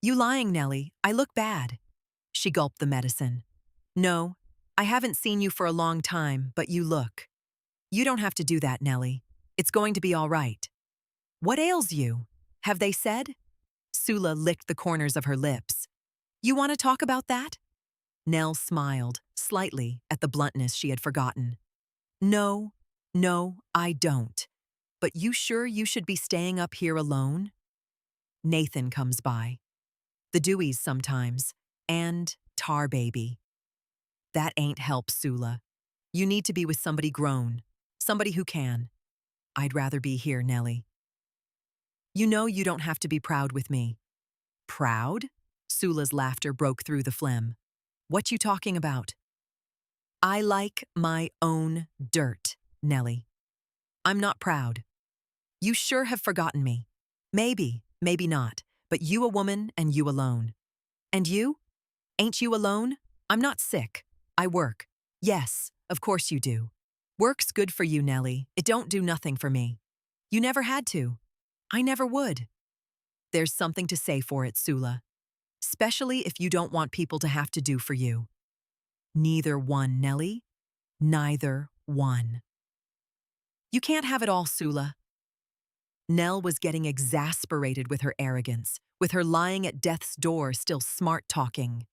"You lying, Nellie. I look bad." She gulped the medicine. "No, I haven't seen you for a long time, but you look." "You don't have to do that, Nellie. It's going to be all right." "What ails you? Have they said?" Sula licked the corners of her lips. "You want to talk about that?" Nell smiled, slightly, at the bluntness she had forgotten. No, I don't. But you sure you should be staying up here alone?" Nathan comes by. The Deweys sometimes. And Tar Baby. "That ain't help, Sula. You need to be with somebody grown. Somebody who can." "I'd rather be here, Nellie." "You know you don't have to be proud with me." "Proud?" Sula's laughter broke through the phlegm. "What you talking about?" "I like my own dirt, Nellie. I'm not proud. You sure have forgotten me. Maybe, maybe not, but you a woman and you alone." "And you? Ain't you alone? I'm not sick. I work." "Yes, of course you do. Work's good for you, Nellie. It don't do nothing for me. You never had to. I never would." "There's something to say for it, Sula. Especially if you don't want people to have to do for you." "Neither one, Nellie. Neither one." "You can't have it all, Sula." Nell was getting exasperated with her arrogance, with her lying at death's door still smart-talking.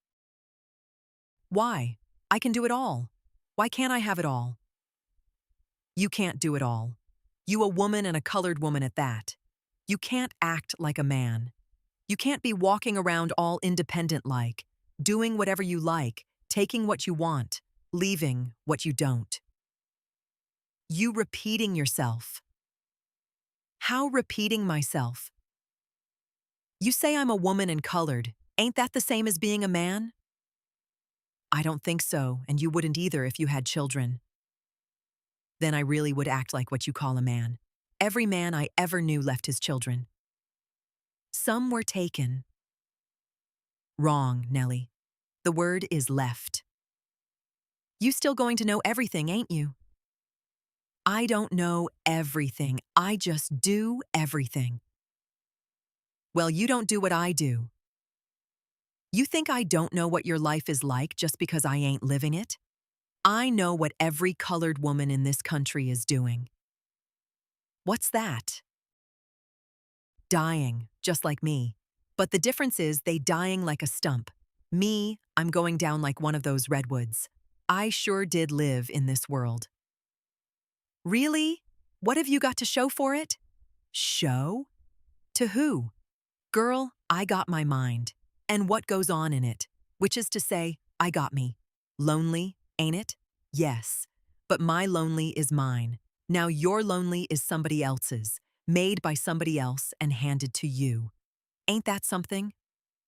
"Why? I can do it all. Why can't I have it all?" "You can't do it all. You a woman and a colored woman at that. You can't act like a man. You can't be walking around all independent-like, doing whatever you like, taking what you want, leaving what you don't." "You repeating yourself." "How repeating myself?" "You say I'm a woman and colored. Ain't that the same as being a man?" "I don't think so, and you wouldn't either if you had children." "Then I really would act like what you call a man. Every man I ever knew left his children." "Some were taken." "Wrong, Nellie. The word is left." "You still going to know everything, ain't you?" "I don't know everything. I just do everything." "Well, you don't do what I do." "You think I don't know what your life is like just because I ain't living it? I know what every colored woman in this country is doing." "What's that?" "Dying, just like me. But the difference is they dying like a stump. Me, I'm going down like one of those redwoods. I sure did live in this world." "Really? What have you got to show for it?" "Show? To who?" "Girl, I got my mind. And what goes on in it. Which is to say, I got me. Lonely, ain't it? Yes. But my lonely is mine. Now your lonely is somebody else's, made by somebody else and handed to you. Ain't that something?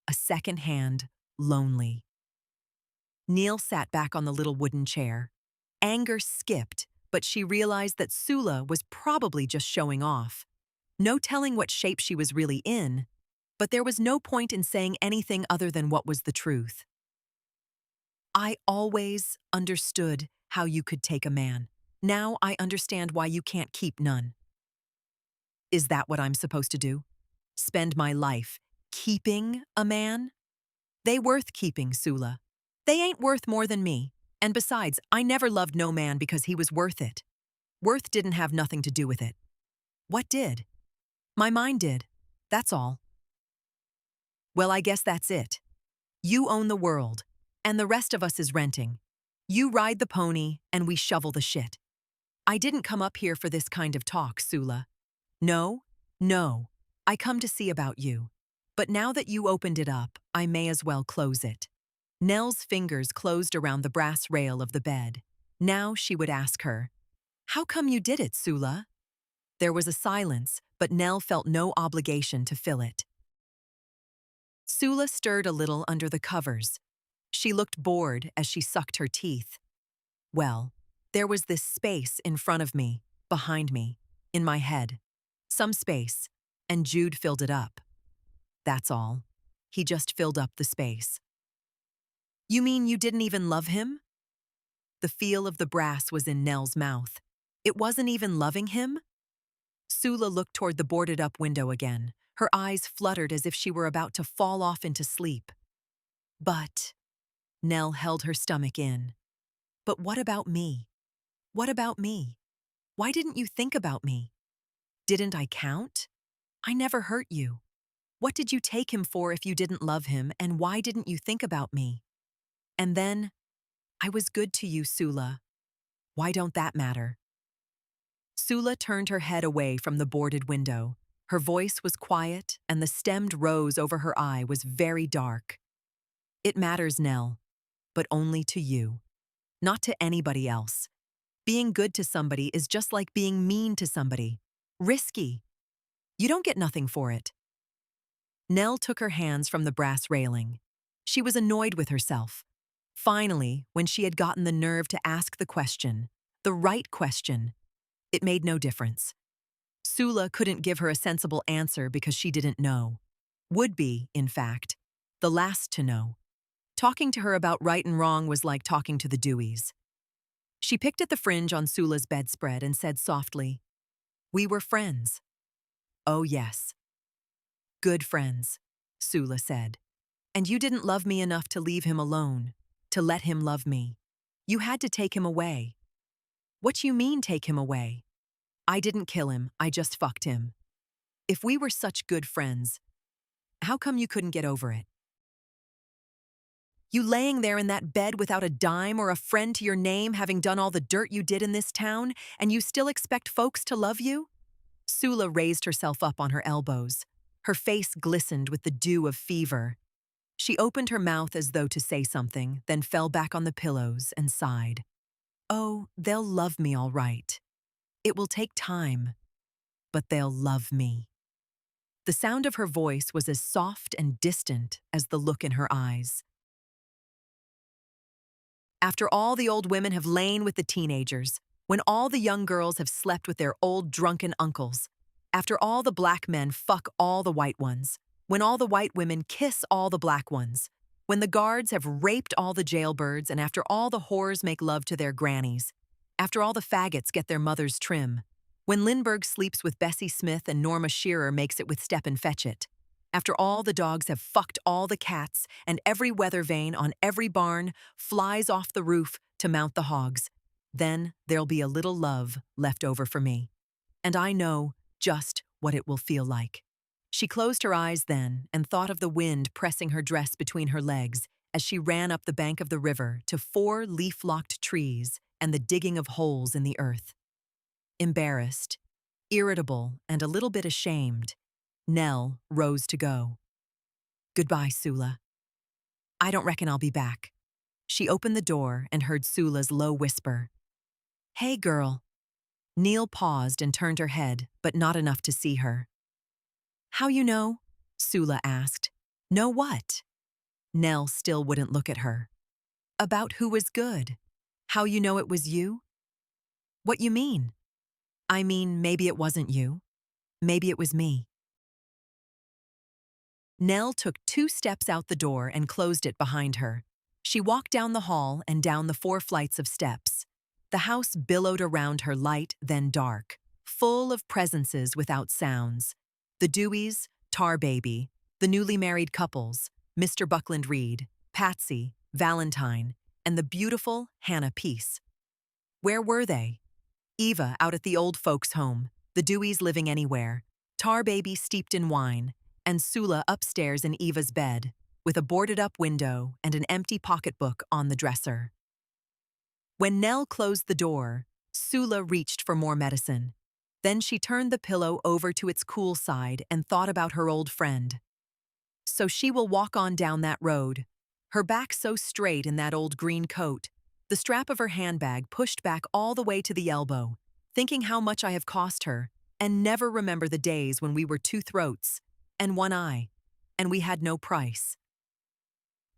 A second-hand lonely." Neil sat back on the little wooden chair. Anger skipped, but she realized that Sula was probably just showing off. No telling what shape she was really in, but there was no point in saying anything other than what was the truth. "I always understood how you could take a man. Now I understand why you can't keep none." "Is that what I'm supposed to do? Spend my life keeping a man?" "They worth keeping, Sula. They ain't worth more than me. And besides, I never loved no man because he was worth it. Worth didn't have nothing to do with it." "What did?" "My mind did. That's all." "Well, I guess that's it. You own the world, and the rest of us is renting. You ride the pony, and we shovel the shit. I didn't come up here for this kind of talk, Sula. No. I come to see about you. But now that you opened it up, I may as well close it." Nell's fingers closed around the brass rail of the bed. Now she would ask her, "How come you did it, Sula?" There was a silence, but Nell felt no obligation to fill it. Sula stirred a little under the covers. She looked bored as she sucked her teeth. Well, there was this space in front of me, behind me, in my head. Some space, and Jude filled it up. That's all. He just filled up the space. You mean you didn't even love him? The feel of the brass was in Nell's mouth. It wasn't even loving him? Sula looked toward the boarded-up window again. Her eyes fluttered as if she were about to fall off into sleep. But Nell held her stomach in. But what about me? What about me? Why didn't you think about me? Didn't I count? I never hurt you. What did you take him for if you didn't love him, and why didn't you think about me? And then, I was good to you, Sula. Why don't that matter? Sula turned her head away from the boarded window. Her voice was quiet, and the stemmed rose over her eye was very dark. It matters, Nell, but only to you, not to anybody else. Being good to somebody is just like being mean to somebody. Risky. You don't get nothing for it. Nell took her hands from the brass railing. She was annoyed with herself. Finally, when she had gotten the nerve to ask the question, the right question, it made no difference. Sula couldn't give her a sensible answer because she didn't know. Would be, in fact, the last to know. Talking to her about right and wrong was like talking to the Deweys. She picked at the fringe on Sula's bedspread and said softly, "We were friends." "Oh, yes. Good friends," Sula said. "And you didn't love me enough to leave him alone, to let him love me. You had to take him away." "What you mean, take him away?" "I didn't kill him, I just fucked him. If we were such good friends, how come you couldn't get over it? You laying there in that bed without a dime or a friend to your name, having done all the dirt you did in this town, and you still expect folks to love you?" Sula raised herself up on her elbows. Her face glistened with the dew of fever. She opened her mouth as though to say something, then fell back on the pillows and sighed. "Oh, they'll love me all right. It will take time, but they'll love me." The sound of her voice was as soft and distant as the look in her eyes. After all the old women have lain with the teenagers, when all the young girls have slept with their old drunken uncles, after all the black men fuck all the white ones, when all the white women kiss all the black ones, when the guards have raped all the jailbirds, and after all the whores make love to their grannies, after all the faggots get their mother's trim, when Lindbergh sleeps with Bessie Smith and Norma Shearer makes it with Stephen Fetchit, after all the dogs have fucked all the cats and every weather vane on every barn flies off the roof to mount the hogs, then there'll be a little love left over for me. And I know just what it will feel like. She closed her eyes then and thought of the wind pressing her dress between her legs as she ran up the bank of the river to 4 leaf-locked trees and the digging of holes in the earth. Embarrassed, irritable, and a little bit ashamed, Nell rose to go. "Goodbye, Sula. I don't reckon I'll be back." She opened the door and heard Sula's low whisper. "Hey, girl." Neil paused and turned her head, but not enough to see her. "How you know?" Sula asked. "Know what?" Nell still wouldn't look at her. "About who was good. How you know it was you?" "What you mean?" "I mean, maybe it wasn't you. Maybe it was me." Nell took 2 steps out the door and closed it behind her. She walked down the hall and down the 4 flights of steps. The house billowed around her, light, then dark, full of presences without sounds. The Deweys, Tar Baby, the newly married couples, Mr. Buckland Reed, Patsy, Valentine, and the beautiful Hannah Peace. Where were they? Eva out at the old folks' home, the Deweys living anywhere, Tar Baby steeped in wine, and Sula upstairs in Eva's bed, with a boarded-up window and an empty pocketbook on the dresser. When Nell closed the door, Sula reached for more medicine. Then she turned the pillow over to its cool side and thought about her old friend. So she will walk on down that road, her back so straight in that old green coat, the strap of her handbag pushed back all the way to the elbow, thinking how much I have cost her, and never remember the days when we were two throats and one eye, and we had no price.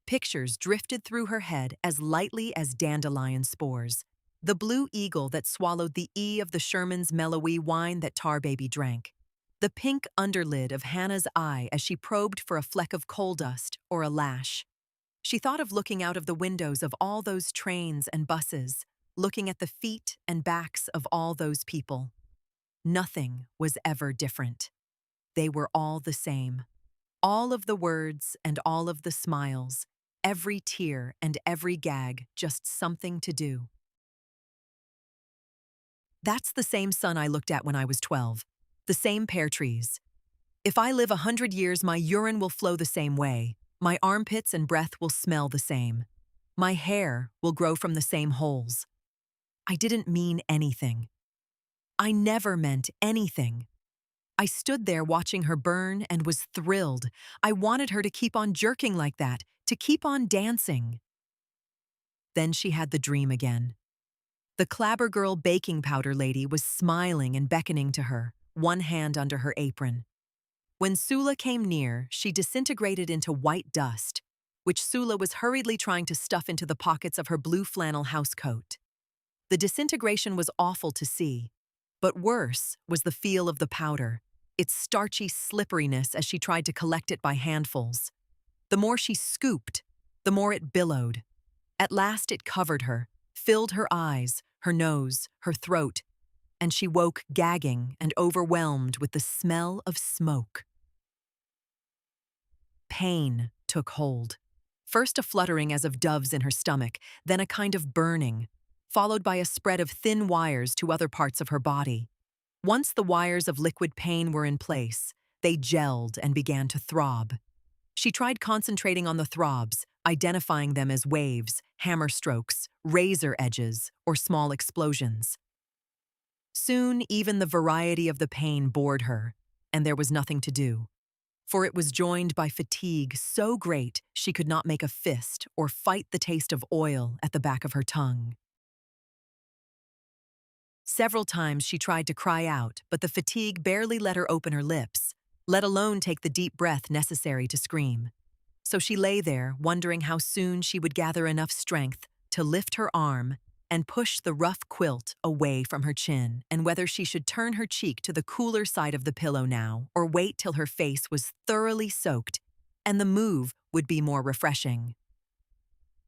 Pictures drifted through her head as lightly as dandelion spores. The blue eagle that swallowed the E of the Sherman's mellowy wine that Tar Baby drank. The pink underlid of Hannah's eye as she probed for a fleck of coal dust or a lash. She thought of looking out of the windows of all those trains and buses, looking at the feet and backs of all those people. Nothing was ever different. They were all the same. All of the words and all of the smiles, every tear and every gag, just something to do. That's the same sun I looked at when I was 12. The same pear trees. If I live 100 years, my urine will flow the same way. My armpits and breath will smell the same. My hair will grow from the same holes. I didn't mean anything. I never meant anything. I stood there watching her burn and was thrilled. I wanted her to keep on jerking like that, to keep on dancing. Then she had the dream again. The Clabber Girl baking powder lady was smiling and beckoning to her, one hand under her apron. When Sula came near, she disintegrated into white dust, which Sula was hurriedly trying to stuff into the pockets of her blue flannel housecoat. The disintegration was awful to see, but worse was the feel of the powder, its starchy slipperiness as she tried to collect it by handfuls. The more she scooped, the more it billowed. At last it covered her, filled her eyes, her nose, her throat, and she woke gagging and overwhelmed with the smell of smoke. Pain took hold. First a fluttering as of doves in her stomach, then a kind of burning, followed by a spread of thin wires to other parts of her body. Once the wires of liquid pain were in place, they gelled and began to throb. She tried concentrating on the throbs, identifying them as waves, hammer strokes, razor edges, or small explosions. Soon, even the variety of the pain bored her, and there was nothing to do. For it was joined by fatigue so great she could not make a fist or fight the taste of oil at the back of her tongue. Several times she tried to cry out, but the fatigue barely let her open her lips, let alone take the deep breath necessary to scream. So she lay there, wondering how soon she would gather enough strength to lift her arm and push the rough quilt away from her chin, and whether she should turn her cheek to the cooler side of the pillow now or wait till her face was thoroughly soaked and the move would be more refreshing.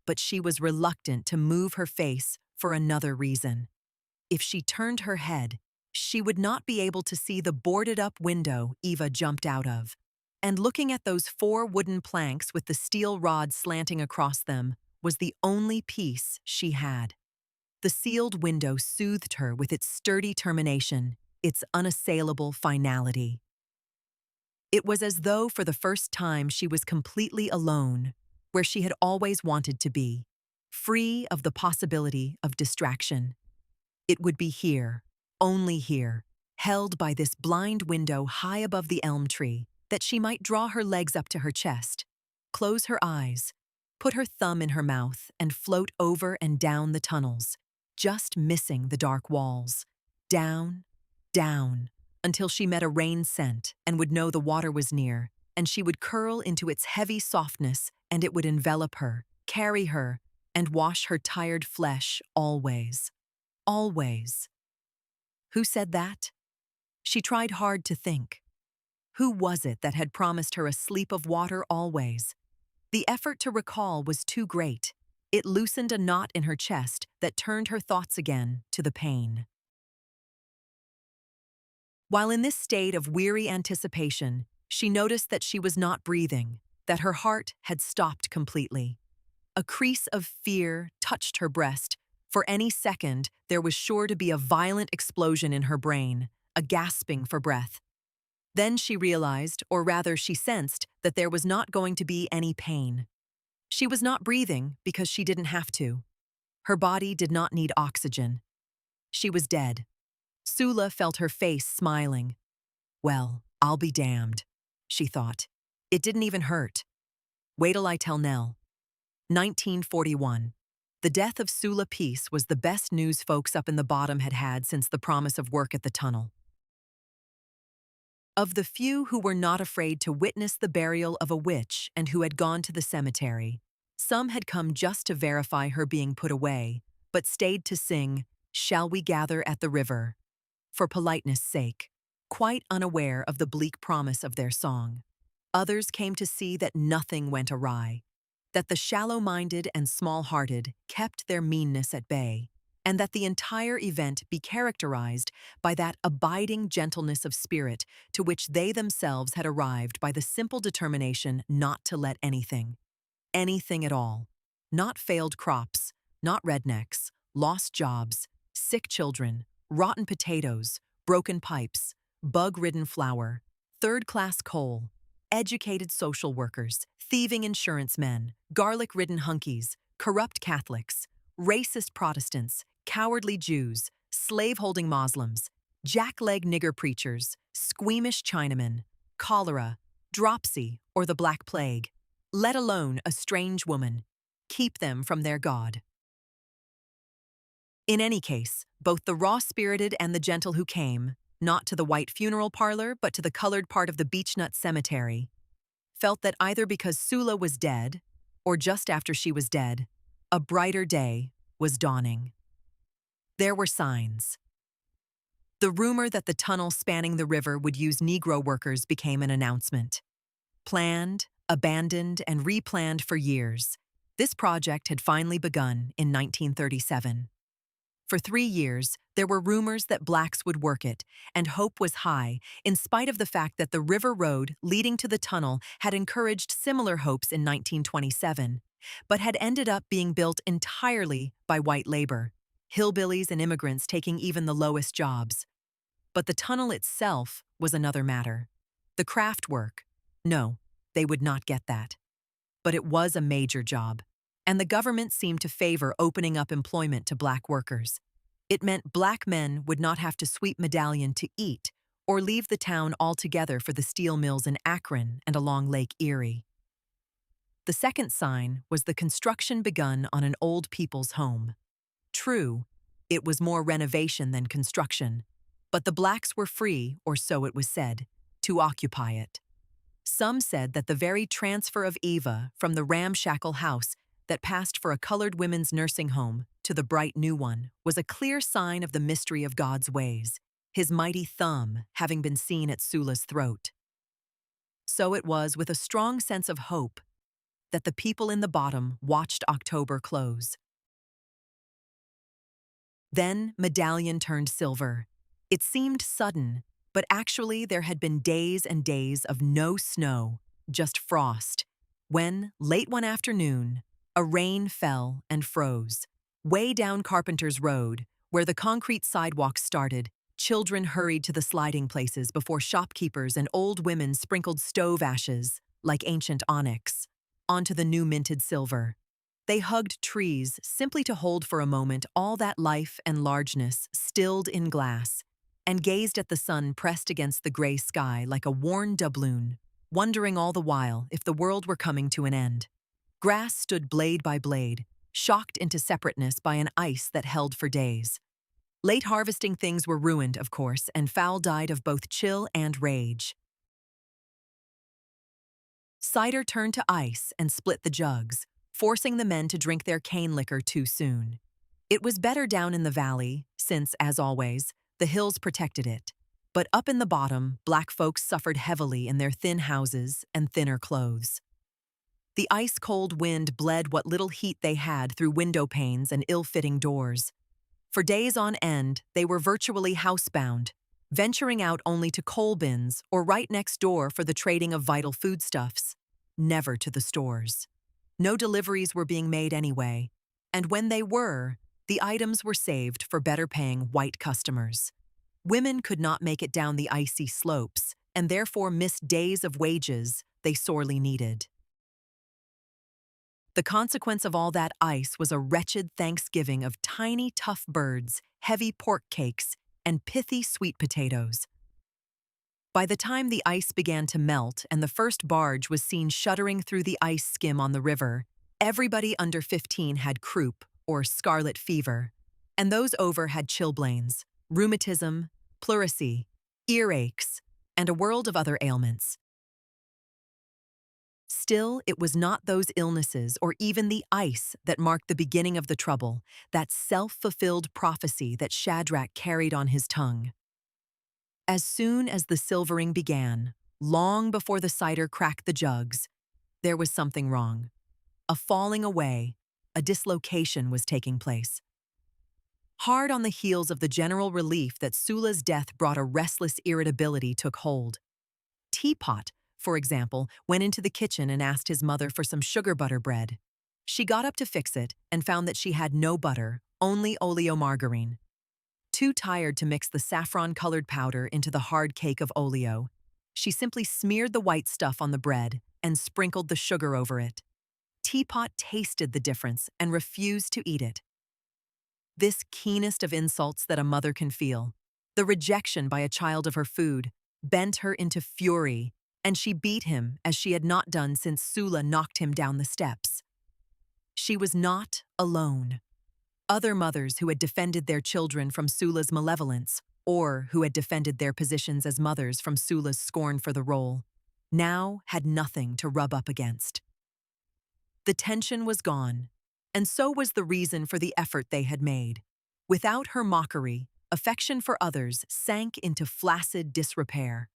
But she was reluctant to move her face for another reason. If she turned her head, she would not be able to see the boarded-up window Eva jumped out of. And looking at those 4 wooden planks with the steel rod slanting across them was the only peace she had. The sealed window soothed her with its sturdy termination, its unassailable finality. It was as though for the first time she was completely alone, where she had always wanted to be, free of the possibility of distraction. It would be here, only here, held by this blind window high above the elm tree, that she might draw her legs up to her chest, close her eyes, put her thumb in her mouth, and float over and down the tunnels, just missing the dark walls. Down, down, until she met a rain scent and would know the water was near, and she would curl into its heavy softness and it would envelop her, carry her, and wash her tired flesh always. Always. Who said that? She tried hard to think. Who was it that had promised her a sleep of water always? The effort to recall was too great. It loosened a knot in her chest that turned her thoughts again to the pain. While in this state of weary anticipation, she noticed that she was not breathing, that her heart had stopped completely. A crease of fear touched her breast. For any second, there was sure to be a violent explosion in her brain, a gasping for breath. Then she realized, or rather she sensed, that there was not going to be any pain. She was not breathing because she didn't have to. Her body did not need oxygen. She was dead. Sula felt her face smiling. Well, I'll be damned, she thought. It didn't even hurt. Wait till I tell Nell. 1941. The death of Sula Peace was the best news folks up in the bottom had had since the promise of work at the tunnel. Of the few who were not afraid to witness the burial of a witch and who had gone to the cemetery, some had come just to verify her being put away, but stayed to sing, "Shall We Gather at the River?" for politeness' sake, quite unaware of the bleak promise of their song. Others came to see that nothing went awry, that the shallow-minded and small-hearted kept their meanness at bay, and that the entire event be characterized by that abiding gentleness of spirit to which they themselves had arrived by the simple determination not to let anything at all, not failed crops, not rednecks, lost jobs, sick children, rotten potatoes, broken pipes, bug-ridden flour, third-class coal, educated social workers, thieving insurance men, garlic-ridden hunkies, corrupt Catholics, racist Protestants, cowardly Jews, slave-holding Muslims, jackleg nigger preachers, squeamish Chinamen, cholera, dropsy, or the Black Plague, let alone a strange woman. Keep them from their God. In any case, both the raw-spirited and the gentle who came, not to the white funeral parlor but to the colored part of the beechnut cemetery, felt that either because Sula was dead, or just after she was dead, a brighter day was dawning. There were signs. The rumor that the tunnel spanning the river would use Negro workers became an announcement. Planned, abandoned, and replanned for years, this project had finally begun in 1937. For 3 years, there were rumors that blacks would work it, and hope was high, in spite of the fact that the river road leading to the tunnel had encouraged similar hopes in 1927, but had ended up being built entirely by white labor, hillbillies and immigrants taking even the lowest jobs. But the tunnel itself was another matter. The craft work, no, they would not get that. But it was a major job, and the government seemed to favor opening up employment to black workers. It meant black men would not have to sweep Medallion to eat or leave the town altogether for the steel mills in Akron and along Lake Erie. The second sign was the construction begun on an old people's home. True, it was more renovation than construction, but the blacks were free, or so it was said, to occupy it. Some said that the very transfer of Eva from the ramshackle house that passed for a colored women's nursing home to the bright new one was a clear sign of the mystery of God's ways, his mighty thumb having been seen at Sula's throat. So it was with a strong sense of hope that the people in the bottom watched October close. Then Medallion turned silver. It seemed sudden, but actually there had been days and days of no snow, just frost, when, late one afternoon, a rain fell and froze. Way down Carpenter's Road, where the concrete sidewalks started, children hurried to the sliding places before shopkeepers and old women sprinkled stove ashes, like ancient onyx, onto the new minted silver. They hugged trees simply to hold for a moment all that life and largeness stilled in glass, and gazed at the sun pressed against the gray sky like a worn doubloon, wondering all the while if the world were coming to an end. Grass stood blade by blade, shocked into separateness by an ice that held for days. Late harvesting things were ruined, of course, and fowl died of both chill and rage. Cider turned to ice and split the jugs, forcing the men to drink their cane liquor too soon. It was better down in the valley, since, as always, the hills protected it. But up in the bottom, black folks suffered heavily in their thin houses and thinner clothes. The ice-cold wind bled what little heat they had through window panes and ill-fitting doors. For days on end, they were virtually housebound, venturing out only to coal bins or right next door for the trading of vital foodstuffs, never to the stores. No deliveries were being made anyway, and when they were, the items were saved for better-paying white customers. Women could not make it down the icy slopes, and therefore missed days of wages they sorely needed. The consequence of all that ice was a wretched Thanksgiving of tiny, tough birds, heavy pork cakes, and pithy sweet potatoes. By the time the ice began to melt and the first barge was seen shuddering through the ice skim on the river, everybody under 15 had croup, or scarlet fever, and those over had chilblains, rheumatism, pleurisy, earaches, and a world of other ailments. Still, it was not those illnesses or even the ice that marked the beginning of the trouble, that self-fulfilled prophecy that Shadrach carried on his tongue. As soon as the silvering began, long before the cider cracked the jugs, there was something wrong. A falling away, a dislocation was taking place. Hard on the heels of the general relief that Sula's death brought, a restless irritability took hold. Teapot, for example, went into the kitchen and asked his mother for some sugar butter bread. She got up to fix it and found that she had no butter, only oleomargarine. Too tired to mix the saffron-colored powder into the hard cake of oleo, she simply smeared the white stuff on the bread and sprinkled the sugar over it. Teapot tasted the difference and refused to eat it. This keenest of insults that a mother can feel, the rejection by a child of her food, bent her into fury, and she beat him as she had not done since Sula knocked him down the steps. She was not alone. Other mothers who had defended their children from Sula's malevolence, or who had defended their positions as mothers from Sula's scorn for the role, now had nothing to rub up against. The tension was gone, and so was the reason for the effort they had made. Without her mockery, affection for others sank into flaccid disrepair.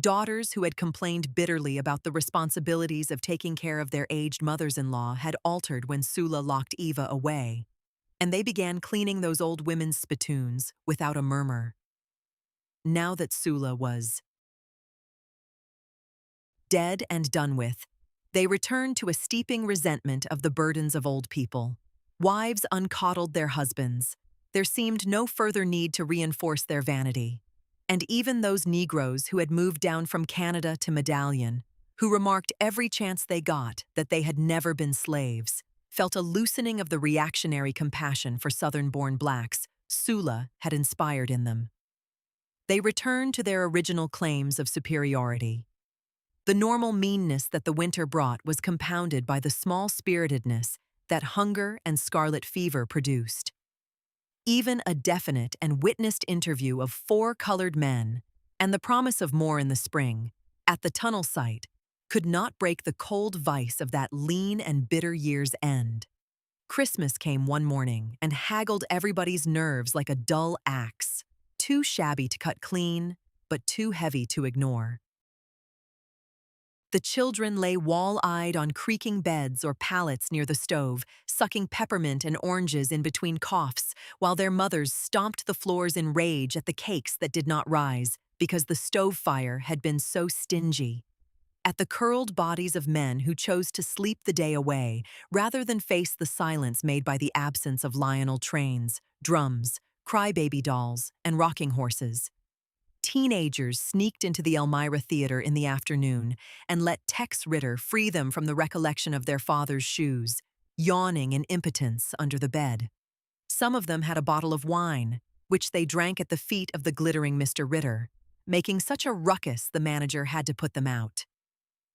Daughters who had complained bitterly about the responsibilities of taking care of their aged mothers-in-law had altered when Sula locked Eva away, and they began cleaning those old women's spittoons without a murmur. Now that Sula was dead and done with, they returned to a steeping resentment of the burdens of old people. Wives uncoddled their husbands. There seemed no further need to reinforce their vanity. And even those Negroes who had moved down from Canada to Medallion, who remarked every chance they got that they had never been slaves, felt a loosening of the reactionary compassion for Southern-born blacks Sula had inspired in them. They returned to their original claims of superiority. The normal meanness that the winter brought was compounded by the small-spiritedness that hunger and scarlet fever produced. Even a definite and witnessed interview of 4 colored men, and the promise of more in the spring, at the tunnel site, could not break the cold vice of that lean and bitter year's end. Christmas came one morning and haggled everybody's nerves like a dull axe, too shabby to cut clean, but too heavy to ignore. The children lay wall-eyed on creaking beds or pallets near the stove, sucking peppermint and oranges in between coughs, while their mothers stomped the floors in rage at the cakes that did not rise because the stove fire had been so stingy. At the curled bodies of men who chose to sleep the day away rather than face the silence made by the absence of Lionel trains, drums, crybaby dolls, and rocking horses. Teenagers sneaked into the Elmira Theater in the afternoon and let Tex Ritter free them from the recollection of their father's shoes, yawning in impotence under the bed. Some of them had a bottle of wine, which they drank at the feet of the glittering Mr. Ritter, making such a ruckus the manager had to put them out.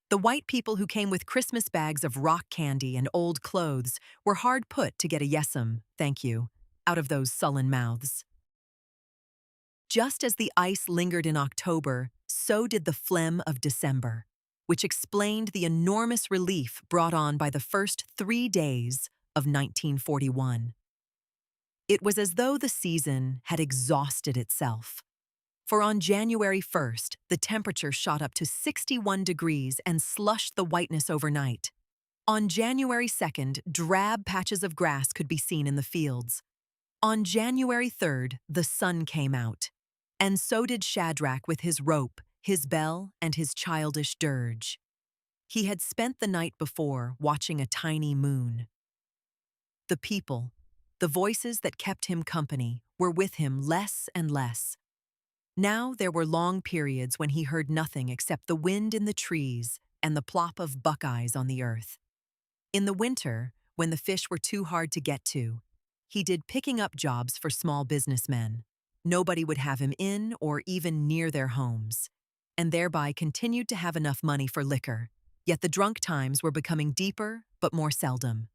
The white people who came with Christmas bags of rock candy and old clothes were hard put to get a yes'm, thank you, out of those sullen mouths. Just as the ice lingered in October, so did the phlegm of December, which explained the enormous relief brought on by the first 3 days of 1941. It was as though the season had exhausted itself. For on January 1st, the temperature shot up to 61 degrees and slushed the whiteness overnight. On January 2nd, drab patches of grass could be seen in the fields. On January 3rd, the sun came out. And so did Shadrach with his rope, his bell, and his childish dirge. He had spent the night before watching a tiny moon. The people, the voices that kept him company, were with him less and less. Now there were long periods when he heard nothing except the wind in the trees and the plop of buckeyes on the earth. In the winter, when the fish were too hard to get to, he did picking up jobs for small businessmen. Nobody would have him in or even near their homes, and thereby continued to have enough money for liquor, yet the drunk times were becoming deeper but more seldom.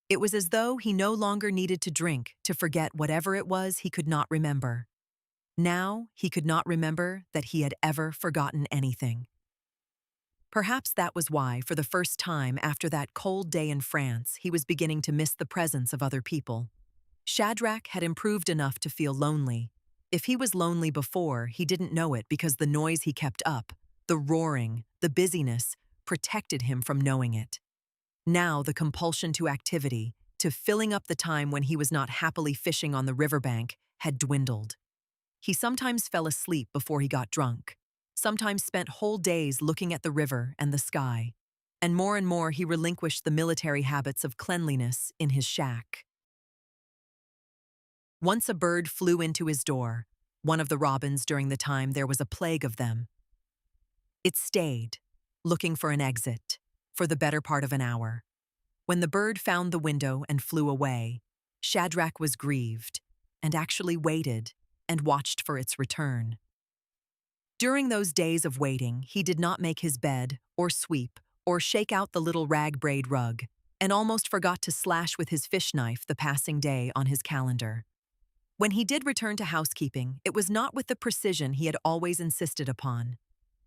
It was as though he no longer needed to drink to forget whatever it was he could not remember. Now he could not remember that he had ever forgotten anything. Perhaps that was why, for the first time after that cold day in France, he was beginning to miss the presence of other people. Shadrach had improved enough to feel lonely. If he was lonely before, he didn't know it because the noise he kept up, the roaring, the busyness, protected him from knowing it. Now the compulsion to activity, to filling up the time when he was not happily fishing on the riverbank, had dwindled. He sometimes fell asleep before he got drunk, sometimes spent whole days looking at the river and the sky, and more he relinquished the military habits of cleanliness in his shack. Once a bird flew into his door, one of the robins during the time there was a plague of them. It stayed, looking for an exit, for the better part of an hour. When the bird found the window and flew away, Shadrach was grieved, and actually waited and watched for its return. During those days of waiting, he did not make his bed, or sweep, or shake out the little rag braid rug, and almost forgot to slash with his fish knife the passing day on his calendar. When he did return to housekeeping, it was not with the precision he had always insisted upon.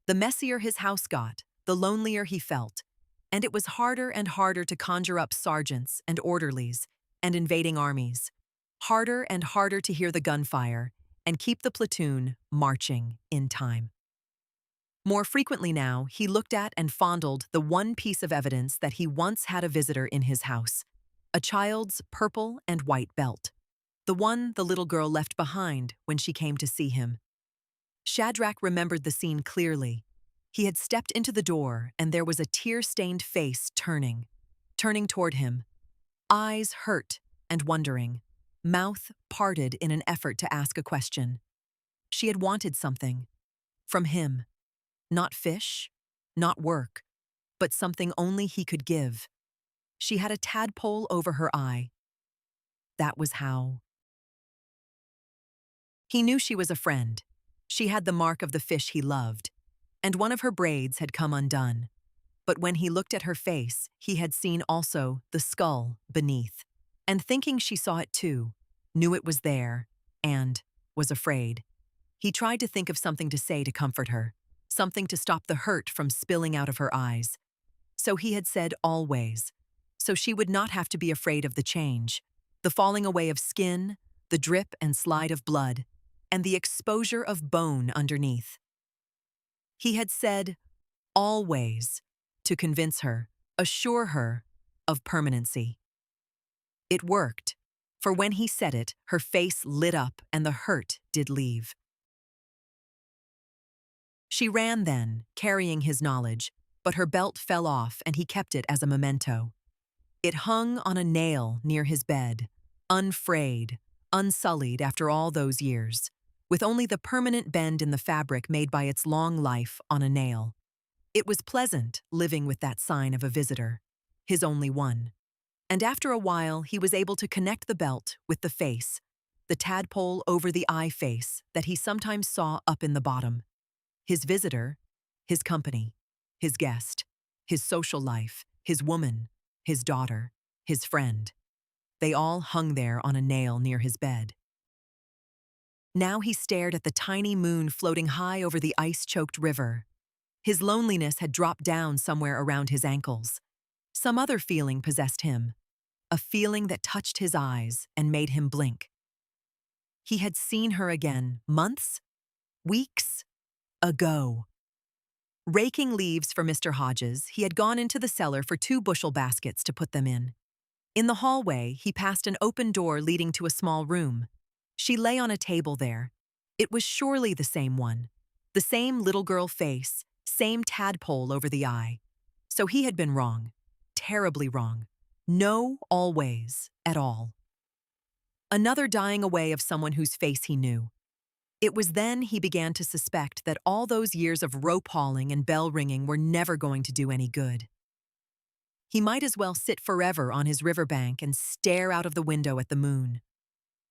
The messier his house got, the lonelier he felt, and it was harder and harder to conjure up sergeants and orderlies and invading armies. Harder and harder to hear the gunfire and keep the platoon marching in time. More frequently now, he looked at and fondled the one piece of evidence that he once had a visitor in his house, a child's purple and white belt, the one the little girl left behind when she came to see him. Shadrach remembered the scene clearly. He had stepped into the door, and there was a tear-stained face turning toward him, eyes hurt and wondering, mouth parted in an effort to ask a question. She had wanted something. From him. Not fish, not work, but something only he could give. She had a tadpole over her eye. That was how. He knew she was a friend. She had the mark of the fish he loved, and one of her braids had come undone. But when he looked at her face, he had seen also the skull beneath, and thinking she saw it too, knew it was there, and was afraid. He tried to think of something to say to comfort her, something to stop the hurt from spilling out of her eyes. So he had said always, so she would not have to be afraid of the change, the falling away of skin, the drip and slide of blood, and the exposure of bone underneath. He had said always to convince her, assure her of permanency. It worked, for when he said it, her face lit up and the hurt did leave. She ran then, carrying his knowledge, but her belt fell off and he kept it as a memento. It hung on a nail near his bed, unfrayed, unsullied after all those years, with only the permanent bend in the fabric made by its long life on a nail. It was pleasant living with that sign of a visitor, his only one. And after a while, he was able to connect the belt with the face, the tadpole over the eye face that he sometimes saw up in the bottom. His visitor, his company, his guest, his social life, his woman, his daughter, his friend. They all hung there on a nail near his bed. Now he stared at the tiny moon floating high over the ice-choked river. His loneliness had dropped down somewhere around his ankles. Some other feeling possessed him, a feeling that touched his eyes and made him blink. He had seen her again months, weeks ago. Raking leaves for Mr. Hodges, he had gone into the cellar for 2 bushel baskets to put them in. In the hallway, he passed an open door leading to a small room. She lay on a table there. It was surely the same one. The same little girl face, same tadpole over the eye. So he had been wrong. Terribly wrong. No, always, at all. Another dying away of someone whose face he knew. It was then he began to suspect that all those years of rope hauling and bell ringing were never going to do any good. He might as well sit forever on his riverbank and stare out of the window at the moon.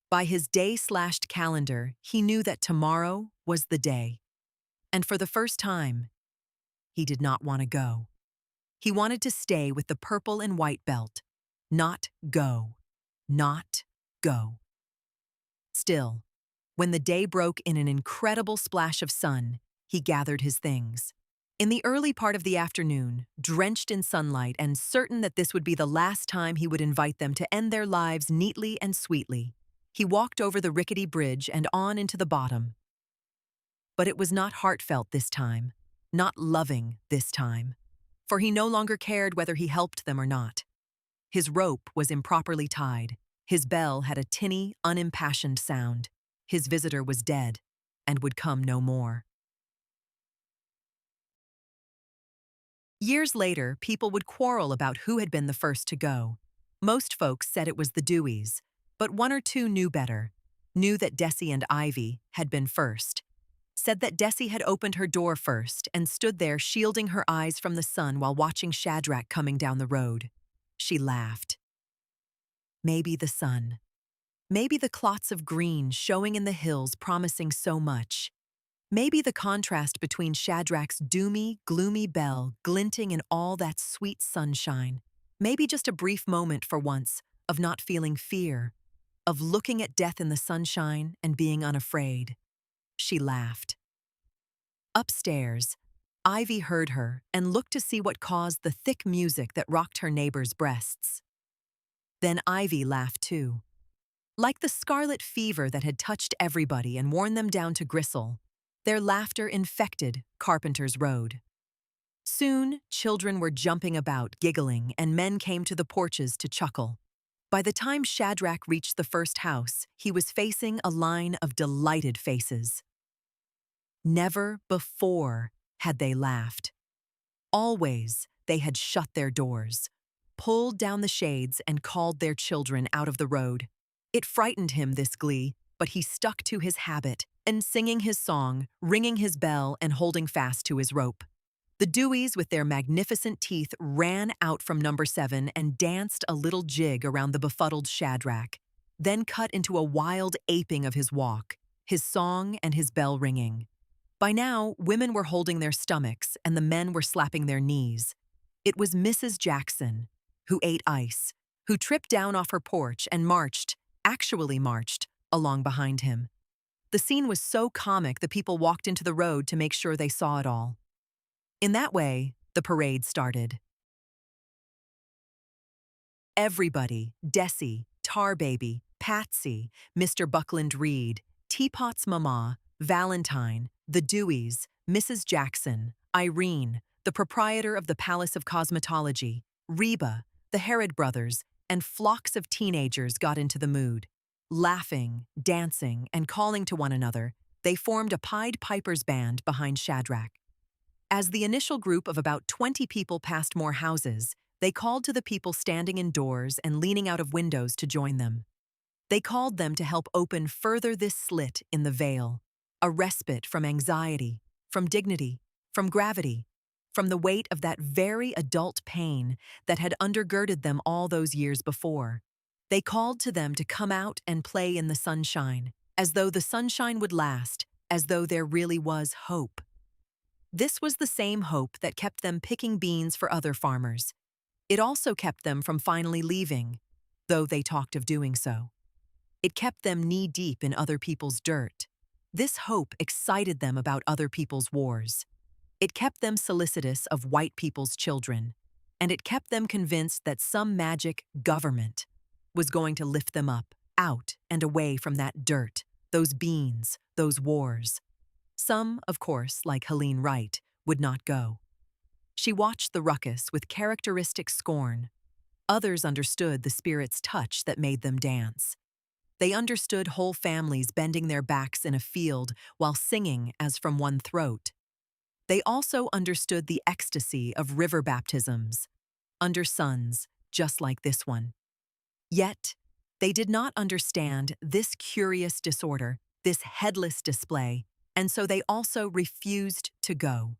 By his day-slashed calendar, he knew that tomorrow was the day. And for the first time, he did not want to go. He wanted to stay with the purple and white belt, Not go. Not go. Still, when the day broke in an incredible splash of sun, he gathered his things. In the early part of the afternoon, drenched in sunlight and certain that this would be the last time he would invite them to end their lives neatly and sweetly, he walked over the rickety bridge and on into the bottom. But it was not heartfelt this time, not loving this time, for he no longer cared whether he helped them or not. His rope was improperly tied. His bell had a tinny, unimpassioned sound. His visitor was dead and would come no more. Years later, people would quarrel about who had been the first to go. Most folks said it was the Deweys, but one or two knew better, knew that Desi and Ivy had been first, said that Desi had opened her door first and stood there shielding her eyes from the sun while watching Shadrach coming down the road. She laughed. Maybe the sun. Maybe the clots of green showing in the hills promising so much. Maybe the contrast between Shadrach's doomy, gloomy bell glinting in all that sweet sunshine. Maybe just a brief moment for once of not feeling fear, of looking at death in the sunshine and being unafraid. She laughed. Upstairs, Ivy heard her and looked to see what caused the thick music that rocked her neighbor's breasts. Then Ivy laughed too. Like the scarlet fever that had touched everybody and worn them down to gristle, their laughter infected Carpenter's Road. Soon, children were jumping about, giggling, and men came to the porches to chuckle. By the time Shadrach reached the first house, he was facing a line of delighted faces. Never before had they laughed. Always they had shut their doors, pulled down the shades, and called their children out of the road. It frightened him, this glee, but he stuck to his habit, and singing his song, ringing his bell, and holding fast to his rope. The Deweys, with their magnificent teeth, ran out from number 7 and danced a little jig around the befuddled Shadrach, then cut into a wild aping of his walk, his song and his bell ringing. By now, women were holding their stomachs and the men were slapping their knees. It was Mrs. Jackson, who ate ice, who tripped down off her porch and actually marched, along behind him. The scene was so comic the people walked into the road to make sure they saw it all. In that way, the parade started. Everybody, Desi, Tar Baby, Patsy, Mr. Buckland Reed, Teapot's Mama, Valentine, the Deweys, Mrs. Jackson, Irene, the proprietor of the Palace of Cosmetology, Reba, the Herod brothers, and flocks of teenagers got into the mood. Laughing, dancing, and calling to one another, they formed a Pied Piper's band behind Shadrach. As the initial group of about 20 people passed more houses, they called to the people standing indoors and leaning out of windows to join them. They called them to help open further this slit in the veil, a respite from anxiety, from dignity, from gravity, from the weight of that very adult pain that had undergirded them all those years before. They called to them to come out and play in the sunshine, as though the sunshine would last, as though there really was hope. This was the same hope that kept them picking beans for other farmers. It also kept them from finally leaving, though they talked of doing so. It kept them knee-deep in other people's dirt. This hope excited them about other people's wars. It kept them solicitous of white people's children, and it kept them convinced that some magic government was going to lift them up, out and away from that dirt, those beans, those wars. Some, of course, like Helene Wright, would not go. She watched the ruckus with characteristic scorn. Others understood the spirit's touch that made them dance. They understood whole families bending their backs in a field while singing as from one throat. They also understood the ecstasy of river baptisms, under suns just like this one. Yet, they did not understand this curious disorder, this headless display, and so they also refused to go.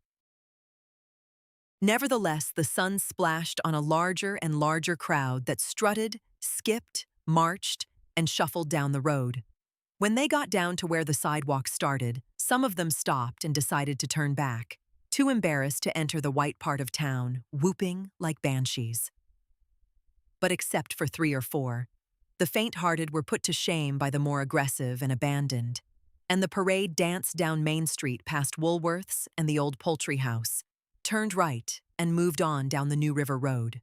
Nevertheless, the sun splashed on a larger and larger crowd that strutted, skipped, marched, and shuffled down the road. When they got down to where the sidewalk started, some of them stopped and decided to turn back, too embarrassed to enter the white part of town, whooping like banshees. but except for 3 or 4. The faint-hearted were put to shame by the more aggressive and abandoned, and the parade danced down Main Street past Woolworth's and the old poultry house, turned right, and moved on down the New River Road.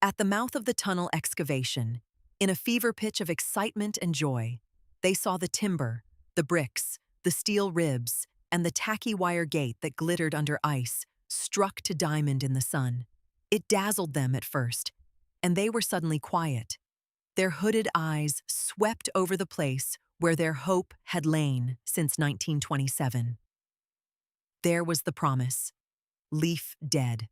At the mouth of the tunnel excavation, in a fever pitch of excitement and joy, they saw the timber, the bricks, the steel ribs, and the tacky wire gate that glittered under ice, struck to diamond in the sun. It dazzled them at first, and they were suddenly quiet. Their hooded eyes swept over the place where their hope had lain since 1927. There was the promise. Leaf dead.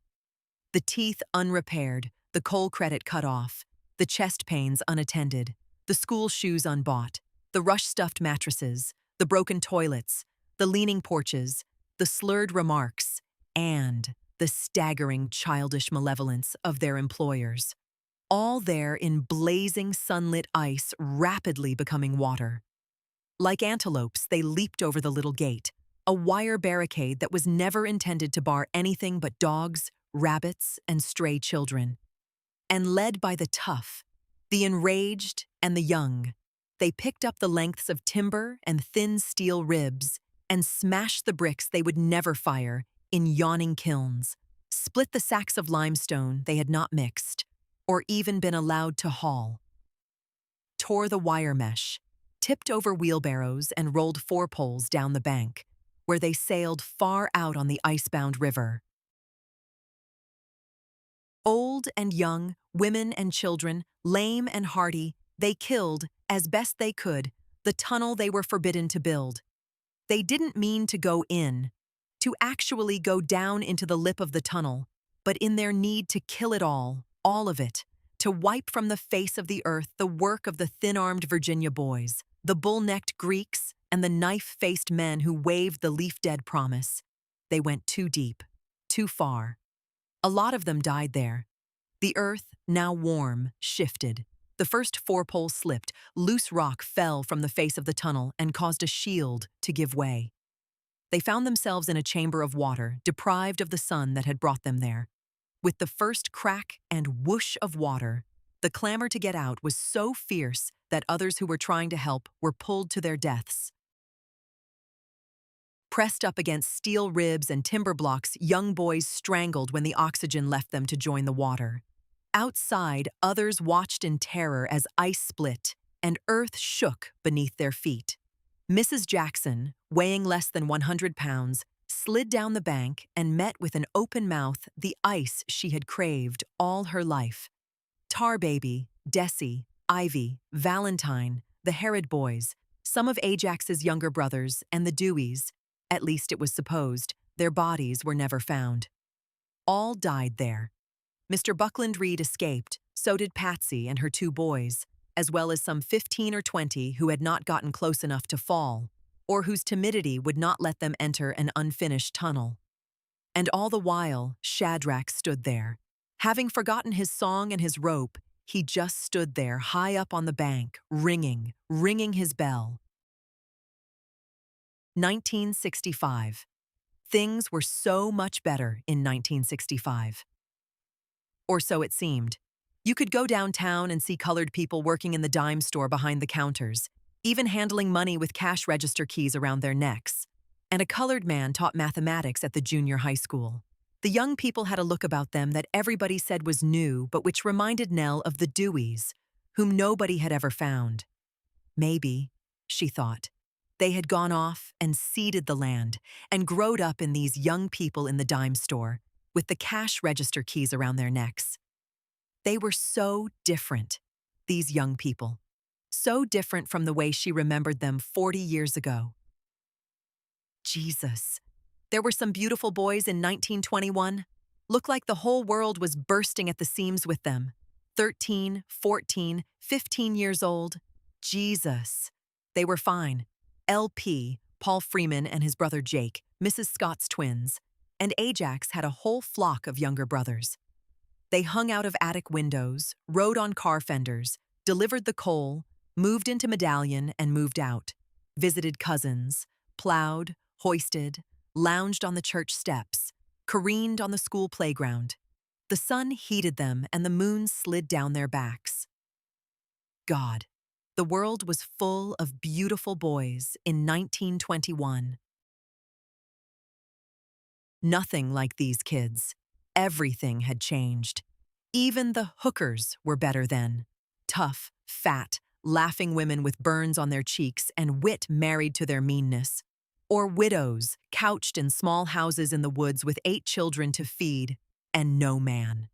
The teeth unrepaired, the coal credit cut off, the chest pains unattended, the school shoes unbought, the rush-stuffed mattresses, the broken toilets, the leaning porches, the slurred remarks, and the staggering childish malevolence of their employers. All there in blazing sunlit ice, rapidly becoming water. Like antelopes, they leaped over the little gate, a wire barricade that was never intended to bar anything but dogs, rabbits, and stray children. And led by the tough, the enraged, and the young, they picked up the lengths of timber and thin steel ribs and smashed the bricks they would never fire in yawning kilns, split the sacks of limestone they had not mixed or even been allowed to haul, tore the wire mesh, tipped over wheelbarrows and rolled 4-poles down the bank, where they sailed far out on the icebound river. Old and young, women and children, lame and hardy, they killed, as best they could, the tunnel they were forbidden to build. They didn't mean to go in, to actually go down into the lip of the tunnel, but in their need to kill it all of it, to wipe from the face of the earth the work of the thin-armed Virginia boys, the bull-necked Greeks, and the knife-faced men who waved the leaf-dead promise. They went too deep, too far. A lot of them died there. The earth, now warm, shifted. The first 4-pole slipped, loose rock fell from the face of the tunnel and caused a shield to give way. They found themselves in a chamber of water, deprived of the sun that had brought them there. With the first crack and whoosh of water, the clamor to get out was so fierce that others who were trying to help were pulled to their deaths. Pressed up against steel ribs and timber blocks, young boys strangled when the oxygen left them to join the water. Outside, others watched in terror as ice split and earth shook beneath their feet. Mrs. Jackson, weighing less than 100 pounds, slid down the bank and met with an open mouth the ice she had craved all her life. Tar Baby, Desi, Ivy, Valentine, the Herod boys, some of Ajax's younger brothers, and the Deweys, at least it was supposed, their bodies were never found. All died there. Mr. Buckland Reed escaped, so did Patsy and her 2 boys, as well as some 15 or 20 who had not gotten close enough to fall, or whose timidity would not let them enter an unfinished tunnel. And all the while, Shadrach stood there. Having forgotten his song and his rope, he just stood there high up on the bank, ringing his bell. 1965. Things were so much better in 1965. Or so it seemed. You could go downtown and see colored people working in the dime store behind the counters, even handling money with cash register keys around their necks. And a colored man taught mathematics at the junior high school. The young people had a look about them that everybody said was new, but which reminded Nell of the Deweys, whom nobody had ever found. Maybe, she thought, they had gone off and seeded the land and growed up in these young people in the dime store, with the cash register keys around their necks. They were so different, these young people. So different from the way she remembered them 40 years ago. Jesus. There were some beautiful boys in 1921. Looked like the whole world was bursting at the seams with them. 13, 14, 15 years old. Jesus. They were fine. LP, Paul Freeman and his brother Jake, Mrs. Scott's twins, and Ajax had a whole flock of younger brothers. They hung out of attic windows, rode on car fenders, delivered the coal, moved into Medallion and moved out, visited cousins, plowed, hoisted, lounged on the church steps, careened on the school playground. The sun heated them and the moon slid down their backs. God, the world was full of beautiful boys in 1921. Nothing like these kids. Everything had changed. Even the hookers were better then. Tough, fat, laughing women with burns on their cheeks and wit married to their meanness. Or widows, couched in small houses in the woods with 8 children to feed, and no man.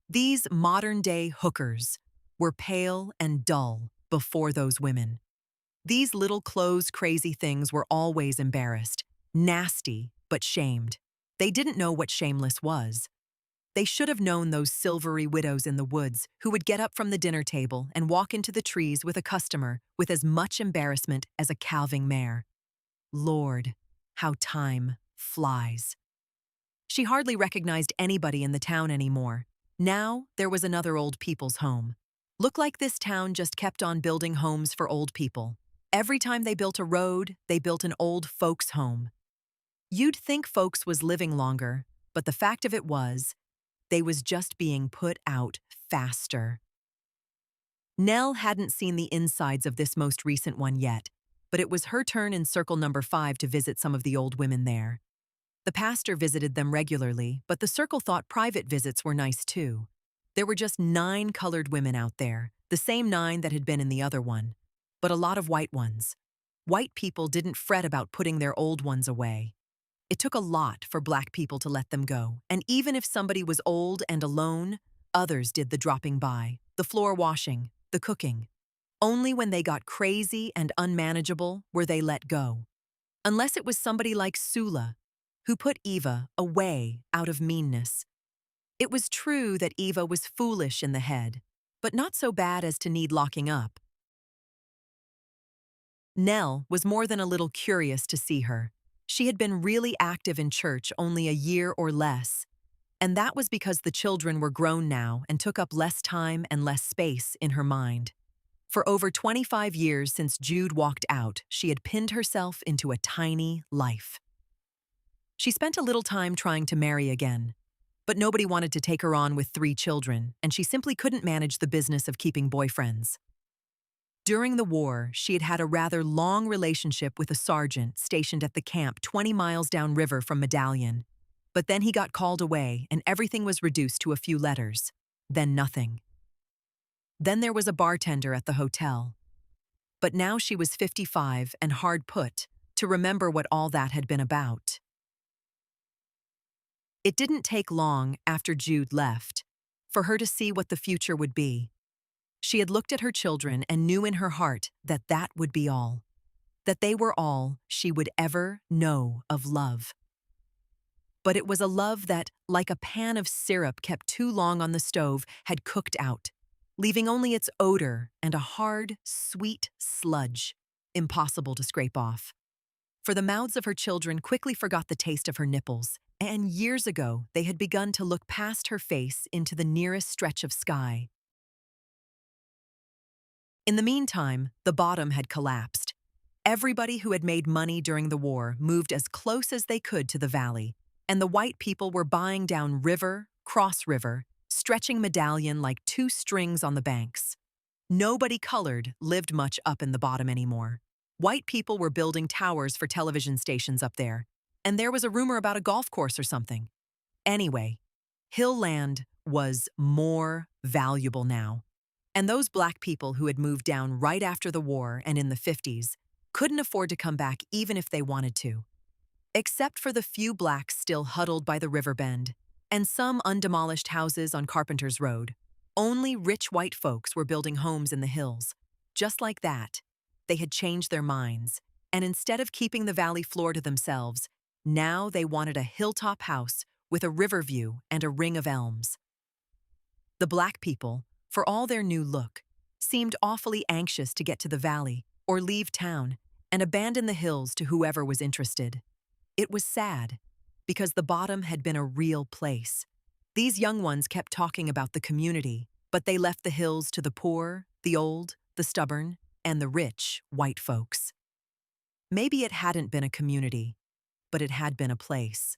These modern-day hookers were pale and dull before those women. These little clothes-crazy things were always embarrassed, nasty but shamed. They didn't know what shameless was. They should have known those silvery widows in the woods who would get up from the dinner table and walk into the trees with a customer with as much embarrassment as a calving mare. Lord, how time flies. She hardly recognized anybody in the town anymore. Now there was another old people's home. Looked like this town just kept on building homes for old people. Every time they built a road, they built an old folks' home. You'd think folks was living longer, but the fact of it was, they was just being put out faster. Nell hadn't seen the insides of this most recent one yet, but it was her turn in circle number 5 to visit some of the old women there. The pastor visited them regularly, but the circle thought private visits were nice too. There were just 9 colored women out there, the same 9 that had been in the other one, but a lot of white ones. White people didn't fret about putting their old ones away. It took a lot for black people to let them go, and even if somebody was old and alone, others did the dropping by, the floor washing, the cooking. Only when they got crazy and unmanageable were they let go. Unless it was somebody like Sula, who put Eva away out of meanness. It was true that Eva was foolish in the head, but not so bad as to need locking up. Nell was more than a little curious to see her. She had been really active in church only a year or less, and that was because the children were grown now and took up less time and less space in her mind. For over 25 years since Jude walked out, she had pinned herself into a tiny life. She spent a little time trying to marry again, but nobody wanted to take her on with 3 children, and she simply couldn't manage the business of keeping boyfriends. During the war, she had had a rather long relationship with a sergeant stationed at the camp 20 miles downriver from Medallion. But then he got called away and everything was reduced to a few letters. Then nothing. Then there was a bartender at the hotel. But now she was 55 and hard put to remember what all that had been about. It didn't take long after Jude left for her to see what the future would be. She had looked at her children and knew in her heart that that would be all. That they were all she would ever know of love. But it was a love that, like a pan of syrup kept too long on the stove, had cooked out, leaving only its odor and a hard, sweet sludge, impossible to scrape off. For the mouths of her children quickly forgot the taste of her nipples, and years ago they had begun to look past her face into the nearest stretch of sky. In the meantime, the bottom had collapsed. Everybody who had made money during the war moved as close as they could to the valley, and the white people were buying down river, cross river, stretching Medallion like 2 strings on the banks. Nobody colored lived much up in the bottom anymore. White people were building towers for television stations up there, and there was a rumor about a golf course or something. Anyway, hill land was more valuable now. And those black people who had moved down right after the war and in the 50s couldn't afford to come back even if they wanted to. Except for the few blacks still huddled by the river bend and some undemolished houses on Carpenter's Road, only rich white folks were building homes in the hills. Just like that, they had changed their minds, and instead of keeping the valley floor to themselves, now they wanted a hilltop house with a river view and a ring of elms. The black people, for all their new look, seemed awfully anxious to get to the valley or leave town and abandon the hills to whoever was interested. It was sad, because the bottom had been a real place. These young ones kept talking about the community, but they left the hills to the poor, the old, the stubborn, and the rich white folks. Maybe it hadn't been a community, but it had been a place.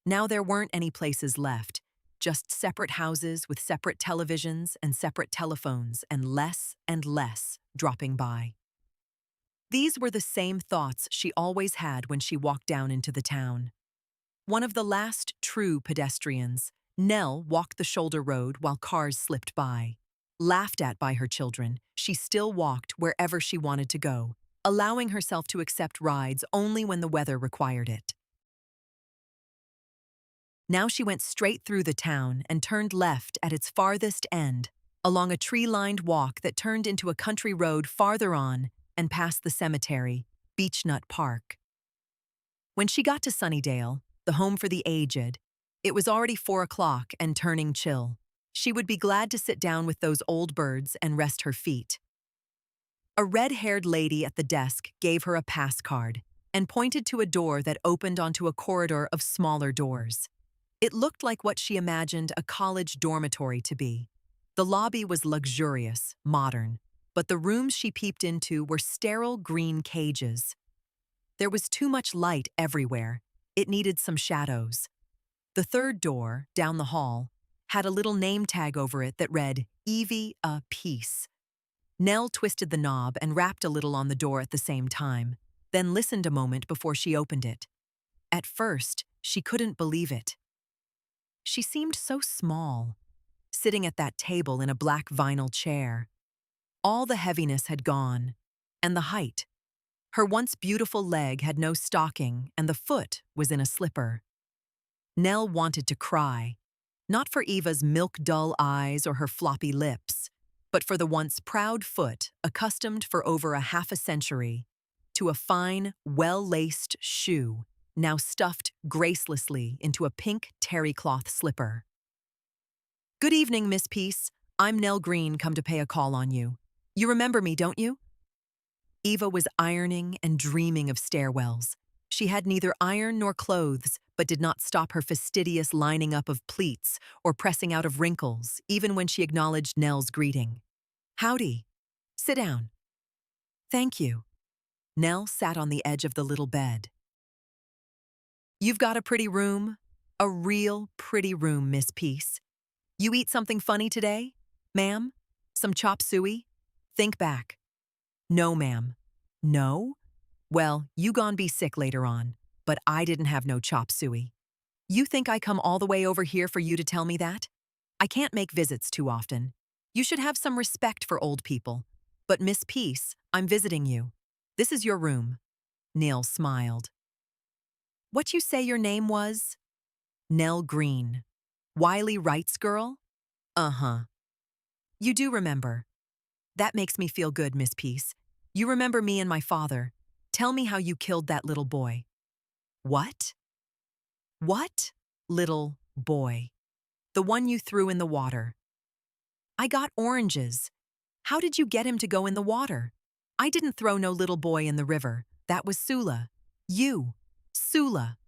Now there weren't any places left, Just separate houses with separate televisions and separate telephones, and less dropping by. These were the same thoughts she always had when she walked down into the town. One of the last true pedestrians, Nell walked the shoulder road while cars slipped by. Laughed at by her children, she still walked wherever she wanted to go, allowing herself to accept rides only when the weather required it. Now she went straight through the town and turned left at its farthest end, along a tree-lined walk that turned into a country road farther on and past the cemetery, Beechnut Park. When she got to Sunnydale, the home for the aged, it was already 4 o'clock and turning chill. She would be glad to sit down with those old birds and rest her feet. A red-haired lady at the desk gave her a pass card and pointed to a door that opened onto a corridor of smaller doors. It looked like what she imagined a college dormitory to be. The lobby was luxurious, modern, but the rooms she peeped into were sterile green cages. There was too much light everywhere. It needed some shadows. The third door, down the hall, had a little name tag over it that read, "Evie a Peace." Nell twisted the knob and rapped a little on the door at the same time, then listened a moment before she opened it. At first, she couldn't believe it. She seemed so small, sitting at that table in a black vinyl chair. All the heaviness had gone, and the height. Her once beautiful leg had no stocking, and the foot was in a slipper. Nell wanted to cry, not for Eva's milk-dull eyes or her floppy lips, but for the once proud foot accustomed for over a half a century to a fine, well-laced shoe now stuffed gracelessly into a pink terry cloth slipper. "Good evening, Miss Peace. I'm Nell Green, come to pay a call on you. You remember me, don't you?" Eva was ironing and dreaming of stairwells. She had neither iron nor clothes, but did not stop her fastidious lining up of pleats or pressing out of wrinkles, even when she acknowledged Nell's greeting. "Howdy. Sit down." "Thank you." Nell sat on the edge of the little bed. "You've got a pretty room. A real pretty room, Miss Peace. You eat something funny today, ma'am? Some chop suey? Think back." "No, ma'am." "No? Well, you gon' be sick later on, but I didn't have no chop suey. You think I come all the way over here for you to tell me that? I can't make visits too often. You should have some respect for old people. But Miss Peace, I'm visiting you. This is your room." Neil smiled. "What you say your name was?" "Nell Green. Wiley Wright's girl?" "Uh-huh." "You do remember. That makes me feel good, Miss Peace. You remember me and my father. Tell me how you killed that little boy." "What?" "What little boy?" "The one you threw in the water." "I got oranges. How did you get him to go in the water?" "I didn't throw no little boy in the river. That was Sula." "You. Sula.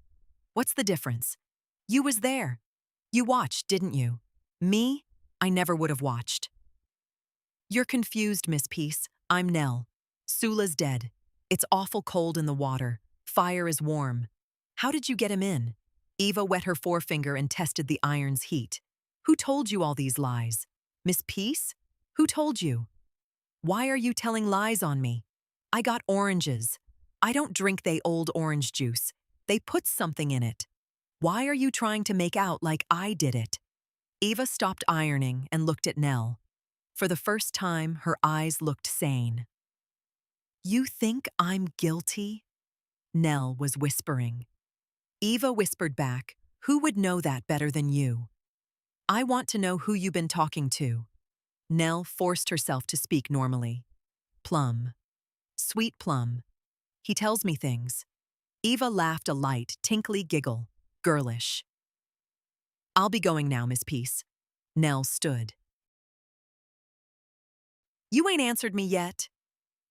What's the difference?" "You was there. You watched, didn't you?" "Me? I never would have watched." "You're confused, Miss Peace. I'm Nell. Sula's dead. It's awful cold in the water. Fire is warm. How did you get him in?" Eva wet her forefinger and tested the iron's heat. "Who told you all these lies? Miss Peace? Who told you?" "Why are you telling lies on me?" "I got oranges. I don't drink they old orange juice. They put something in it. Why are you trying to make out like I did it?" Eva stopped ironing and looked at Nell. For the first time, her eyes looked sane. "You think I'm guilty?" Nell was whispering. Eva whispered back, "Who would know that better than you?" "I want to know who you've been talking to." Nell forced herself to speak normally. "Plum. Sweet Plum. He tells me things." Eva laughed a light, tinkly giggle, girlish. "I'll be going now, Miss Peace." Nell stood. "You ain't answered me yet.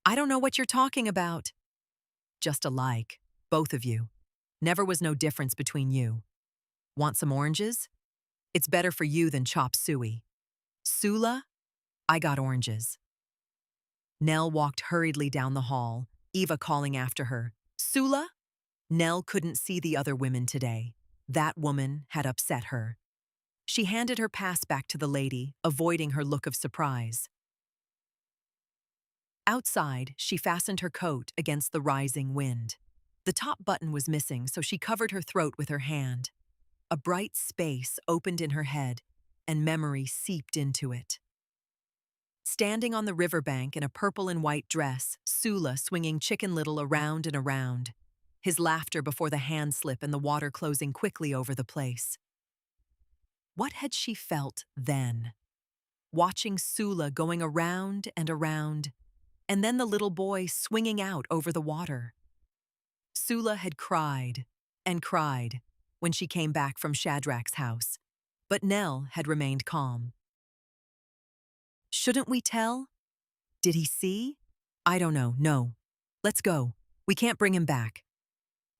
I don't know what you're talking about." "Just alike, both of you. Never was no difference between you. Want some oranges? It's better for you than chop suey." "Sula? I got oranges." Nell walked hurriedly down the hall, Eva calling after her, "Sula?" Nell couldn't see the other women today. That woman had upset her. She handed her pass back to the lady, avoiding her look of surprise. Outside, she fastened her coat against the rising wind. The top button was missing, so she covered her throat with her hand. A bright space opened in her head, and memory seeped into it. Standing on the riverbank in a purple and white dress, Sula swinging Chicken Little around and around, his laughter before the hand slip and the water closing quickly over the place. What had she felt then? Watching Sula going around and around, and then the little boy swinging out over the water. Sula had cried and cried when she came back from Shadrach's house, but Nell had remained calm. Shouldn't we tell? Did he see? I don't know, no. Let's go. We can't bring him back.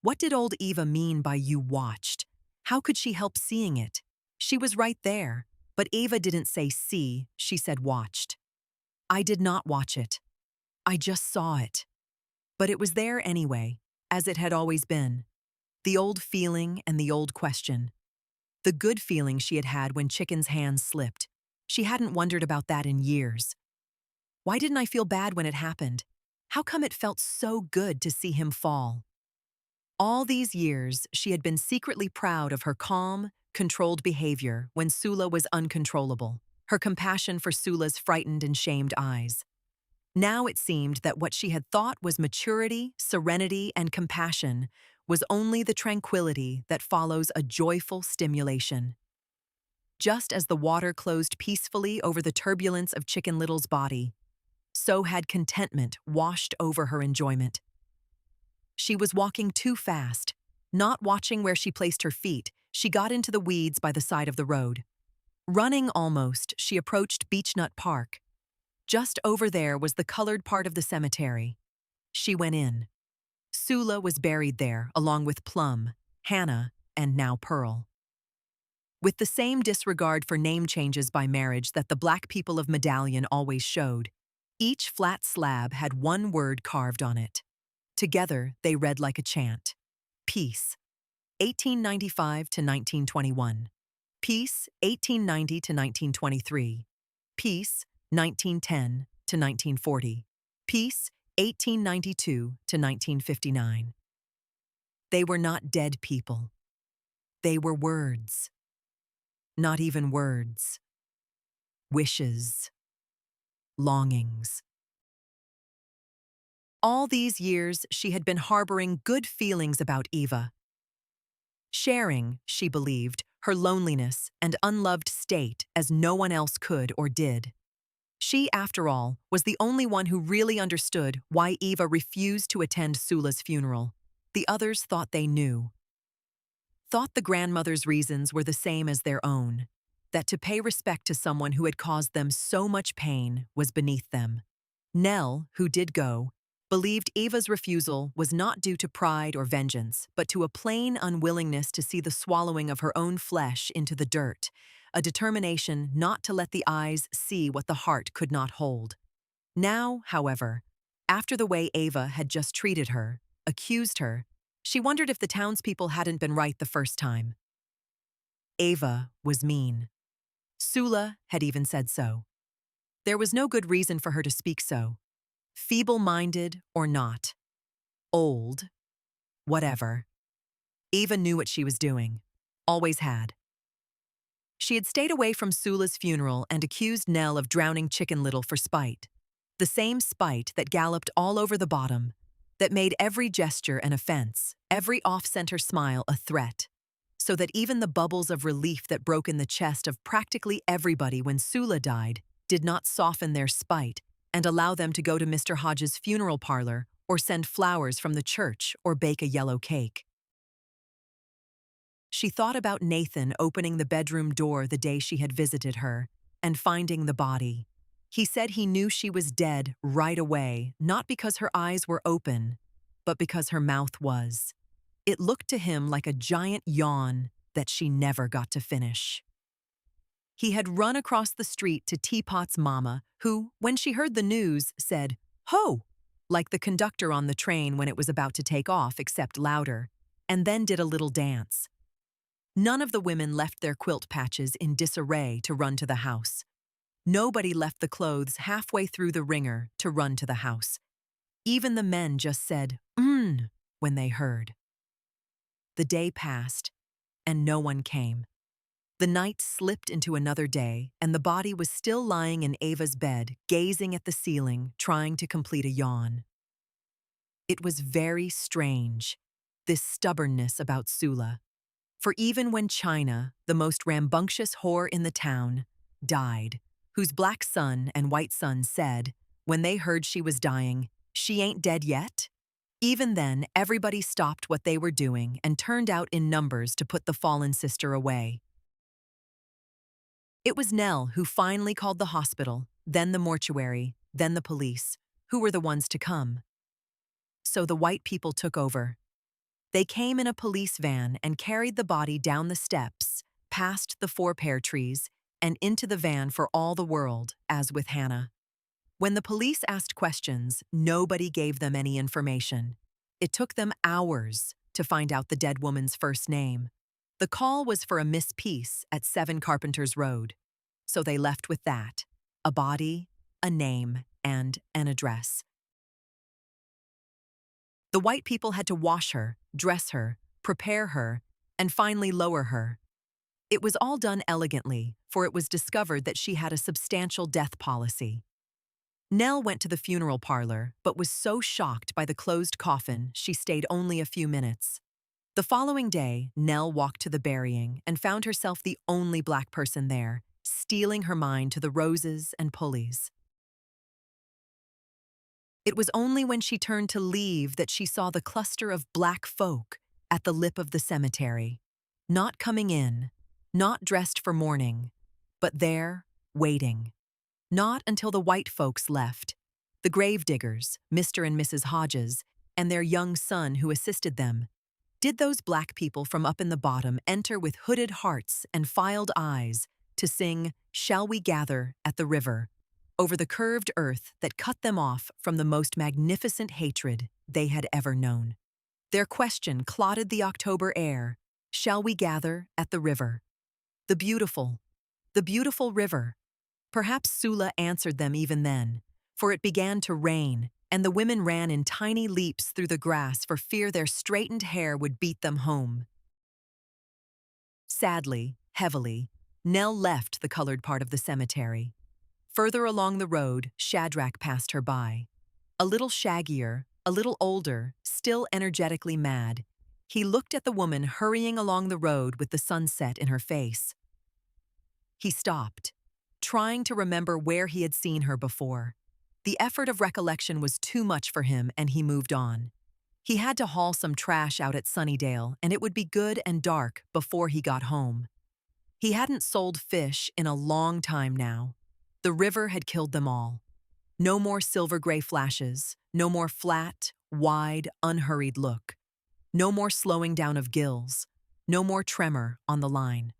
What did old Eva mean by you watched? How could she help seeing it? She was right there, but Eva didn't say see, she said watched. I did not watch it. I just saw it. But it was there anyway, as it had always been. The old feeling and the old question. The good feeling she had had when Chicken's hands slipped. She hadn't wondered about that in years. Why didn't I feel bad when it happened? How come it felt so good to see him fall? All these years, she had been secretly proud of her calm, controlled behavior when Sula was uncontrollable, her compassion for Sula's frightened and shamed eyes. Now it seemed that what she had thought was maturity, serenity, and compassion was only the tranquility that follows a joyful stimulation. Just as the water closed peacefully over the turbulence of Chicken Little's body, so had contentment washed over her enjoyment. She was walking too fast. Not watching where she placed her feet, she got into the weeds by the side of the road. Running almost, she approached Beechnut Park. Just over there was the colored part of the cemetery. She went in. Sula was buried there, along with Plum, Hannah, and now Pearl. With the same disregard for name changes by marriage that the black people of Medallion always showed, each flat slab had one word carved on it. Together, they read like a chant. Peace, 1895 to 1921. Peace, 1890 to 1923. Peace, 1910 to 1940. Peace, 1892 to 1959. They were not dead people. They were words. Not even words. Wishes. Longings. All these years, she had been harboring good feelings about Eva. Sharing, she believed, her loneliness and unloved state as no one else could or did. She, after all, was the only one who really understood why Eva refused to attend Sula's funeral. The others thought they knew. Thought the grandmother's reasons were the same as their own, that to pay respect to someone who had caused them so much pain was beneath them. Nell, who did go, believed Eva's refusal was not due to pride or vengeance, but to a plain unwillingness to see the swallowing of her own flesh into the dirt, a determination not to let the eyes see what the heart could not hold. Now, however, after the way Eva had just treated her, accused her, she wondered if the townspeople hadn't been right the first time. Eva was mean. Sula had even said so. There was no good reason for her to speak so. Feeble-minded or not. Old. Whatever. Eva knew what she was doing. Always had. She had stayed away from Sula's funeral and accused Nell of drowning Chicken Little for spite. The same spite that galloped all over the bottom, that made every gesture an offense, every off-center smile a threat, so that even the bubbles of relief that broke in the chest of practically everybody when Sula died did not soften their spite and allow them to go to Mr. Hodges' funeral parlor or send flowers from the church or bake a yellow cake. She thought about Nathan opening the bedroom door the day she had visited her and finding the body. He said he knew she was dead right away, not because her eyes were open, but because her mouth was. It looked to him like a giant yawn that she never got to finish. He had run across the street to Teapot's mama, who, when she heard the news, said, "Ho!" like the conductor on the train when it was about to take off, except louder, and then did a little dance. None of the women left their quilt patches in disarray to run to the house. Nobody left the clothes halfway through the wringer to run to the house. Even the men just said, when they heard. The day passed, and no one came. The night slipped into another day, and the body was still lying in Ava's bed, gazing at the ceiling, trying to complete a yawn. It was very strange, this stubbornness about Sula. For even when China, the most rambunctious whore in the town, died, whose black son and white son said, when they heard she was dying, "She ain't dead yet?" Even then, everybody stopped what they were doing and turned out in numbers to put the fallen sister away. It was Nell who finally called the hospital, then the mortuary, then the police, who were the ones to come. So the white people took over. They came in a police van and carried the body down the steps, past the 4 pear trees, and into the van for all the world, as with Hannah. When the police asked questions, nobody gave them any information. It took them hours to find out the dead woman's first name. The call was for a Miss Peace at 7 Carpenters Road. So they left with that: a body, a name, and an address. The white people had to wash her, dress her, prepare her, and finally lower her. It was all done elegantly, for it was discovered that she had a substantial death policy. Nell went to the funeral parlor, but was so shocked by the closed coffin she stayed only a few minutes. The following day, Nell walked to the burying and found herself the only black person there, steeling her mind to the roses and pulleys. It was only when she turned to leave that she saw the cluster of black folk at the lip of the cemetery, not coming in, not dressed for mourning, but there, waiting. Not until the white folks left, the gravediggers, Mr. and Mrs. Hodges, and their young son who assisted them, did those black people from up in the bottom enter with hooded hearts and filed eyes to sing "Shall We Gather at the River" over the curved earth that cut them off from the most magnificent hatred they had ever known. Their question clotted the October air: "Shall we gather at the river?" The beautiful river. Perhaps Sula answered them even then, for it began to rain, and the women ran in tiny leaps through the grass for fear their straightened hair would beat them home. Sadly, heavily, Nell left the colored part of the cemetery. Further along the road, Shadrach passed her by. A little shaggier, a little older, still energetically mad, he looked at the woman hurrying along the road with the sunset in her face. He stopped, trying to remember where he had seen her before. The effort of recollection was too much for him, and he moved on. He had to haul some trash out at Sunnydale, and it would be good and dark before he got home. He hadn't sold fish in a long time now. The river had killed them all. No more silver-gray flashes, no more flat, wide, unhurried look. No more slowing down of gills, no more tremor on the line.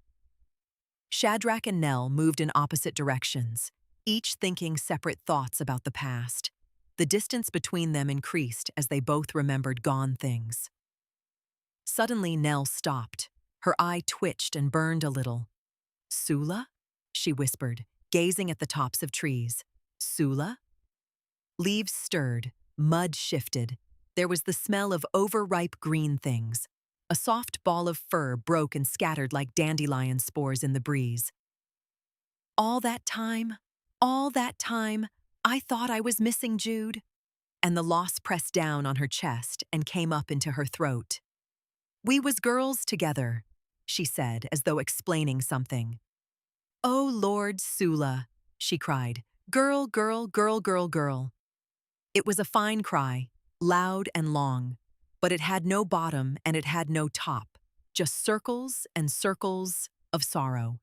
Shadrach and Nell moved in opposite directions, each thinking separate thoughts about the past. The distance between them increased as they both remembered gone things. Suddenly, Nell stopped. Her eye twitched and burned a little. "Sula?" she whispered, gazing at the tops of trees. "Sula?" Leaves stirred, mud shifted. There was the smell of overripe green things. A soft ball of fur broke and scattered like dandelion spores in the breeze. All that time, I thought I was missing Jude." And the loss pressed down on her chest and came up into her throat. "We was girls together," she said, as though explaining something. "Oh, Lord, Sula," she cried. "Girl, girl, girl, girl, girl." It was a fine cry, loud and long, but it had no bottom and it had no top, just circles and circles of sorrow.